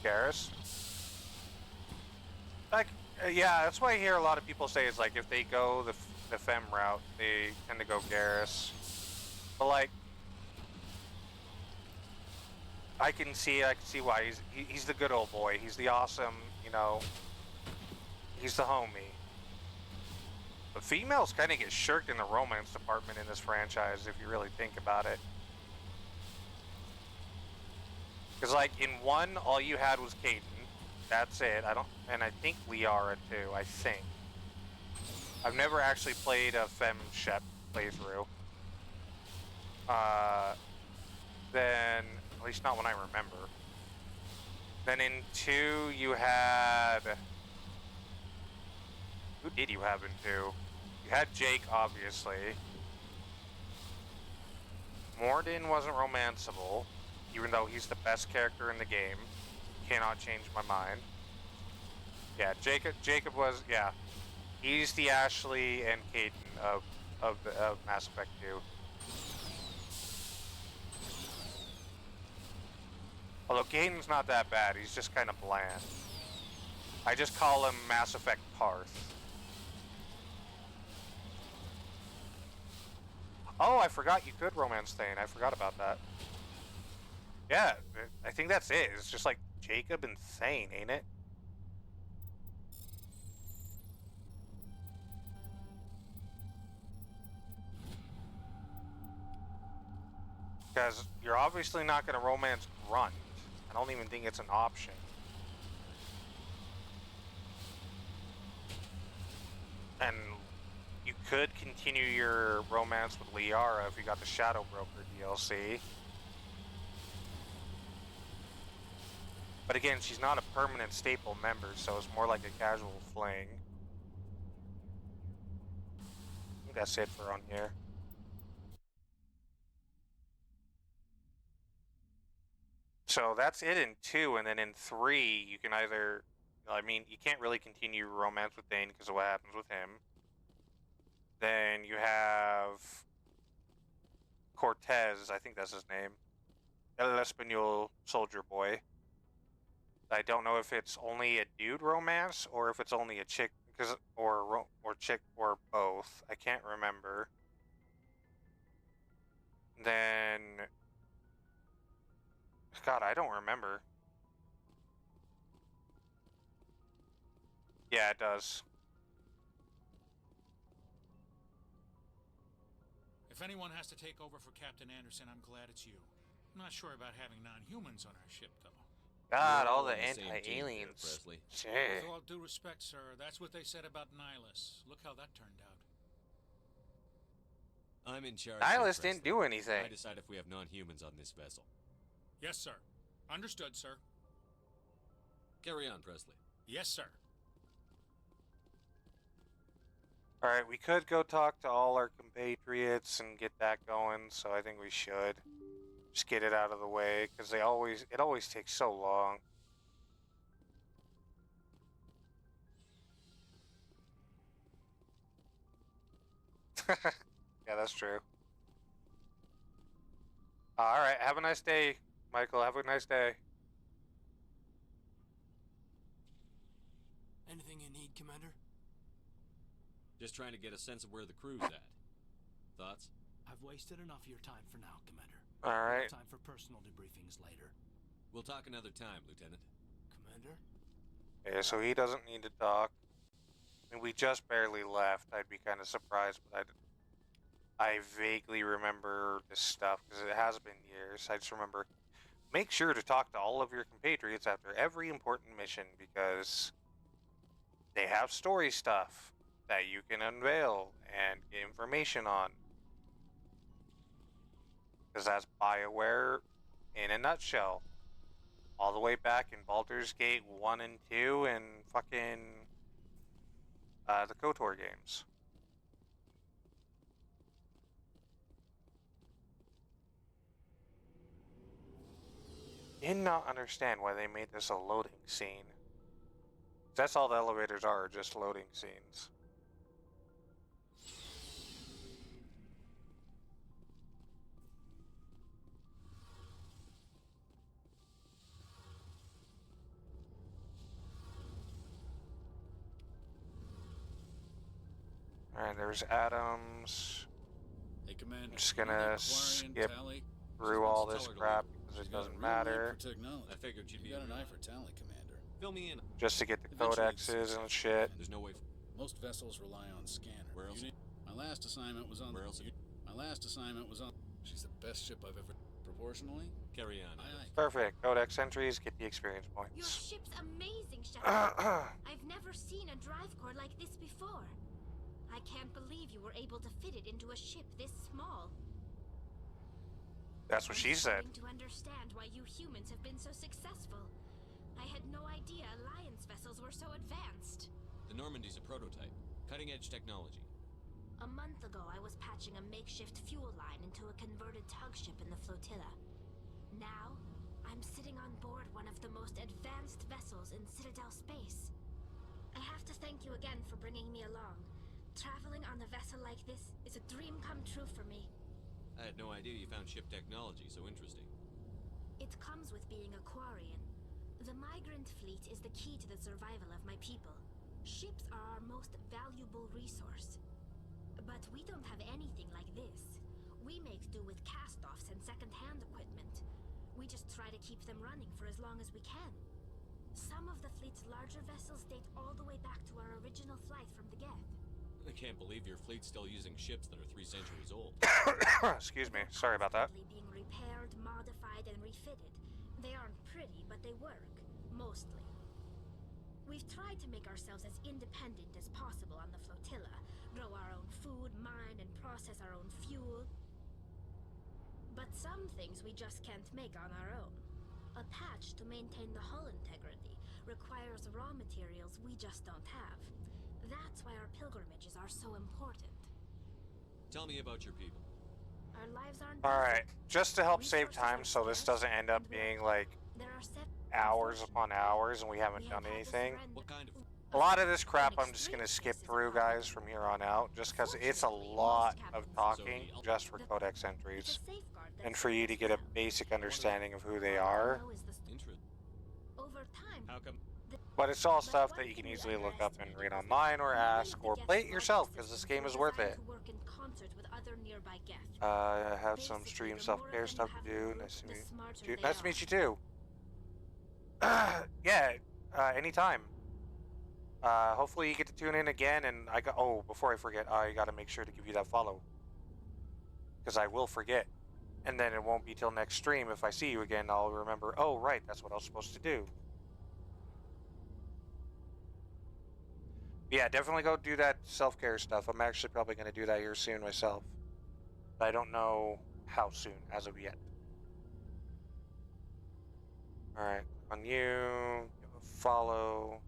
Garrus? Like, yeah, that's why I hear a lot of people say it's like if they go the femme route, they tend to go Garrus. But like, I can see why he's the good old boy. He's the awesome, you know. He's the homie. But females kind of get shirked in the romance department in this franchise if you really think about it. Because like in 1, all you had was Caden. That's it. And I think Liara too. I think. I've never actually played a Femme Shep playthrough. Then, at least not when I remember. Then in 2, you had. Who did you have in 2? You had Jake, obviously. Mordin wasn't romanceable, even though he's the best character in the game. Cannot change my mind. Yeah, Jacob was, yeah. He's the Ashley and Caden of Mass Effect 2. Although Caden's not that bad, he's just kind of bland. I just call him Mass Effect Parth. Oh, I forgot you could romance Thane. I forgot about that. Yeah, I think that's it. It's just like Jacob and Thane, ain't it? Because you're obviously not going to romance Grunt. I don't even think it's an option. And you could continue your romance with Liara if you got the Shadow Broker DLC. But again, she's not a permanent staple member, so it's more like a casual fling. I think that's it for on here. So that's it in 2, and then in 3, you can either... I mean, you can't really continue romance with Thane because of what happens with him. Then you have Cortez, I think that's his name. El Espanol Soldier Boy. I don't know if it's only a dude romance or if it's only a chick, or chick or both. I can't remember. Then, God, I don't remember. Yeah, it does. If anyone has to take over for Captain Anderson, I'm glad it's you. I'm not sure about having non-humans on our ship, though. God, We're all the on the same team here, anti-aliens. Presley. Shit. With all due respect, sir, that's what they said about Nihilus. Look how that turned out. I'm in charge. Nihilus here, didn't do Presley. anything. I decide if we have non-humans on this vessel. Yes, sir. Understood, sir. Carry on, Presley. Yes, sir. Alright, we could go talk to all our compatriots and get that going, so I think we should. Just get it out of the way, because it always takes so long. Yeah, that's true. Alright, have a nice day, Michael. Have a nice day. Anything you need, Commander? Just trying to get a sense of where the crew's at. Thoughts? I've wasted enough of your time for now, Commander. Alright. Time for personal debriefings later. We'll talk another time, Lieutenant. Commander? Yeah, so he doesn't need to talk. I mean, we just barely left. I'd be kind of surprised, but I vaguely remember this stuff because it has been years. I just remember, make sure to talk to all of your compatriots after every important mission because they have story stuff that you can unveil and get information on. Because that's BioWare in a nutshell. All the way back in Baldur's Gate 1 and 2 and fucking the KOTOR games. Did not understand why they made this a loading scene. That's all the elevators are, just loading scenes. Alright, there's Adams. Hey, Commander. I'm just gonna skip through all this crap because it doesn't matter. I figured you'd be got an eye for talent, Commander. Fill me in. Just to get the codexes and shit. There's no way. Most vessels rely on scanner. Where else? My last assignment was on. Where else? My last assignment was on. She's the best ship I've ever. Proportionally. Carry on. Aye, aye. Perfect. Codex entries, get the experience Your points. ship's amazing, Shepard. I've never seen a drive core like this before. I can't believe you were able to fit it into a ship this small. That's what she said. I'm starting to understand why you humans have been so successful. I had no idea Alliance vessels were so advanced. The Normandy's a prototype. Cutting-edge technology. A month ago, I was patching a makeshift fuel line into a converted tug ship in the flotilla. Now, I'm sitting on board one of the most advanced vessels in Citadel space. I have to thank you again for bringing me along. Traveling on a vessel like this is a dream come true for me. I had no idea you found ship technology so interesting. It comes with being a Quarian. The migrant fleet is the key to the survival of my people. Ships are our most valuable resource. But we don't have anything like this. We make do with cast-offs and second-hand equipment. We just try to keep them running for as long as we can. Some of the fleet's larger vessels date all the way back to our original flight from the Geth. I can't believe your fleet's still using ships that are 3 centuries old. Excuse me. Sorry about that. Being repaired, modified, and refitted. They aren't pretty, but they work. Mostly. We've tried to make ourselves as independent as possible on the flotilla. Grow our own food, mine, and process our own fuel. But some things we just can't make on our own. A patch to maintain the hull integrity requires raw materials we just don't have. That's why our pilgrimages are so important. Tell me about your people. Our lives aren't Alright, just to help save time so this doesn't end up being like hours upon hours and we haven't done anything. What kind of... A lot of this crap I'm just going to skip through, guys, from here on out, just because it's a lot of talking just for codex entries. And for you to get a basic understanding of who they are. Over over time. How come? But it's all stuff that you can easily look up and read online or ask or play it yourself because this game is worth it. To work in concert with other nearby Geth. I have some stream self-care stuff to do. Nice to meet you. Nice to meet you too. Yeah, anytime. Hopefully you get to tune in again, and before I forget, I gotta make sure to give you that follow. Because I will forget. And then it won't be till next stream. If I see you again, I'll remember, oh right, that's what I was supposed to do. Yeah, definitely go do that self-care stuff. I'm actually probably going to do that here soon myself. But I don't know how soon as of yet. Alright, on you, give a follow.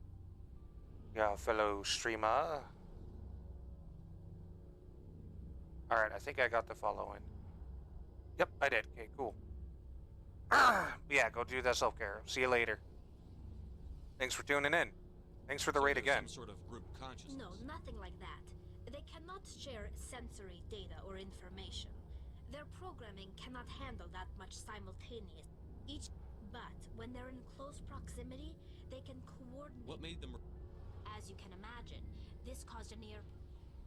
Yeah, fellow streamer. Alright, I think I got the follow in. Yep, I did. Okay, cool. Yeah, go do that self-care. See you later. Thanks for tuning in. Thanks for the raid again. Some sort of group consciousness. No, nothing like that. They cannot share sensory data or information. Their programming cannot handle that much simultaneous. But when they're in close proximity, they can coordinate. What made them? As you can imagine, this caused a near.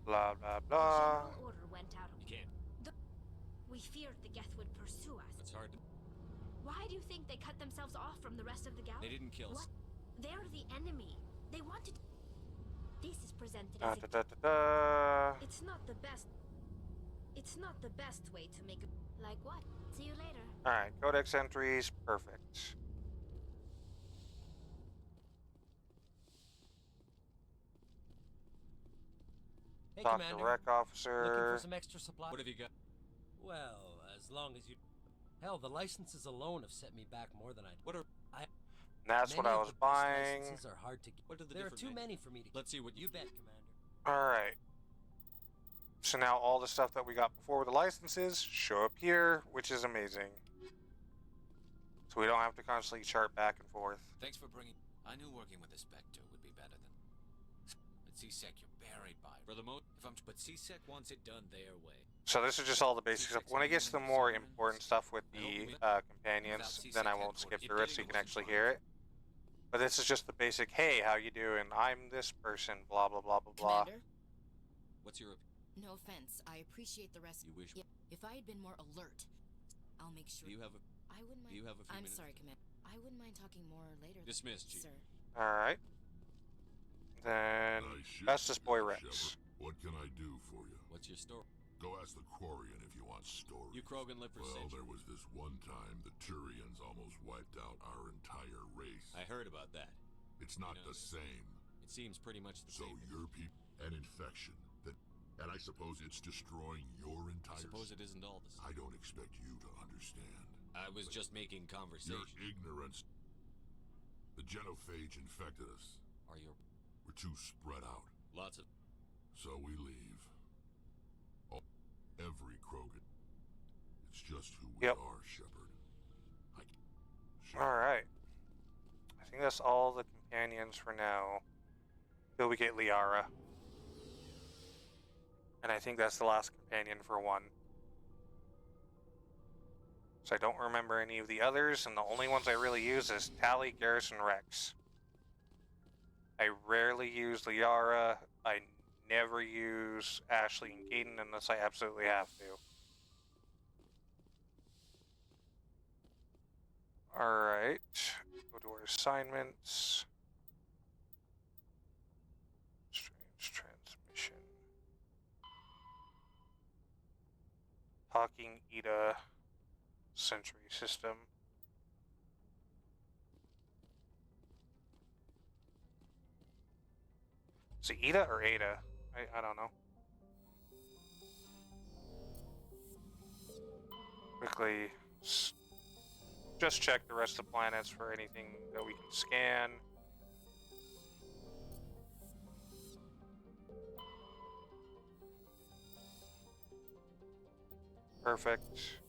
Blah blah The blah. general order went out. You can't. We feared the Geth would pursue us. It's hard to. Why do you think they cut themselves off from the rest of the galaxy? They didn't kill us. What? They're the enemy. They wanted. This is presented Da, as da, da, da. It's not the best. It's not the best way to make a. Like what? See you later. Alright, codex entries, perfect. Hey, Talk to Commander. rec officer. Looking for some extra supply? What have you got? Well, as long as you... Hell, the licenses alone have set me back more than I'd... What are... That's what Many I of was the best buying. licenses are hard to get. What are the There are different too names? many for me to... Let's see what You bet, Commander. Alright. So now all the stuff that we got before with the licenses show up here, which is amazing. So we don't have to constantly chart back and forth. Thanks for bringing... I knew working with the Spectre would be better than... But C-Sec, you're buried by... For the most... But C-Sec wants it done their way. So this is just all the basic stuff. When it gets to the more important stuff with the companions, then I won't skip through it so you can actually hear it. But this is just the basic, hey, how you doing? I'm this person, blah, blah, blah, blah, blah. Commander? What's your... No offense. I appreciate the rest. You wish... If I had been more alert, I'll make sure... Do you have a... I wouldn't mind... Do you have a few I'm minutes? sorry, Commander. I wouldn't mind talking more later. Dismissed, Chief. Sir. Alright. Then, Festus Boy Rex. What can I do for you? What's your story? Go ask the Quarian if you want stories. You Krogan live for Well, centuries. there was this one time the Turians almost wiped out our entire race. I heard about that. It's not the same. It seems pretty much the So same. your people, an infection that, and I suppose it's destroying your entire. I suppose it isn't all the same. I don't expect you to understand. I was just making Your conversation. ignorance. The genophage infected us. Are you... We're too spread out. Lots of... So we leave. Every Krogan. It's just who we are, Shepard. Alright. I think that's all the companions for now. Till we get Liara. And I think that's the last companion for one. So I don't remember any of the others, and the only ones I really use is Tali, Garrison, Rex. I rarely use Liara. I never use Ashley and Gaten unless I absolutely have to. Alright. Go to our assignments. Strange transmission. Talking Ida Sentry System. Is it Ida or Ada? I don't know. Quickly, just check the rest of the planets for anything that we can scan. Perfect.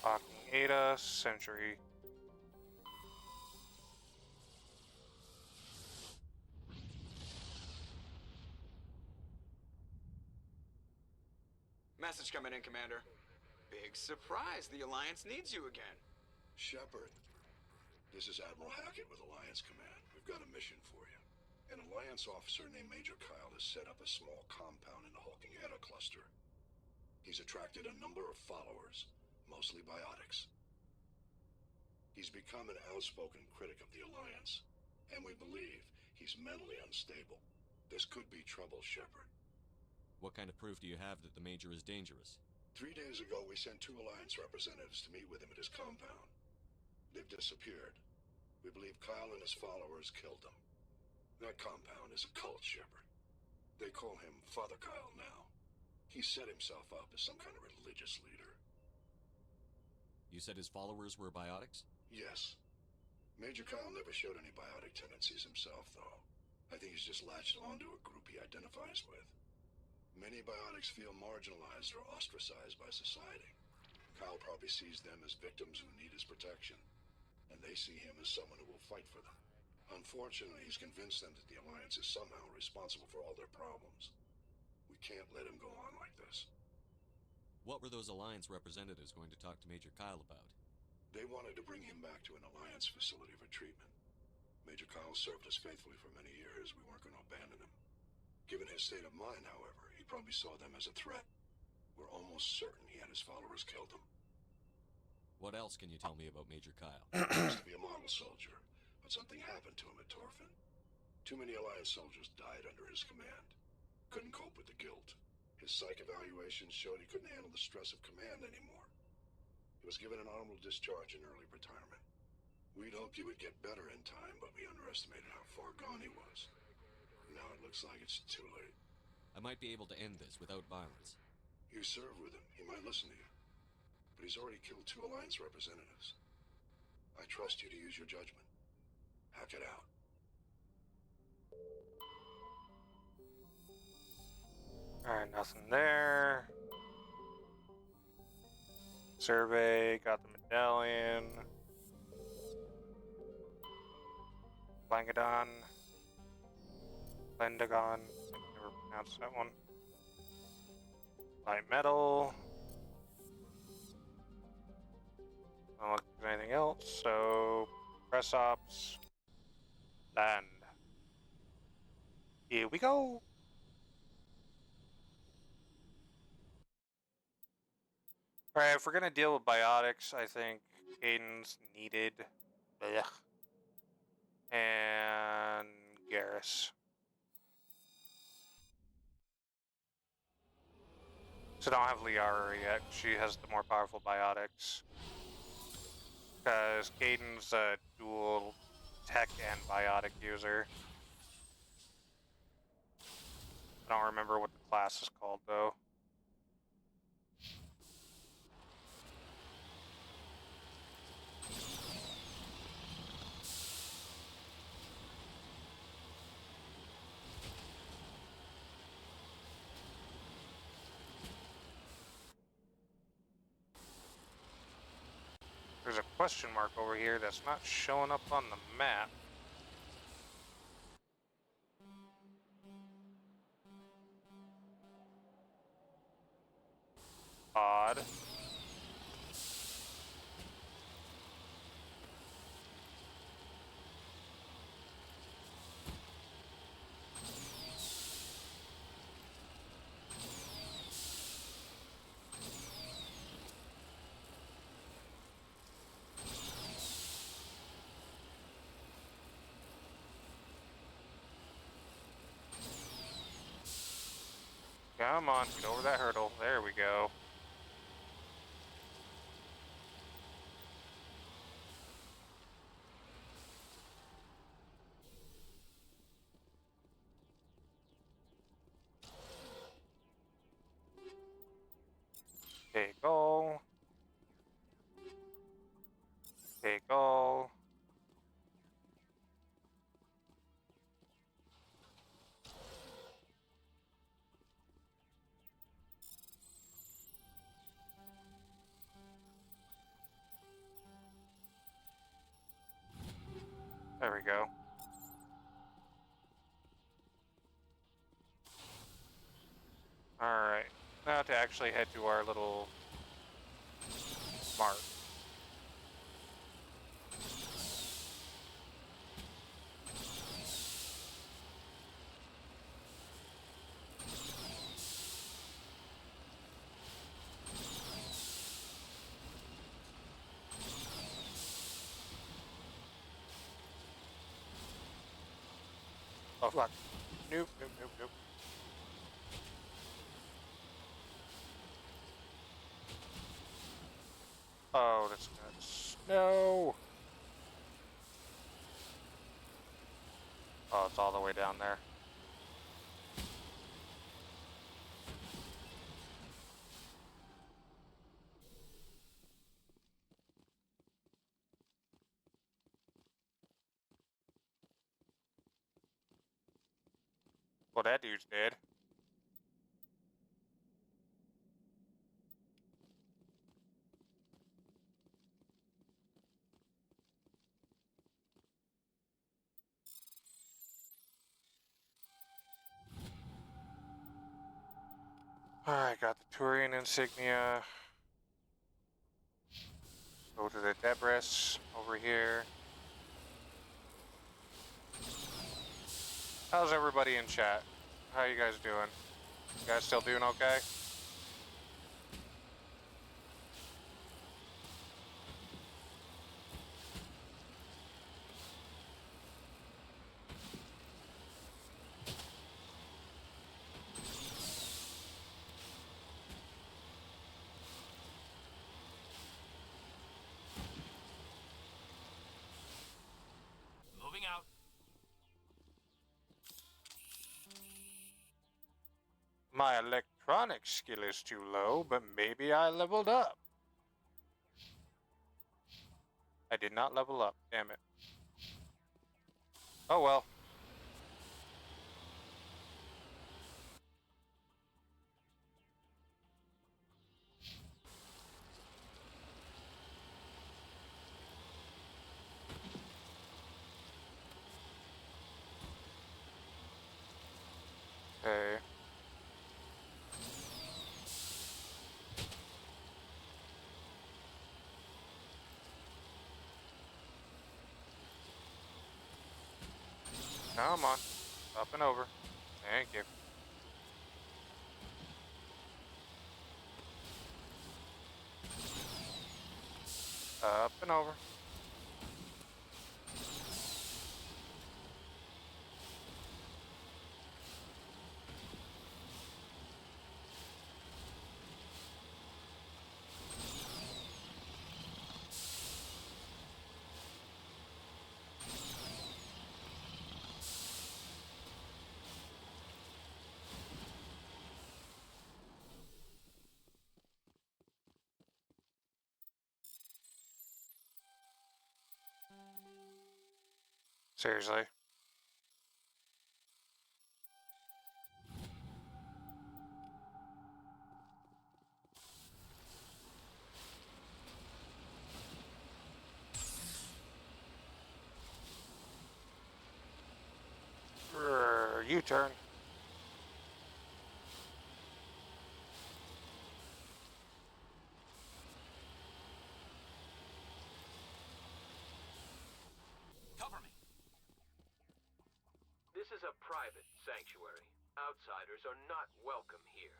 Talking Ada, Sentry. Message coming in, Commander. Big surprise. The Alliance needs you again. Shepard, this is Admiral Hackett with Alliance Command. We've got a mission for you. An Alliance officer named Major Kyle has set up a small compound in the Hulking Edda cluster. He's attracted a number of followers, mostly biotics. He's become an outspoken critic of the Alliance, and we believe he's mentally unstable. This could be trouble, Shepard. What kind of proof do you have that the Major is dangerous? 3 days ago, we sent 2 Alliance representatives to meet with him at his compound. They've disappeared. We believe Kyle and his followers killed them. That compound is a cult, Shepard. They call him Father Kyle now. He set himself up as some kind of religious leader. You said his followers were biotics? Yes. Major Kyle never showed any biotic tendencies himself, though. I think he's just latched onto a group he identifies with. Many biotics feel marginalized or ostracized by society. Kyle probably sees them as victims who need his protection, and they see him as someone who will fight for them. Unfortunately, he's convinced them that the Alliance is somehow responsible for all their problems. We can't let him go on like this. What were those Alliance representatives going to talk to Major Kyle about? They wanted to bring him back to an Alliance facility for treatment. Major Kyle served us faithfully for many years. We weren't going to abandon him. Given his state of mind, however, he probably saw them as a threat. We're almost certain he had his followers killed them. What else can you tell me about Major Kyle? He used to be a model soldier, but something happened to him at Torfin. Too many Alliance soldiers died under his command. Couldn't cope with the guilt. His psych evaluations showed he couldn't handle the stress of command anymore. He was given an honorable discharge in early retirement. We'd hoped he would get better in time, but we underestimated how far gone he was. Now it looks like it's too late. I might be able to end this without violence. You serve with him. He might listen to you. But he's already killed 2 Alliance representatives. I trust you to use your judgment. Hack it out. Alright, nothing there. Survey, got the medallion. Langadon. Lendagon. I can never pronounce that one. Light metal. I don't look at anything else, so press ops. Land. Here we go. Alright, if we're gonna deal with biotics, I think Aiden's needed. Blech. And Garrus. So I don't have Liara yet. She has the more powerful biotics. Because Caden's a dual tech and biotic user. I don't remember what the class is called though. There's a question mark over here that's not showing up on the map. Odd. Come on, get over that hurdle. There we go. Take all. Take all. There we go. Alright. Now to actually head to our little mart. Oh fuck. Nope, nope, nope, nope. Oh, that's nuts. No! Oh, it's all the way down there. Well, that dude's dead. Alright, got the Turian insignia. Go to the Debris over here. How's everybody in chat? How you guys doing? You guys still doing okay? Moving out. My electronic skill is too low, but maybe I leveled up. I did not level up, damn it. Oh well. Okay. Come on. Up and over. Thank you. Up and over. Seriously. U-turn. Cover me. This is a private sanctuary. Outsiders are not welcome here.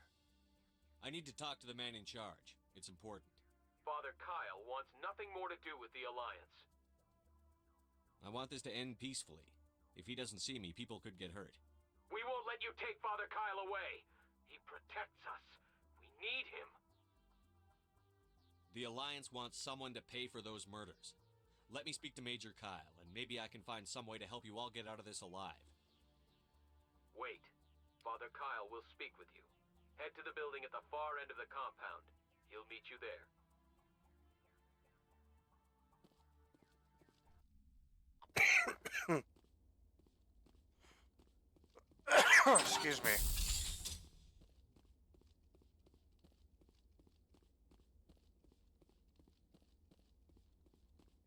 I need to talk to the man in charge. It's important. Father Kyle wants nothing more to do with the Alliance. I want this to end peacefully. If he doesn't see me, people could get hurt. We won't let you take Father Kyle away. He protects us. We need him. The Alliance wants someone to pay for those murders. Let me speak to Major Kyle, and maybe I can find some way to help you all get out of this alive. Wait. Father Kyle will speak with you. Head to the building at the far end of the compound. He'll meet you there. Excuse me.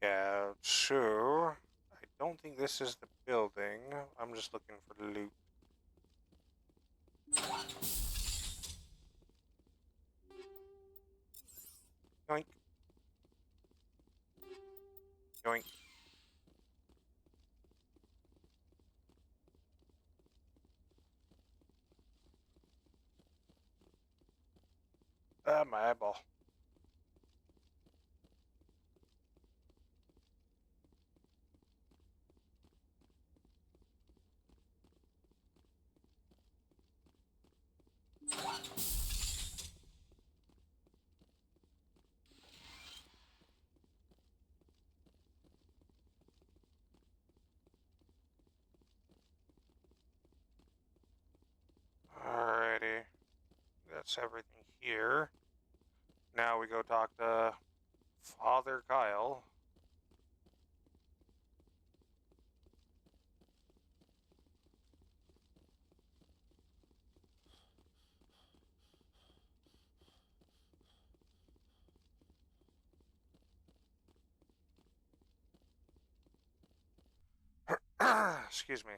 Yeah, so I don't think this is the building. I'm just looking for the loot. Yoink. Yoink. My eyeball. Alrighty. That's everything here. Now we go talk to Father Kyle. Excuse me.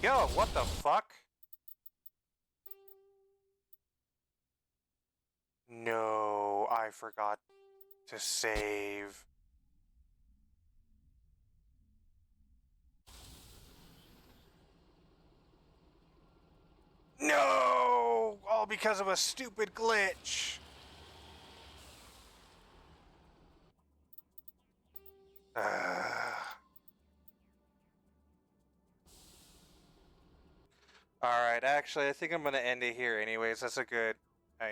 Yo, what the fuck? No, I forgot to save. No! All because of a stupid glitch. Alright, actually, I think I'm going to end it here anyways. That's a good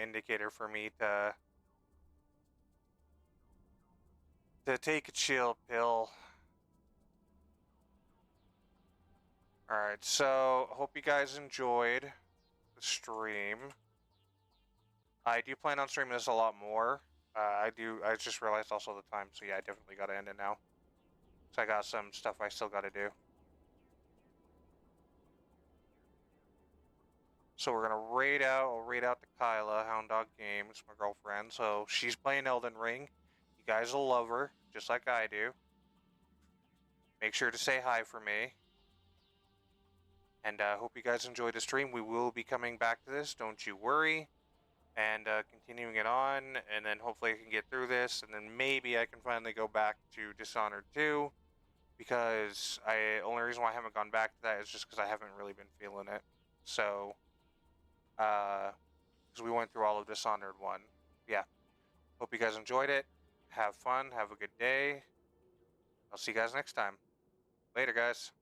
indicator for me to take a chill pill. Alright, so hope you guys enjoyed the stream. I do plan on streaming this a lot more. I just realized also the time, so yeah, I definitely got to end it now. So I got some stuff I still got to do. So we're gonna I'll raid out to Kyla, Hound Dog Games, my girlfriend. So she's playing Elden Ring. You guys will love her, just like I do. Make sure to say hi for me. And hope you guys enjoyed the stream. We will be coming back to this, don't you worry. And continuing it on, and then hopefully I can get through this, and then maybe I can finally go back to Dishonored 2. Because only reason why I haven't gone back to that is just because I haven't really been feeling it. So, because we went through all of Dishonored 1. Yeah. Hope you guys enjoyed it. Have fun. Have a good day. I'll see you guys next time. Later, guys.